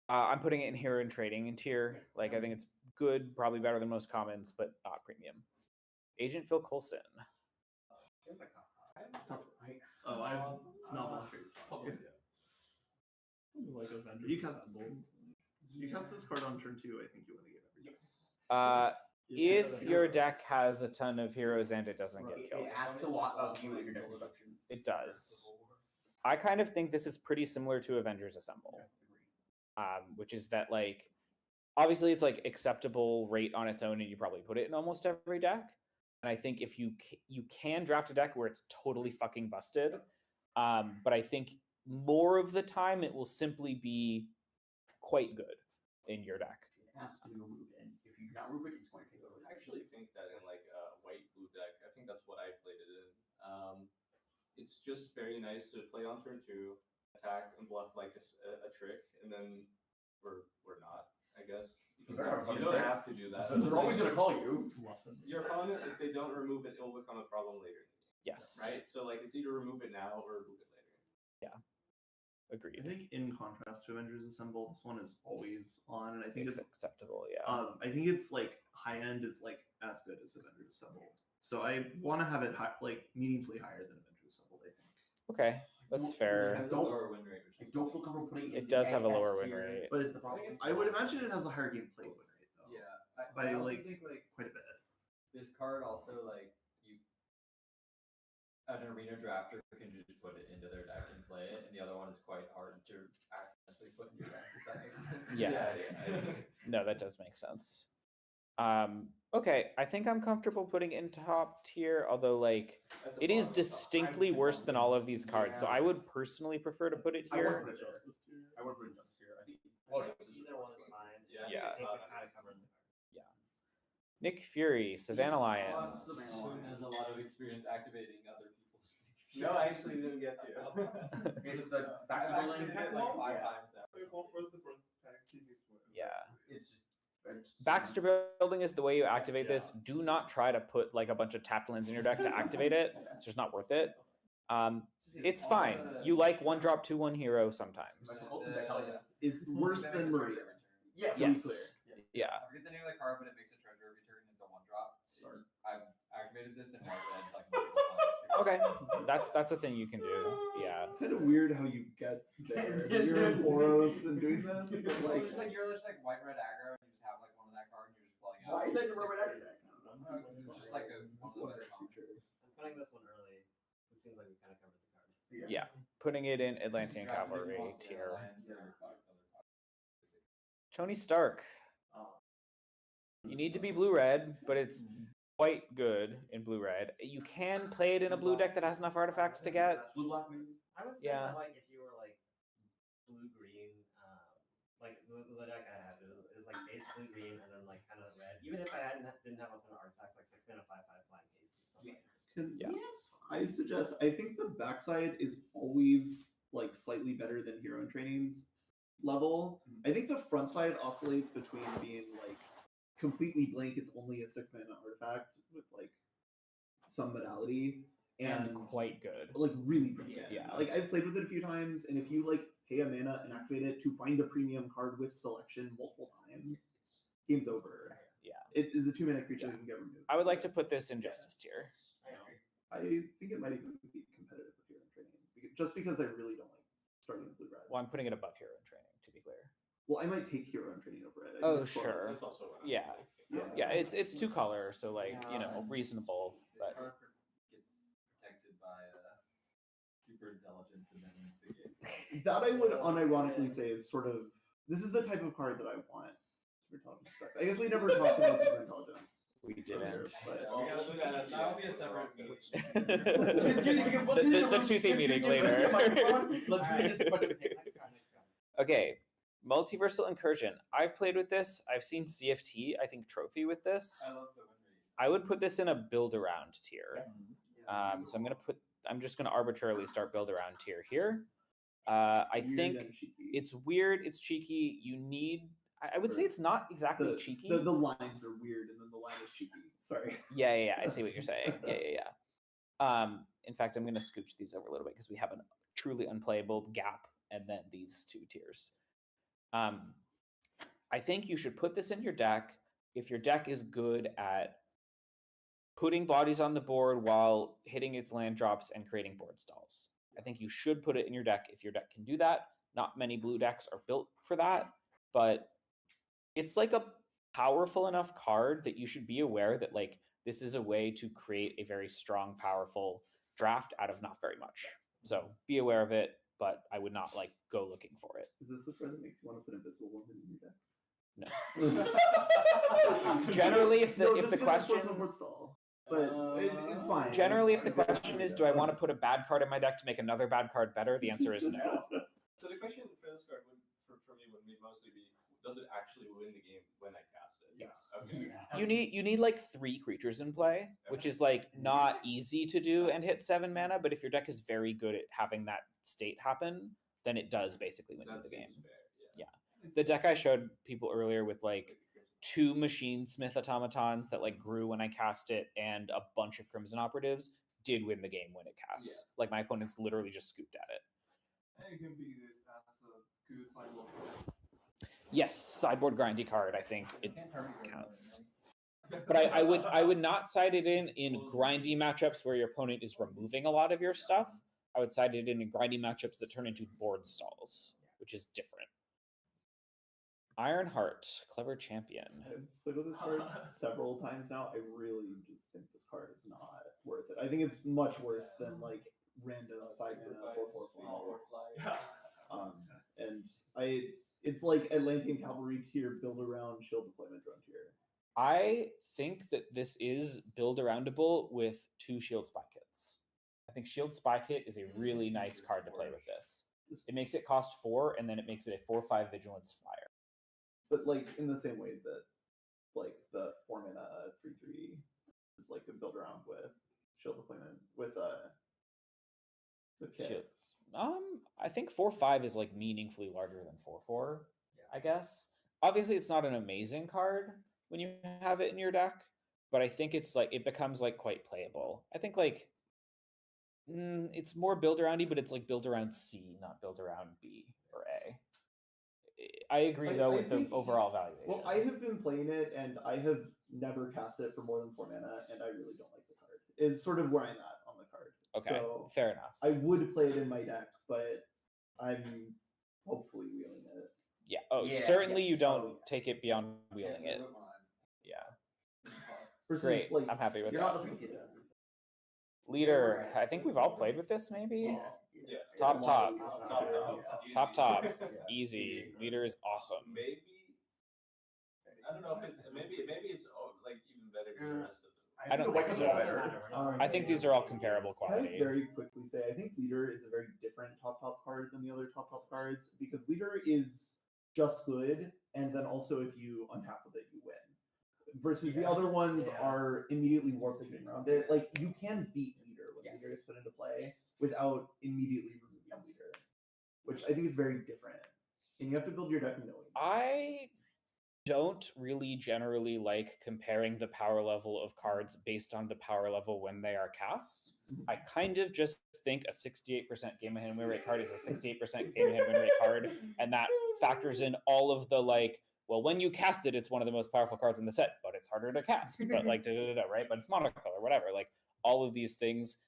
I'm putting it in hero and trading in tier. Like I think it's good, probably better than most commons, but not premium. Agent Phil Coulson. Oh, I'm not Like Avengers You cast Assemble. you cast this card on turn 2. I think you want to get If everything. your deck has a ton of heroes and it doesn't get killed. It asks a lot of you in your deck construction. It does. I kind of think this is pretty similar to Avengers Assemble, which is that like, obviously it's like acceptable rate on its own, and you probably put it in almost every deck. And I think if you can draft a deck where it's totally fucking busted, but I think more of the time it will simply be quite good in your deck. It has to be removed, and if you do not remove it, it's going to take over. I actually think that in like a white blue deck, I think that's what I played it in. It's just very nice to play on turn 2, attack and bluff like a trick, and then we're not, I guess. You They're not don't fucking fair. have to do that. They're always gonna call you. Your opponent, if they don't remove it, it will become a problem later. Yes. Right? So like it's either remove it now or remove it later. Yeah. Agreed. I think in contrast to Avengers Assemble, this one is always on, and I think It's it's acceptable, yeah. I think it's like high end is like as good as Avengers Assemble. So I want to have it like meaningfully higher than Avengers Assemble. I think. Okay, that's fair. It has a lower win rate, which I is don't feel comfortable putting It does have a lower win rate. But That's the problem. I would imagine it has a higher gameplay win rate though. yeah. By I also like think like quite a bit. this card also like an arena drafter can just put it into their deck and play it, and the other one is quite hard to accidentally put in your deck. If that makes sense. Yeah. No, that does make sense. Okay, I think I'm comfortable putting it in top tier, although like At the it is bottom of the top. distinctly worse than all of these cards, so I would personally prefer to put it I here. would put it there. I would put it just here. I think. Well, either one is fine. Yeah. I think we've kind of covered the card. Nick Fury, Savannah Lions. Soon has a lot of experience activating other people's. No, I actually didn't get to. It's like back to I've building. activated it like 5 times now. Yeah. It's just Baxter building is the way you activate this. Do not try to put like a bunch of tapped lands in your deck to activate it. It's just not worth it. It's fine. You like 1-drop 2/1 hero sometimes. It's worse than Maria. Yeah. Yes. Yeah. I forget the name of the card, but it makes a treasure every turn. It's a 1-drop. I've activated this in white red like multiple times. Okay. That's a thing you can do. Yeah. Kind of weird how you get there. You're in Boros and doing this. Like, you're just like white red aggro, and you just have like one of that card, and you're just flooding out. Why is that your rubber ducky deck? It's just like one of the better commons. I'm putting this one early. It seems like we kind of covered the card. Yeah. Putting it in Atlantean Cavalry tier. Tony Stark. You need to be blue-red, but it's quite good in blue-red. You can play it in a blue deck that has enough artifacts to get. Blue black maybe. I would say Yeah. that, like if you were like blue green, like the deck I had is like base blue green and then like kind of red. Even if I didn't have a ton of artifacts, like 6 mana 5/5 flying haste and stuff like this. Yeah. I suggest. I think the backside is always like slightly better than Hero and Training's level. I think the front side oscillates between being like completely blank. It's only a 6 mana artifact with like some modality and quite good. like really brilliant. Yeah. Like I've played with it a few times, and if you like pay a mana and activate it to find a premium card with selection multiple times, game's over. Yeah. It is a 2-mana creature that can get removed. I would like to put this in Justice tier. I think it might even be competitive with Hero and Training, just because I really don't like starting with blue red. Well, I'm putting it above Hero in Training, to be clear. Well, I might take Hero and Training over it. I think Oh, it's fun. sure. That's also what I'm Yeah. thinking. Yeah, it's 2 color, so like, you know, reasonable. This But card gets protected by super intelligence and then wins the game. That I would unironically say is sort of this is the type of card that I want. Super intelligence. I guess we never talked about super intelligence. we didn't. But We gotta do that. That'll be a separate meeting. the toothy meeting later. Okay, Multiversal Incursion. I've played with this. I've seen CFT, I think Trophy with this. I love the win rate. I would put this in a build around tier. So I'm just gonna arbitrarily start build around tier here. I weird think and cheeky. it's weird, it's cheeky. You need, I would say it's not exactly cheeky. The lines are weird, and then the line is cheeky. Sorry. Yeah, I see what you're saying. Yeah. In fact, I'm going to scooch these over a little bit because we have a truly unplayable gap and then these 2 tiers. I think you should put this in your deck if your deck is good at putting bodies on the board while hitting its land drops and creating board stalls. I think you should put it in your deck if your deck can do that. Not many blue decks are built for that, but it's like a powerful enough card that you should be aware that like this is a way to create a very strong, powerful draft out of not very much. So be aware of it, but I would not like go looking for it. Is this the card that makes you want to put Invisible Woman in your deck? No. Generally, if the question, but it's fine. generally, if the question is, do I want to put a bad card in my deck to make another bad card better? The answer is no. So the question for this card would, for me, would mostly be, does it actually win the game when I cast it? Yes. Okay. You need like 3 creatures in play, which is like not easy to do and hit 7 mana. But if your deck is very good at having that state happen, then it does basically win you the game. Fair, Yeah. The deck I showed people earlier with like 2 Machine Smith automatons that like grew when I cast it, and a bunch of Crimson Operatives did win the game when it cast. Yeah. Like my opponents literally just scooped at it. And it can be this as a good sideboard. Yes, sideboard grindy card. I think it counts. But I would not side it in grindy matchups where your opponent is removing a lot of your stuff. I would side it in grindy matchups that turn into board stalls, which is different. Ironheart, clever champion. I've played with this card several times now. I really just think this card is not worth it. I think it's much worse than like random 5 mana 4/4 flyer. And it's like Atlantean Cavalry tier build around shield deployment drone tier. I think that this is build aroundable with 2 Shield Spy Kits. I think Shield Spy Kit is a really nice card to play with this. It makes it cost 4, and then it makes it a 4/5 Vigilance Flyer. But like in the same way that like the 4 mana 3/3 is like a build around with shield deployment with the kit. Shields. I think 4/5 is like meaningfully larger than 4/4. I guess. Obviously, it's not an amazing card when you have it in your deck, but I think it's like it becomes like quite playable. I think like it's more build aroundy, but it's like build around C, not build around B or A. I agree though with the overall valuation. Well, I have been playing it and I have never cast it for more than 4 mana, and I really don't like the card. It's sort of where I'm at on the card. Okay, So fair enough. I would play it in my deck, but I'm hopefully wheeling it. Yeah. Oh, certainly you don't take it beyond wheeling it. Yeah. Versus, Great. like, I'm happy with You're that. not looking to that. Leader. I think we've all played with this, maybe. Yeah. Top. Top. Easy. Leader is awesome. Maybe I don't know if maybe it's like even better than the rest of them. I don't think so. I think these are all comparable Can I quality. very quickly say I think Leader is a very different top card than the other top cards, because Leader is just good, and then also if you untap with it, you win. Versus the other ones are immediately warping around it. Like you can beat Leader when Leader gets put into play without immediately removing Leader, which I think is very different. And you have to build your deck knowing. I don't really generally like comparing the power level of cards based on the power level when they are cast. I kind of just think a 68% game ahead win rate card is a 68% game ahead win rate card, and that factors in all of the like, well, when you cast it, it's one of the most powerful cards in the set, but it's harder to cast. But like, right? But it's monocolor, whatever. Like all of these things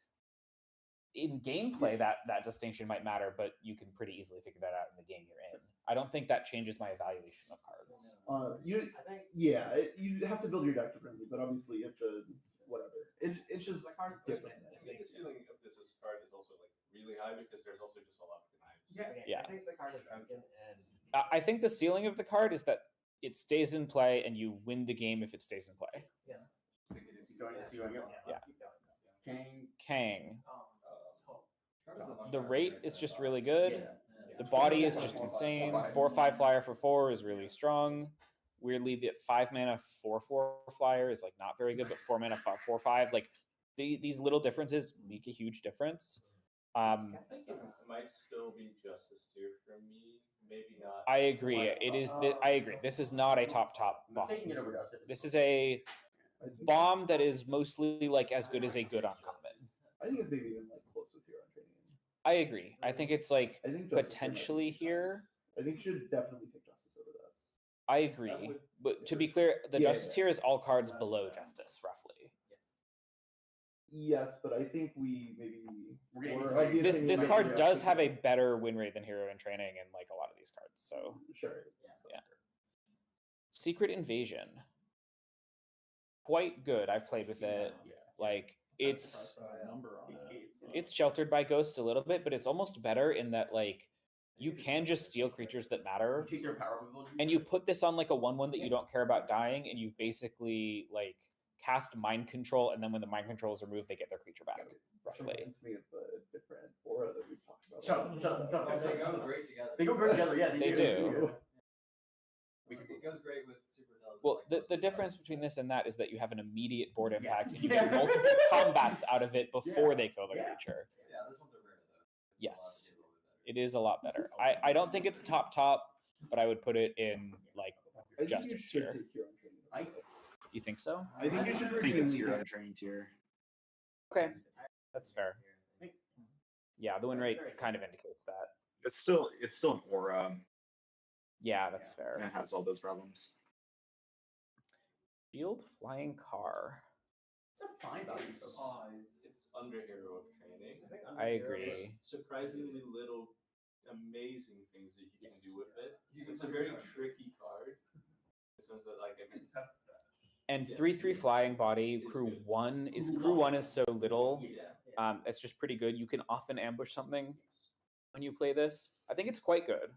in gameplay, that distinction might matter, but you can pretty easily figure that out in the game you're in. I don't think that changes my evaluation of cards. You have to build your deck differently, but obviously you have to whatever. It's just different. I think the ceiling of this card is also like really high because there's also just a lot of knives. Yeah. I think the card is broken, and I think the ceiling of the card is that it stays in play and you win the game if it stays in play. yes. Yeah. Kang. Kang. The rate is just really good. The body is just insane. 4/5 flyer for 4 is really strong. Weirdly, the 5 mana 4/4 flyer is like not very good, but 4 mana 4/5, like these little differences make a huge difference. I think it might still be Justice tier for me. Maybe not. I agree. It is. I agree. This is not a top bomb. This is a bomb that is mostly like as good as a good uncommon. I think it's maybe even like close with Hero Training. I agree. I think it's like I think Justice potentially here. I think you should definitely pick Justice over this. I agree. But to be clear, the Justice here is all cards below Justice, roughly. Yes, but I think we maybe this card does have a better win rate than Hero in Training and like a lot of these cards. So sure. Yeah. Secret Invasion. Quite good. I've played with it. Like it's sheltered by ghosts a little bit, but it's almost better in that like you can just steal creatures that matter. And you put this on like a 1/1 that you don't care about dying, and you've basically like cast mind control, and then when the mind control is removed, they get their creature back. Roughly. Reminds me of the different aura that we've talked about. Shut up. They go great together. They go great together. Yeah, They do. It goes great with super intelligence. Well, the difference between this and that is that you have an immediate board impact, and you get multiple combats out of it before they kill the creature. Yeah, this one's a rare though. Yes, it is a lot better. I don't think it's top, but I would put it in like Justice tier. think so? I think you should I think it's routinely your pick own training tier. Okay, that's fair. Yeah, the win rate kind of indicates that. It's still an aura, Yeah, that's and fair. it has all those problems. Shield flying car. It's a fine value. It's under hero of training. I agree. There's surprisingly little amazing things that you can do with it. It's a very tricky card. In the sense that like if it's And 3/3 flying body crew one is so little. It's just pretty good. You can often ambush something when you play this. I think it's quite good.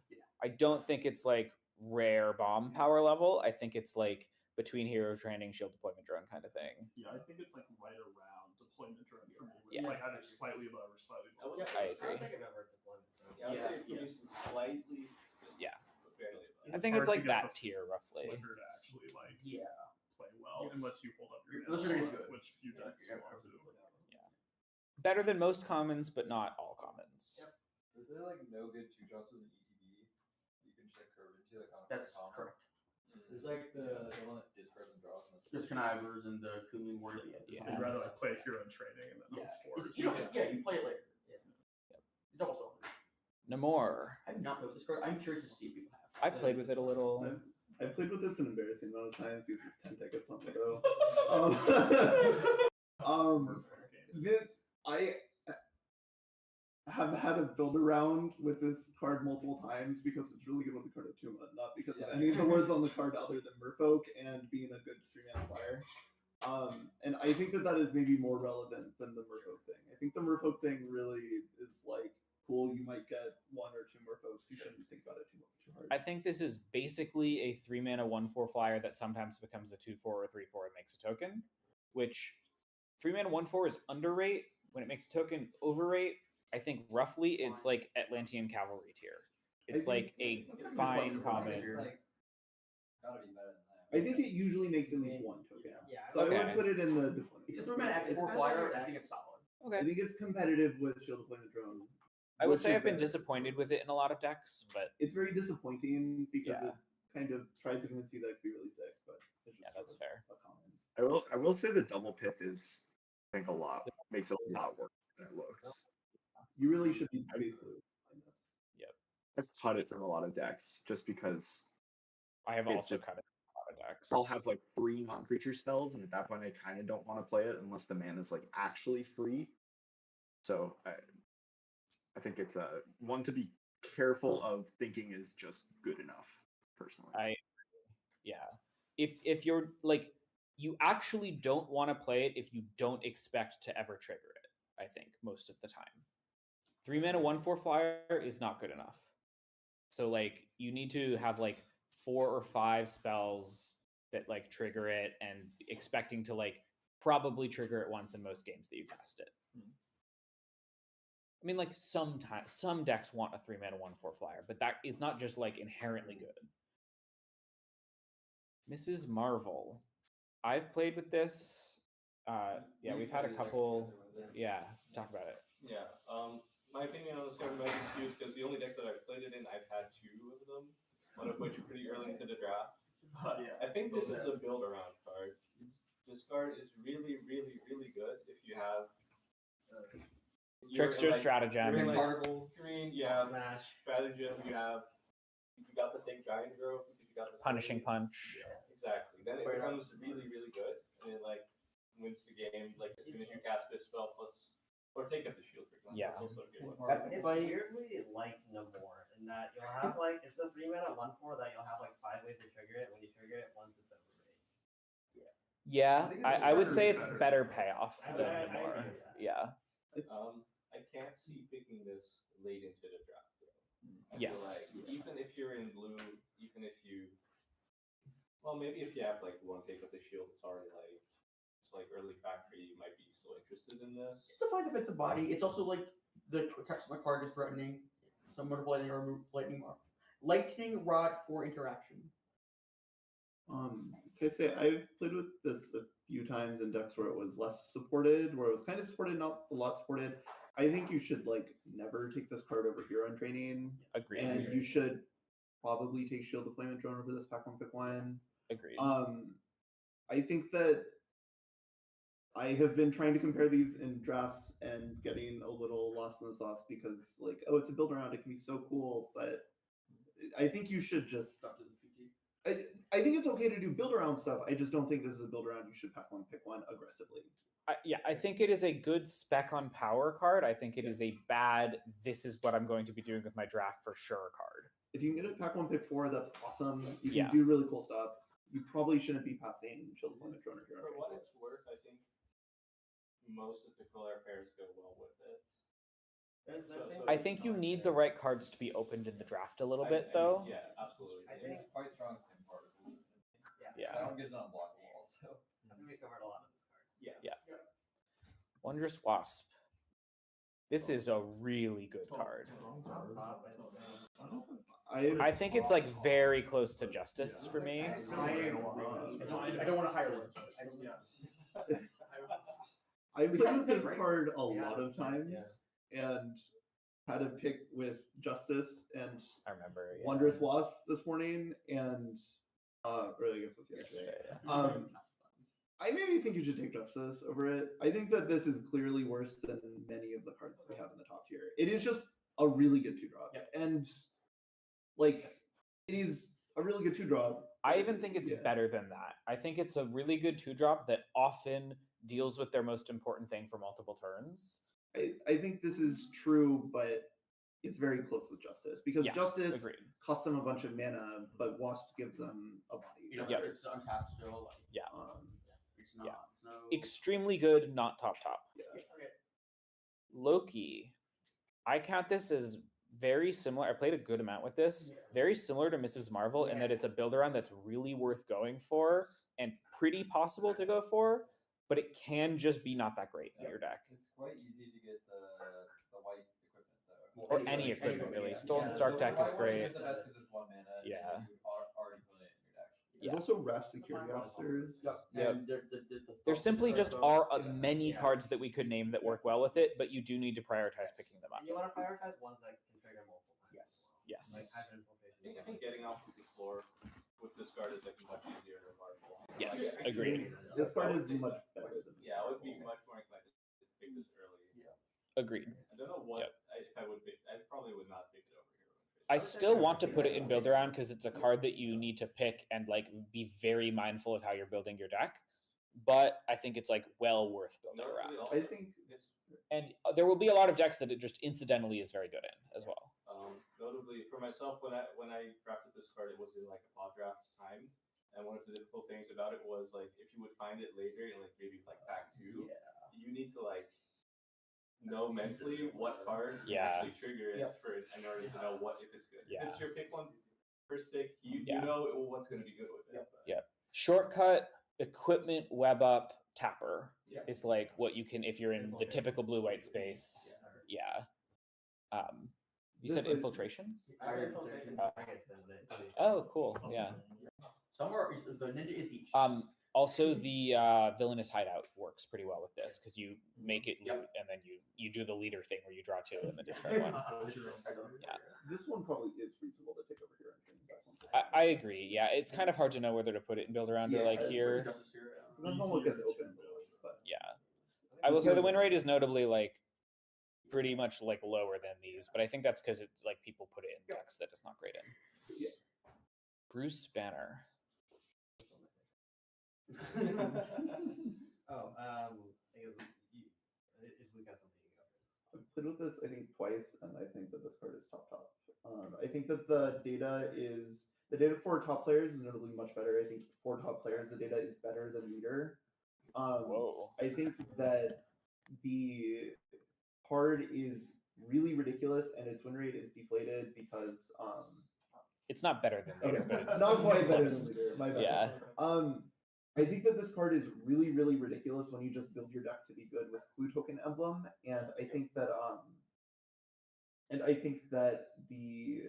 I don't think it's like rare bomb power level. I think it's like between hero training, shield deployment drone kind of thing. Yeah, I think it's like right around deployment drone for me. Yeah. It's like either slightly above or slightly below. I agree. I would say for me slightly. Yeah. Barely. I think it's hard to like get that the tier roughly. Flicker to actually like play well, Yes. unless you hold up your Unless your mana deck is a lot, good. which few decks want to. Better than most commons, but not all commons. Is there like no good two drops with an ETB you can check curve into like on a That's combo? correct. There's like the one that discards and draws. And There's connivers and the Kumin Warrior. Yeah. I'd rather like play hero in training and then force. You play it later. Double spell. Namor. I've not played with this card. I'm curious to see if people have. I've played with it a little. I've played with this an embarrassing amount of times because it's 10 tickets on the go. I have had a build around with this card multiple times because it's really good with the card of Tuma, not because of any of the words on the card other than Merfolk and being a good 3-mana flyer. And I think that is maybe more relevant than the Merfolk thing. I think the Merfolk thing really is like cool. You might get 1 or 2 Merfolks. You shouldn't think about it too hard. I think this is basically a 3-mana 1/4 flyer that sometimes becomes a 2/4 or 3/4 and makes a token, which 3-mana 1/4 is underrate. When it makes a token, it's overrate. I think roughly it's like Atlantean Cavalry tier. It's like a fine common. Gotta be better than that. I think it usually makes at least 1 token. Yeah. So I would put it in the deployment. It's a 3-mana X4 flyer. I think it's solid. Okay. I think it's competitive with Shield Deployment Drone. I would which say is I've been better. disappointed with it in a lot of decks, but It's very disappointing because Yeah. it kind of tries to convince you that it could be really sick, but it's just yeah, that's sort fair. of a common. I will say the double pip is I think makes it a lot worse than it looks. You really should be space blue on this. I've cut it from a lot of decks just because I have It also just- cut it in a lot of decks. I'll have like 3 non-creature spells, and at that point I kind of don't want to play it unless the mana is like actually free. So I think it's one to be careful of thinking is just good enough, personally. Yeah. If you're like you actually don't want to play it if you don't expect to ever trigger it, I think, most of the time. 3-mana 1/4 flyer is not good enough. So like you need to have like 4 or 5 spells that like trigger it and expecting to like probably trigger it once in most games that you cast it. I mean, like sometimes some decks want a 3-mana 1/4 flyer, but that is not just like inherently good. Mrs. Marvel. I've played with this. Yeah, we've had a couple. Yeah, talk about it. Yeah. My opinion on this card might be skewed because the only decks that I've played it in, I've had 2 of them, one of which are pretty early into the draft. I think this is a build around card. This card is really, really, really good if you have Trickster, Stratagem. You're in, like, Particle, green, yeah, Smash. Stratagem. You got the Think Giant Growth. You got the Punishing Punch. Yeah, exactly. Then it becomes really, really good, and it like wins the game. Like as soon as you cast this spell plus, or take up the shield. For example. Yeah. That's also a good one. It's weirdly like Namor in that you'll have like it's a 3-mana 1/4 that you'll have like 5 ways to trigger it. When you trigger it once, it's overrated. Yeah, I would say it's better payoff I than agree more. with that. Yeah. I can't see picking this late into the draft. Though. I Yes. feel like even if you're in blue, even if you, well, maybe if you have like one take of the shield, it's already like it's like early factory, you might be still interested in this. It's a fine defensive body. It's also like the text of my card is threatening. Somewhat of lightning rod for interaction. Like I say, I've played with this a few times in decks where it was less supported, where it was kind of supported, not a lot supported. I think you should like never take this card over Hero in Training. Agreed. And you should probably take Shield Deployment Drone over this pack 1 pick 1. Agreed. I think that I have been trying to compare these in drafts and getting a little lost in the sauce because, like, oh, it's a build around, it can be so cool, but I think you should just. I think it's okay to do build around stuff. I just don't think this is a build around. You should pick one aggressively. I think it is a good spec on power card. I think it is a bad, this is what I'm going to be doing with my draft for sure card. If you can get a pack 1 pick 4, that's awesome. You can Yeah. do really cool stuff. You probably shouldn't be passing Shield Deployment Drone if you're For what it's worth, I think most of the color pairs go well with it. I think you need the right cards to be opened in the draft a little bit, though. Yeah, absolutely. I think it's quite strong with pin particles. Yeah. That one gives unblockable also. I think we covered a lot of this card. Yeah. Wondrous Wasp. This is a really good card. I think it's like very close to Justice for me. I don't want to hire one. I've played with this card a lot of times and had a pick with Justice and I remember Wondrous Wasp this morning and really I guess it was yesterday. I maybe think you should take Justice over it. I think that this is clearly worse than many of the cards we have in the top tier. It is just a really good 2-drop. And like it is a really good 2-drop. I even think it's better than that. I think it's a really good 2-drop that often deals with their most important thing for multiple turns. I think this is true, but it's very close with Justice because Justice costs them a bunch of mana, but Wasp gives them a body. Yeah, it's untapped still. It's not. No. Extremely good, not top. Loki. I count this as very similar. I played a good amount with this. Very similar to Mrs. Marvel in that it's a build around that's really worth going for and pretty possible to go for, but it can just be not that great in your deck. It's quite easy to get the white equipment though. Or any equipment really. Stolen Stark deck is great. It's the best because it's 1 mana. Yeah. And you would already put it in your deck. There's also RAF security officers. Yep. There simply just are many cards that we could name that work well with it, but you do need to prioritize picking them up. You want to prioritize ones that can trigger multiple times. Yes. I think getting off the floor with this card is like much easier than Marvel. Yes, agreed. This card is much better than I would be much more inclined to pick this early. Agreed. I don't know what if I would pick. I probably would not pick it over here. I still want to put it in build around because it's a card that you need to pick and like be very mindful of how you're building your deck. But I think it's like well worth building around. I think it's And there will be a lot of decks that it just incidentally is very good in as well. Notably for myself, when I drafted this card, it was in like a pod draft time, and one of the difficult things about it was like if you would find it later in like maybe like pack 2, you need to like know mentally what cards can actually trigger it in order to know what if it's good. If it's your pick one, first pick, you know what's going to be good with it. Shortcut, equipment, web up, tapper is like what you can if you're in the typical blue-white space. You said infiltration? Oh, cool. Yeah. Somewhere the ninja is each. Also, the villainous hideout works pretty well with this because you make it loot and then you do the leader thing where you draw 2 and then discard 1. This one probably is reasonable to take over here. I agree. Yeah, it's kind of hard to know whether to put it in build around or like here. Depends on what gets open. But I will say the win rate is notably like pretty much like lower than these, but I think that's because it's like people put it in decks that it's not great in. Bruce Banner. I guess if we got something to go. I've played with this I think twice, and I think that this card is top. I think that the data for top players is notably much better. I think for top players the data is better than leader. I think that the card is really ridiculous and its win rate is deflated because it's not better than leader, but it's not quite better than leader. My bad. Yeah. I think that this card is really, really ridiculous when you just build your deck to be good with Clue Token Emblem, and I think that the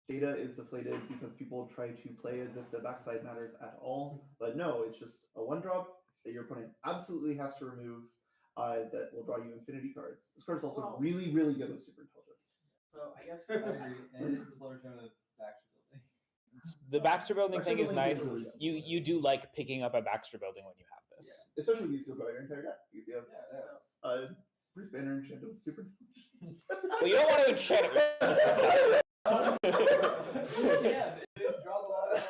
data is deflated because people try to play as if the backside matters at all, but no, it's just a 1-drop that your opponent absolutely has to remove that will draw you infinity cards. This card is also really, really good with super intelligence. So I guess and it's Fluttertone of faction building. The Baxter Building thing is Building is nice. really You do like picking up a Baxter Building when you have this. Especially if you still go your entire deck. You see, Bruce Banner and Shanto with super. Well, you don't want to enchant it with Yeah, it draws a lot of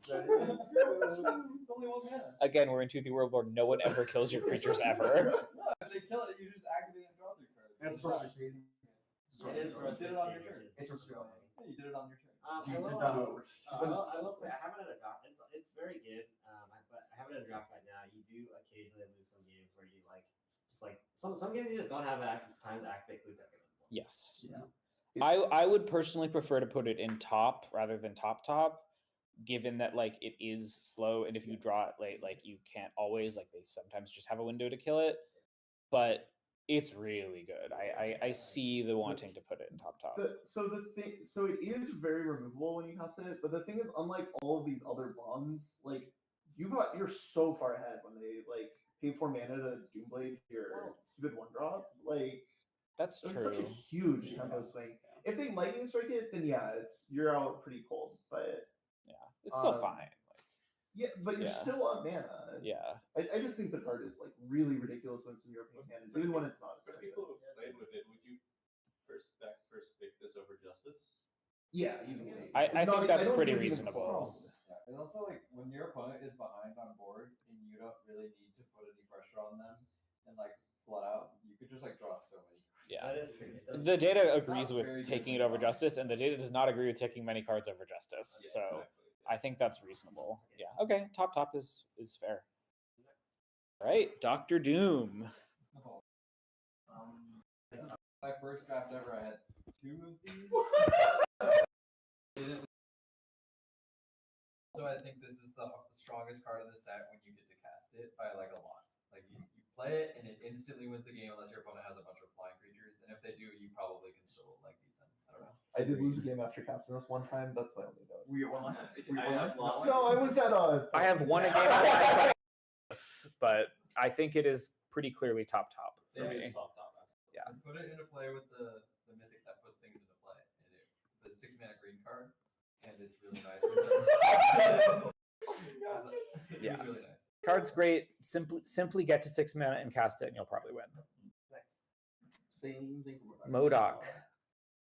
cards. It's only 1 mana. Again, we're in 2D World where no one ever kills your creatures ever. No, if they kill it, you just activate and draw 3 cards. And it's sorcery speed. It is sorcery. You did it on your turn. It's sorcery. Yeah, you did it on your turn. I will say I haven't had a draft. It's very good. But I haven't had a draft right now. You do occasionally lose some games where you some games you just don't have time to activate Blue Deck anymore. Yes. Yeah. I would personally prefer to put it in top rather than top, given that like it is slow, and if you draw it late, like you can't always, like they sometimes just have a window to kill it, but it's really good. I see the wanting to put it in top. So it is very removable when you cast it, but the thing is, unlike all of these other bombs, like you're so far ahead when they like pay 4 mana to Doomblade your stupid 1-drop. Like that's true. Such a huge tempo swing. If they lightning strike it, then you're out pretty cold. But it's still fine. Yeah, but you're still up mana. Yeah. I just think the card is like really ridiculous when it's in European canon, even when it's not. For people who've played with it, would you first pick this over Justice? Yeah, easily. I think that's pretty reasonable. Yeah. And also, like, when your opponent is behind on board and you don't really need to put any pressure on them and like flood out, you could just like draw so many. Yeah. That is true. The data agrees with taking it over Justice, and the data does not agree with taking many cards over Justice. Yeah, So exactly. I think that's reasonable. Yeah. Okay. Top is fair. All right. Dr. Doom. This is my first draft ever. I had 2 of these. So I think this is the strongest card of the set when you get to cast it by like a lot. Like you play it and it instantly wins the game unless your opponent has a bunch of flying creatures, and if they do, you probably can still like beat them. I don't know. I did lose a game after casting this one time. That's my only note. We get 1 life. No, I was at I have won a game, but I think it is pretty clearly top for me. It is top. Yeah. Put it into play with the mythic that puts things into play, and the 6 mana green card, and it's really nice. Yeah. It's really nice. Card's great. Simply get to 6 mana and cast it, and you'll probably win. Same thing for Modoc.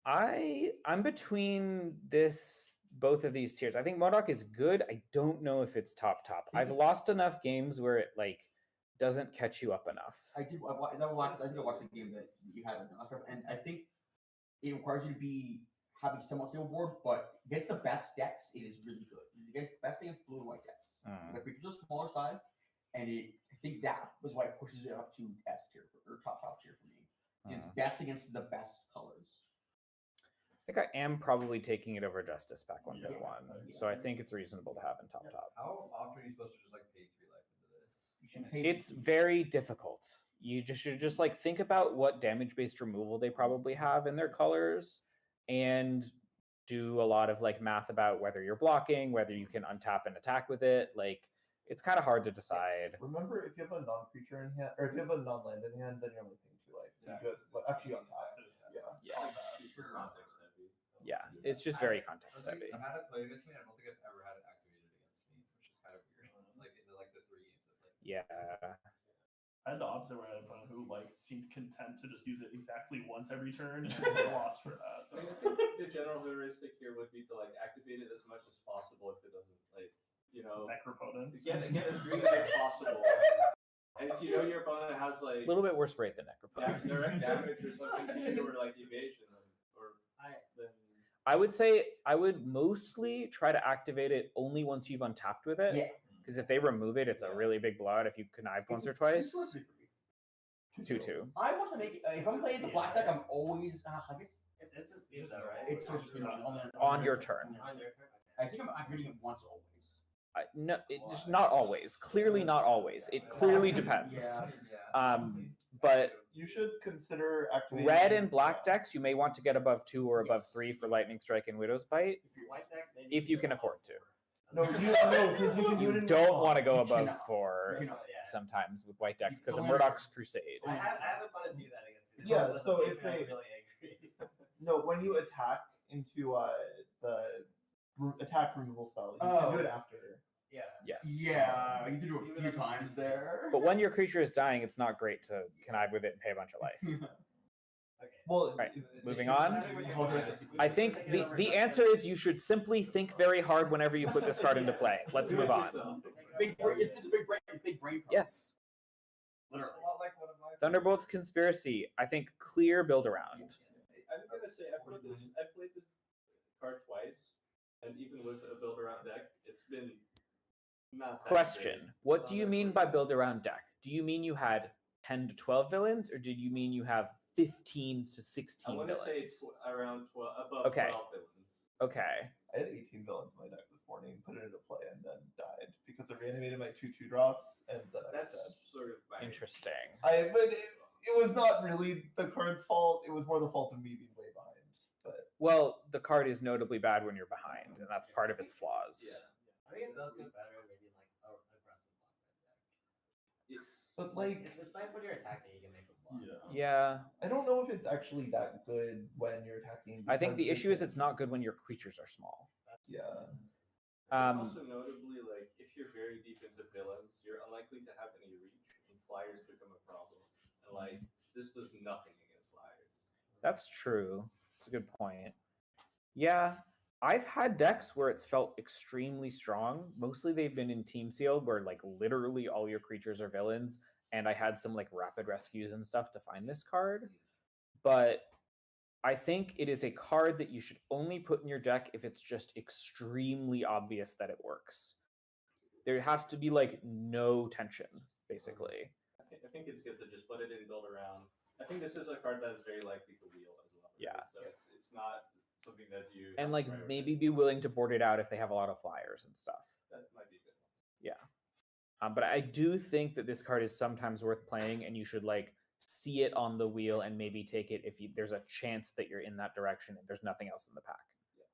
I'm between both of these tiers. I think Modoc is good. I don't know if it's top. I've lost enough games where it like doesn't catch you up enough. I think I watched the game that you had on last and I think it requires you to having somewhat stable board, but against the best decks, it is really good. It's best against blue and white decks. The creatures are smaller sized, and I think that was why it pushes it up to S tier or top tier for me. It's best against the best colors. I think I am probably taking it over Justice back 1.1, so I think it's reasonable to have in top. How often are you supposed to just like pay 3 life into this? It's very difficult. You should just like think about what damage-based removal they probably have in their colors, and do a lot of like math about whether you're blocking, whether you can untap and attack with it. Like it's kind of hard to decide. Remember, if you have a non-creature in hand, or if you have a non-land in hand, then you're only paying 2 life. Yeah. Good. But after you untap, Super context heavy. Yeah, it's just very context heavy. I've had it played against me. I don't think I've ever had it activated against me, which is kind of weird. Like in the 3 games I've played. Yeah. I had the opposite where I had a opponent who like seemed content to just use it exactly once every turn, and they lost for that. I think the general heuristic here would be to like activate it as much as possible if it doesn't like necropotence. Get as green as possible. And if you know your opponent has like A little bit worse rate than necropotence. direct damage or something to you, or like evasion, then I would say I would mostly try to activate it only once you've untapped with it. Yeah. Because if they remove it, it's a really big blowout if you connived once or twice. 2/2. I want to make it, if I'm playing the black deck, I'm always I guess It's in speed though, right? it's supposed to be On your turn. On your turn. I think I'm activating it once always. No, it's not always. Clearly not always. It clearly depends. But you should consider activating red and black decks, you may want to get above 2 or above 3 for Lightning Strike and Widow's Bite, White decks, maybe if you can afford to. No, because you can do it You in don't want to go You above cannot. 4 You cannot. sometimes with white decks because of You don't Murdoch's Crusade. I haven't fun to do that against me. Yeah, It's so really if they- really angry. No, when you attack into the attack removal spell. You can do it after. Yeah. Yes. Yeah, you can do it a few times there. But when your creature is dying, it's not great to connive with it and pay a bunch of life. Well, Right. Moving on. I think the answer is you should simply think very hard whenever you put this card into play. Let's move on. It's a big brain. Yes. Literally. Thunderbolt's Conspiracy. I think clear build around. I'm gonna say I've played this card twice, and even with a build around deck, it's been not that Question. great. What do you mean by build around deck? Do you mean you had 10 to 12 villains, or did you mean you have 15 to 16 I want villains? to say it's around 12, above Okay. 12 villains. Okay. I had 18 villains in my deck this morning, put it into play, and then died because I reanimated my 2/2 drops, and then I was That's dead. sort of my Interesting. But it was not really the card's fault. It was more the fault of me being way behind. But Well, the card is notably bad when you're behind, and that's part of its flaws. I think it does get better maybe like a aggressive block deck. but like, It's nice when you're attacking, you can make a block. Yeah. I don't know if it's actually that good when you're attacking. I think the because issue is it's not good when your creatures are small. Yeah. also notably, like, if you're very deep into villains, you're unlikely to have any reach, and flyers become a problem. And like, this does nothing against flyers. That's true. That's a good point. Yeah. I've had decks where it's felt extremely strong. Mostly they've been in Team Sealed where like literally all your creatures are villains. And I had some like rapid rescues and stuff to find this card. But I think it is a card that you should only put in your deck if it's just extremely obvious that it works. There has to be like no tension, basically. I think it's good to just put it in, build around. I think this is a card that is very likely to wheel as well. Yeah. So it's not something that you And have like to prioritize. maybe be willing to board it out if they have a lot of flyers and stuff. That might be a good one. Yeah. But I do think that this card is sometimes worth playing, and you should like see it on the wheel and maybe take it if there's a chance that you're in that direction and there's nothing else in the pack. Yeah.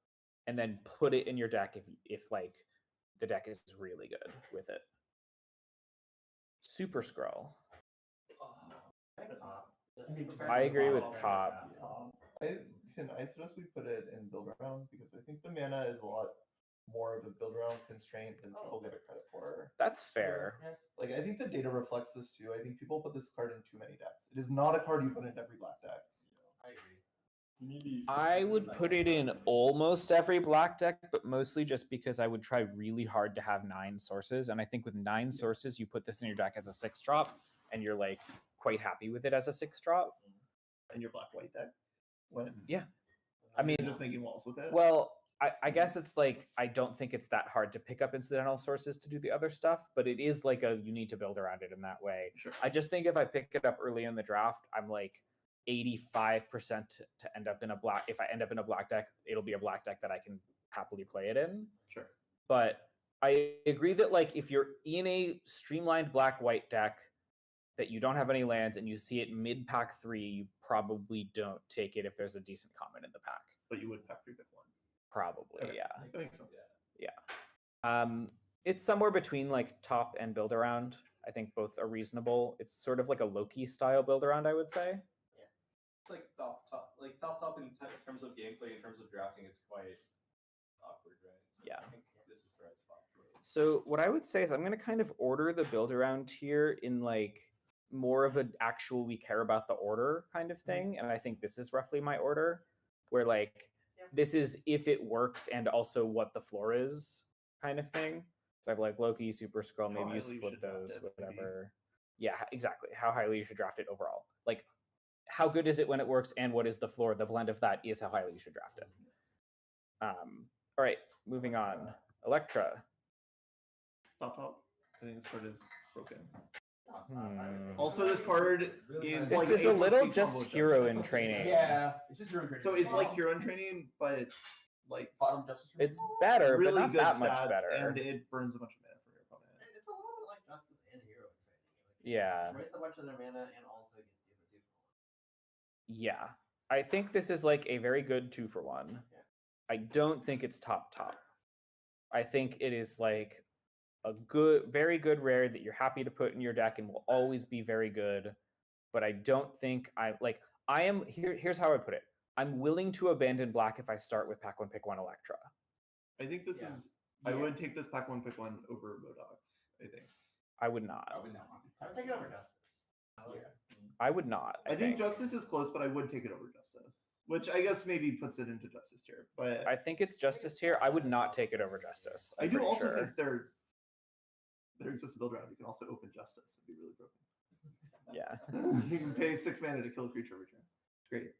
And then put it in your deck if like the deck is really good with it. Super Scroll. I agree with top. Can I suggest we put it in build around because I think the mana is a lot more of a build around constraint than people give it credit for. That's fair. Like I think the data reflects this too. I think people put this card in too many decks. It is not a card you put in every black deck. I agree. I would put it in almost every black deck, but mostly just because I would try really hard to have 9 sources. And I think with 9 sources, you put this in your deck as a 6-drop, and you're like quite happy with it as a 6-drop. And your black white deck. When I mean, you're just making walls with it. Well, I guess it's like I don't think it's that hard to pick up incidental sources to do the other stuff, but it is like you need to build around it in that way. Sure. I just think if I pick it up early in the draft, I'm like 85% to end up in a black. If I end up in a black deck, it'll be a black deck that I can happily play it in. Sure. But I agree that like if you're in a streamlined black-white deck that you don't have any lands and you see it mid pack 3, you probably don't take it if there's a decent common in the pack. But you would pack 3 pick 1. Probably, Okay. yeah. That makes sense. It's somewhere between like top and build around. I think both are reasonable. It's sort of like a Loki style build around, I would say. It's like top in terms of gameplay, in terms of drafting, it's quite awkward, right? So Yeah. I think this is the right spot for it. So what I would say is I'm going to kind of order the build around here in like more of an actual we care about the order kind of thing. And I think this is roughly my order where like this is if it works and also what the floor is kind of thing. So I have like Loki, Super Scroll, maybe you split those, whatever. Yeah, exactly. How highly you should draft it overall. Like how good is it when it works and what is the floor? The blend of that is how highly you should draft it. All right, moving on. Electra. Top. I think this card is broken. Hmm. Also, this card is This like is a 8+ little speed just combo hero justice. in training. Yeah, it's just hero in training. So it's like hero in training, but like bottom justice. It's better, really but not good that much stats, better. and it burns a bunch of mana from your opponent. It's a little bit like Justice and Hero in training. Yeah. Waste a bunch of their mana and also get the other 2 for 1. Yeah. I think this is like a very good 2-for-1. I don't think it's top. I think it is like a good, very good rare that you're happy to put in your deck and will always be very good. But I don't think here's how I put it. I'm willing to abandon black if I start with pack 1, pick 1 Electra. I think this is. I would take this pack one pick one over Modok. I think. I would not. I would take it over Justice. I would not. I think Justice is close, but I would take it over Justice, which I guess maybe puts it into Justice tier. But I think it's Justice tier. I would not take it over Justice. I I'm do pretty also sure. think there exists a build around. You can also open Justice. It'd be really broken. Yeah. You can pay 6 mana to kill a creature every turn. It's great.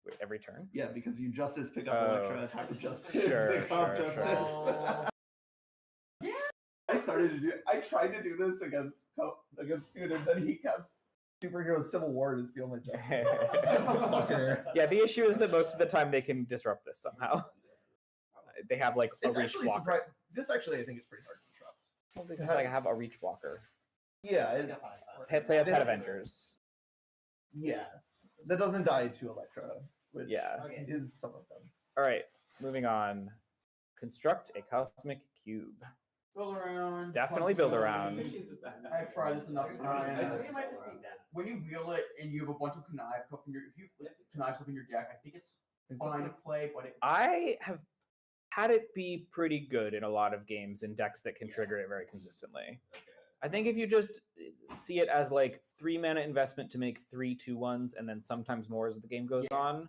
Wait, every turn? Yeah, because you Justice pick up Oh. Electra, attack with Justice, Sure, pick up sure, Justice. sure. I started to do. I tried to do this against Scoot, and then he cast Superhero Civil War to steal my Justice. Fucker. Yeah, the issue is that most of the time they can disrupt this somehow. They have like a It's reach actually blocker. This actually, I think, is pretty hard to disrupt. Well, they just like have a reach blocker. Yeah, Play a they Pet don't- Avengers. Yeah, that doesn't die to Electra, which Yeah. is some of them. All right, moving on. Construct a cosmic cube. Build around. Definitely build around. I've tried this enough times. I think it might just be that. When you wheel it and you have a bunch of connive stuff in your, if you put connive stuff in your deck, I think it's fine to play, but it's I have had it be pretty good in a lot of games in decks that can trigger it very consistently. I think if you just see it as like 3 mana investment to make 3 2/1s and then sometimes more as the game goes on,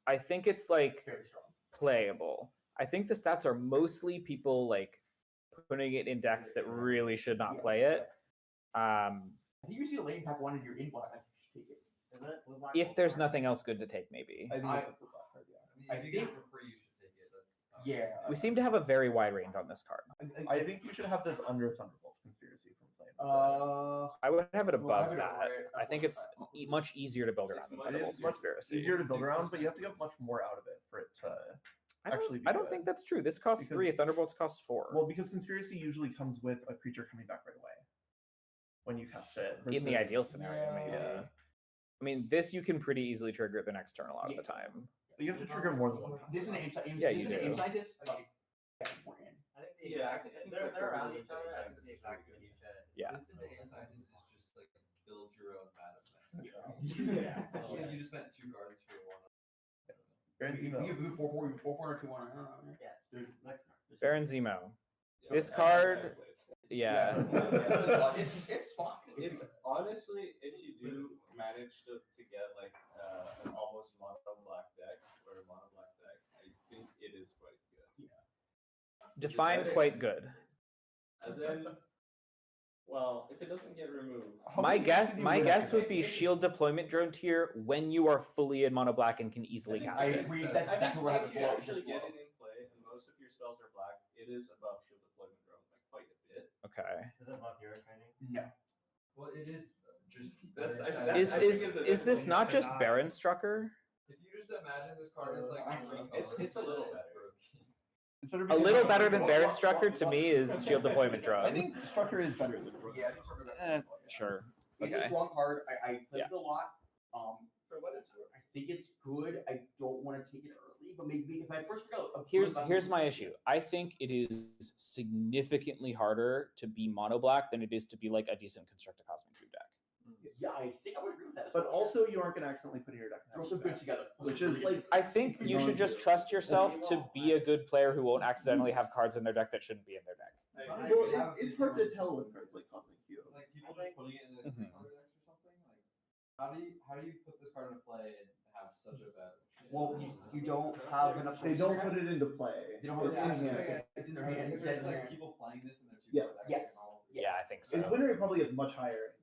I think it's like very strong. playable. I think the stats are mostly people like putting it in decks that really should not play it. I think you see a lane pack one and you're in black, I think you should take it. Is it? With black If gold there's card? nothing else good to take, maybe. I think I- it's a black card, yeah. I mean, if you get it for free, you should take it. That's Yeah. We seem to have a very wide range on this card. I think you should have this under Thunderbolt's Conspiracy from playing. I would have it Well, I above have it that. right I think it's much easier to build around than Thunderbolt's much Conspiracy. easier to build around, but you have to get much more out of it for it to actually be I don't good. think that's true. This costs 3, Because- Thunderbolts costs 4. Well, because Conspiracy usually comes with a creature coming back right away when you cast it. in the versus- ideal scenario, maybe. Yeah. I mean, this you can pretty easily trigger it the next turn a lot of the time. But you have to trigger more than one. This is an aim, Yeah, this you is an do. aim scientist. Like, yeah, we're in. I think the Yeah, I exact, think they're like around the each other. I think Scientist the is exact really good. minutia is Yeah. This in the Aim Scientist is just like build your own bad effects. Yeah. You just spent 2 cards for one. Baron We Zemo. have 4-4 or 2-1. I don't know. Yeah. There's next card. Baron Zemo. Yeah, This I- I card- played it. Yeah. It's fine. It's honestly, if you do manage to get like an almost mono black deck or a mono black deck, I think it is quite good. Define That quite is- good. As in, well, if it doesn't get removed, How My many guess do you my win guess after would be shield deployment drone tier when you are fully in mono black and can easily cast I it. agree. I That's think exactly what I if have you to actually just get low. it in play and most of your spells are black, it is above shield deployment drone by quite a bit. Okay. Is it above your training? No. Well, it is just. That's- I- better that's- Is than- I is think it's is this not just cannot- Baron Strucker? If you just imagine this card is like It's a little better. It's better A because- little better than Baron Strucker to me is shield deployment I drone. think Strucker is better than Brooke. Yeah, I think Circle Eh, sure. It's Okay. a strong card. I played Yeah. it a lot. For what it's worth, I think it's good. I don't want to take it early, but maybe if I first got a Here's my issue. I think it is significantly harder to be mono black than it is to be like a decent construct a cosmic cube deck. Yeah, I think I would agree with that. as But well. also, you aren't going to accidentally put in your deck. they're also good together, Which is like I think you should just trust yourself to be a good player who won't accidentally have cards in their deck that shouldn't be in their deck. Well, it's hard to tell with cards like Cosmic Cube. Like people just putting it in the Mhm. color decks or something. Like, how do you put this card into play and have such a bad? Well, you don't have enough. They don't put it into play. They don't have It's enough. in hand. It's in their hand. It's dead There's in like hand. people playing this in their 2 Yes. decks Yes. and all. Yeah, I think so. Its win rate probably is much higher.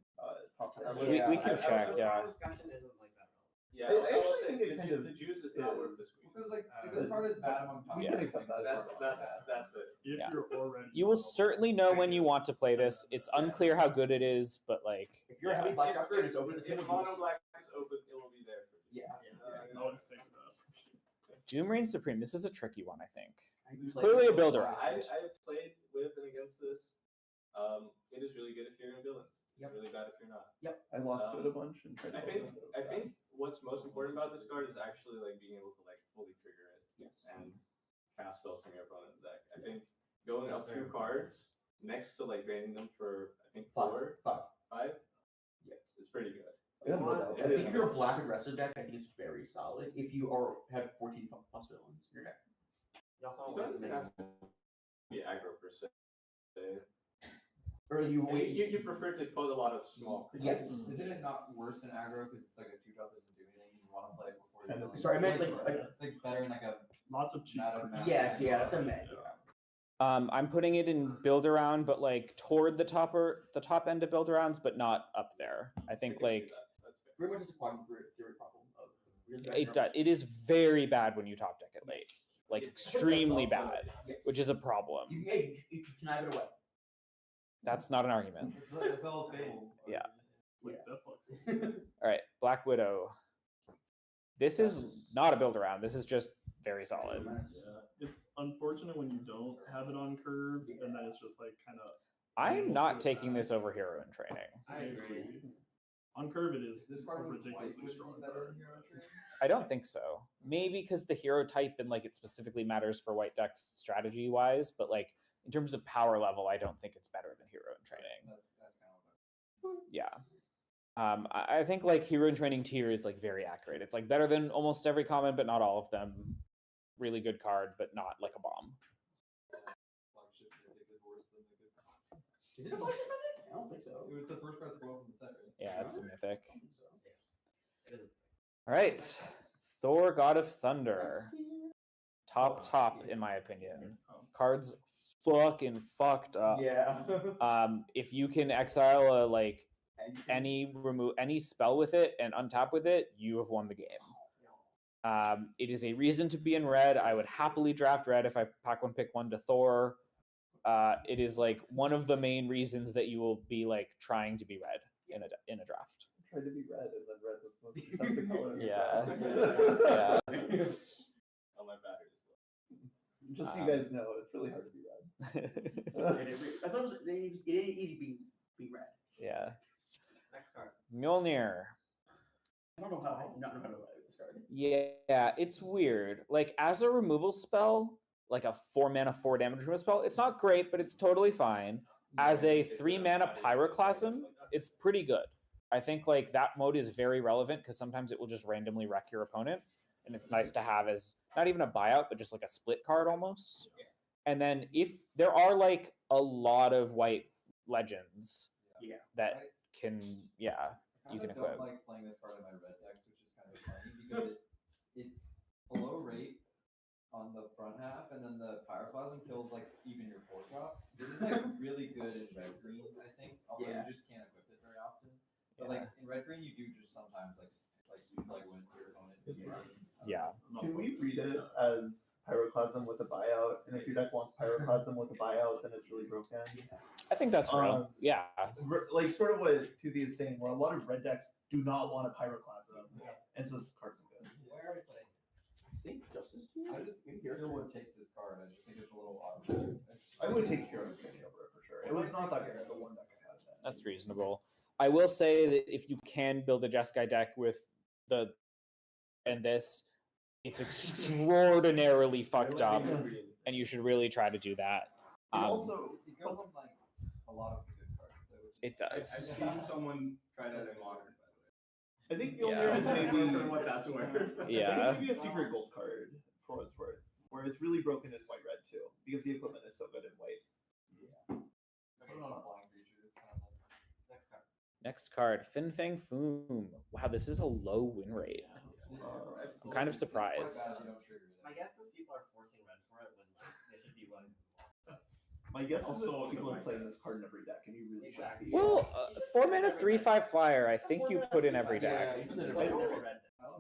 Top tier. We can check, yeah. Discussion isn't like that. Yeah, I I will actually say think it kind of the juice is not worth the squeeze. Because like if this card is bad among top We Yeah. can accept that. as part of it. That's it. If Yeah. you're already You will certainly know when you want to play this. It's unclear how good it is, but like If you're a heavy black doctor and it's open to the If field, mono black is open, it will be there for you. yeah. no one's taking that. Doom Reign Supreme. This is a tricky one, I think. It's Like, clearly a build around. I've played with and against this. It is really good if you're in villains. It's Yep. really bad if you're not. I lost to it a bunch and tried to I hold think on to it. I think what's most important about this card is actually like being able to like fully trigger it Yes. and cast spells from your opponent's deck. I think going up 2 cards next to like draining them for I think 4, Five. 5, yeah, it's pretty good. Yeah, no doubt. I think if you're a black aggressive deck, I think it's very solid. If you have 14 plus villains in your deck. You also You want don't to have to be aggro per se. Or you I mean, you prefer to put a lot of small creatures. Yes. Isn't it not worse than aggro because it's like a 2-drop doesn't do anything? You want to play it before you. Kind of. Sorry, I meant it's like better in like a Lots of cheap. Yes, yeah, that's a med. I'm putting it in build around, but like toward the top end of build arounds, but not up there. I think like Very much it's a quantum theory problem. it is very bad when you top deck it late, like extremely bad, which is a problem. You can connive it away. That's not an argument. It's the whole thing. Yeah. With All right, Black Widow. This is not a build around. This is just very solid. Yeah. It's unfortunate when you don't have it on curve, and then it's just like kind of. I'm not taking this over Hero in Training. I agree. On curve, it is This a card was ridiculously white, strong better card. than Hero Training? I don't think so. Maybe because the hero type and like it specifically matters for white decks strategy wise, but like in terms of power level, I don't think it's better than Hero in Training. That's kind of what Yeah. I think like Hero in Training tier is like very accurate. It's like better than almost every common, but not all of them. Really good card, but not like a bomb. flagship mythic is worse than the good card. Is it a flagship mythic? I don't think so. It was the first card to go from the set, right? Yeah, it's a mythic. It is. All right, Thor, God of Thunder. Top, in my opinion. Cards fucking fucked up. Yeah. If you can exile a like any spell with it and untap with it, you have won the game. It is a reason to be in red. I would happily draft red if I pick one to Thor. It is like one of the main reasons that you will be like trying to be red in a draft. Tried to be red, and then red was the most contested color. Yeah. Yeah. On my battery as well. Just so you guys know, it's really hard to be red. I thought it ain't easy being red. Yeah. Next card. Mjolnir. I don't know how not know how to play this card. Yeah, it's weird. Like as a removal spell, like a 4 mana 4 damage removal spell, it's not great, but it's totally fine. As a 3 mana Pyroclasm, it's pretty good. I think like that mode is very relevant because sometimes it will just randomly wreck your opponent, and it's nice to have as not even a buyout, but just like a split card almost. And then if there are like a lot of white legends that can you can I equip. don't like playing this card in my red decks, which is kind of funny because it's below rate on the front half, and then the Pyroclasm kills like even your 4-drops. This is like really good in red green, I think. Although you just can't equip it very often. But like in red green, you do just sometimes like when your opponent. Yeah. Can we read it as Pyroclasm with a buyout? And if your deck wants Pyroclasm with a buyout, then it's really broken. I think that's real. Yeah. Like sort of what 2D is saying, where a lot of red decks do not want a Pyroclasm, and so this card's good. Where are we playing? I think Justice. I just still would take this card. I just think it's a little odd. I would take Hero Training over it for sure. It was not that good at the one deck I had then. That's reasonable. I will say that if you can build a Jeskai deck with this, it's extraordinarily fucked up, and you should really try to do that. It also it goes on like a lot of good cards though. It does. I've seen someone try that in modern. I think Mjolnir is maybe For what that's worth. Yeah. I think it's maybe a secret gold card for what it's worth, where it's really broken in white red too, because the equipment is so good in white. Put it on a flying creature. It's kind of next card. Next card, Fin Fang Foom. Wow, this is a low win rate. I'm kind of surprised. My guess is people are forcing red for it when they should be willing. My guess is Also, that people are playing this card in every deck, and you really should be. Well, 4 mana 3/5 flyer. I think you put in every deck. I don't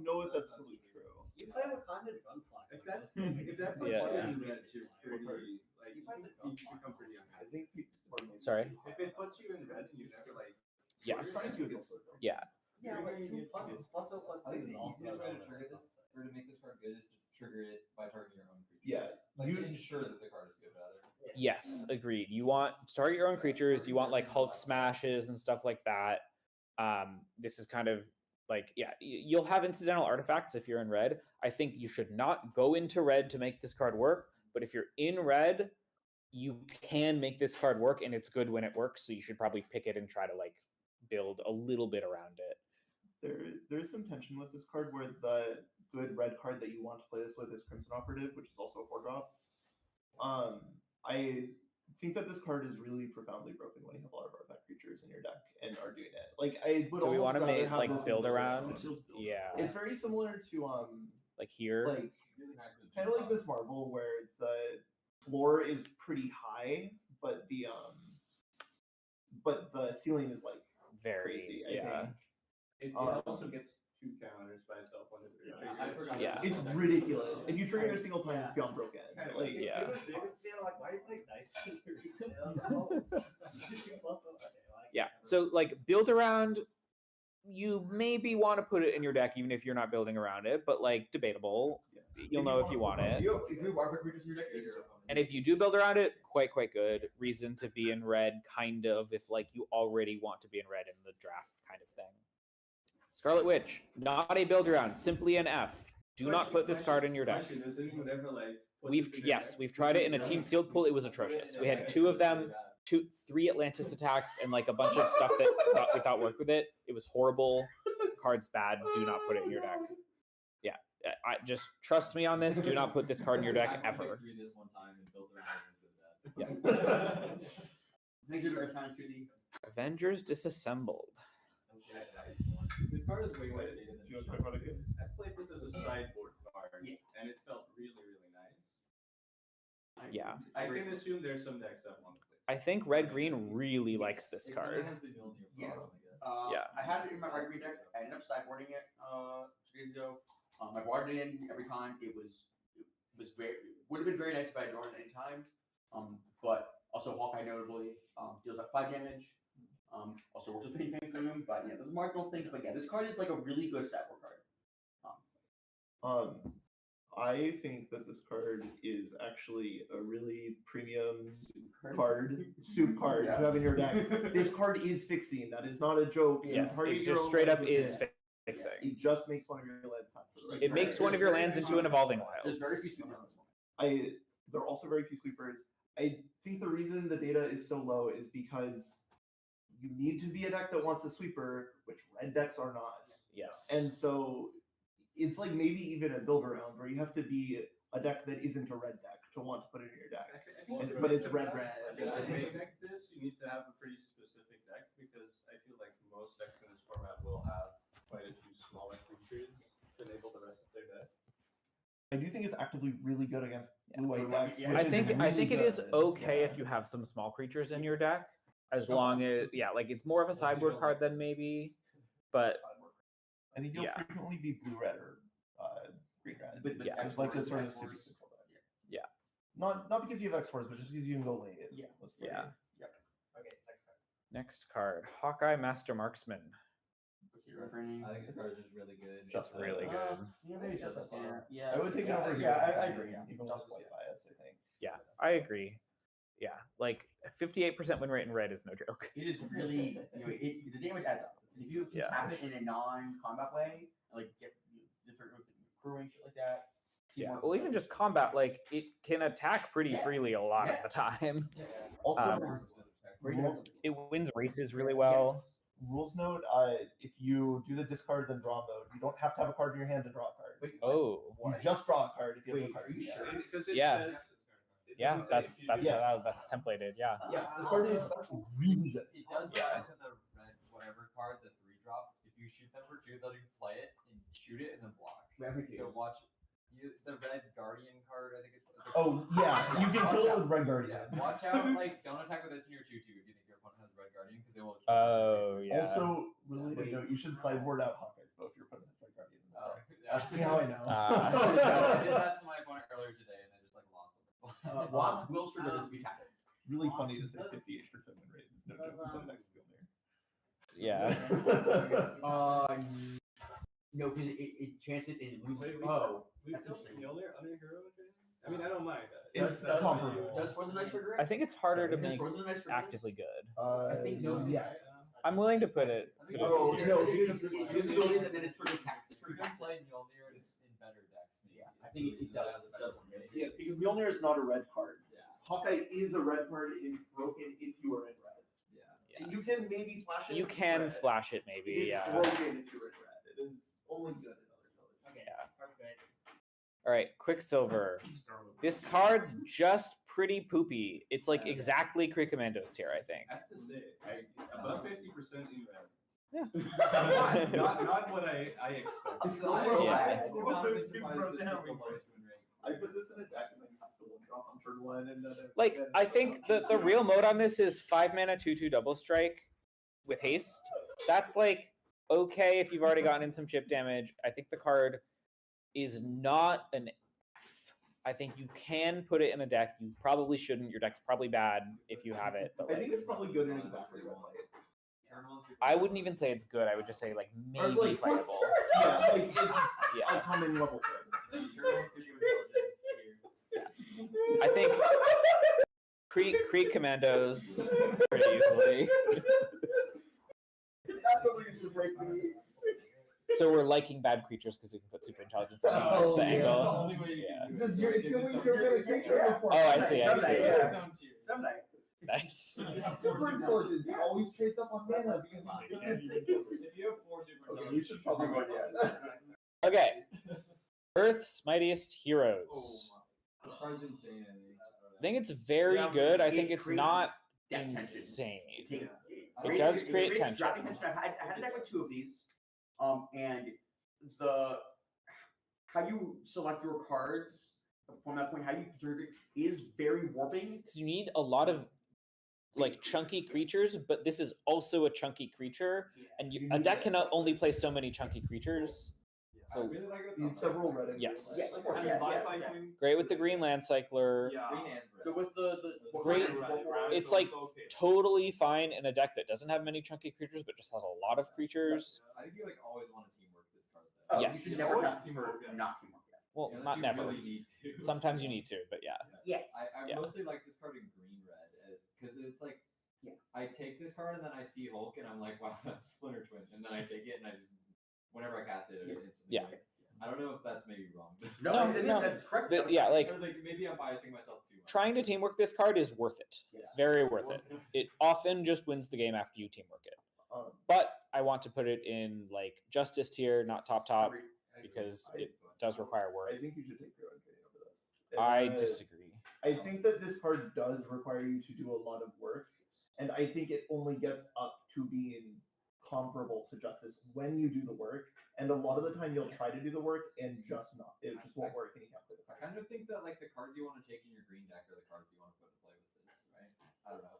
know if that's really true. You play with Condon Gunfly. If that's what Yeah. you're in red, you're pretty like you become pretty I unhappy. think people Sorry. If it puts you in red and you never like Yes. Yeah. Yeah. Yeah, but 2 plus 2 I think is the also easiest way to relevant. trigger this, or to make this card good, is to trigger it by targeting your own creatures. Yeah, Like you- to ensure that the card is good, rather. Yes, agreed. You want to target your own creatures. You want like Hulk smashes and stuff like that. This is kind of like, you'll have incidental artifacts if you're in red. I think you should not go into red to make this card work. But if you're in red, you can make this card work, and it's good when it works. So you should probably pick it and try to like build a little bit around it. There's some tension with this card where the good red card that you want to play this with is Crimson Operative, which is also a 4-drop. I think that this card is really profoundly broken when you have a lot of artifact creatures in your deck and are doing it. Like I would. Do we want to make have like this build in around? Zero. Yeah. It's very similar to like here. like kind of like Miss Marvel, where the floor is pretty high, but the ceiling is like Very crazy. yeah. I think. It also gets 2 counters by itself when it Yeah. It's ridiculous. If you trigger it a single time, it's beyond broken. Like Yeah. Like, why are you playing dice? Yeah. So like build around, you maybe want to put it in your deck even if you're not building around it, but like debatable. You'll know if you want it. If you have artifact creatures in your deck, it's so fun. And if you do build around it, quite good. Reason to be in red, kind of, if like you already want to be in red in the draft kind of thing. Scarlet Witch, not a build around, simply an F. Do not put this card in your deck. We've tried it in a team sealed pool. It was atrocious. We had 2 of them, 3 Atlantis attacks, and like a bunch of stuff that we thought worked with it. It was horrible. Card's bad. Do not put it in your deck. Yeah, I just trust me on this. Do not put this card in your deck ever. This one time and build around Yeah. Thanks for the time, Judy. Avengers Disassembled. This card is way more stated than I played this as a sideboard card, and it felt really nice. Yeah. I can assume there's some decks that want to play. I think red-green really likes this card. Yeah. Yeah. I had it in my red green deck. I ended up sideboarding it 2 days ago. I brought it in every time. It would have been very nice if I had drawn it any time. But also Hawkeye notably deals like 5 damage. Also works with Ping Ping Boom, but yeah, those marginal things. But yeah, this card is like a really good sideboard card. I think that this card is actually a really premium soup card to have in your deck. This card is fixing. That is not a joke. Yes, it just straight up is fixing. It just makes one of your lands tap for the rest. It makes one of your lands into an Evolving There's very Wilds. few sweepers on this one. There are also very few sweepers. I think the reason the data is so low is because you need to be a deck that wants a sweeper, which red decks are not. Yes. And so it's like maybe even a build around where you have to be a deck that isn't a red deck to want to put it in your deck. But it's red. I think to main deck this, you need to have a pretty specific deck because I feel like most decks in this format will have quite a few smaller creatures to enable the rest of their deck. I do think it's actively really good against blue-white decks. I think it is okay if you have some small creatures in your deck, as long as like it's more of a sideboard card than maybe, but I think you'll frequently be blue-red or green-red. But It's like a sort of super control deck. Yeah. Not because you have X-Force, but just because you can go late. Yeah. Yeah. Yep. Okay, next card. Next card, Hawkeye Master Marksman. I think this card is really good. It's really good. Yeah, I would take it over. I agree. Even with white bias, I think. Yeah, I agree. Yeah, like 58% win rate in red is no joke. It is really, the damage adds up. If you can tap it in a non-combat way, like get different crewing shit like that. Yeah, well, even just combat, like it can attack pretty freely a lot of the time. Also, it wins races really well. Rules note: if you do the discard then draw mode, you don't have to have a card in your hand to draw a card. Oh, you just draw a card if you have a card. Are you sure? Because it Yeah. says, Yeah, that's templated. Yeah. Yeah, this card is really good. It does add to the red whatever card, the 3-drop. If you shoot them for 2, they'll play it and shoot it and then block. So watch the red guardian card. I think it's Oh yeah, you can kill it with red guardian. Yeah, watch out! Like, don't attack with this in your 2/2 if you think your opponent has red guardian because they will. Oh yeah. Also, related note: you should sideboard out Hawkeye's bow if your opponent has red guardian. Yeah. Ask me how I know. I did that to my opponent earlier today, and I just like lost them. Wasp will trigger this if you tap it. Really funny to say 58% win rate. It's no joke. Put it next to Gilmere. Yeah. No, because it chances it and loses. We That's don't interesting. Mjolnir under hero training? I mean, I don't mind that. It's comparable. Does Frozen Ice trigger it? I think it's harder to Does make Frozen Ice trigger actively good. I think no. Yes. I'm willing to put it. Oh, no, It gives abilities and then it triggers tap. It You triggers can play Mjolnir in better decks. Maybe. Yeah, I think it does. Yeah, because Mjolnir is not a red card. Yeah. Hawkeye is a red card. It is broken if you are in red. Yeah. You can maybe splash it. You if can red. splash it It maybe. is Yeah. broken if you're in red. It is only good in other colors. Okay, Yeah. card's good. All right, Quicksilver. This card's just pretty poopy. It's like exactly Kree Commandos tier, I think. I have to say, above 50% in red. Yeah. not what I expected. Yeah. I put this in a deck and then cast a 1-drop on turn 1 and then Like, I think the real mode on this is 5 mana 2/2 double strike with haste. That's like okay if you've already gotten in some chip damage. I think the card is not an F. I think you can put it in a deck. You probably shouldn't. Your deck's probably bad if you have it. But I think it's probably good in exactly one way. I wouldn't even say it's good. I would just say like Or, maybe like, playable. Yeah, like it's Yeah. a common level thing. I think Kree Commandos pretty easily. That's what we need to break me. So we're liking bad creatures because we can put super intelligence on them. That's the angle. Yeah. It's the only way you're gonna creature before. Oh, I see. I see. Someday. Nice. Super intelligence always trades up on mana. If you have 4 super Okay, you should probably go yes. Okay. Earth's Mightiest Heroes. The card's insane. I think it's very good. I think it's creates not deck tension. insane. It does create creates tension. drafting tension. I had a deck with 2 of these, and how you select your cards from that point, how you contribute is very warping. Because you need a lot of like chunky creatures, but this is also a chunky creature, and a deck cannot only play so many chunky creatures. So These several red and yes. green lights. I mean, bicycling. Great with the green land cycler. Green and red. With the Great. It's like totally fine in a deck that doesn't have many chunky creatures, but just has a lot of creatures. I think you like always want to teamwork this card though. Oh, Yes. You should never cast for not teamwork. Well, Unless not you never. really need to. Sometimes you need to, but yeah. Yes. I Yeah. mostly like this card in green red because it's like I take this card and then I see Hulk and I'm like, wow, that's Splinter Twin, and then I take it and I just whenever I cast it, it's instantly. Yeah. Like, I don't know if that's maybe wrong. No, No. that's correct. Yeah, like Or like maybe I'm biasing myself too much. trying to teamwork this card is worth it. Yeah. Very worth it. It often just wins the game after you teamwork it. But I want to put it in like justice tier, not top because it does require work. I think you should take your own training over this. I And, disagree. I think that this card does require you to do a lot of work, and I think it only gets up to being comparable to Justice when you do the work. And a lot of the time, you'll try to do the work and it just won't work, and you can't play the I card. kind of think that like the cards you want to take in your green deck are the cards you want to put in play with this, right? I don't know.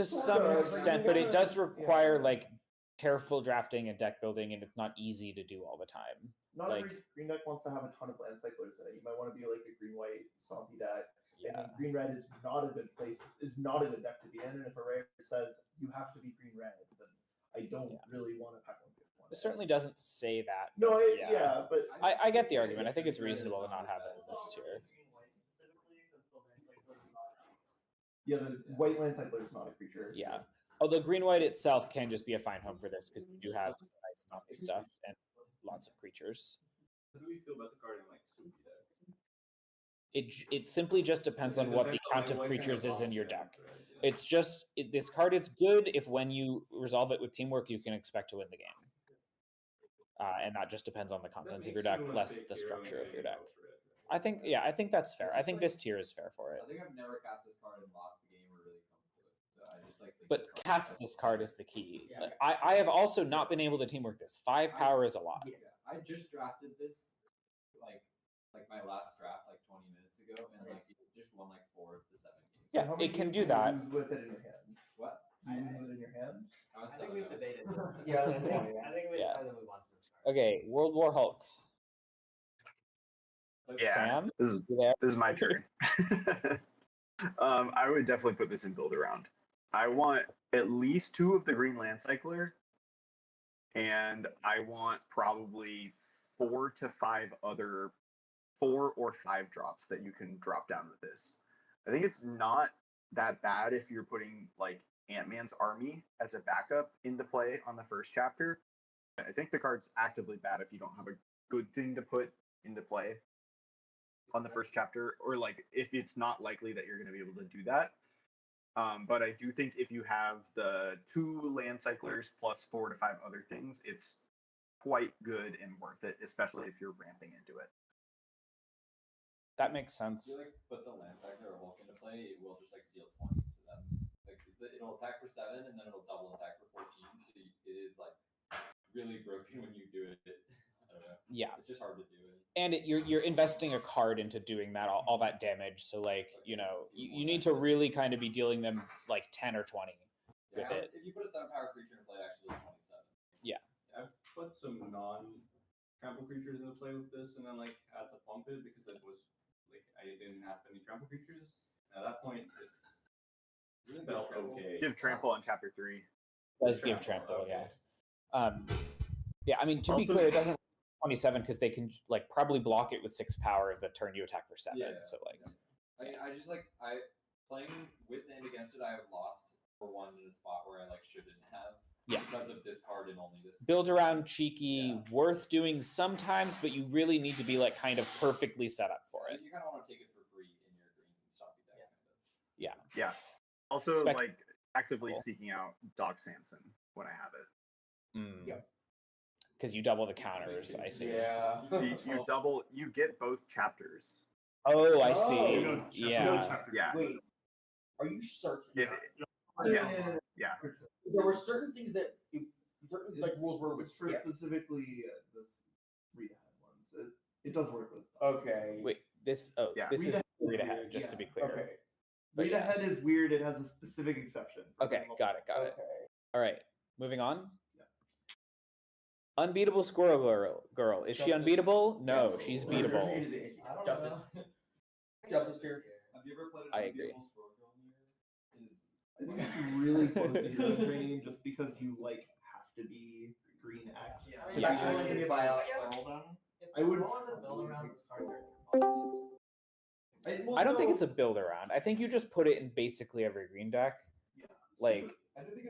To Sort some of, like, extent, you but it wanna- does require like careful drafting and deck building, and it's not easy to do all the time. Not like- every green deck wants to have a ton of land cyclers in it. You might want to be like a green-white stompy deck. Yeah. And green-red is not a good place, is not a good deck to be in. And if a rare says you have to be green-red, then I don't really want to pack one. It certainly doesn't say that. No, yeah. yeah, but I get the argument. I think it's reasonable to not have it in this tier. yeah, the white land cycler is not a creature. Yeah. Although green white itself can just be a fine home for this because you do have some nice stompy stuff and lots of creatures. How do we feel about the card in like Soupy decks? It simply just depends on what the count of creatures is in your deck. It's just this card is good if when you resolve it with teamwork, you can expect to win the game. And that just depends on the contents of your deck, less the structure of your deck. I think that's fair. I think this tier is fair for it. I think I've never cast this card and lost the game or really come to it. So I just like. But cast this card is the key. I have also not been able to teamwork this. 5 power is a lot. Yeah, I just drafted this like my last draft like 20 minutes ago, and like it just won like 4 of the 7 games. Yeah, How many it can games do that. Use with it in your hand. What? You use it in your hand. I was I think we've debated this. Yeah, I think it's Yeah. time to move on from this card. Okay, World War Hulk. Yeah, Sam, this is you there? this is my turn. I would definitely put this in build around. I want at least 2 of the green land cycler, and I want probably 4 to 5 other 4 or 5 drops that you can drop down with this. I think it's not that bad if you're putting like Ant-Man's army as a backup into play on the first chapter. I think the card's actively bad if you don't have a good thing to put into play on the first chapter, or like if it's not likely that you're going to be able to do that. But I do think if you have the 2 land cyclers plus 4 to 5 other things, it's quite good and worth it, especially if you're ramping into it. That makes If sense. you like put the land sacker or Hulk into play, it will just like deal 20 to them. Like it'll attack for 7 and then it'll double attack for 14. So it is like really broken when you do it. I don't know. Yeah. It's just hard to do it. And you're investing a card into doing that all that damage. So like you need to really kind of be dealing them like 10 or 20 with it. If you put a 7 power creature in play, actually 27. Yeah. I've put some non-trample creatures into play with this, and then like had to pump it because it was like I didn't have any trample creatures. And at that point, it felt okay. Give trample on chapter 3. Does give trample, yeah. Yeah, I mean to be Also- clear, it doesn't 27 because they can like probably block it with 6 power the turn you attack for 7. So like I just like playing with and against it, I have lost for one in a spot where I like shouldn't have. Yeah. Because of this card and only this. build around cheeky, worth doing sometimes, but you really need to be like kind of perfectly set up for it. You kind of want to take it for free in your green stocky deck. Yeah. Yeah. Also, Spec- like actively Cool. seeking out Doc Sanson when I have it. Yep. Because you double the counters, I see. Yeah. You get both chapters. Oh, I see. You go chapter- Yeah. Yeah. Wait, are you certain? Yes. Yeah. There were certain things that certain like rules were with for skip. specifically the read ahead ones. It does work with. Okay. Wait, this this is read ahead, just to be clear. Okay. But Read yeah. ahead is weird. It has a specific exception. for Okay, example. got it. All right, moving on. Yeah. Unbeatable Squirrel Girl. Is she Justice. unbeatable? No, she's Whatever. beatable. I don't Justice. know. Justice tier. Have you ever played an I agree. unbeatable Squirrel Girl here? I think it's really close to hero training just because you like have to be green X. Yeah. Yeah. Actually, give me a buyout. I would- build around this card, they're I don't think it's a build around. I think you just put it in basically every green deck. Like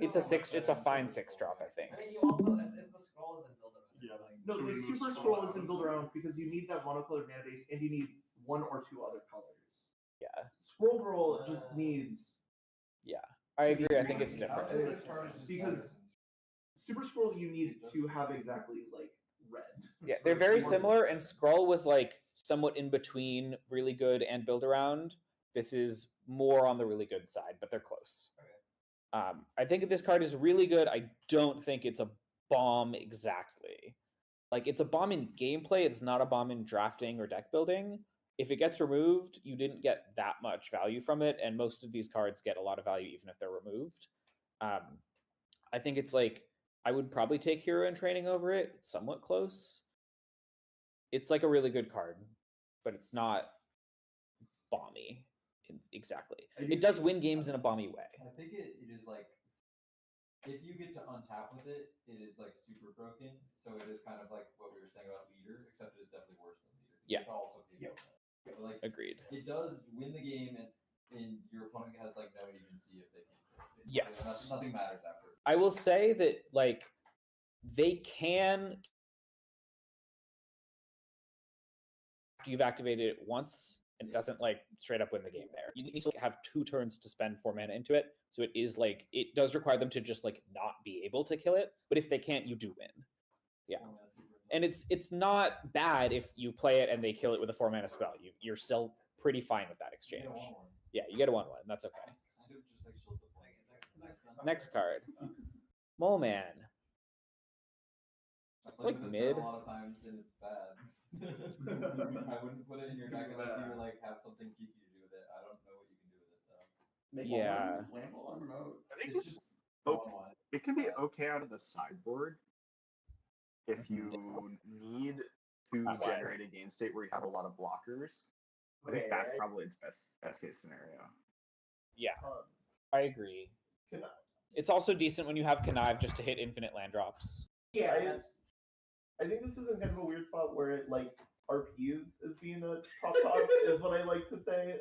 it's a 6. It's a fine 6-drop, I think. I mean, you also if the scroll isn't built around. Yeah. Like, No, So the we move super scroll scroll out. isn't built around because you need that monocolored mana base and you need 1 or 2 other colors. Yeah, Scroll Girl just needs I agree. I think it's different. because Super Scroll you need to have exactly like red. Yeah, they're very similar, and Skrull was like somewhat in between really good and build around. This is more on the really good side, but they're close. I think this card is really good. I don't think it's a bomb exactly. Like it's a bomb in gameplay. It's not a bomb in drafting or deck building. If it gets removed, you didn't get that much value from it, and most of these cards get a lot of value even if they're removed. I think it's like I would probably take Hero in Training over it. It's somewhat close. It's like a really good card, but it's not bomby exactly. It does win games in a bomby way. I think it is like if you get to untap with it, it is like super broken. So it is kind of like what we were saying about Leader, except it is definitely worse than Leader. Yeah. It also but like Agreed. it does win the game, and your opponent has like no agency if they can. Yes. Nothing matters after. I will say that like they can you've activated it once and it doesn't like straight up win the game there. You need to have 2 turns to spend 4 mana into it. So it is like it does require them to just like not be able to kill it, but if they can't, you do win. Yeah. And it's not bad if you play it and they kill it with a 4 mana spell. You're still pretty fine with that exchange. Yeah, you get a 1/1. That's okay. It's kind of just like shield the play. Next card. Mole Man. It's like mid. A lot of times and it's bad. I wouldn't put it in your deck unless you like have something cheeky to do with it. I don't know what you can do with it though. Yeah. I don't know. I think It's it's just it can be okay out of the sideboard if you need to generate a game state where you have a lot of blockers. I think that's probably its best case scenario. Yeah. I agree. It's also decent when you have Connive just to hit infinite land drops. Yeah, I think this is in kind of a weird spot where it like RPs as being a top is what I like to say.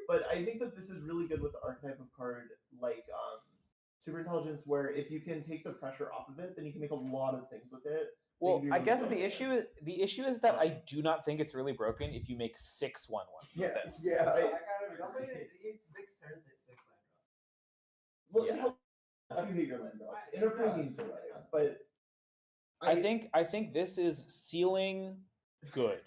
But I think that this is really good with the archetype of card like Super Intelligence, where if you can take the pressure off of it, then you can make a lot of things with it. Well, I guess the issue is that I do not think it's really broken if you make 6 1/1s with this. Yeah. Also, it's 6 turns, it's 6 land drops. Well, it helps if you hit your land drops in a pretty meaningful way, but I think this is ceiling good.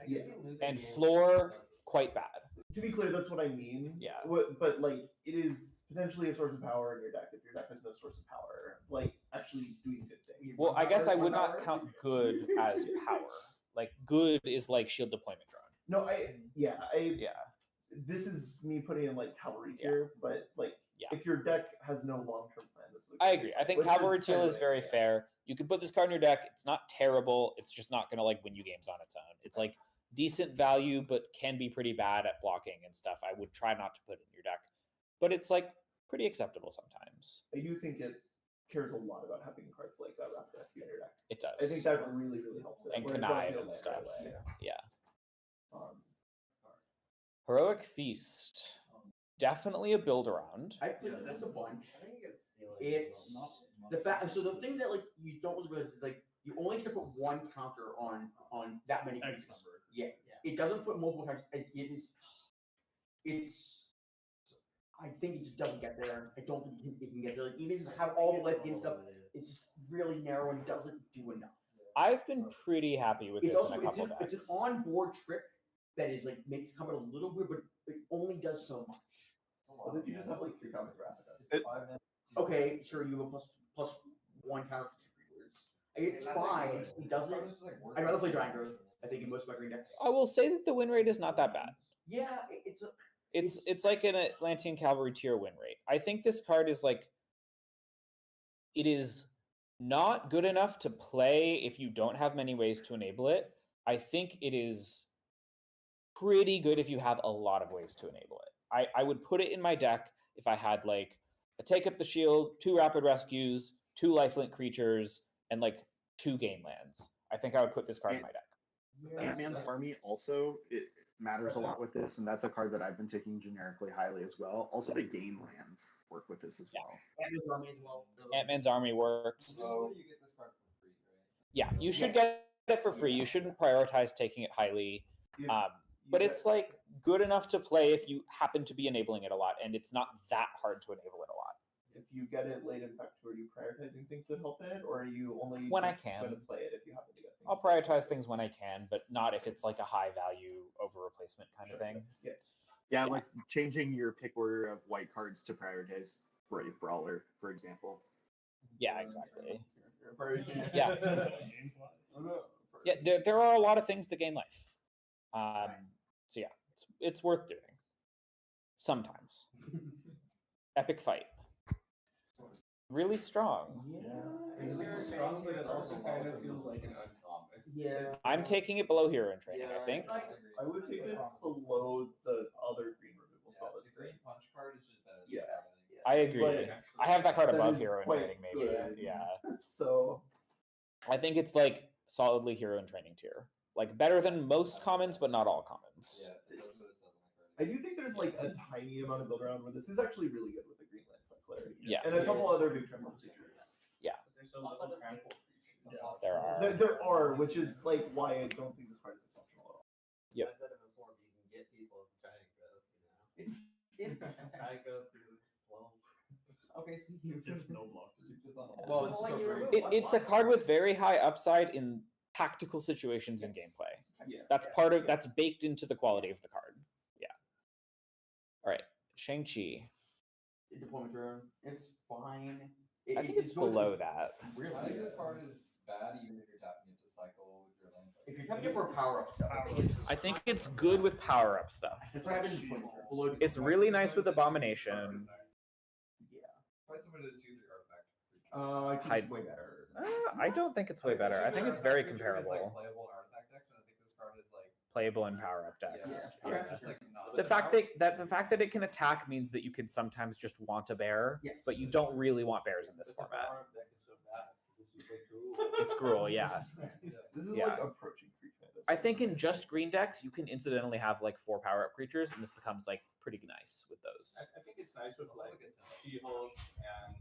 Yeah. and floor quite bad. To be clear, that's what I mean. Yeah. But like, it is potentially a source of power in your deck if your deck has no source of power, like actually doing good things. Well, I guess I would not count good as power. Like good is like shield deployment drone. No, yeah. Yeah. This is me putting in like cavalry tier, but like Yeah. if your deck has no long-term plan, this is a I good agree. one, I think which cavalry is teal kinda is rare, very yeah. fair. You can put this card in your deck. It's not terrible. It's just not gonna like win you games on its own. It's like decent value, but can be pretty bad at blocking and stuff. I would try not to put it in your deck, but it's like pretty acceptable sometimes. I do think it cares a lot about having cards like Rapid Rescue in your deck. It does. I think that really, really helps it. And where it connive does and land stuff. right away. Yeah. Um, Heroic Feast. Definitely a build around. I played this a bunch. I think it's It's the fact. So the thing that like you don't really realize is like you only get to put one counter on that many creatures. Yeah. It doesn't put multiple times. It is. It's. I think it just doesn't get there. I don't think it can get there. Like, even have all the life and stuff. It's just really narrow and doesn't do enough. I've been pretty happy with It's this also in a couple it's decks. an onboard trick that is like makes combat a little weird, but it only does so much. What if you just have like 3 copies of Rapid? Okay, sure, you have a plus one counter for 2 creatures. It's fine. It doesn't. I'd rather play Giant Growth. I think in most of my green decks. I will say that the win rate is not that bad. Yeah, it's a. It's like an Atlantean Cavalry tier win rate. I think this card is like, it is not good enough to play if you don't have many ways to enable it. I think it is pretty good if you have a lot of ways to enable it. I would put it in my deck if I had like a Take Up the Shield, 2 Rapid Rescues, 2 lifelink creatures, and like 2 game lands. I think I would put this card in my deck. Ant-Man's Army also it matters a lot with this, and that's a card that I've been taking generically highly as well. Also, the game lands work with this as well. Ant-Man's Army as well. Ant-Man's Army works. So you get this card for free, right? Yeah, you should get it for free. You shouldn't prioritize taking it highly. But it's like good enough to play if you happen to be enabling it a lot, and it's not that hard to enable it a lot. If you get it late in fact, are you prioritizing things that help it, or are you only When I just can. going to play it if you happen to get things? I'll prioritize things when I can, but not if it's like a high value over replacement kind of thing. Yeah, like changing your pick order of white cards to prioritize Brave Brawler, for example. Yeah, exactly. Yeah. Yeah, there are a lot of things that gain life. So yeah, it's worth doing. Sometimes. Epic Fight. Really strong. It's strong, but it also kind of feels like an uncommon. Yeah. I'm taking it below Hero in Training, I think. I would take it below the other green removal spell. The green punch card is just better. Yeah. I agree. But I have that card that above is Hero in quite Training, maybe. good. Yeah. So I think it's like solidly Hero in Training tier. Like better than most commons, but not all commons. Yeah, that's what it says on the card. I do think there's like a tiny amount of build around where this is actually really good with the green land set clarity. Yeah. And a couple other big tremor features. Yeah. There's so little trample creatures. There are. There are, which is like why I don't think this card is exceptional at all. Yep. I said it before, but you can get people with giant growth, you know. I go through 12. Okay, so you If no blocks. Well, it's like so you're- free. It's a card with very high upside in tactical situations in gameplay. Yeah. That's that's baked into the quality of the card. Yeah. All right. Shang-Chi. Deployment turn. It's fine. I think it's below that. Really? I think this card is bad even if you're tapping into cycle with your land cycle. If you're tapping it for power up stuff, I think it's good with power up stuff. that's what I have in deployment turn. Below It's really nice with Abomination. Try somebody to choose your artifact. I think it's way better. I don't think it's way better. I think it's very Like comparable. playable in artifact decks, and I think this card is like Playable in power up decks. yeah, it's just like not The fact that it can attack means that you can sometimes just want a bear, Yes. but you don't really want bears in this format. It's Gruul, yeah. This is Yeah. like approaching free fantasy. I think in just green decks, you can incidentally have like 4 power up creatures, and this becomes like pretty nice with those. I think it's nice with like She-Hulk and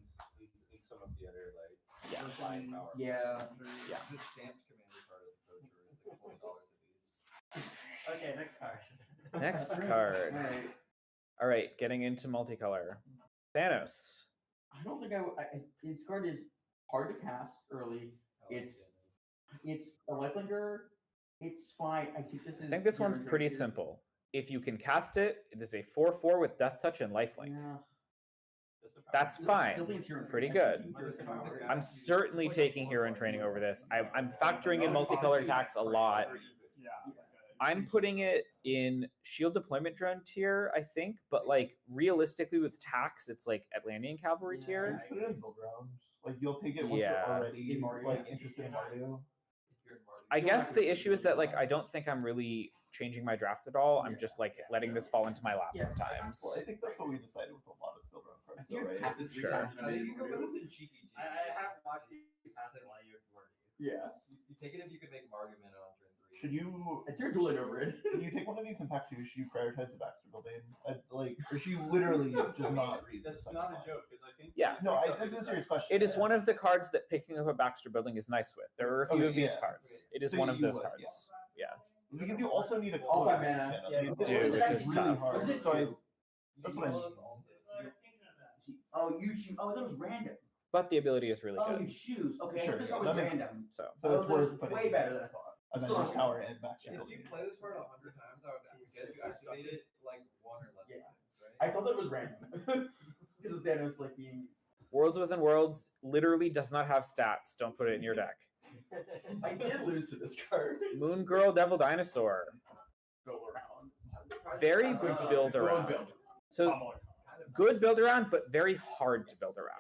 in some of the other like Yeah. flying power. Yeah. Yeah. This stamped commander card is like $40 a piece. Okay, next card. Next card. Alright. All right, getting into multicolor. Thanos. I don't think this card is hard to cast early. It's a lifelinker It's fine. I think this is. I think this one's hero pretty training. simple. If you can cast it, it is a 4/4 with Death Touch and Lifelink. Yeah. That's fine. Still think it's hero training. Pretty I good. think hero training. I'm certainly taking hero in training over this. I'm factoring in multicolor attacks a lot. Yeah. I'm putting it in shield deployment drone tier, I think, but like realistically with tax, it's like Atlantean cavalry I tier. just put it in build round. Like you'll take it once Yeah. you're already In Mario. like interested in Mardu. I guess the issue is that like I don't think I'm really changing my draft at all. I'm just like letting this fall into my lap sometimes. Well, I think that's what we decided with a lot of build round cards, though, You're right? past it 3 Sure. times. I think you can put this in cheeky too. I have watched you pass it while you're Marty. Yeah. You take it if you could make Mardu mana on turn 3. Should you? It's your dueling over it. When you take one of these in pack 2, should you prioritize the Baxter building? Like, or should you literally just not read That's the not second a line? joke because I think. Yeah. No, this is a serious question. It is one of the cards that picking up a Baxter building is nice with. There are a few Okay, of these yeah. cards. It is So one of you those would, cards. Yeah. Because you also need a All color. five mana. You That's do, really which is tough. hard. So that's what I mean. Oh, you choose. Oh, that was random. But the ability is really Oh, you good. choose. Okay, Sure, I yeah, thought it that was makes random. sense. So So it's Oh, worth that's putting way better than I thought. Avengers Tower and Baxter If building. you play this card 100 times, I would guess you activate it like 1 or less Yeah. times, right? I thought that was random. Because of Thanos like being. Worlds Within Worlds literally does not have stats. Don't put it in your deck. I did lose to this card. Moon Girl Devil Dinosaur. Go around. Very good build around. So good build around, but very hard to build around.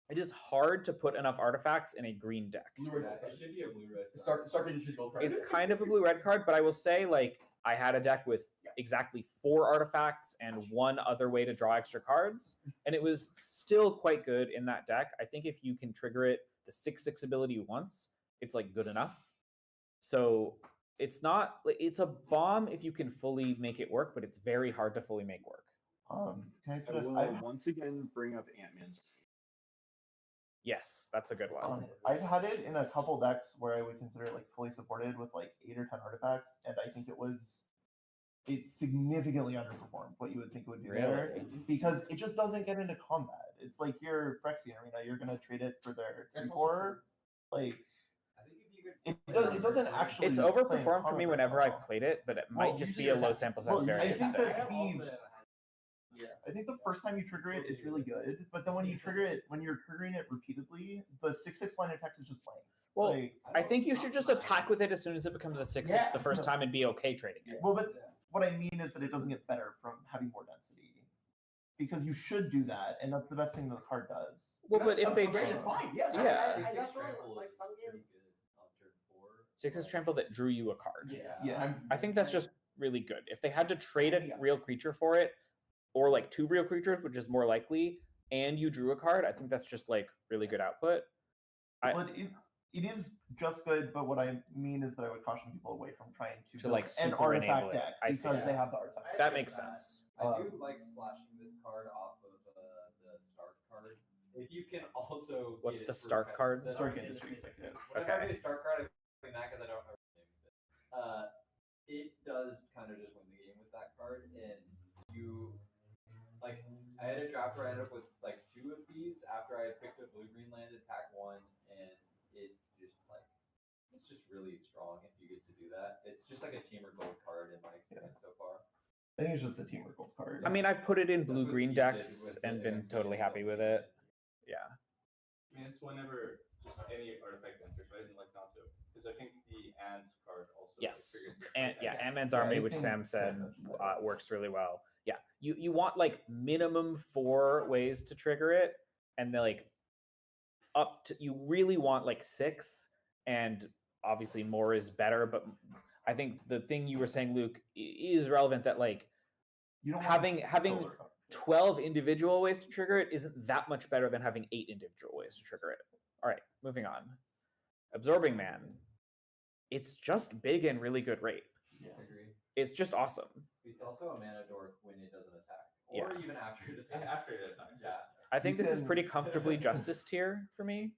It is hard to put enough artifacts in a green deck. Blue-red Yeah, card. it should be a blue-red. Start Industries gold card. It's kind of a blue-red card, but I will say, like, I had a deck with exactly 4 artifacts and 1 other way to draw extra cards, and it was still quite good in that deck. I think if you can trigger it, the 6/6 ability once, it's like good enough. So it's not, it's a bomb if you can fully make it work, but it's very hard to fully make work. Can I I say this? will once again bring up Ant-Man's. Yes, that's a good one. I've had it in a couple decks where I would consider it like fully supported with like 8 or 10 artifacts, and I think it significantly underperformed what you would think it would do there Really? because it just doesn't get into combat. It's like your Phyrexian Arena, you're gonna trade it for their That's 3/4. Like I think if you could it doesn't actually. It's play in overperformed for me combat whenever well. I've played it, but it might Well, just usually be a they're low not- sample well, size I variance think thing. that Yeah. I think the first time you trigger it, it's really good, but then when you're triggering it repeatedly, the 6/6 line of text is just playing. Well, Like, I think you should just attack with it as soon as it becomes a 6/6 the first time and be okay trading it. well, but what I mean is that it doesn't get better from having more density, because you should do that, and that's the best thing that the card does. Well, but if they Granted, fine. Yeah. Yeah. I guess trample like is some pretty games. good on turn 4. 6/6 trample that drew you a card. Yeah. I think that's just really good. If they had to trade a real creature for it, or like 2 real creatures, which is more likely, and you drew a card, I think that's just like really good output. But it is just good, but what I mean is that I would caution people away from trying to build like an super enable artifact it. deck I see. because they have the artifact. That makes sense. I do like splashing this card off of the Stark card. If you can also. What's get the it for Stark card? the- Stark Industries, like that. Whenever Okay. I say Stark card, I mean that because I don't remember the name of it. It does kind of just win the game with that card, and you like. I had a draft where I ended up with like 2 of these after I had picked a blue-green land in pack 1, and it just like it's just really strong if you get to do that. It's just like a teamer gold card in my experience so far. I think it's just a teamwork gold card. I mean, I've put it in That's what blue-green Steve did decks with and the been Ant-Man totally happy with it. Yeah. I mean, it's whenever just any artifact enters, right? And like not to, because I think the ant card also. Yes. triggers it. And yeah, Ant-Man's Yeah, Army, I which think Sam said Sam mentioned that. works really well. Yeah, you want like minimum 4 ways to trigger it, and then like up to you really want like 6, and obviously more is better. But I think the thing you were saying, Luke, is relevant that like You don't want having solar card. 12 individual ways to trigger it isn't that much better than having 8 individual ways to trigger it. All right, moving on. Absorbing Man. It's just big and really good rate. I agree. It's just awesome. It's also a mana dork when it doesn't attack, Yeah. or even after it attacks. After it attacks. Yeah. I think You this is can- pretty comfortably justice tier for me.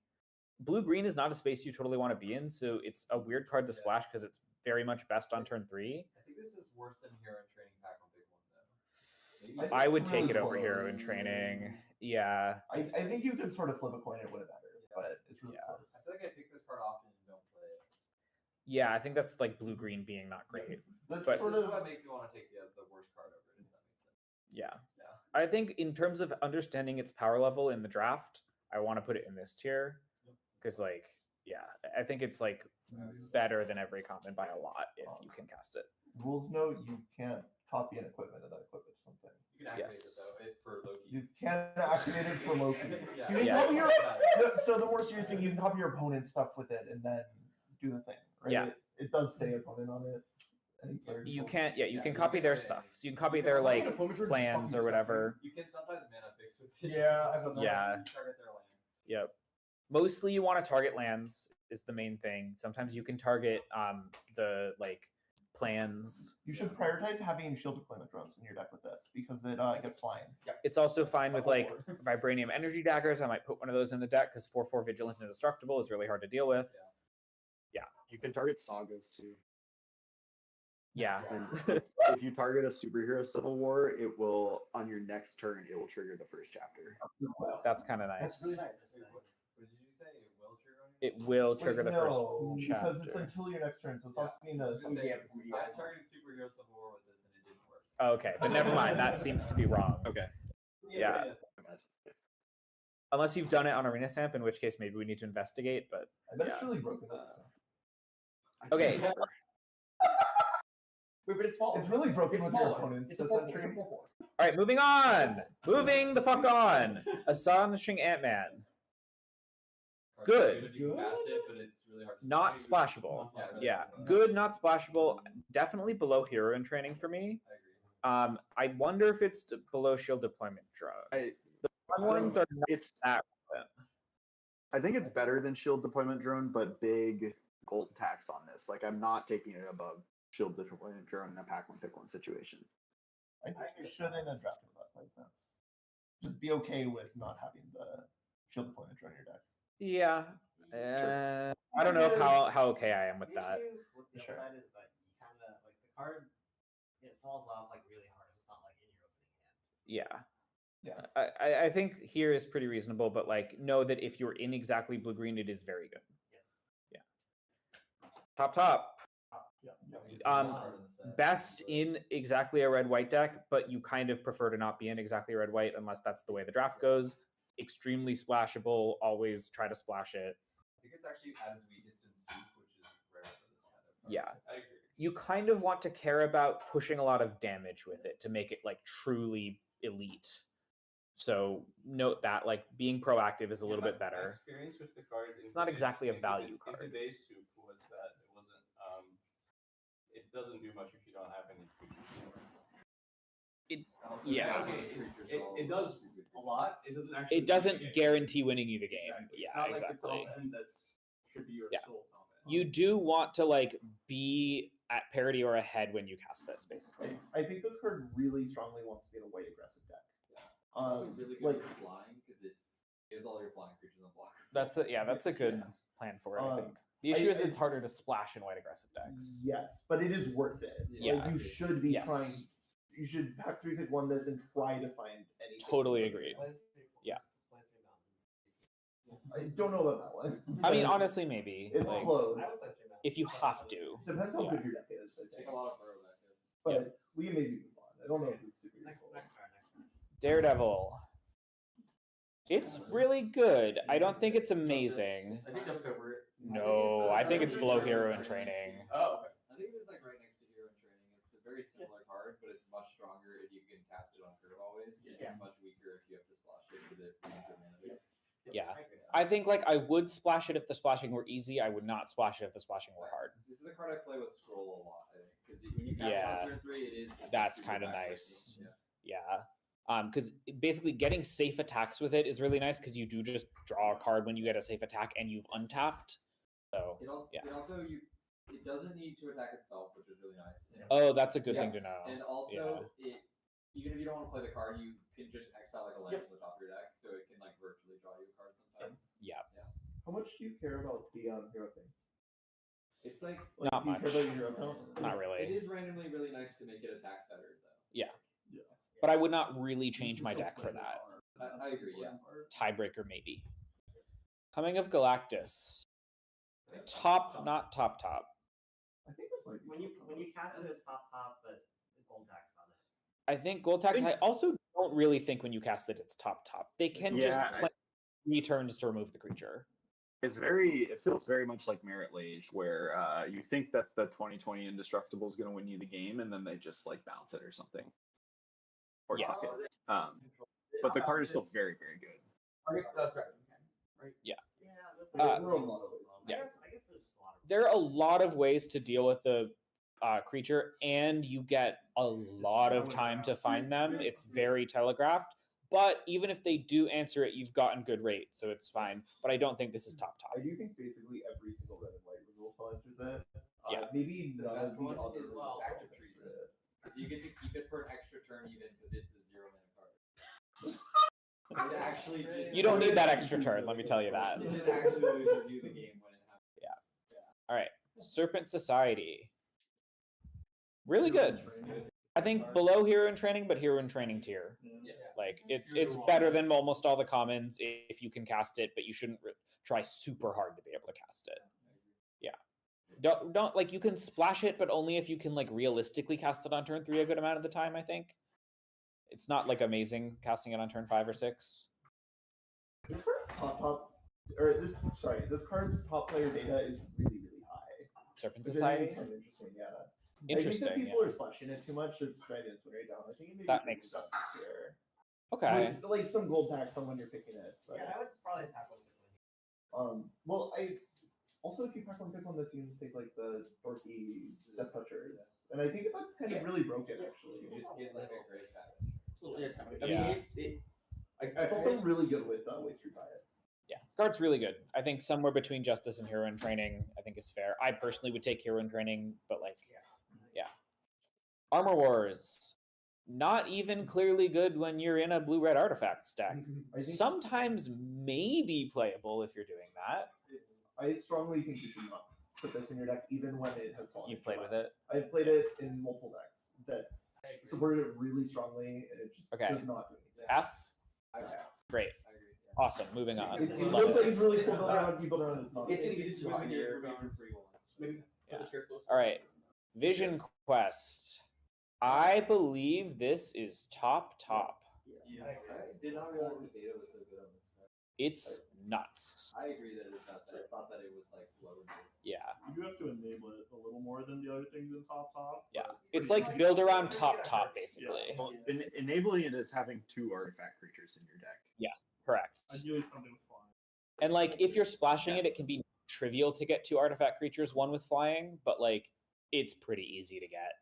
Blue-green is not a space you totally want to be in, so it's a weird card to splash because it's very much best on turn 3. I think this is worse than Hero in Training pack on big one though. I Maybe. think I would it's take really it over Hero in close. training. Yeah. I think you can sort of flip a coin and it would have better, but it's really Yeah. close. I feel like I pick this card often and don't play it. Yeah, I think that's like blue green being not great. That's But- sort This is of what makes me want to take the worst card over it, if that makes sense. Yeah. Yeah. I think in terms of understanding its power level in the draft, I want to put it in this tier because, like, yeah, I think it's like better than every common by a lot if you can cast it. rules note, you can't copy an equipment and then equip it to something. You can activate Yes. it though, for Loki. You can't activate it for Loki. Yeah. You can Yes. copy so the more serious thing, you can copy your opponent's stuff with it and then do the thing, right? Yeah. It does say opponent on it. Any player You controls. can't, yeah, you Yeah, can you copy can their do stuff. anything. So you can copy You their can like copy Opponent just plans fucking or whatever. You can sometimes mana fix with it. Yeah, I've done that. Yeah. Target their land. Yep. Mostly you want to target lands is the main thing. Sometimes you can target the like plans. You should prioritize having shield deployment drones in your deck with this because it gets flying. It's also fine with like vibranium energy daggers. I might put one of those in the deck because 4/4 vigilant and indestructible is really hard to deal with. You can target sagas too. Yeah. And if you target a superhero civil war, it will on your next turn it will trigger the first chapter. That's kind of That's really nice. nice. What did you say? It will trigger on you? It will trigger Wait, the first no, because it's chapter. until your next turn, so it's also being I a was gonna say, Yeah. I targeted superhero civil war with this and it didn't work. Okay, but never mind. That seems to be wrong. Okay. Yeah. My bad. Unless you've done it on Arena Samp, in which case maybe we need to investigate. But I bet Yeah. it's really broken up. I can't Okay. remember. Wait, but it's small. It's really broken It's with your smaller. opponents It's a this 4/4. entry. It's a 4/4. all right, moving on. Moving the fuck on. Astonishing Ant-Man. Good. If you can cast it, but it's really hard to Not play. splashable. Yeah, really Yeah, hard. good, not splashable. Definitely below hero in training for me. I agree. I wonder if it's below shield deployment drug. I Fun ones are not it's that. I think it's better than shield deployment drone, but big gold tax on this. Like I'm not taking it above shield deployment drone in a pack one pick one situation. I think you should in a draft of that makes sense. Just be okay with not having the shield deployment drone in your deck. Yeah. I don't know if how okay I am with The that. issue with the Sure. upside is that you kind of like the card. It falls off like really hard if it's not like in your opening hand. Yeah. Yeah. I think here is pretty reasonable, but like know that if you're in exactly blue green, it is very good. Yes. Top. It's Um, not hard in the set, Best but- in exactly a red white deck, but you kind of prefer to not be in exactly a red white unless that's the way the draft goes. Extremely splashable. Always try to splash it. I think it's actually at its weakest in soup, which is rare for this kind of card. Yeah. I agree. You kind of want to care about pushing a lot of damage with it to make it like truly elite. So note that like being proactive is a little bit My better. experience with the card. It's not exactly a value card. The base soup was that it wasn't. It doesn't do much if you don't have any creatures. Also, Yeah. okay, It does a lot. It doesn't actually. It doesn't guarantee winning you the game. Exactly. It's Yeah, not exactly. Like the top end that's should be your Yeah. sole top end. You do want to like be at parity or ahead when you cast this, basically. I think this card really strongly wants to be in a white aggressive deck. Yeah. It's also really good like for flying because it gives all your flying creatures on block. That's a good plan for it, I think. The issue is it's harder to splash in white aggressive decks. yes, but it is worth it. Yeah. Like you should be Yes. trying. You should pack 3 pick 1 this and try to find any. Totally agreed. Yeah. I don't know about that one. I mean, honestly, maybe. it's like, close. if you have to. Depends how yeah. good your deck is. I Take think. a lot of burrow back in. But we can maybe move on. I don't know if it's super useful. Daredevil. It's really good. I don't think it's amazing. I think that's over it. No, I think it's below hero in training. Oh, okay. I think it's like right next to hero in training. It's a very similar card, but it's much stronger if you can cast it on curve always. Yeah. It's much weaker if you have to splash it with it. Yeah. I think like I would splash it if the splashing were easy. I would not splash it if the splashing were hard. This is a card I play with scroll a lot, I think, because when you cast Yeah. it on turn 3, it is. just That's super kind of backbreaking. nice. Yeah. Yeah. Because basically getting safe attacks with it is really nice because you do just draw a card when you get a safe attack and you've untapped. So It also, yeah. it doesn't need to attack itself, which is really nice. And- Oh, that's a good thing to Yes, know. And also, even if you don't want to play the card, you can just exile like a land to the top of your deck, so it can like virtually draw you a card sometimes. Yeah. How much do you care about the hero thing? It's like Not do you much. care about your hero count? Not it really. is randomly really nice to make it attack better though. Yeah. But I would not really change my deck for that. I agree. Yeah. Tiebreaker maybe. Coming of Galactus. Top, not top top. like When you cast it, it's top, but the gold tax on it. I think gold tax. I also don't really think when you cast it, it's top. They can just Yeah, play 3 turns to remove the creature. it feels very much like Merit Lage, where you think that the 2020 Indestructible is going to win you the game, and then they just like bounce it or something, or Yeah. tuck it. But the card is still very, very good. Yeah. Yeah, There are a lot of ways. Yeah. I guess there's just a lot of. There are a lot of ways to deal with the creature, and you get a lot of time to find them. It's very telegraphed. But even if they do answer it, you've gotten good rate, so it's fine. But I don't think this is top. I do think basically every single red and white removal spell answers that. Yeah. Maybe none of best the one other is removal spells active answer treason. it. Because you get to keep it for an extra turn even because it's a 0 mana card. It actually just You don't need that extra turn, let me tell you that. It just actually loses you the game when it happens. Yeah. All right. Serpent Society. Really good. I think below Hero in Training, but Hero in Training tier. Yeah. Like it's better than almost all the commons if you can cast it, but you shouldn't try super hard to be able to cast it. Yeah. Don't like you can splash it, but only if you can like realistically cast it on turn 3 a good amount of the time. I think it's not like amazing casting it on turn 5 or 6. This card's top player data is really, really high. Serpent Which Society. is kind of interesting, yeah. Interesting. I think that people are splashing it too much. It's trying to way down. I think it That makes sense. Here. Okay. With, like some gold tax on when you're picking it. But, Yeah, I would probably pack one. well, I also if you pack one pick one, this you can just take like the dorky Death Touchers, and I think that's kind of really broken actually. You just get like a great pass. I Yeah. mean, It's also really good with waste through diet. Yeah, card's really good. I think somewhere between Justice and Hero in Training, I think is fair. I personally would take Hero in Training, but like, yeah. Armor Wars, not even clearly good when you're in a blue-red artifact stack. Sometimes maybe playable if you're doing that. I strongly think you should not put this in your deck, even when it has fallen. You've played with it? I've played it in multiple decks that supported it really strongly, and it just Okay. does not do anything. F? Great. Awesome, moving on. It Love looks like it. it's really cool build around, you build around, it's not. It's gonna get too hot here. Yeah. All right, Vision Quest. I believe this is top. Yeah. I did not realize the data was so good on this card. It's nuts. I agree that it's nuts. I thought that it was like lower. Yeah. You do have to enable it a little more than the other things in top. Yeah, but it's pretty like easy. build around top basically. Well, enabling it is having 2 artifact creatures in your deck. Yes, correct. Ideally something with flying. And like if you're splashing it, it can be trivial to get 2 artifact creatures, one with flying, but like it's pretty easy to get.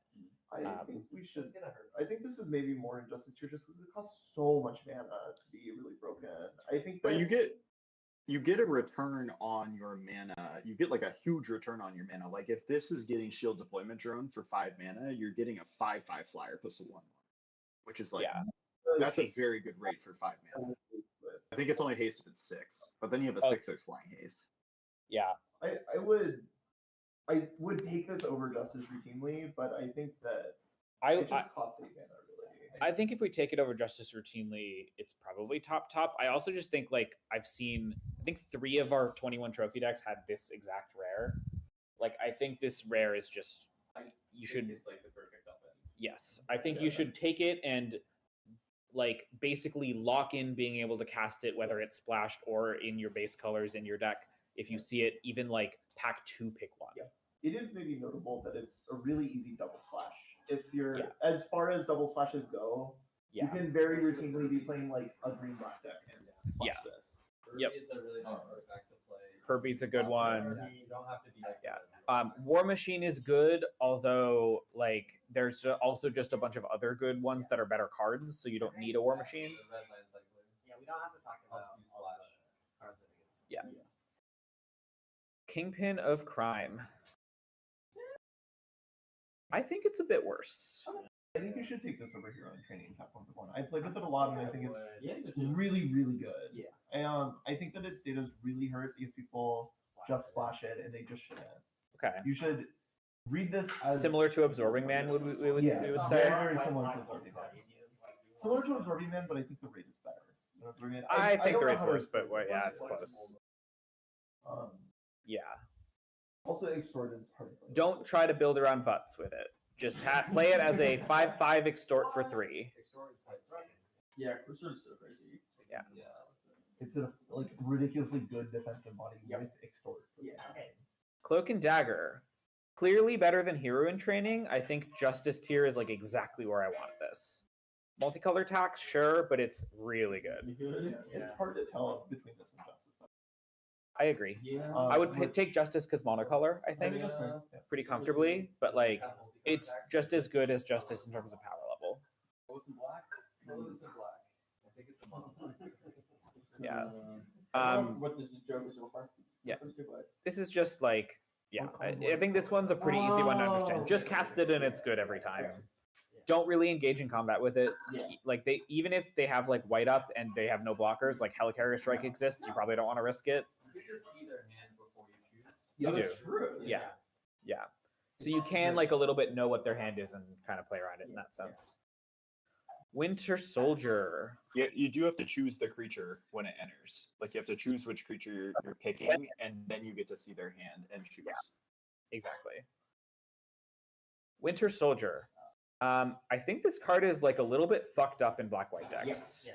I think we should. I think this is maybe more injustice here, just because it costs so much mana to be really broken. I think that But you get a return on your mana. You get like a huge return on your mana. Like if this is getting Shield Deployment Drone for 5 mana, you're getting a 5/5 flyer plus a 1/1, which is like that's a very good rate for 5 mana. I think it's only haste if it's 6, but then you have a 6/6 flying haste. Yeah. I would take this over Justice routinely, but I think that it just costs 8 mana really. I think if we take it over Justice routinely, it's probably top. I also just think like I think 3 of our 21 trophy decks had this exact rare. Like I think this rare is just you should. It's like the perfect upend. Yes, I think you should take it and like basically lock in being able to cast it, whether it's splashed or in your base colors in your deck. If you see it, even like pack 2, pick 1. Yeah. It is maybe notable that it's a really easy double splash. If you're as far as double splashes go, you can very routinely be playing like a green black deck and splash this. Yep. Is a really nice artifact to play. Kirby's a good one. You don't have to be War Machine is good, although like there's also just a bunch of other good ones that are better cards, so you don't need a War Machine. Yeah, we don't have to talk about all the cards that are good. Yeah. Kingpin of Crime. I think it's a bit worse. I think you should take this over here on training top 1 I played with it a lot, and I think it's really, really good. Yeah. And I think that its data is really hurt because people just splash it and they just shouldn't. Okay. You should read this as Similar to Absorbing Man, we would say. Very similar to Absorbing Man. Similar to Absorbing Man, but I think the rate is better. I think don't the know rate's how to- worse, but yeah, it's close. Yeah. Also, extort is hard to play. Don't try to build around butts with it. Just play it as a 5/5 extort for 3. Yeah, Cruiser is so crazy. Yeah. It's a like ridiculously good defensive body with extort. Yeah. Cloak and Dagger. Clearly better than Hero in Training. I think Justice tier is like exactly where I wanted this. Multicolor tax, sure, but it's really good. It's hard to tell between this and Justice. I agree. Yeah. I would take Justice because monocolor, I think, that's fair. Yeah. pretty comfortably, but like it's just as good as Justice in terms of power level. Rose and black? Rose and black. I think it's a mono. Yeah. What this joke is so far? Yeah. This is just like, yeah, I think this one's a pretty easy one to understand. Just cast it and it's good every time. Don't really engage in combat with it. Yeah. Like even if they have like white up and they have no blockers, like Helicarrier Strike exists, you probably don't want to risk it. You can see their hand before you choose. You do. That's true. Yeah. So you can like a little bit know what their hand is and kind of play around it in that sense. Winter Soldier. Yeah, you do have to choose the creature when it enters. Like you have to choose which creature you're picking, and then you get to see their hand and choose. Yeah. Exactly. Winter Soldier. I think this card is like a little bit fucked up in black-white decks.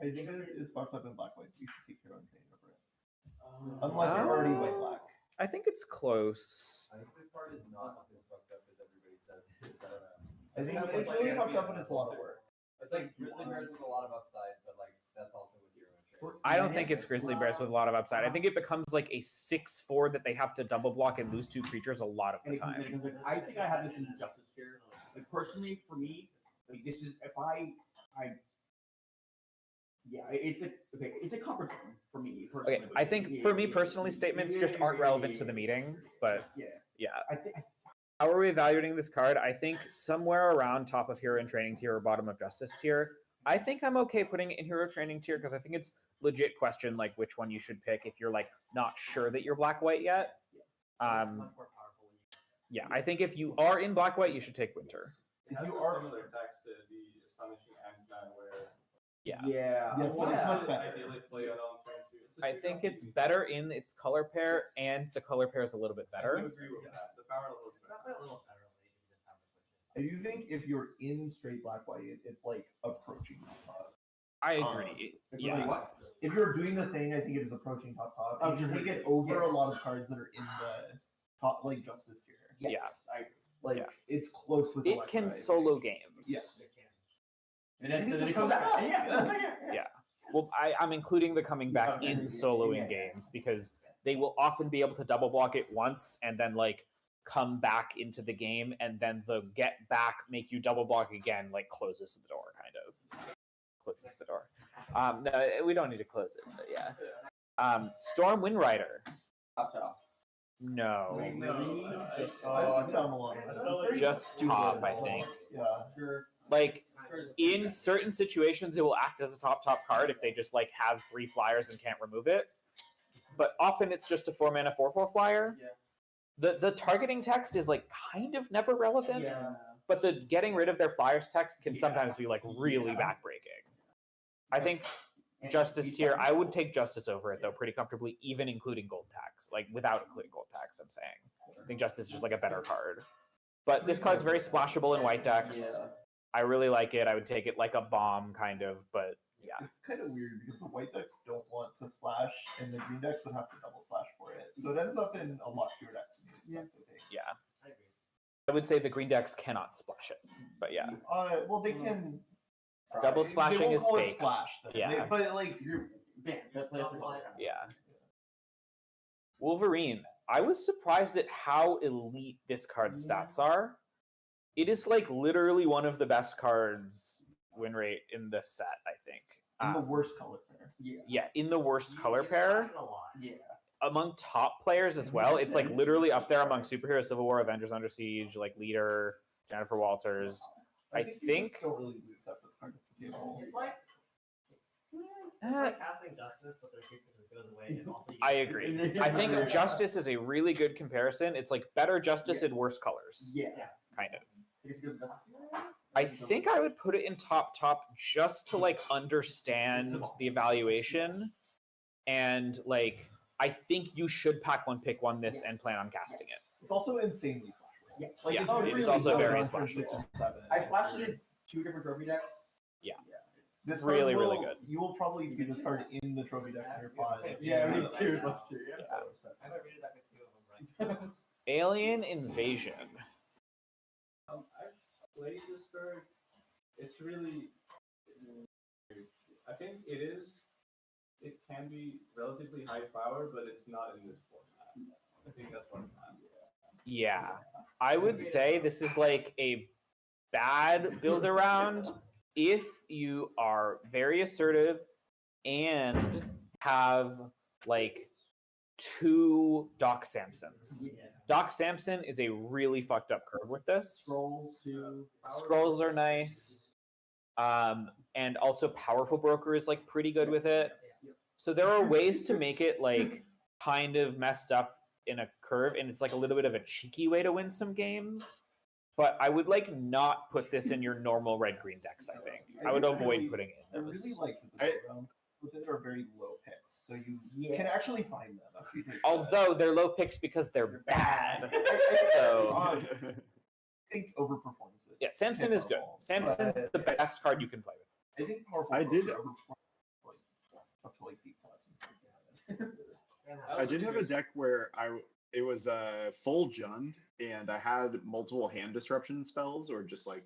I think it is fucked up in black white. You should keep your own thing over it. Unless you're already white black. I think it's close. I think this card is not as fucked up as everybody says it is. I think it's really fucked up and it's a lot of work. It's like Grizzly Bears with a lot of upside, but like that's also with Hero in Training. I don't think it's Grizzly Bears with a lot of upside. I think it becomes like a 6/4 that they have to double block and lose 2 creatures a lot of the time. I think I have this in Justice tier. Like personally, for me, like this is if it's a comfort zone for me personally. Okay, I think for me personally, statements just aren't relevant to the meeting, but yeah. I think How are we evaluating this card? I think somewhere around top of Hero in Training tier or bottom of Justice tier. I think I'm okay putting it in Hero Training tier because I think it's legit question like which one you should pick if you're like not sure that you're black-white yet. Yeah, I think if you are in black-white, you should take Winter. If you are similar attacks to the Astonishing Ant-Man where Yeah. Yes, but it's much better. ideally play it on turn 2. It's a I good think it's combination. better in its color pair, and the color pair is a little bit I better. do agree with that. The power level is better. I do think if you're in straight black white, it's like approaching top. I agree. Yeah. If you're doing the thing, I think it is approaching top. Oh, You should sure. take it over a lot of cards that are in the top, like Justice tier. Yeah. I agree. Like Yeah. it's close with. It Electra, can I think. solo games. Yes. And then, You so can they just come come back. back. Yeah. Well, I'm including the coming back Okay. in soloing Yeah. games because they will often be able to double block it once and then like come back into the game, and then the get back make you double block again, like closes the door, kind of. Closes the door. No, we don't need to close it, but yeah. Storm Windrider. Top. No. Wait, really? I've done a lot of this. Just top, I think. Yeah. Like in certain situations, it will act as a top card if they just like have 3 flyers and can't remove it. But often it's just a 4-mana 4/4 flyer. Yeah. The targeting text is like kind of never relevant, Yeah. but the getting rid of their flyers text can sometimes be like really backbreaking. I think Justice tier, I would take Justice over it though pretty comfortably, even including gold tax. Like without including gold tax, I'm saying. I think Justice is just like a better card. But this card's very splashable in white decks. Yeah. I really like it. I would take it like a bomb kind of, but yeah. It's kind of weird because the white decks don't want to splash, and the green decks would have to double splash for it. So it ends up in a lot fewer decks than you expect, I think. Yeah. I would say the green decks cannot splash it, but yeah. Well, they can. Double They splashing won't is call it fake. Splash, though. Yeah. But like, Yeah. Wolverine. I was surprised at how elite this card's stats are. It is like literally one of the best cards win rate in this set, I think. in the worst color pair. Yeah, in the worst color pair. Yeah. Among top players as well. It's like literally up there among Superhero, Civil War, Avengers Under Siege, like Leader, Jennifer Walters. I think don't really lose after the card hits the table. It's like casting Justice, but their creature just goes away, and also I agree. I think Justice is a really good comparison. It's like better Justice in worse colors. Yeah. Kind of. Justice. I think I would put it in top just to like understand the evaluation, and like I think you should pack one, pick one this, and plan on casting it. It's also insanely splashable. Yes. Like, Yeah, it's it really is also good very on turn 6 splashable. or 7. I splashed it in 2 different trophy decks. Yeah. This card Really, really will- good. You will probably see this card in the trophy deck in your pod. Yeah, me too. Much too. Yeah. I might read it like a 2 of them, right? Alien Invasion. I played this card. It's really. I think it is. It can be relatively high power, but it's not in this format. I think that's what I'm at. Yeah. I would say this is like a bad build around if you are very assertive and have like 2 Doc Samsons. Doc Samson is a really fucked up curve with this. Scrolls too. Scrolls are nice. And also Powerful Broker is like pretty good with it. So there are ways to make it like kind of messed up in a curve, and it's like a little bit of a cheeky way to win some games. But I would like not put this in your normal red-green decks, I think. I would avoid putting it I in really those. like that the go-around with it are very low picks, so you can actually find them. Although they're low picks because they're bad. So I think overperforms it. yeah, Samson is good. Samson's the best card you can play with. I think powerful. I did- up to like B plus and stuff. I did have a deck where it was full Jund, and I had multiple hand disruption spells or just like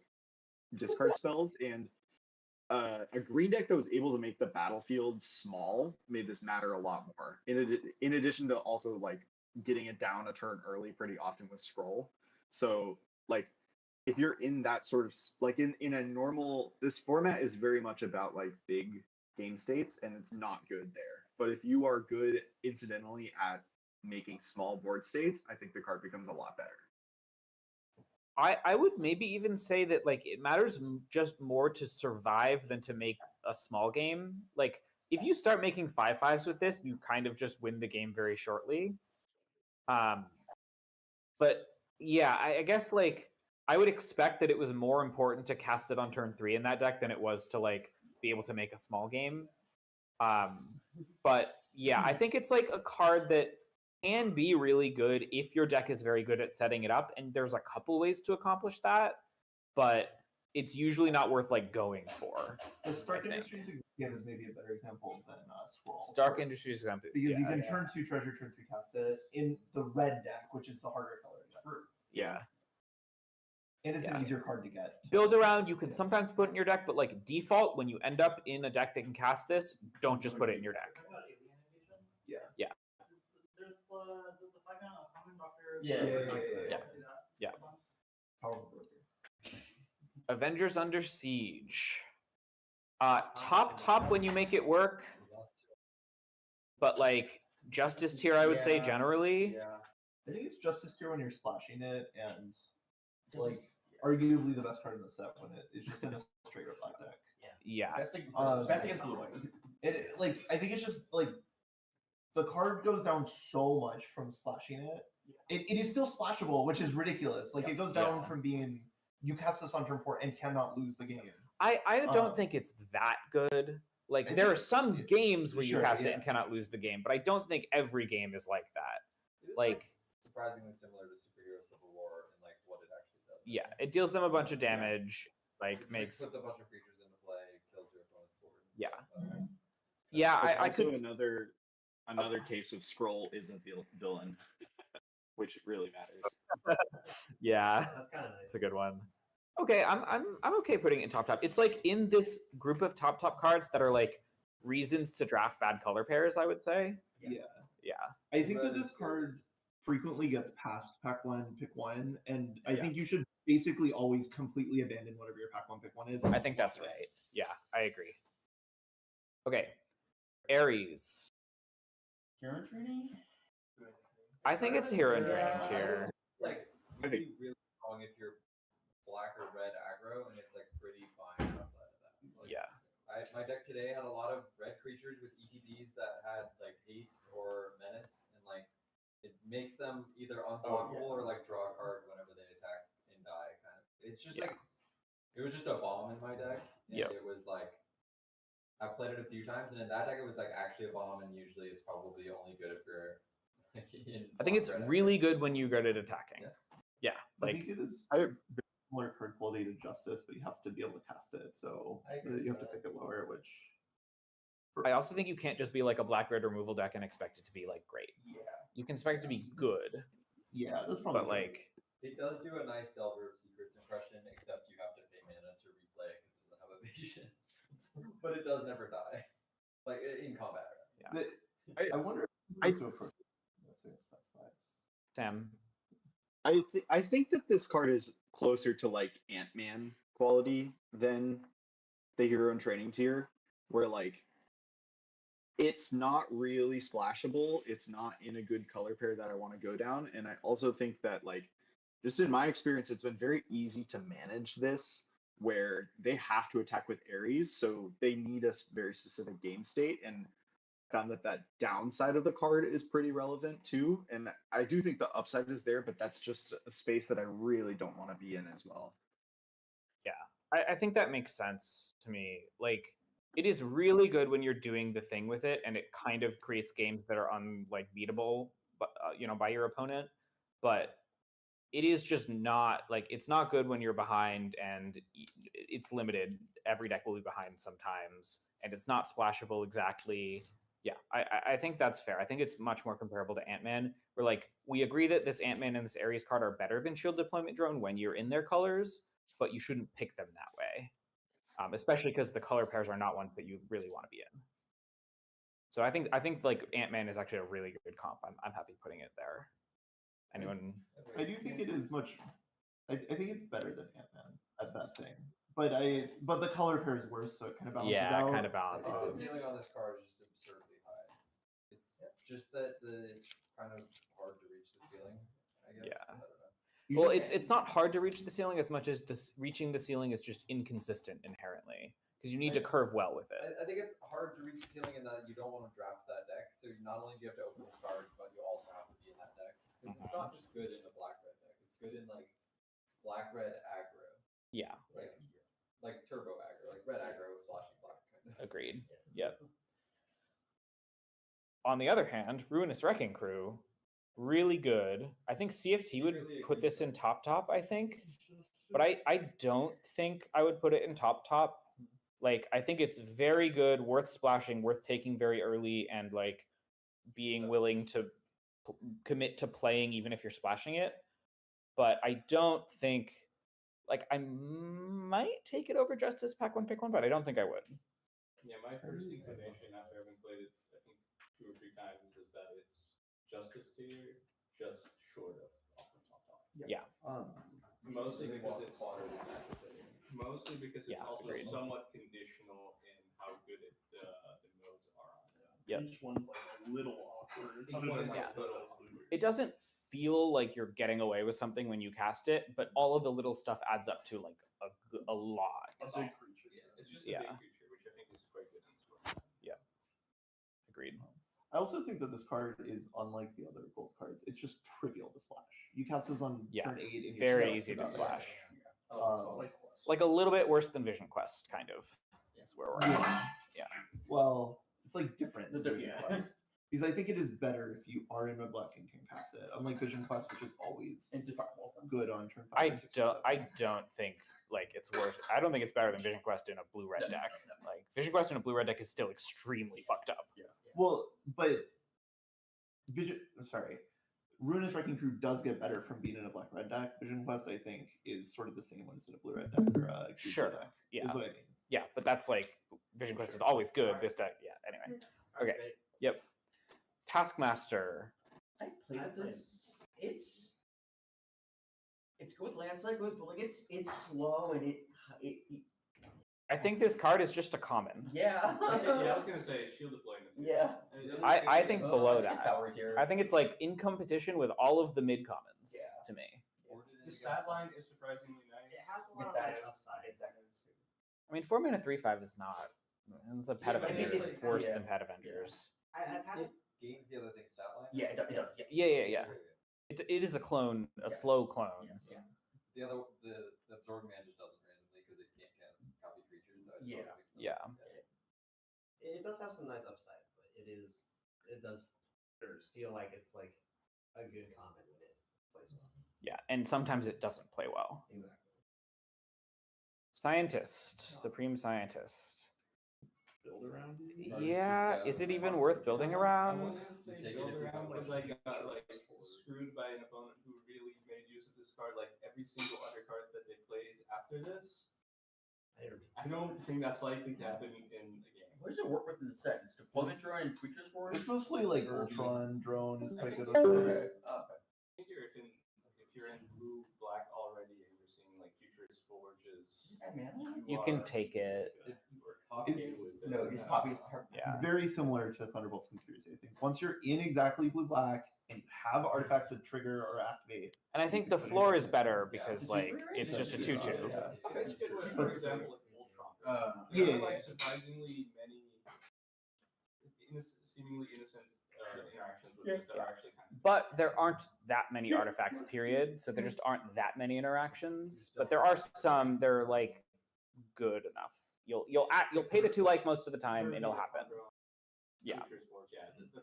discard spells, and a green deck that was able to make the battlefield small made this matter a lot more. In addition to also like getting it down a turn early pretty often with scroll. So like if you're in that sort of like in a normal, this format is very much about like big game states, and it's not good there. But if you are good incidentally at making small board states, I think the card becomes a lot better. I would maybe even say that like it matters just more to survive than to make a small game. Like if you start making 5/5s with this, you kind of just win the game very shortly. But yeah, I guess like I would expect that it was more important to cast it on turn 3 in that deck than it was to like be able to make a small game. But yeah, I think it's like a card that can be really good if your deck is very good at setting it up, and there's a couple ways to accomplish that, but it's usually not worth like going for. The Stark Industries example is maybe a better example than Scroll. Stark Industries example. Because you can turn 2 treasure, turn 3 cast it in the red deck, which is the harder color deck. Yeah. And it's an easier card to get. Build around you can sometimes put in your deck, but like default, when you end up in a deck that can cast this, don't just put it in your deck. Yeah. Yeah. There's the 5 common doctor. Yeah. Powerful Broker. Avengers Under Siege. Top when you make it work, but like Justice tier, I would say generally. Yeah. I think it's Justice tier when you're splashing it, and like arguably the best card in the set when it is just in a straight up black deck. Yeah. Best against blue white. It like I think it's just like the card goes down so much from splashing it. It is still splashable, which is ridiculous. Like it goes down from being you cast this on turn 4 and cannot lose the game. I don't think it's that good. Like there are some games where you cast it and cannot lose the game, but I don't think every game is like that. Like surprisingly similar to Superhero Civil War and like what it actually does. yeah, it deals them a bunch of damage, like makes puts a bunch of creatures into play, kills your opponent's board. Yeah. Yeah, There's I also could another case of Scroll is a villain, which really matters. Yeah. That's kind of nice. It's a good one. Okay, I'm okay putting it in top. It's like in this group of top cards that are like reasons to draft bad color pairs, I would say. Yeah. Yeah. I think that this card frequently gets past pack 1, pick 1, and I think you should basically always completely abandon whatever your pack 1, pick 1 is. I think that's right. Yeah, I agree. Okay. Ares. Hero Training? I think it's Hero and Draining tier. Like really strong if you're black or red aggro, and it's like pretty fine outside of that. Like, Yeah. My deck today had a lot of red creatures with ETBs that had like haste or menace, and like it makes them either unblockable or like draw a card whenever they attack and die. Kind of. It's just like it was just a bomb in my deck, and it was like I've played it a few times, and in that deck it was like actually a bomb, and usually it's probably only good if you're I think it's really good when you're good at attacking. Yeah, I like think it is similar card quality to Justice, but you have to be able to cast it, so you have to pick it lower, which. I also think you can't just be like a black-red removal deck and expect it to be like great. Yeah. You can expect it to be good. Yeah, that's probably. But like. It does do a nice Delver of Secrets impression, except you have to pay mana to replay it because it doesn't have evasion. But it does never die, like in combat. Yeah. I wonder if to approach it. Let's see if that's five. Sam. I think that this card is closer to like Ant-Man quality than the Hero in Training tier, where like it's not really splashable. It's not in a good color pair that I want to go down. And I also think that like, just in my experience, it's been very easy to manage this where they have to attack with Ares. So they need a very specific game state. And found that downside of the card is pretty relevant too. And I do think the upside is there, but that's just a space that I really don't want to be in as well. Yeah, I think that makes sense to me. Like, it is really good when you're doing the thing with it, and it kind of creates games that are beatable, by your opponent. But it is just not like it's not good when you're behind and it's limited. Every deck will be behind sometimes, and it's not splashable exactly. Yeah, I think that's fair. I think it's much more comparable to Ant-Man, where like we agree that this Ant-Man and this Ares card are better than Shield Deployment Drone when you're in their colors, but you shouldn't pick them that way, especially because the color pairs are not ones that you really want to be in. So I think like Ant-Man is actually a really good comp. I'm happy putting it there. Anyone? I do think it is much. I think it's better than Ant-Man at that thing. But the color pair is worse, so it kind of balances out. Yeah, it kind of balances. The ceiling on this card is just absurdly high. It's just that it's kind of hard to reach the ceiling, I guess. Yeah. I don't know. Well, it's not hard to reach the ceiling as much as reaching the ceiling is just inconsistent inherently because you need to curve well with it. I think it's hard to reach the ceiling in that you don't want to draft that deck. So not only do you have to open this card, but you also have to be in that deck. Because it's not just good in a black-red deck. It's good in like black-red aggro. Yeah. Like turbo aggro, like red aggro with flashing black kind of. Agreed. Yep. On the other hand, Ruinous Wrecking Crew, really good. I think CFT would put this in top, I think. But I don't think I would put it in top. Like, I think it's very good, worth splashing, worth taking very early, and like being willing to commit to playing even if you're splashing it. But I don't think, like, I might take it over Justice Pack 1 Pick 1, but I don't think I would. Yeah, my first inclination after having played it, I think 2 or 3 times, is that it's Justice tier, just short of top. Yeah. Mostly because it's fodder disaster. Mostly because it's also agreed. somewhat conditional in how good the modes are on it. Yep. Each one's like a little awkward. Each one is Yeah. a little It doesn't feel like you're getting away with something when you cast it, but all of the little stuff adds up to like a lot. A big creature. Yeah, it's just a big creature, which I think is quite good in this one. Yeah. Agreed. I also think that this card is unlike the other gold cards. It's just trivial to splash. You cast this on turn 8. And you Very just easy to put it out. splash. Like a little bit worse than Vision Quest, kind of. Is where we're at. Yeah. Well, it's like different than Vision Yeah. Quest. Because I think it is better if you are in a black and can cast it. Unlike Vision Quest, which is always good on turn 5. I don't think like it's worse. I don't think it's better than Vision Quest in a blue-red deck. Like Vision Quest in a blue-red deck is still extremely fucked up. Yeah. Well, but Ruinous Wrecking Crew does get better from being in a black-red deck. Vision Quest, I think, is sort of the same when it's in a blue-red deck or a green Sure. deck. Yeah. Is what I mean. Yeah, but that's like Vision Quest is always good. This deck, yeah. Anyway. Okay. Yep. Taskmaster. I played this. It's good with landslide, but like it's slow and it I think this card is just a common. yeah. Yeah, I was gonna say Shield Deployment. Yeah. I think below it's that. Power tier. I think it's like in competition with all of the mid commons to me. The stat line is surprisingly nice. It has a lot of It's upside. I mean, 4 mana 3/5 is not. It's a Pet Yeah, I think Avengers. it's It's worse yeah. than Pet Avengers. I've had It gains the other thing stat line. Yeah, it does. Yeah. It is a clone, a slow clone. Yes. The other the absorb man just doesn't randomly because it can't copy creatures. So it Yeah. sort of makes them- Yeah. It does have some nice upside, but it does feel like it's like a good common when it plays well. Yeah, and sometimes it doesn't play well. Exactly. Scientist, supreme scientist. Build around you? Yeah, is it even worth building around? I wanted to say build around because I got like screwed by an opponent who really made use of this card. Like every single other card that they played after this. I don't think that's likely to happen in a game. What does it work with in the set? It's deployment drone and creatures for it? It's mostly like Ultron drone is quite good. Okay. I think if you're in blue black already and you're seeing like Futurist Forges, You can take it. It's No, just copies. Yeah. very similar to Thunderbolt's Conspiracy. I think once you're in exactly blue black and you have artifacts that trigger or activate, And I think the floor is better because like it's just a 2/2. Yeah. that's good with, for example, like Ultron. Yeah, There are, yeah, like yeah. surprisingly many seemingly innocent interactions with this that are actually kind of. But there aren't that many artifacts, period. So there just aren't that many interactions. But there are some. They're like good enough. You'll pay the 2 life most of the time, and it'll happen. Yeah. Futurist Forge, yeah, that's I think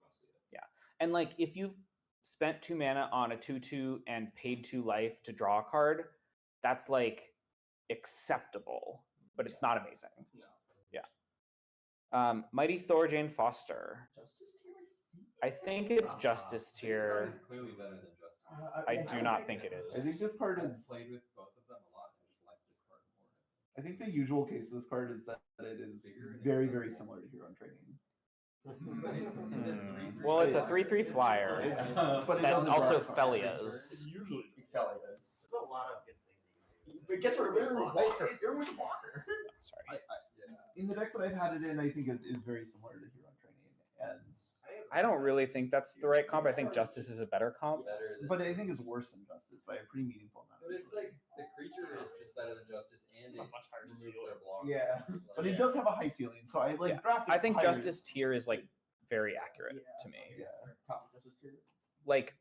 mostly it. Yeah. And like if you've spent 2 mana on a 2/2 and paid 2 life to draw a card, that's like acceptable, but it's not amazing. No. Yeah. Mighty Thor Jane Foster. I think it's Justice tier. Clearly better than Justice. I do not think it I think is. this card I've is. played with both of them a lot. And I just like this card more. I think the usual case of this card is that it is very, very similar to Hero in Training. Well, it's a 3/3 flyer. But it That doesn't also draw cards. Felias. Usually. There's a lot of good things. But guess what? Everyone's a blocker. Sorry. In the decks that I've had it in, I think it is very similar to Hero in Training, and I don't really think that's the right comp. I think Justice is a better comp. Better than but I think it's worse than Justice by a pretty meaningful amount. But it's like the creature is just better than Justice, and It's a it much higher removes ceiling. their blocks. Yeah, It's but like- it does have a high ceiling, so I like Yeah. drafted. I think higher. Justice tier is like very accurate to me. Yeah, Like,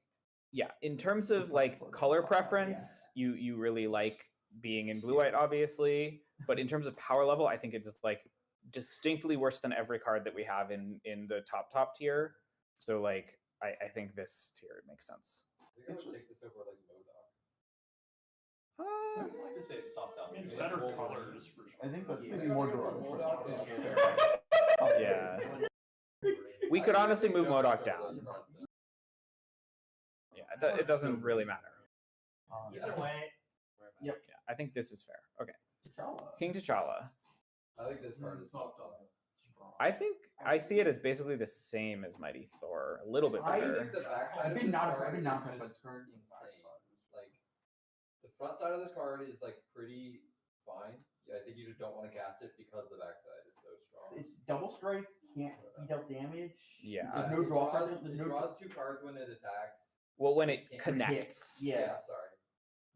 yeah, in terms of like color preference, you really like being in blue white, obviously. But in terms of power level, I think it's like distinctly worse than every card that we have in the top tier. So like, I think this tier makes sense. I think I would take this over like Modok. I would like to say it's top down. It's better colors for sure. I think that's Yeah. maybe more Modok durable. is fair. Yeah. We could honestly move Modok down. Yeah, it doesn't really matter. Either way. Yeah, I think this is fair. Okay. T'Challa. King T'Challa. I think this card is top. I think I see it as basically the same as Mighty Thor, a little bit I better. think the backside I've of been this not card impressed is by just this card. insane. Like the front side of this card is like pretty fine. Yeah, I think you just don't want to cast it because the backside is so strong. It's double strike, can't beat out damage. Yeah. There's no It draw draws, card. There's it no draws 2 cards when it attacks. Well, when it Can't connects. Yeah. Sorry.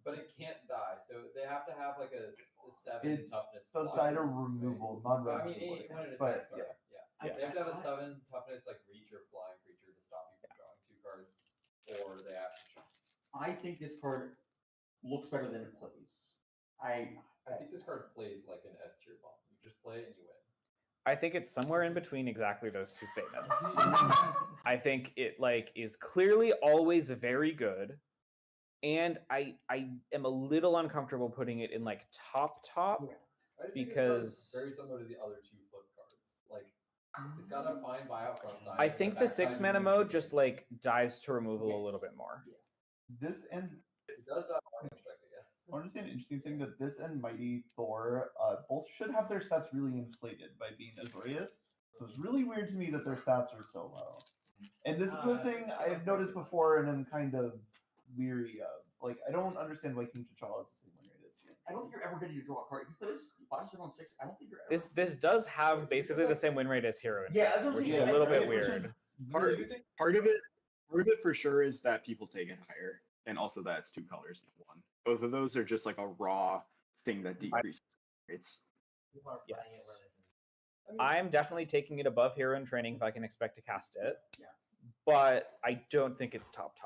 But it can't die, so they have to have like a 7 It toughness. does block. die to removal, not But I mean, removal. when it But attacks, sorry. yeah, Yeah. They have to have a 7 toughness, like reach or flying creature to stop you from drawing 2 cards, or they have to jump. I think this card looks better than it plays. I think this card plays like an S tier bomb. You just play it and you win. I think it's somewhere in between exactly those two statements. I think it like is clearly always very good. And I am a little uncomfortable putting it in like top. I just think this card is Because- very similar to the other 2 flip cards. Like it's got a fine buyout front side. I and think the backside 6 mana is mode really just good. like dies to removal a little bit more. this and It does die orange deck, I guess. I want to say an interesting thing that this and Mighty Thor both should have their stats really inflated by being Azorius. So it's really weird to me that their stats are so low. And this is the thing I've noticed before and I'm kind of weary of. Like, I don't understand why King T'Challa is the same win rate as here. I don't think you're ever ready to draw a card. If you play this, you buy this on 6. I don't think you're ever. This does have basically the same win rate as Hero, in Yeah, fact, that's what I'm which is saying. a little I- bit which is weird. Part, Really- part of it for sure is that people take it higher, and also that it's 2 colors, not 1. Both of those are just like a raw thing that decreases rates. People are playing Yes. it where they I'm definitely taking it above Hero in Training if I can expect to cast it. Yeah. But I don't think it's top.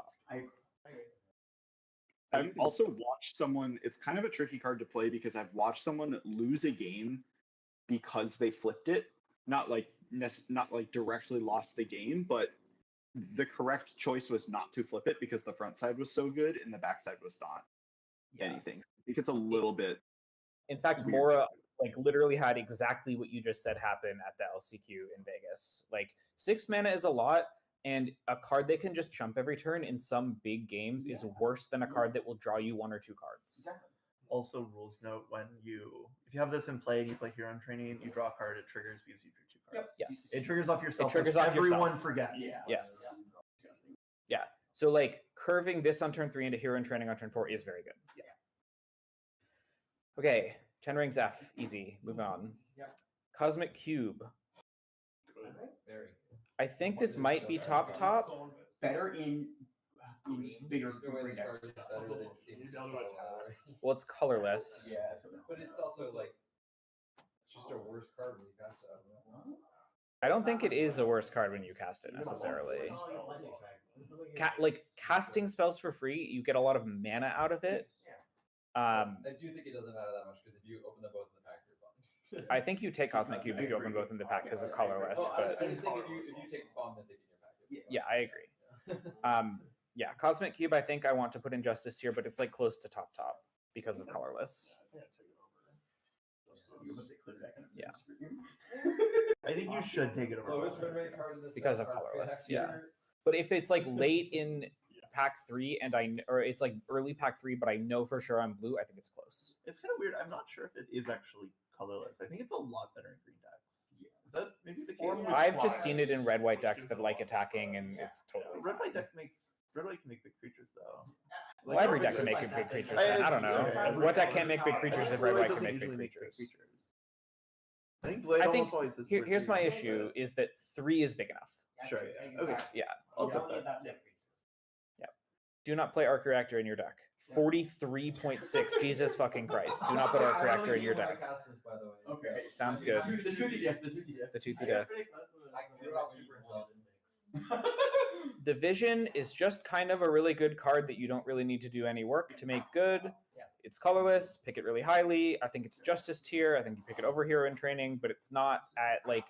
I've also watched someone, it's kind of a tricky card to play because I've watched someone lose a game because they flipped it. Not like directly lost the game, but the correct choice was not to flip it because the front side was so good and the back side was not anything. I think it's a little bit. In fact, weird. Mora like literally had exactly what you just said happen at the LCQ in Vegas. Like 6 mana is a lot, and a card that can just jump every turn in some big games is worse than a card that will draw you 1 or 2 cards. Also, rules note if you have this in play and you play Hero in Training, you draw a card, it triggers because you drew 2 cards. Yes. It triggers off yourself. It triggers which off everyone yourself. forgets. Yes. Yeah. So like curving this on turn 3 into Hero in Training on turn 4 is very good. Yeah. Okay, 10 rings F, easy. Move on. Cosmic Cube. Very. I think this might be top. Better in bigger green decks. Well, it's colorless. Yeah, but it's also like it's just a worse card when you cast it. I don't think it is a worse card when you cast it necessarily. Like casting spells for free, you get a lot of mana out of it. I do think it doesn't matter that much because if you open them both in the pack, you're fine. I think you take Cosmic Cube if you open both in the pack because of colorless. But I just think if you take a bomb, then take it in your pack. yeah, I agree. Yeah, Cosmic Cube. I think I want to put Injustice here, but it's like close to top because of colorless. Yeah. I think you should take it over. Lowest win rate card in this Because set of are colorless, pack yeah. tier. But if it's like late in pack 3 or it's like early pack 3, but I know for sure I'm blue, I think it's close. It's kind of weird. I'm not sure if it is actually colorless. I think it's a lot better in green decks. Is that maybe the case? I've just seen it in red-white decks that like attacking, and it's totally Red fine. white deck red white can make big creatures though. Well, every deck can make big creatures. Then. I don't know. What deck can't make big creatures if red-white can make big creatures? I think I think almost always is here's pretty my good, issue: is that 3 is big enough. Sure. Yeah. Okay. Yeah. I'll accept that. Do not play Arc Reactor in your deck. 43.6. Jesus fucking Christ! Do not put Arc Reactor in your deck. Okay. Sounds good. The toothy diff. The Toothy Death. I drew out super intelligence. The Vision is just kind of a really good card that you don't really need to do any work to make good. It's colorless. Pick it really highly. I think it's Justice tier. I think you pick it over Hero in Training, but it's not at like,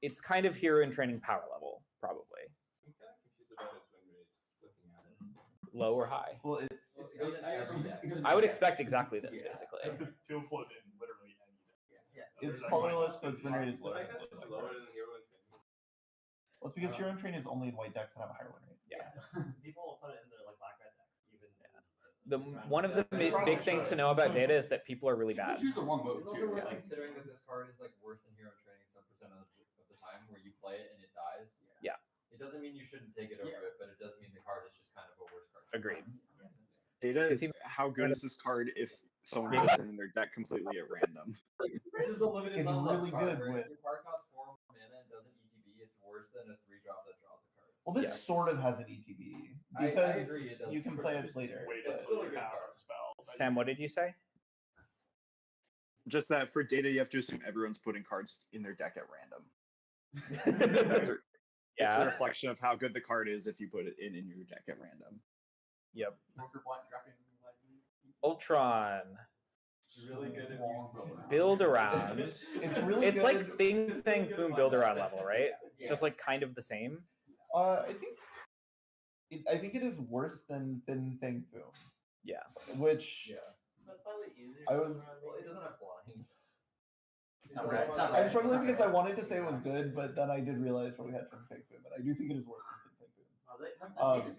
it's kind of Hero in Training power level, probably. I'm kind of confused about its win rate looking at it. Low or high? Well, it's I would expect exactly this, basically. People put in literally any deck. it's colorless, so its win rate is The lower. fact that it's lower than Hero in Training. Well, it's because Hero in Training is only in white decks that have a higher win rate. Yeah. People will put it in their like black red decks, even. One of the big things to know about data is that people are really bad. Choose the wrong mode too. Also, considering that this card is like worse than Hero Training some percentage of the time, where you play it and it dies. Yeah. It doesn't mean you shouldn't take it over it, but it does mean the card is just kind of a worse card. Agreed. Data is how good is this card if someone puts it in their deck completely at random? This is a limited It's non-lux really card, good where with- if your card costs 4 mana and doesn't ETB, it's worse than a 3-drop that draws a card. Well, this Yes. sort of has an ETB I because agree, it does. you can play it later. Wait, It's it's still a still good have card. a spell. Sam, what did you say? Just that for data, you have to assume everyone's putting cards in their deck at random. It's a Yeah. reflection of how good the card is if you put it in your deck at random. Yep. Ultron. Really good if you Build around. It's really It's good. like Thing Thing Foom build around level, right? Just like kind of the same. I think it is worse than Thin Thing Boom, Yeah. which That's slightly easier. I was. Well, it doesn't have flying. not red. It's not I'm struggling because I wanted to say it was good, but then I did realize what we had from Thing Boom, and I do think it is worse than Thing Boom.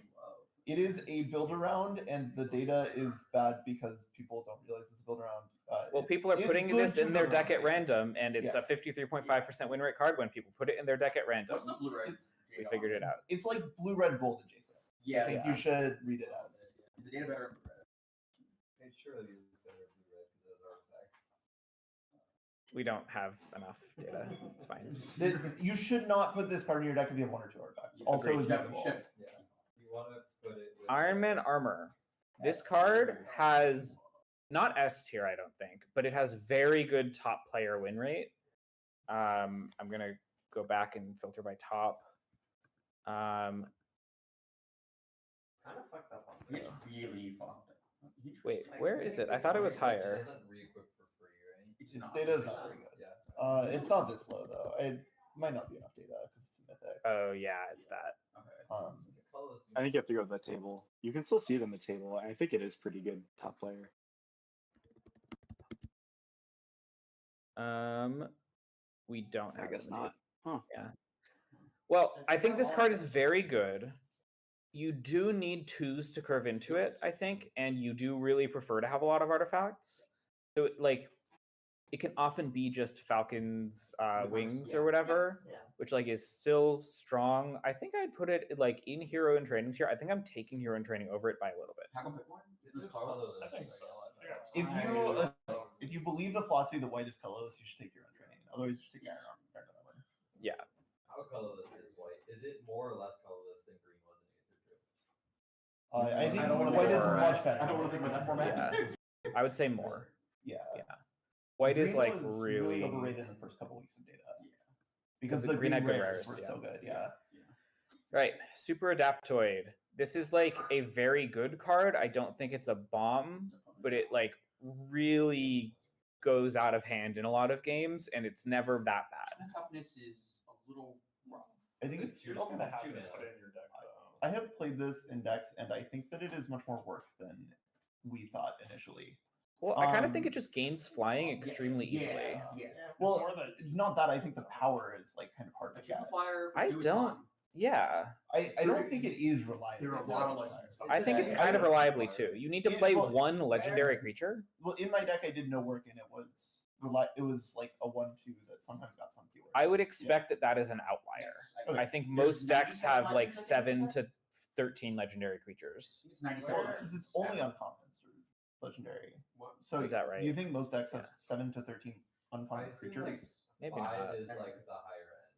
It is a build around, and the data is bad because people don't realize it's a build around. Well, people are it's putting good this to in their build deck at around. random, and it's Yeah. a 53.5% win rate card when people put it in their deck at random. It's, We figured it out. it's like blue, red, gold adjacent. Yeah, I think you should read it as. Is the data better in red? It surely is better in blue red because those artifacts. We don't have enough data. It's fine. You should not put this card in your deck if you have 1 or 2 artifacts. Also, Agreed. is notable. Yeah. You want to put it with Iron Man Armor. This card has not S tier, I don't think, but it has very good top player win rate. I'm gonna go back and filter by top. Kind of fucked up on It's really fucked up. Wait, where is it? I thought it was It higher. doesn't re-equip for free, right? Its data is not very good. Yeah. It's not this low though. It might not be enough data because it's a mythic. Oh yeah, it's that. I think you have to go to the table. You can still see it in the table. I think it is pretty good top player. We don't have I guess it in the not. Huh. Yeah. Well, I think this card is very good. You do need 2s to curve into it, I think, and you do really prefer to have a lot of artifacts. So, like, it can often be just Falcon's wings or whatever, which like is still strong. I think I'd put it like in hero and training tier. I think I'm taking hero and training over it by a little bit. I think so. If you believe the philosophy that white is colorless, you should take your own training. Otherwise, you should take your own. Yeah. How colorless is white? Is it more or less colorless than green was in Aether 2? I think I don't wanna white think is about much that. better. I don't want to think about that format. Yeah. I would say more. Yeah. White is Green like was really overrated in the first couple weeks of data. Yeah. Because the the green green had good rares rares, were yeah. so good. Yeah. Right. Super Adaptoid. This is like a very good card. I don't think it's a bomb, but it like really goes out of hand in a lot of games, and it's never that bad. Toughness is a little rough. I think it's. You're just gonna have to put it in your deck though. I have played this in decks, and I think that it is much more work than we thought initially. Well, I kind of think it just gains flying extremely easily. Yeah. Well, more that- not that. I think the power is like kind of hard to get. Flyer. I don't. Yeah. I don't think it is reliable. There are a lot of legends. I think it's kind of reliably too. You need to play one legendary creature. Well, in my deck, I did no work, and it was like a 1/2 that sometimes got some keywords. I would expect that is an outlier. Okay. I think most decks have like 7 to 13 legendary creatures. It's 97. Because it's only uncommons or legendary. So Is that right? Do you think most decks have 7 to 13 uncommon I assume, creatures? like, Maybe 5 not. is like the higher end.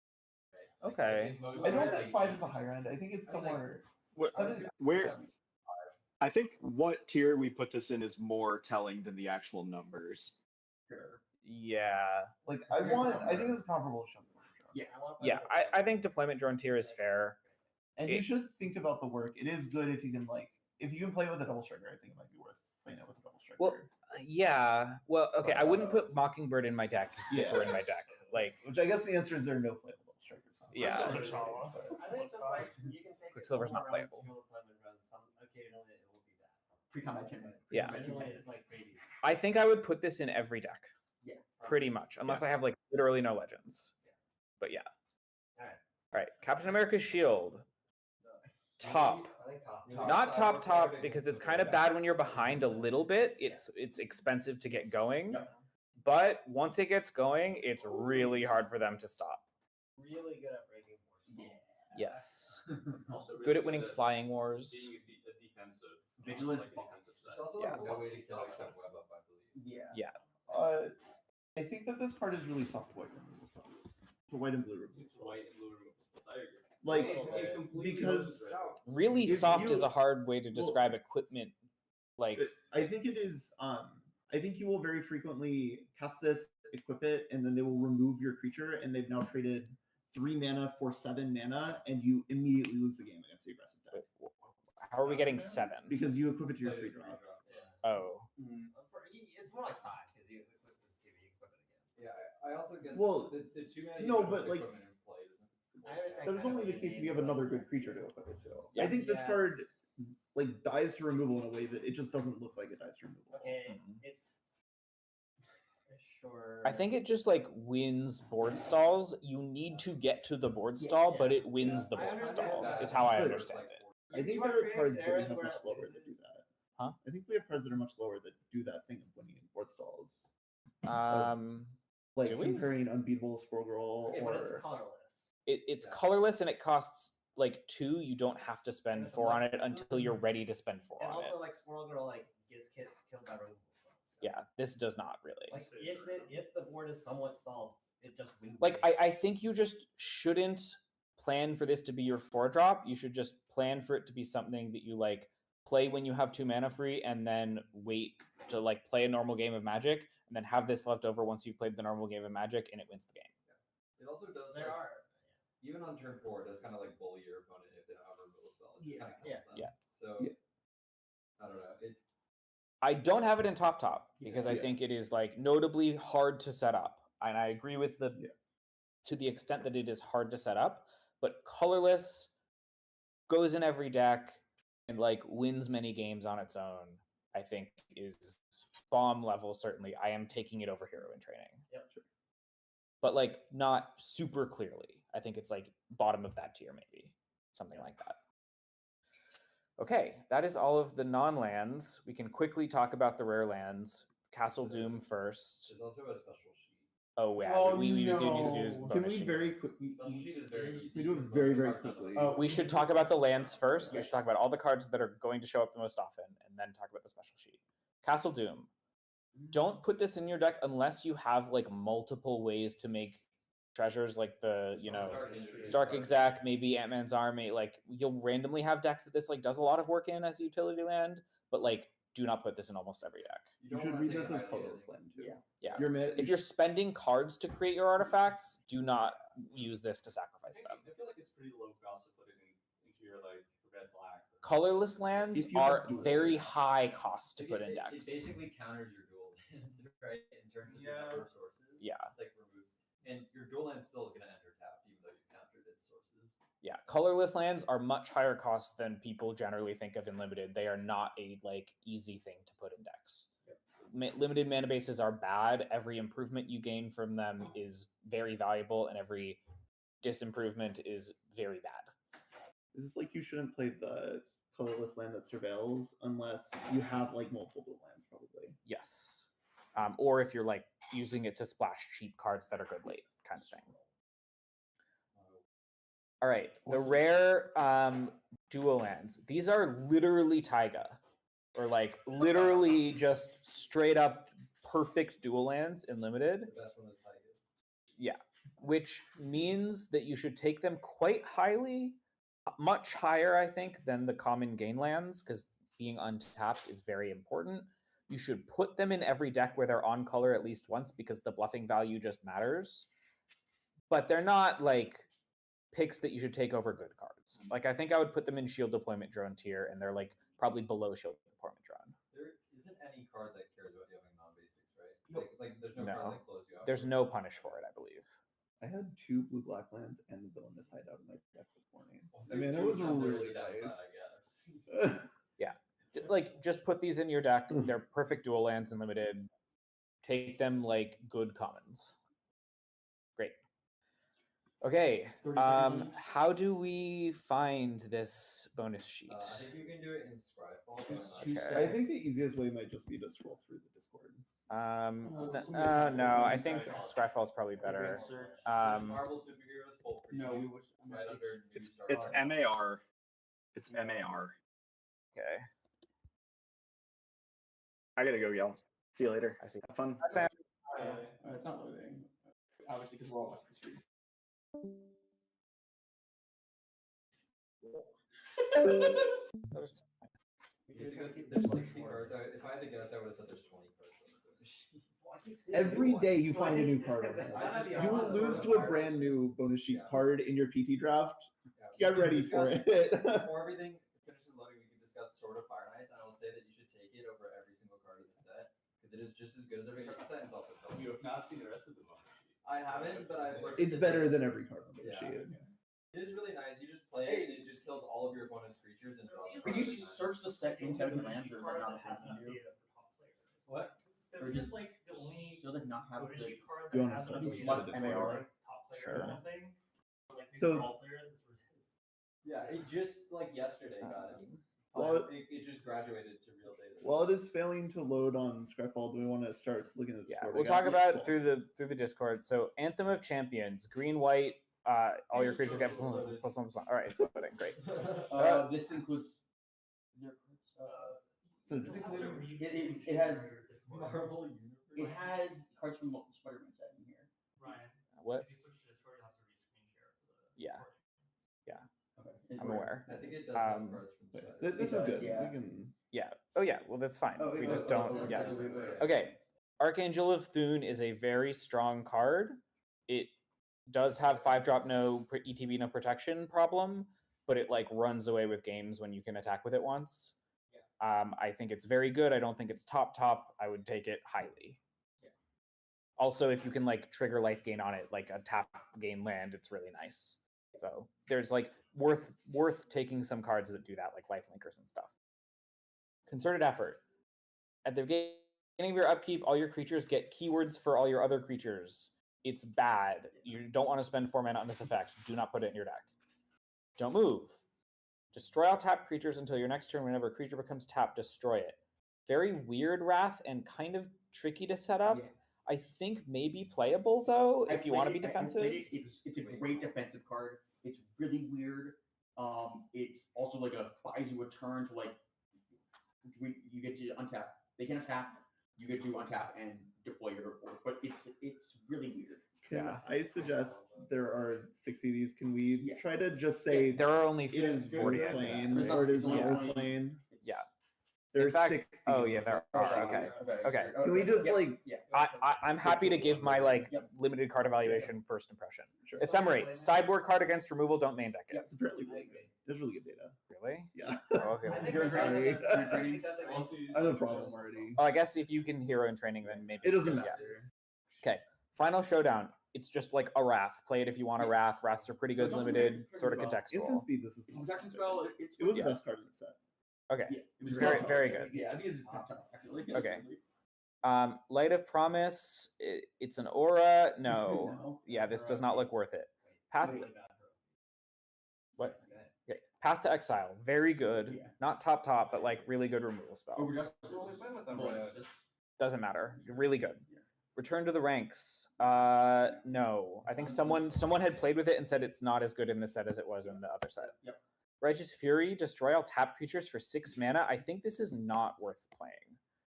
Right? Like, Okay. think most I don't decks, think like, 5 is the higher end. I think it's I mean, like, somewhere. Where I think what tier we put this in is more telling than the actual numbers. Yeah. Like I think it's comparable to Shuffle. Yeah. I think deployment drone tier is fair. And you should think about the work. It is good if you can play it with a double striker. I think it might be worth playing it with a double striker. Well, yeah. Well, okay. I wouldn't put Mockingbird in my deck if it were in my deck. Like, which I guess the answer is there are no playable double strikers. Yeah. I think just like you can take Quicksilver's not around playable. two deployment runs. Occasionally it will be that. Pre-combat champion. Yeah. Occasionally it's like crazy. I think I would put this in every deck. Yeah. Pretty much, unless I have like literally no legends. But yeah. All right. Captain America's shield. Top. I think top. Not top because it's kind of bad when you're behind a little bit. It's expensive to get going. But once it gets going, it's really hard for them to stop. Really good at breaking boards. Yes. Also really Good at winning good flying wars. Being a defensive. Vigilance. Like a defensive set. It's also Yeah. like no way to kill except web up, I believe. Yeah. I think that this card is really soft white removal spells. For white and blue removal It's spells. white and blue removal. I agree. Like It completely because goes red. Really If soft you- is a hard way to describe equipment. Like, I think it is. I think you will very frequently cast this, equip it, and then they will remove your creature, and they've now traded 3 mana for 7 mana, and you immediately lose the game against the aggressive deck how are we getting 7? because you equip it to your Play 3 it, drop. yeah. Oh. It's more like 5 because you equip this too, you equip it again. Yeah, I also guess Well, the 2 mana no, you put but, with like, equipment in play doesn't. I understand. That is kind of only the what case if you have mean, but- another good creature to equip it to. Yeah. I think this Yes. card like dies to removal in a way that it just doesn't look like it dies to removal. Okay, it's sure. I think it just like wins board stalls. You need to get to the board stall, but it wins the I board understand stall, that. is how I But- understand it. I think You there are are cards creating that we scenarios have where much lower this that do is- that. Huh? I think we have cards that are much lower that do that thing of winning in board stalls. Like Do we? comparing unbeatable Squirrel Girl Okay, but it's or colorless. It's colorless and it costs like 2. You don't have to spend it's 4 on like- it until you're ready to spend 4 And on also, it. like Squirrel Girl, like gets killed by removal spells. So, Yeah, this does not really. Like if the board is somewhat stalled, it just wins. Like the game. I think you just shouldn't plan for this to be your 4-drop. You should just plan for it to be something that you like play when you have 2 mana free, and then wait to like play a normal game of Magic, and then have this left over once you've played the normal game of Magic, and it wins the game. It also does. There like, are. even on turn 4, it does kind of like bully your opponent if they don't have a removal spell. It just Yeah, kind of kills yeah. them. Yeah. So Yeah. I don't know. I don't have it in top because I Yeah. think it is like notably hard to set up, and I agree with the Yeah. to the extent that it is hard to set up. But colorless, goes in every deck and like wins many games on its own, I think is bomb level. Certainly, I am taking it over Hero in Training. Yep. Sure. But like not super clearly. I think it's like bottom of that tier, maybe something like that. Okay, that is all of the non-lands. We can quickly talk about the rare lands. Castle Doom first. There's also a special sheet. Oh yeah, Oh, we do need to do no. this Can bonus we sheet. very quickly? Special sheet is very easy. We do it because very, most very cards are not quickly. available. We should talk about the lands first. We Yes. should talk about all the cards that are going to show up the most often, and then talk about the special sheet. Castle Doom. Don't put this in your deck unless you have like multiple ways to make treasures, like the Stark Exec, maybe Ant-Man's Army. Like you'll randomly have decks that this like does a lot of work in as a utility land, but like do not put this in almost every deck. You should read this as colorless land too. Yeah. Your If you're spending cards to create your artifacts, do not use this to sacrifice them. I feel like it's pretty low cost to put it into your like red black. Colorless lands If you are have dual very lands. high cost to Like, put in it decks. basically counters your dual land, right? In terms of your number of sources. Yeah. It's like removes, and your dual land still is going to enter tap, even though you've countered its sources. Yeah, colorless lands are much higher cost than people generally think of in limited. They are not a like easy thing to put in decks. Limited mana bases are bad. Every improvement you gain from them is very valuable, and every disimprovement is very bad. This is like you shouldn't play the colorless land that surveils unless you have like multiple dual lands, probably. Yes. Or if you're like using it to splash cheap cards that are good late, kind of thing. All right, the rare dual lands. These are literally taiga, or like literally just straight up perfect dual lands in limited. The best one is Tiger. Yeah, which means that you should take them quite highly, much higher, I think, than the common gain lands, because being untapped is very important. You should put them in every deck where they're on color at least once, because the bluffing value just matters. But they're not like picks that you should take over good cards. Like I think I would put them in Shield Deployment Drone tier, and they're like probably below Shield Deployment Drone. There isn't any card that cares about you having non-basics, right? Like there's no card that closes you out. There's no punish for it, I believe. I had 2 blue-black lands and the Villainous Hideout in my deck this morning. I Two mean, it was sounds really downside, nice. I guess. Yeah, like just put these in your deck. They're perfect dual lands in limited. Take them like good commons. Great. Okay. 30 seconds each. How do we find this bonus sheet? I think you can do it in Scryfall. but I'm not Choose sure. I think the easiest way might just be to scroll through the Discord. No, I think Scryfall is probably better. Marvel superheroes full preview. No, we wish. Right under new It's start. MAR. It's MAR. Okay. I gotta go, y'all. See you later. I see. Have fun. Sam. It's not loading. Obviously, because we're all watching the stream. There's 60 cards. If I had to guess, I would have said there's 20 cards. Every day you find a new card on That's there. gotta be a You will lot. lose to a brand new bonus sheet card in your PT draft. Yeah, Get ready for it. Before everything finishes loading, we can discuss Sword of Fire and Ice, and I will say that you should take it over every single card of the set, because it is just as good as every card of the set, and it's also colorful. You have not seen the rest of the book. I haven't, but I've looked It's at better it. than every card on the Yeah. sheet. It is really nice. You just play it, and it just kills all of your opponent's creatures and draws. Could you search the set in 17 lands, or is that not a thing to do? What? Or Just just like the only does it not have bonus the sheet card You that wanna has start an with ability the to Discord? like top player Sure. kind of thing. But, like, these So- are all players. That's what it is. Yeah, it just like yesterday got it. Well- It just graduated to real data. While it is failing to load on Scryfall, do we want to start looking at the Yeah, Discord? we'll I talk got about it 12. through the Discord. So Anthem of Champions, green, white, all your creatures get +1/+1. All right, it's loading. Great. This includes. Says- It has Marvel Universe. it has cards from Spider-Man set in here. Ryan, What? if you switch to Discord, you'll have to re-screen share for the Yeah. recording. Okay. I'm aware. I think it does have Um, cards from Wait, Spider-Man. this is does, good. yeah. We can. Yeah. Oh yeah. Well, that's fine. Oh, We it just goes- don't. oh, Yeah. okay. Okay. Archangel of Thune is a very strong card. It does have 5-drop no ETB no protection problem, but it like runs away with games when you can attack with it once. I think it's very good. I don't think it's top. I would take it highly. Yeah. Also, if you can like trigger life gain on it, like a tap gain land, it's really nice. So there's like worth taking some cards that do that, like life linkers and stuff. Concerted effort. At the beginning of your upkeep, all your creatures get keywords for all your other creatures. It's bad. You don't want to spend 4 mana on this effect. Do not put it in your deck. Don't move. Destroy all tapped creatures until your next turn. Whenever a creature becomes tapped, destroy it. Very weird Wrath and kind of tricky to set up. Yeah. I think maybe playable though if you want to be I defensive. played it. It's a great defensive card. It's really weird. It's also like a buys you a turn to like you get to untap. They can attack. You get to untap and deploy your report. But it's really weird. Can I suggest there are 60 of these? Can we try to just say there are only it is 40 very of them. plain or it is not plain? Yeah. There's In fact, 60. oh yeah, there are. Okay. Can we just like? I'm happy to give my like limited card evaluation first impression. Sure. Ephemerate, sideboard card against removal. Don't main deck it. Yeah, it's apparently really good. There's really good data. Really? Yeah. Oh, okay. You're sorry. I have a problem already. Oh, I guess if you can hero in training, then maybe It doesn't yeah. matter. Okay. Final Showdown. It's just like a Wrath. Play it if you want a Wrath. Wraths are pretty good, limited, sort of contextual. Instant speed. This is It's a protection spell. it was the best card in the set. Okay. Yeah, it was Very, top. very good. Yeah, I think it's top actually. Okay. Light of Promise. It's an aura. No. No. Yeah, this does not look worth it. Path. What? Okay. Path to Exile. Very good. Yeah. Not top, but like really good removal spell. Overjustice. Doesn't matter. Really good. Return to the Ranks. No. I think someone had played with it and said it's not as good in this set as it was in the other set. Yep. Righteous Fury. Destroy all tapped creatures for 6 mana. I think this is not worth playing.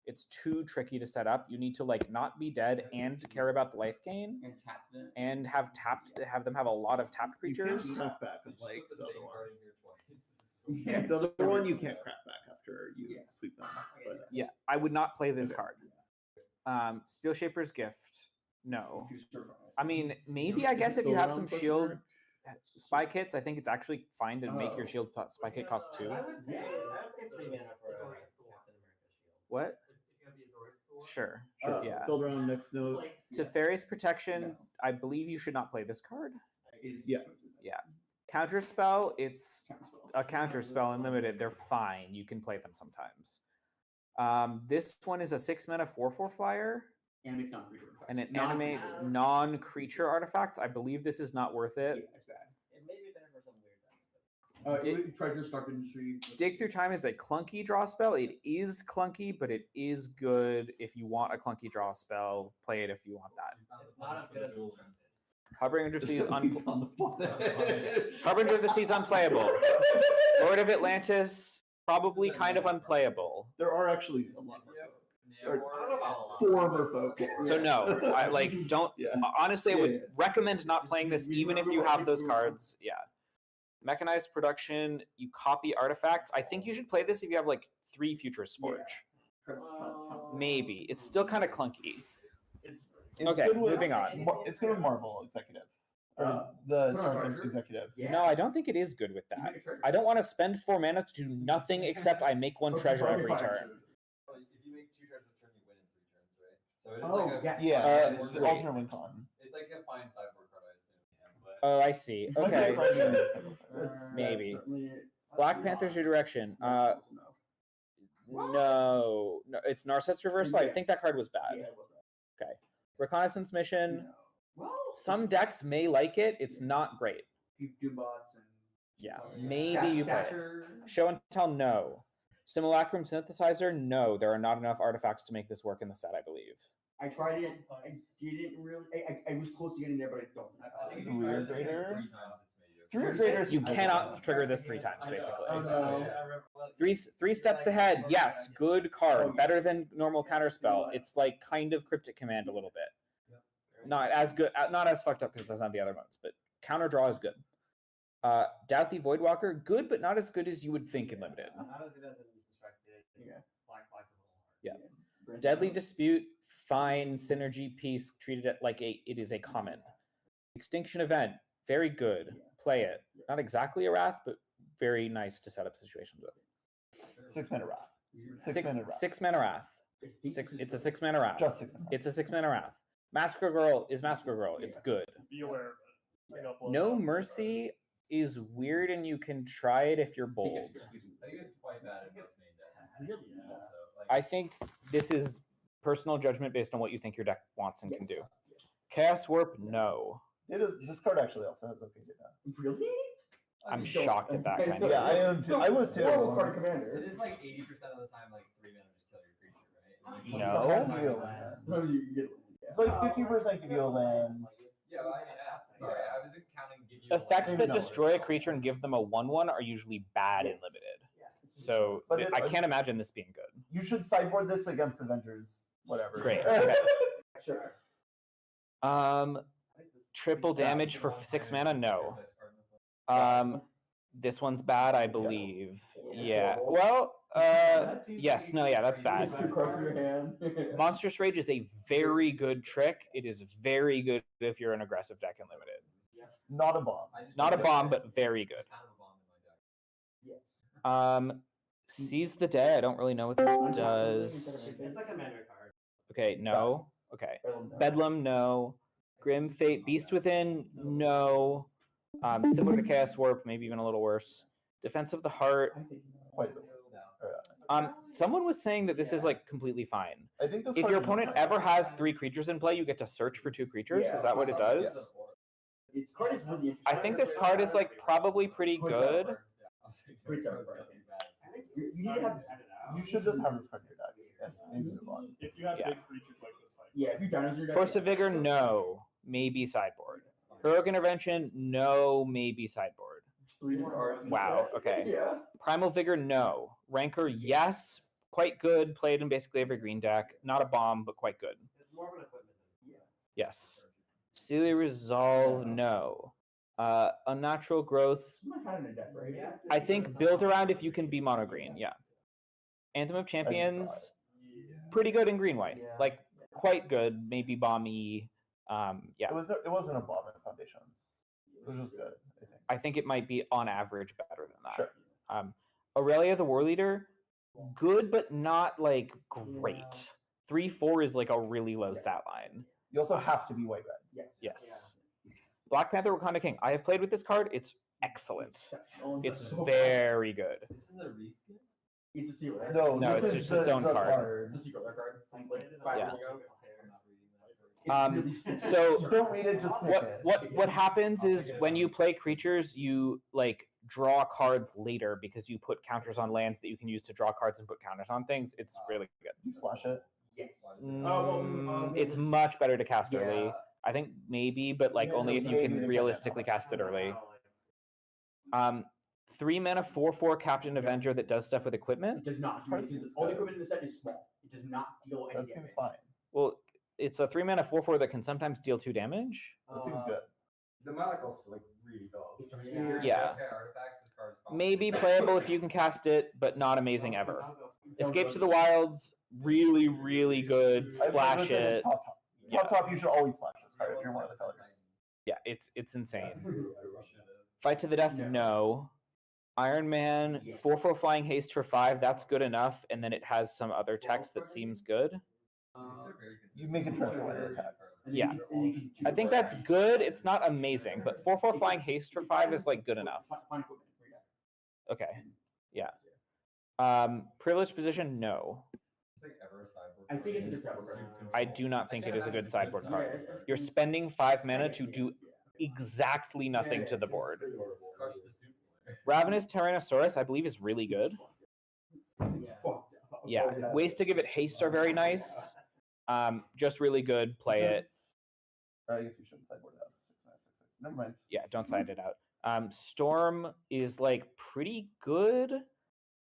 It's too tricky to set up. You need to like not be dead and care about the life gain And tap them. and have them have a lot of tapped You can't creatures. crack back like the other one. Yeah. The other one you can't crack back after you sweep them. But Yeah, I would not play this card. Steel Shaper's Gift. No. I mean, maybe I guess if you have some shield spy kits, I think it's actually fine to make your shield spy kit cost 2. I would pay 3 mana for a Captain America shield. What? If you have the Azorius store. Sure. Yeah. build around next note. Teferi's Protection, I believe you should not play this card. Yeah. Yeah. Counterspell, it's a counterspell in limited. They're fine. You can play them sometimes. This one is a 6 mana 4/4 flyer. Animate non-creature artifacts. And it animates non-creature artifacts. I believe this is not worth Yeah, it. it's bad. It may be better for some weird decks. Treasure Stark Industry. Dig Through Time is a clunky draw spell. It is clunky, but it is good if you want a clunky draw spell. Play it if you want that. It's not as good as Harbinger of the Seas On the bottom. Harbinger of the Seas unplayable. Lord of Atlantis probably kind of unplayable. There are actually a lot more. I don't know about Former folk. So no, I like don't Yeah. honestly I would Yeah. recommend not playing this even if you have those cards. Yeah. Mechanized Production, you copy artifacts. I think you should play this if you have like 3 Futures Forge. Maybe. It's still kind of clunky. It's Okay, good with- moving on. It's good with Marvel Executive. Or the put on Star Treasure? Executive. Yeah. No, I don't think it is good with You that. make a treasure. I don't want to spend 4 mana to do nothing except I make 1 treasure every turn. Well, if you make 2 treasures a turn, you win in 3 turns, right? So it is Oh, like a, yes. Yeah, it's the great. alternate win con. It's like a fine sideboard card, I assume. Yeah, but Oh, I see. Okay. That's Maybe. Certainly- Black Panther's Redirection. No, it's Narset's Reversal. I think that card was bad. Yeah, well, Reconnaissance Mission. well, Some decks may like it. It's not great. you do bots and Yeah, maybe you play it. Show and Tell, no. Simulacrum Synthesizer, no. There are not enough artifacts to make this work in the set, I believe. I tried it. I didn't really. I was close to getting there, but I don't. I think if Weird you try it grader? 3 times, it's made you. 3 graders. You cannot trigger this 3 times, basically. Oh, no. Three steps ahead. Yes, good card. Better than normal counterspell. It's like kind of Cryptic Command a little bit. Not as good, not as fucked up because it doesn't have the other modes, but counter draw is good. Douthie Voidwalker, good, but not as good as you would think in limited. Not as good as it is constructed. Yeah. Black is a little hard. Yeah. Deadly Dispute, fine synergy piece, treated it like it is a common. Extinction Event, very good. Play it. Not exactly a Wrath, but very nice to set up situations with. 6 mana Wrath. 6 mana Wrath. 6 mana Wrath. It's a 6 mana Wrath. Just 6 mana. It's a 6 mana Wrath. Massacre Girl is Massacre Girl. It's good. Be aware of it. I got blown No up. Mercy. is weird, and you can try it if you're I think bold. it's quite bad in most main decks. Really? Also, like, I think this is personal judgment based on what you think your deck wants and can do. Chaos Warp, no. This card actually also has okay data. Really? I'm shocked at that kind of. Yeah, I am too. I was too. Horrible card commander. it is like 80% of the time, like 3 mana just kill your creature, right? And, like, No. sometimes Sometimes you you land. land. No, you get It's like 50% give you a land. Yeah, but sorry, I wasn't counting give you Effects a that land. destroy a creature and give them a 1/1 are usually bad in Yes. limited. So But it- I can't imagine this being good. You should sideboard this against Avengers, whatever. Great. Okay. Sure. Triple damage for 6 mana? No. This one's bad, I believe. Yeah. Well, yes, no, yeah, that's bad. 2 cards in your hand. Monstrous Rage is a very good trick. It is very good if you're an aggressive deck in limited. Not a bomb. Not a bomb, but very good. It's kind of a bomb in my deck. Yes. Seize the Day. I don't really know what this does. It's like a commander card. Okay, no. Okay. Bedlam, no. Grim Fate, Beast Within, no. Similar to Chaos Warp, maybe even a little worse. Defense of the Heart. Quite a bit. Someone was saying that this is like completely fine. I think this If card your is opponent fine. ever has 3 creatures in play, you get to search for 2 creatures. Yeah. Is that what it does? Yes. This card is really interesting. I think this card is like probably pretty good. Great card. You need to have. You should just have this card in your deck and move on. If you have Yeah. big creatures like this, like Yeah, if you dinosaur your deck. Force of Vigor, no. Maybe sideboard. Heroic Intervention, no. Maybe sideboard. 3 different cards. in the Wow, set. okay. Yeah. Primal Vigor, no. Rancor, yes. Quite good. Played in basically every green deck. Not a bomb, but quite good. It's more of an equipment. Yes. Steely Resolve, no. Unnatural Growth, Someone had it in a deck, right? I think build around if you can be mono green, yeah. Anthem of Champions, pretty good in green white. Yeah. Like quite good, maybe bomby. Yeah. It wasn't a bomb in Foundations. It was just good, I think. I think it might be on average better than that. Sure. Aurelia the War Leader, good but not like great. 3/4 is like a really low stat line. You also have to be white red. Yes. Yes. Black Panther Wakanda King. I have played with this card. It's excellent. Exceptional. It's So very good. This is a reskin? It's a secret. No, No, this it's is just its own the card. It's a secret card. Like Yeah. 5 years ago. So So don't read it, just pick it. what happens is when you play creatures, you like draw cards later because you put counters on lands that you can use to draw cards and put counters on things. It's really good. You splash it. Yes. It's much better to cast early. Yeah. I think maybe, but like Yeah, only if you maybe can to realistically cast it early. 3 mana 4/4 Captain Avenger that does stuff with equipment. It does not do anything. All the equipment in the set is small. It does not deal any That seems damage. fine. Well, it's a 3 mana 4/4 that can sometimes deal 2 damage. That seems good. The mana cost is like really low. Yeah. Maybe playable if you can cast it, but not amazing ever. Escape to the Wilds, really, really good. I Splash played with it. as top. Yeah. Top, you should always splash this card if you're one of the colors. Yeah, it's insane. Fight to the death, no. Iron Man, 4/4 flying haste for 5, that's good enough, and then it has some other text that seems good. You make a treasure layer attack. Yeah. I think that's good. It's not amazing, but 4/4 flying haste for 5 is like good enough. Fine equipment for your deck. Okay. Yeah. Privileged position, no. I think it's a good sideboard card. I do not think it is a good sideboard card. You're spending 5 mana to do exactly nothing to the board. Ravenous Tyrannosaurus, I believe, is really good. Yeah, ways to give it haste are very nice. Just really good. Play it. I guess you shouldn't sideboard it out. 6 mana, 6, 6. Never mind. Yeah, don't side it out. Storm is like pretty good.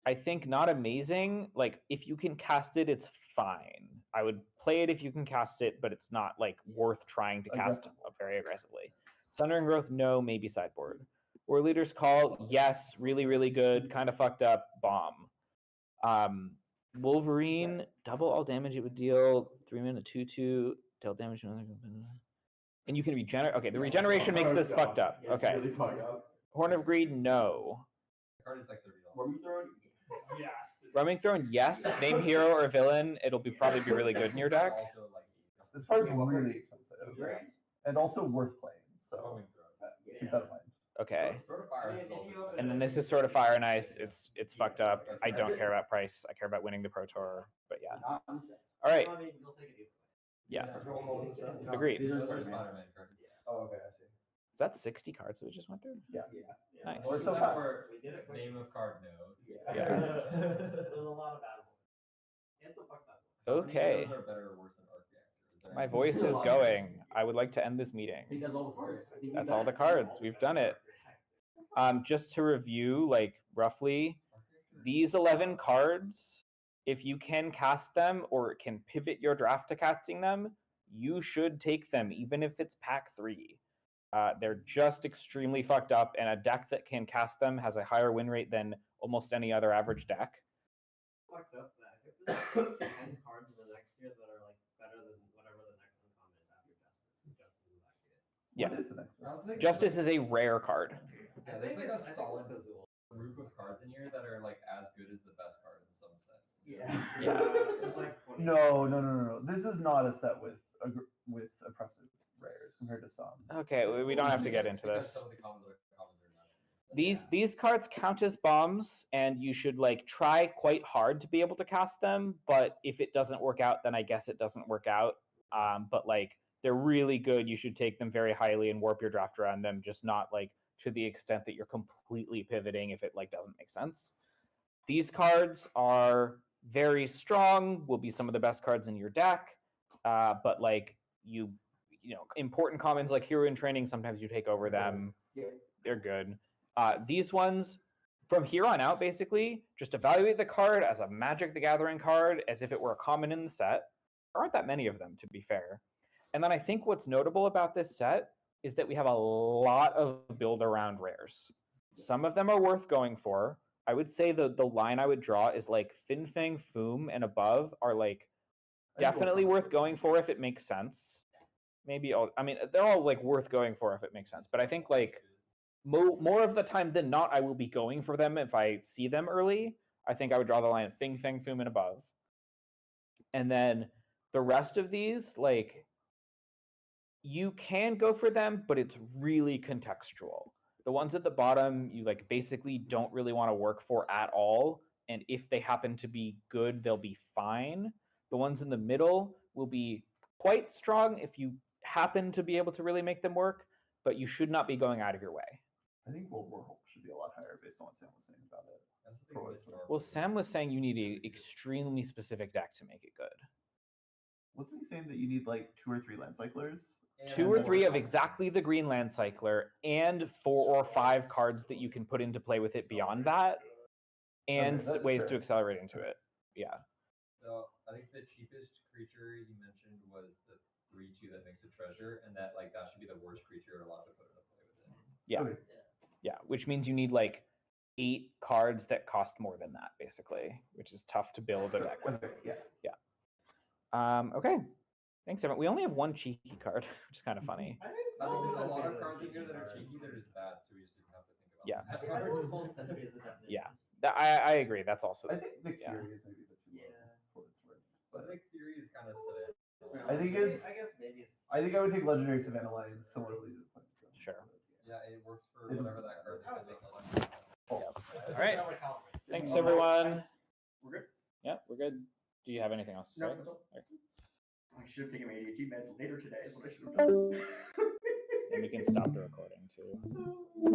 I think not amazing. Like if you can cast it, it's fine. I would play it if you can cast it, but it's not like worth trying to cast very aggressively. Sundering Growth, no, maybe sideboard. War Leader's Call, yes, really, really good. Kind of fucked up, bomb. Wolverine, double all damage it would deal. 3 mana 2/2, deal damage. And you can regenerate. Okay, the regeneration makes this fucked up. Yeah, it's Okay. really fucked up. Horn of Greed, no. The card is like $30. Rumming Throne? yes. Rumming Throne, yes. Name hero or villain, it'll be probably be really good in your deck. Also, like, This card is really expensive. And also worth playing. So keep that in mind. Okay. Sort of fire is also expensive. And then this is sort of fire and ice. It's fucked up. I don't care about price. I care about winning the Pro Tour. But yeah. Not on the set. All right. I mean, you'll take it either way. Yeah. No, Agreed. these are Those are Spider-Man. Spider-Man cards. Oh, okay, I see. Is that 60 cards that we just went through? Yeah. Nice. We're Most so of them fast. were We did it quick. name of card node. Yeah. There's a lot of bad ones. And some fucked up ones. How many of Okay. those are better or worse than Arc Reactor? Is there My any- voice is going. I would like to end this meeting. I think that's all the cards. I think That's we've all done the it. cards. We've done it. Just to review, like roughly, these 11 cards, if you can cast them or can pivot your draft to casting them, you should take them, even if it's pack 3. They're just extremely fucked up, and a deck that can cast them has a higher win rate than almost any other average deck. Fucked up that. I think there's like 10 cards in the next tier that are like better than whatever the next uncommon is after Justice. Because Justice is back here. Yeah. What is the next I one? was thinking Justice is a rare card. Yeah, there's like a solid group of cards in here that are like as good as the best card in some sets. Yeah. Yeah. It's like 20. No. This is not a set with oppressive rares compared to some. Okay, we don't have to get into Because this. some of the commons are nuts. in this set. These cards count as bombs, and you should like try quite hard to be able to cast them. But if it doesn't work out, then I guess it doesn't work out. But like they're really good. You should take them very highly and warp your draft around them, just not like to the extent that you're completely pivoting if it like doesn't make sense. These cards are very strong. Will be some of the best cards in your deck. But like you know, important commons like Hero in Training, sometimes you take over them. They're good. These ones, from here on out, basically, just evaluate the card as a Magic the Gathering card, as if it were a common in the set. There aren't that many of them, to be fair. And then I think what's notable about this set is that we have a lot of build around rares. Some of them are worth going for. I would say the line I would draw is like Fin Fang Foom and above are like definitely worth going for if it makes sense. Maybe I mean they're all like worth going for if it makes sense. But I think like more of the time than not, I will be going for them if I see them early. I think I would draw the line at Fin Fang Foom and above. And then the rest of these, like, you can go for them, but it's really contextual. The ones at the bottom, you like basically don't really want to work for at all. And if they happen to be good, they'll be fine. The ones in the middle will be quite strong if you happen to be able to really make them work, but you should not be going out of your way. I think World War Hulk should be a lot higher based on what Sam was saying about it. For what it's worth. Well, Sam was saying you need an extremely specific deck to make it good. Wasn't he saying that you need like 2 or 3 land cyclers? 2 or 3 of exactly the green land cycler, and 4 or 5 cards that you can put into play with it beyond that, and Okay, that's ways fair. to accelerate into it. Yeah. So I think the cheapest creature you mentioned was the 3/2 that makes a treasure, and that like that should be the worst creature you're allowed to put into play with it. Yeah. Okay. Yeah, which means you need like 8 cards that cost more than that, basically, which is tough to build a deck with. Okay, yeah. Okay. Thanks, everyone. We only have 1 cheeky card, which is kind of funny. I think I think there's a lot of Centuries cards in is here that are cheeky cheeky, they're just bad, so we just didn't have to think about Yeah. that. I heard Cold Century is the definition. Yeah. I agree. That's also. I think Nick Yeah. Fury is maybe the too low Yeah. for what it's worth. But But Nick Fury is kind of silly. I think it's. I guess maybe it's. I think I would take Legendary Savannah Lions similarly to the Planet Drum. Sure. Yeah, it works for It's- whatever that card is gonna take elections. All right. Thanks, everyone. We're good. Yeah, we're good. Do you have anything else to say? No, that's all. Okay. I should have taken my ADHD meds later today. Is what I should have done. And we can stop the recording too.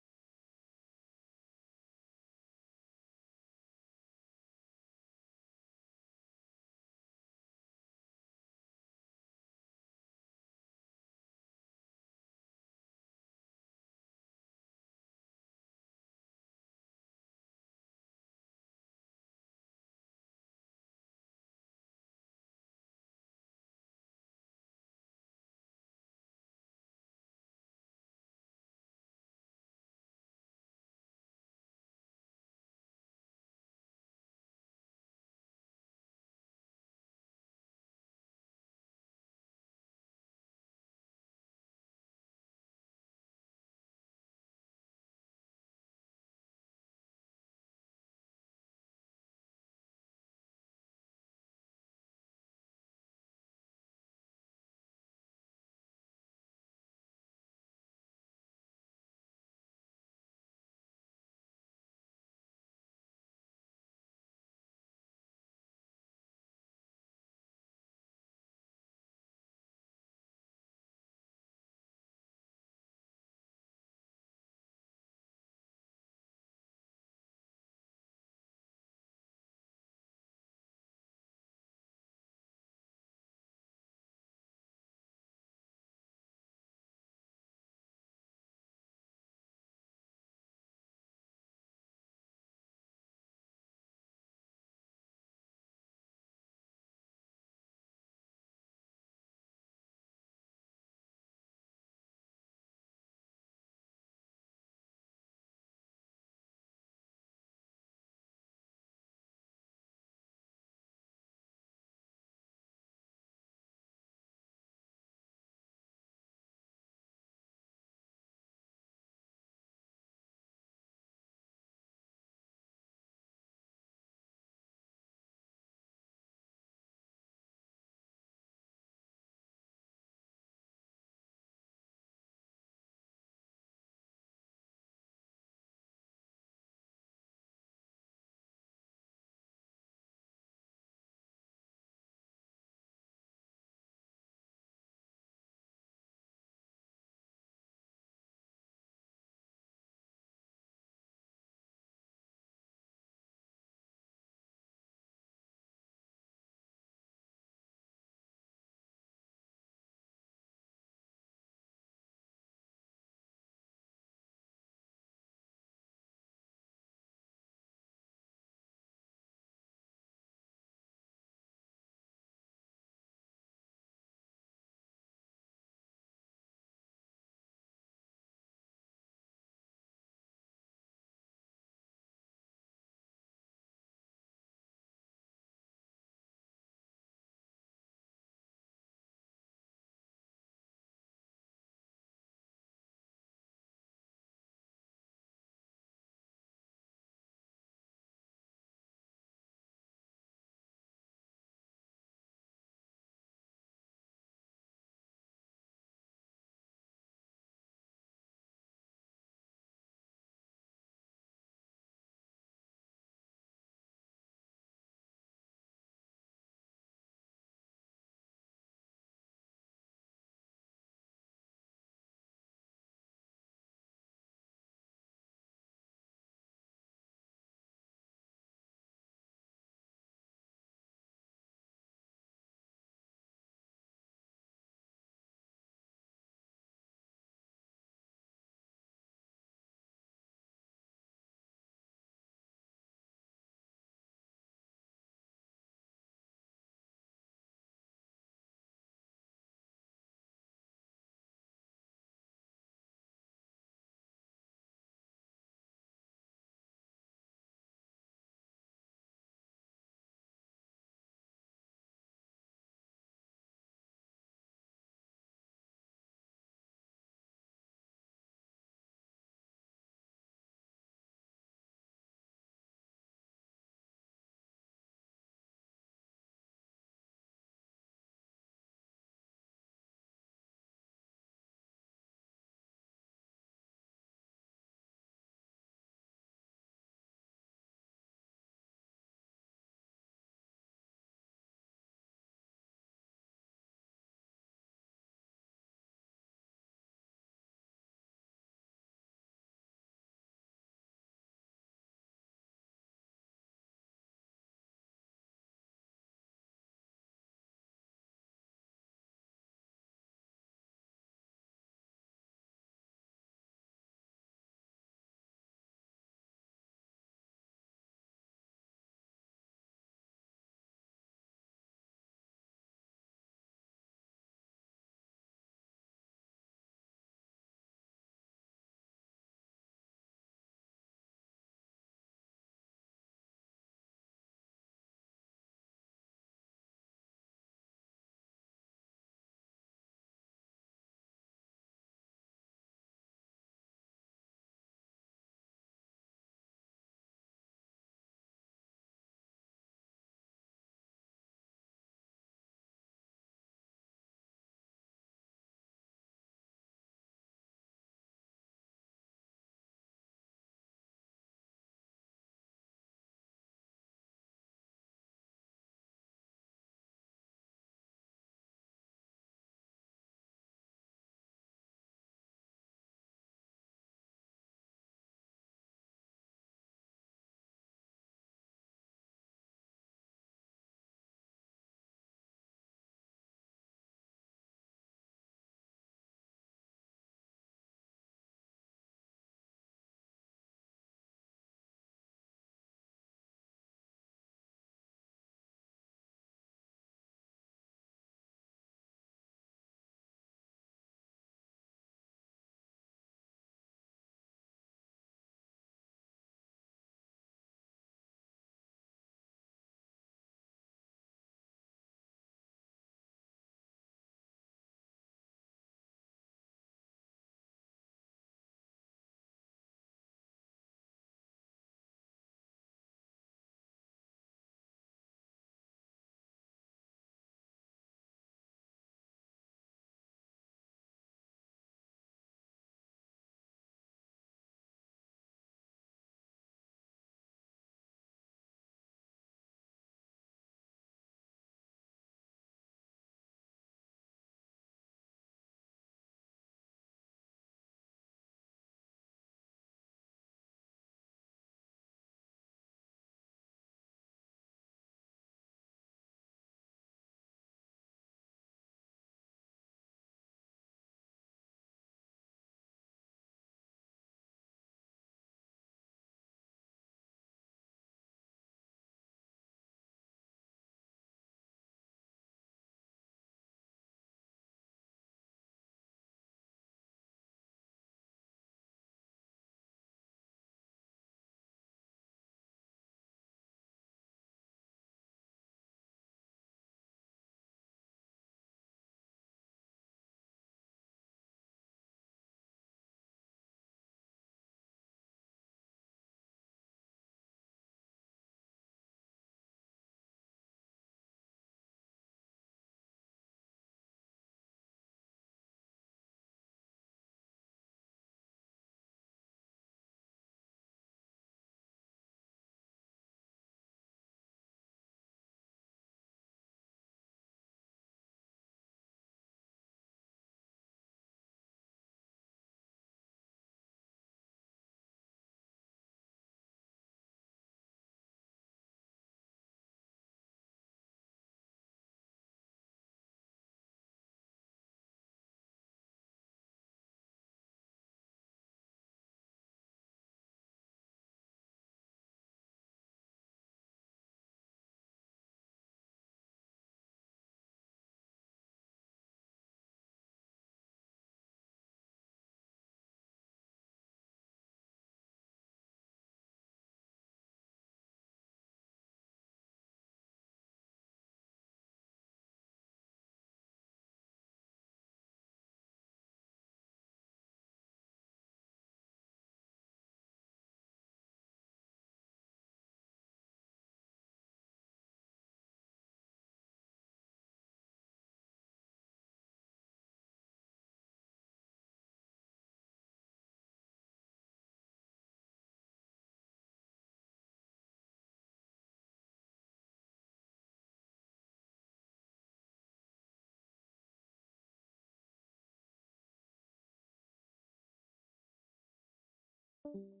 you.